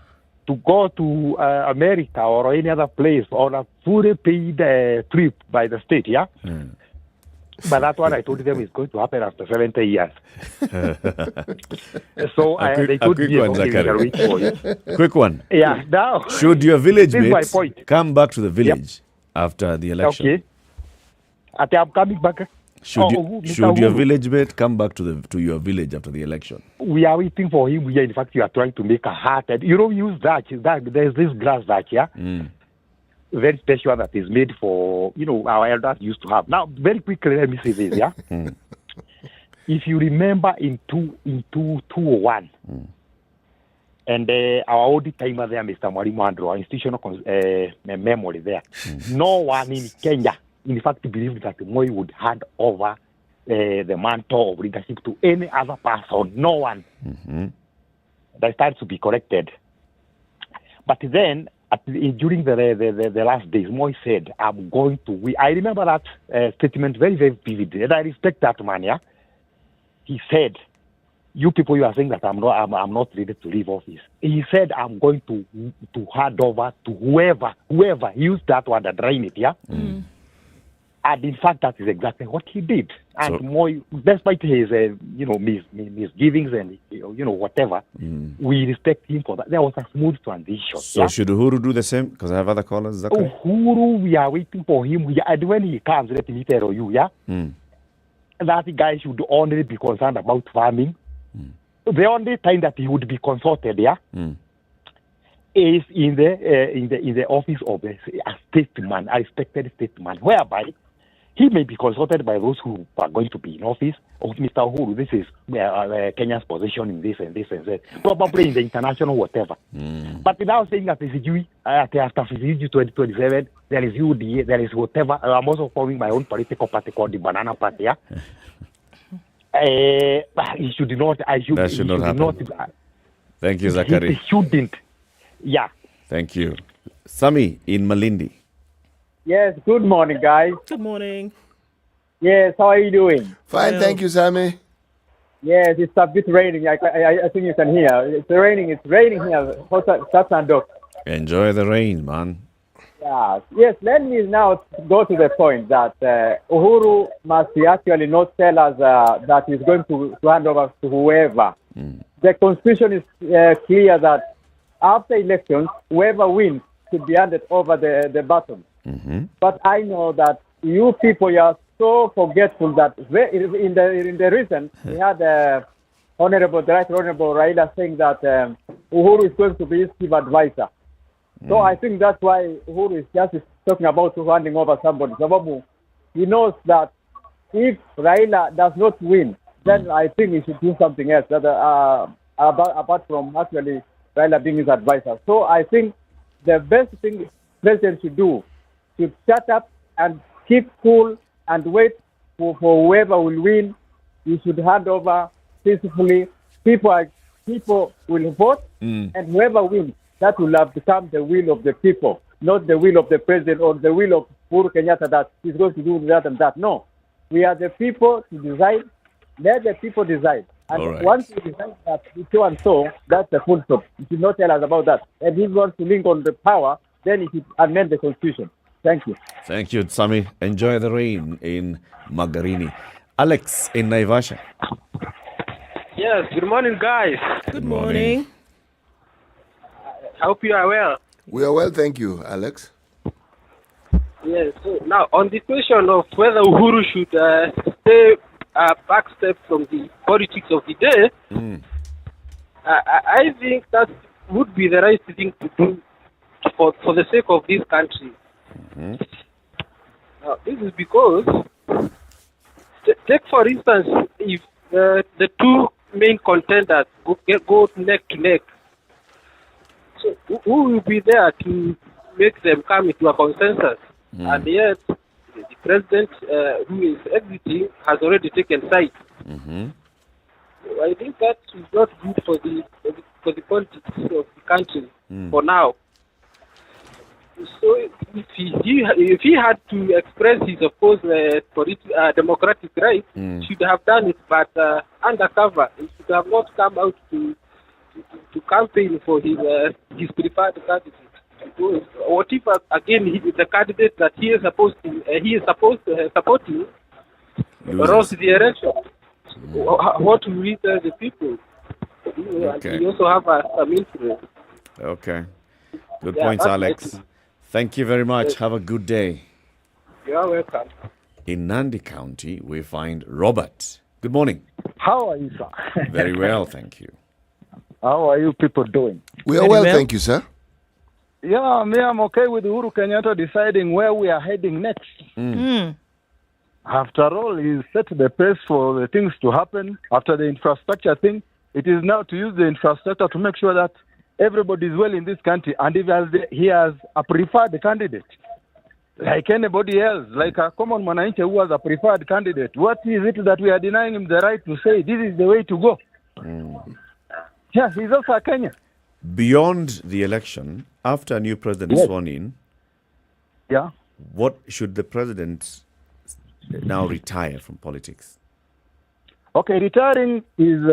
Speaker 7: to go to America or any other place on a fully paid trip by the state, yeah? Mm. But that's what I told them is going to happen after 70 years. So they told me
Speaker 10: quick one.
Speaker 7: Yeah, now.
Speaker 10: Should your village mates come back to the village after the election?
Speaker 7: Okay. I'm coming back.
Speaker 10: Should your village mate come back to your village after the election?
Speaker 7: We are waiting for him. In fact, we are trying to make a heart. You know, we use that. There's this grass that, yeah? Mm. Very special that is made for, our elders used to have. Now, very quickly, let me say this, yeah? If you remember in 2001, and our audit timer there, Mr. Mwalimu Andrew, our institutional memory there, no one in Kenya, in fact, believed that Moi would hand over the mantle of leadership to any other person. No one. Mm-hmm. That started to be corrected. But then, during the last days, Moi said, I'm going to win. I remember that statement very, very vividly, and I respect that man, yeah? He said, you people, you are saying that I'm not ready to leave office. He said, I'm going to hand over to whoever used that word and drain it, yeah? Mm. And in fact, that is exactly what he did. And Moi, despite his, misgivings and, whatever, we respect him for that. There was a smooth transition.
Speaker 10: So should Uhuru do the same? Because I have other callers. Zachary?
Speaker 7: Uhuru, we are waiting for him. And when he comes, let me tell you, yeah? That guy should only be concerned about farming. The only time that he would be consulted, yeah? Is in the office of a statesman, a respected statesman, whereby he may be consulted by those who are going to be in office. Of Mr. Uhuru, this is Kenya's position in this and this and that. Probably in the international whatever. But without saying that after 2027, there is UDA, there is whatever. I'm also forming my own political party called the Banana Party. Yeah? He should not.
Speaker 10: That should not happen. Thank you, Zachary.
Speaker 7: He shouldn't. Yeah.
Speaker 10: Thank you. Sami in Malindi.
Speaker 9: Yes, good morning, guys.
Speaker 12: Good morning.
Speaker 9: Yes, how are you doing?
Speaker 14: Fine, thank you, Sami.
Speaker 9: Yes, it's a bit raining. I think you can hear. It's raining here.
Speaker 10: Enjoy the rain, man.
Speaker 9: Yeah. Yes, let me now go to the point that Uhuru must actually not tell us that he's going to hand over to whoever. The constitution is clear that after elections, whoever wins should be handed over the baton. But I know that you people are so forgetful that in the recent we had the Right Honorable Raila saying that Uhuru is going to be his chief advisor. So I think that's why Uhuru is just talking about handing over somebody. He knows that if Raila does not win, then I think he should do something else apart from actually Raila being his advisor. So I think the best thing President should do should shut up and keep cool and wait for whoever will win you should hand over peacefully. People will vote, and whoever wins, that will have become the will of the people, not the will of the president or the will of Uhuru Kenyatta that he's going to do that and that. No, we are the people to decide. Let the people decide. And
Speaker 10: All right.
Speaker 9: once we decide that so and so, that's the full stop. You should not tell us about that. And if he wants to link on the power, then he should amend the constitution. Thank you.
Speaker 10: Thank you, Sami. Enjoy the rain in Magarini. Alex in Naivasha.
Speaker 4: Yes, good morning, guys.
Speaker 12: Good morning.
Speaker 4: I hope you are well.
Speaker 14: We are well, thank you, Alex.
Speaker 4: Yes, so now on the question of whether Uhuru should stay back step from the politics of the day, I think that would be the right thing to do for the sake of this country. Now, this is because, take for instance, if the two main contenders go neck to neck, so who will be there to make them come into a consensus? And yet, the president who is exiting has already taken sides. So I think that is not good for the politics of the country for now. So if he had to express his, of course, democratic right, should have done it, but undercover. He should have not come out to campaign for his preferred candidate. What if again the candidate that he is supposed to supporting lost the election? What will we tell the people?
Speaker 10: Okay.
Speaker 4: We also have some influence.
Speaker 10: Okay. Good
Speaker 4: Yeah,
Speaker 10: points,
Speaker 4: that's
Speaker 10: Alex.
Speaker 4: it.
Speaker 10: Thank you very much. Have a good day.
Speaker 4: You are welcome.
Speaker 10: In Nandi County, we find Robert. Good morning.
Speaker 11: How are you, sir?
Speaker 10: Very well, thank you.
Speaker 11: How are you people doing?
Speaker 14: We are well, thank you, sir.
Speaker 11: Yeah, me, I'm okay with Uhuru Kenyatta deciding where we are heading next. After all, he set the pace for the things to happen. After the infrastructure thing, it is now to use the infrastructure to make sure that everybody is well in this country. And if he has a preferred candidate, like anybody else, like a common mwananchi who has a preferred candidate, what is it that we are denying him the right to say, this is the way to go? Yeah, he's also a Kenyan.
Speaker 10: Beyond the election, after a new president is sworn in, what should the president now retire from politics?
Speaker 11: Okay, retiring is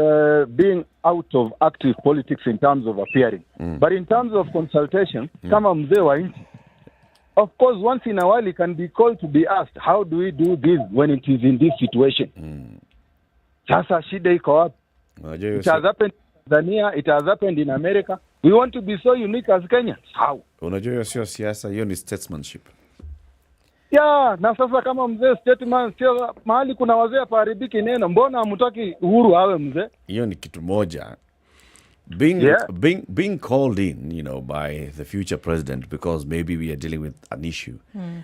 Speaker 11: being out of active politics in terms of appearing. But in terms of consultation, kama mzee wa nchi, of course, once in a while he can be called to be asked, how do we do this when it is in this situation? Sasa shida iko wapi? It has happened in Tanzania, it has happened in America. We want to be so unique as Kenyans. How?
Speaker 10: Unajua hiyo sio siasa, hiyo ni statesmanship.
Speaker 11: Yeah, na sasa kama mzee statement sio mahali kuna wazee paharibiki neno, mbona hamtaki Uhuru awe mzee?
Speaker 10: Hiyo ni kitu moja. Being called in, by the future president because maybe we are dealing with an issue.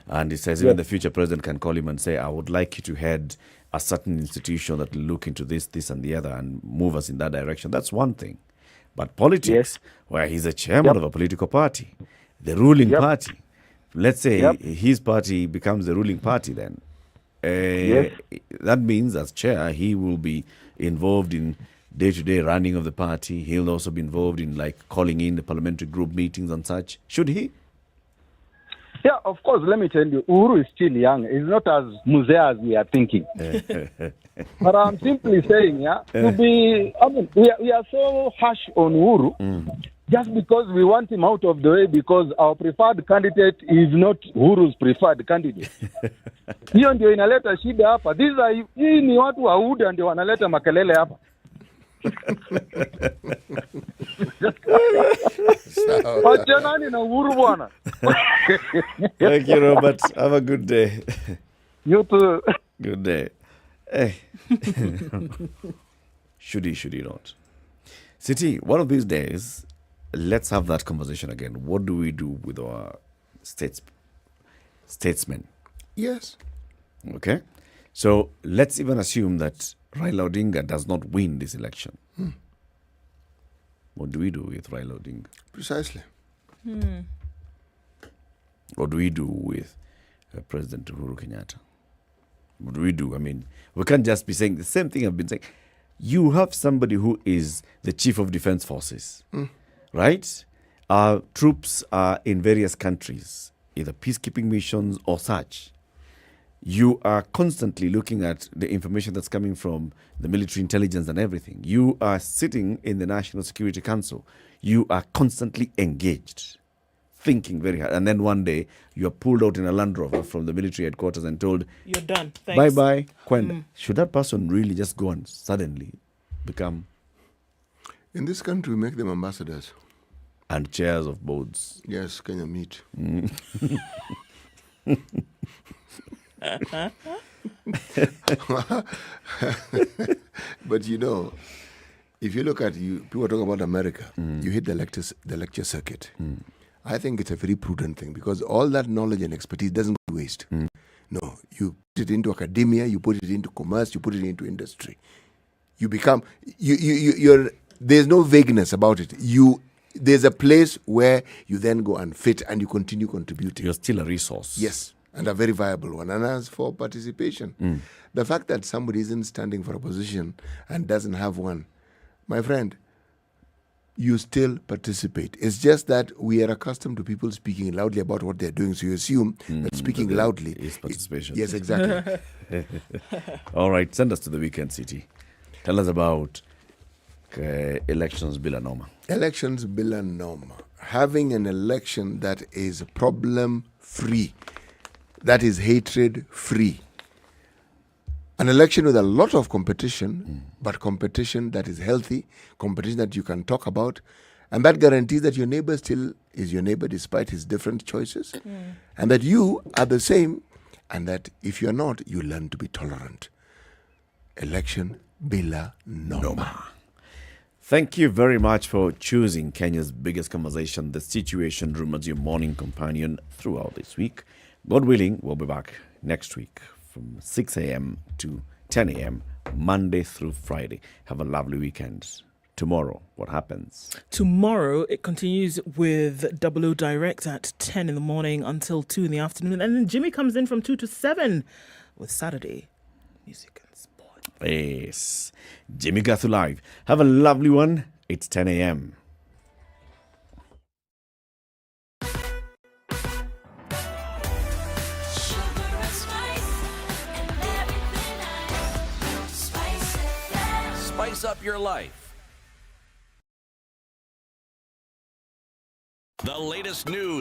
Speaker 10: And it says even the future president can call him and say, I would like you to head a certain institution that will look into this, this and the other and move us in that direction. That's one thing. But politics, where he's a chairman of a political party, the ruling party, let's say his party becomes the ruling party then. That means as chair, he will be involved in day-to-day running of the party. He'll also be involved in calling in the parliamentary group meetings and such. Should he?
Speaker 11: Yeah, of course, let me tell you, Uhuru is still young. He's not as muzee as we are thinking. But I'm simply saying, we are so harsh on Uhuru just because we want him out of the way because our preferred candidate is not Uhuru's preferred candidate. Hiyo ndio inaleta shida hapa. Hii ni watu wa UDA ndio wanaleta makelele hapa. Wachanani na Uhuru bwana.
Speaker 10: Thank you, Robert. Have a good day.
Speaker 11: You too.
Speaker 10: Good day. Hey. Should he not? City, one of these days, let's have that conversation again. What do we do with our statesmen?
Speaker 14: Yes.
Speaker 10: Okay. So let's even assume that Raila Odinga does not win this election. What do we do with Raila Odinga?
Speaker 14: Precisely.
Speaker 10: What do we do with President Uhuru Kenyatta? What do we do? I mean, we can't just be saying the same thing I've been saying. You have somebody who is the chief of defense forces, right? Our troops are in various countries, either peacekeeping missions or such. You are constantly looking at the information that's coming from the military intelligence and everything. You are sitting in the National Security Council. You are constantly engaged, thinking very hard. And then one day, you are pulled out in a Land Rover from the military headquarters and told,
Speaker 12: "You're done. Thanks."
Speaker 10: Bye-bye, Kwenda. Should that person really just go and suddenly become...
Speaker 14: In this country, we make them ambassadors.
Speaker 10: And chairs of boards.
Speaker 14: Yes, Kenya meet. But you know, if you look at people talk about America, you hit the lecture circuit. I think it's a very prudent thing because all that knowledge and expertise doesn't go to waste. No, you put it into academia, you put it into commerce, you put it into industry. You become you're there's no vagueness about it. There's a place where you then go and fit and you continue contributing.
Speaker 10: You're still a resource.
Speaker 14: Yes, and a very viable one. And as for participation, the fact that somebody isn't standing for a position and doesn't have one, my friend, you still participate. It's just that we are accustomed to people speaking loudly about what they're doing, so you assume that speaking loudly
Speaker 10: is participation.
Speaker 14: Yes, exactly.
Speaker 10: All right, send us to the Weekend City. Tell us about elections bila noma.
Speaker 14: Elections bila noma. Having an election that is problem-free, that is hatred-free. An election with a lot of competition, but competition that is healthy, competition that you can talk about, and that guarantees that your neighbor still is your neighbor despite his different choices, and that you are the same, and that if you're not, you learn to be tolerant. Election bila noma.
Speaker 10: Thank you very much for choosing Kenya's biggest conversation, The Situation Room, as your morning companion throughout this week. God willing, we'll be back next week from 6 a.m. to 10 a.m., Monday through Friday. Have a lovely weekend. Tomorrow, what happens?
Speaker 12: Tomorrow, it continues with Double O Direct at 10 in the morning until 2 in the afternoon. And then Jimmy comes in from 2 to 7 with Saturday Music and Sport.
Speaker 10: Yes. Jimmy Gathu Live. Have a lovely one. It's 10 a.m.
Speaker 13: Spice up your life. The latest news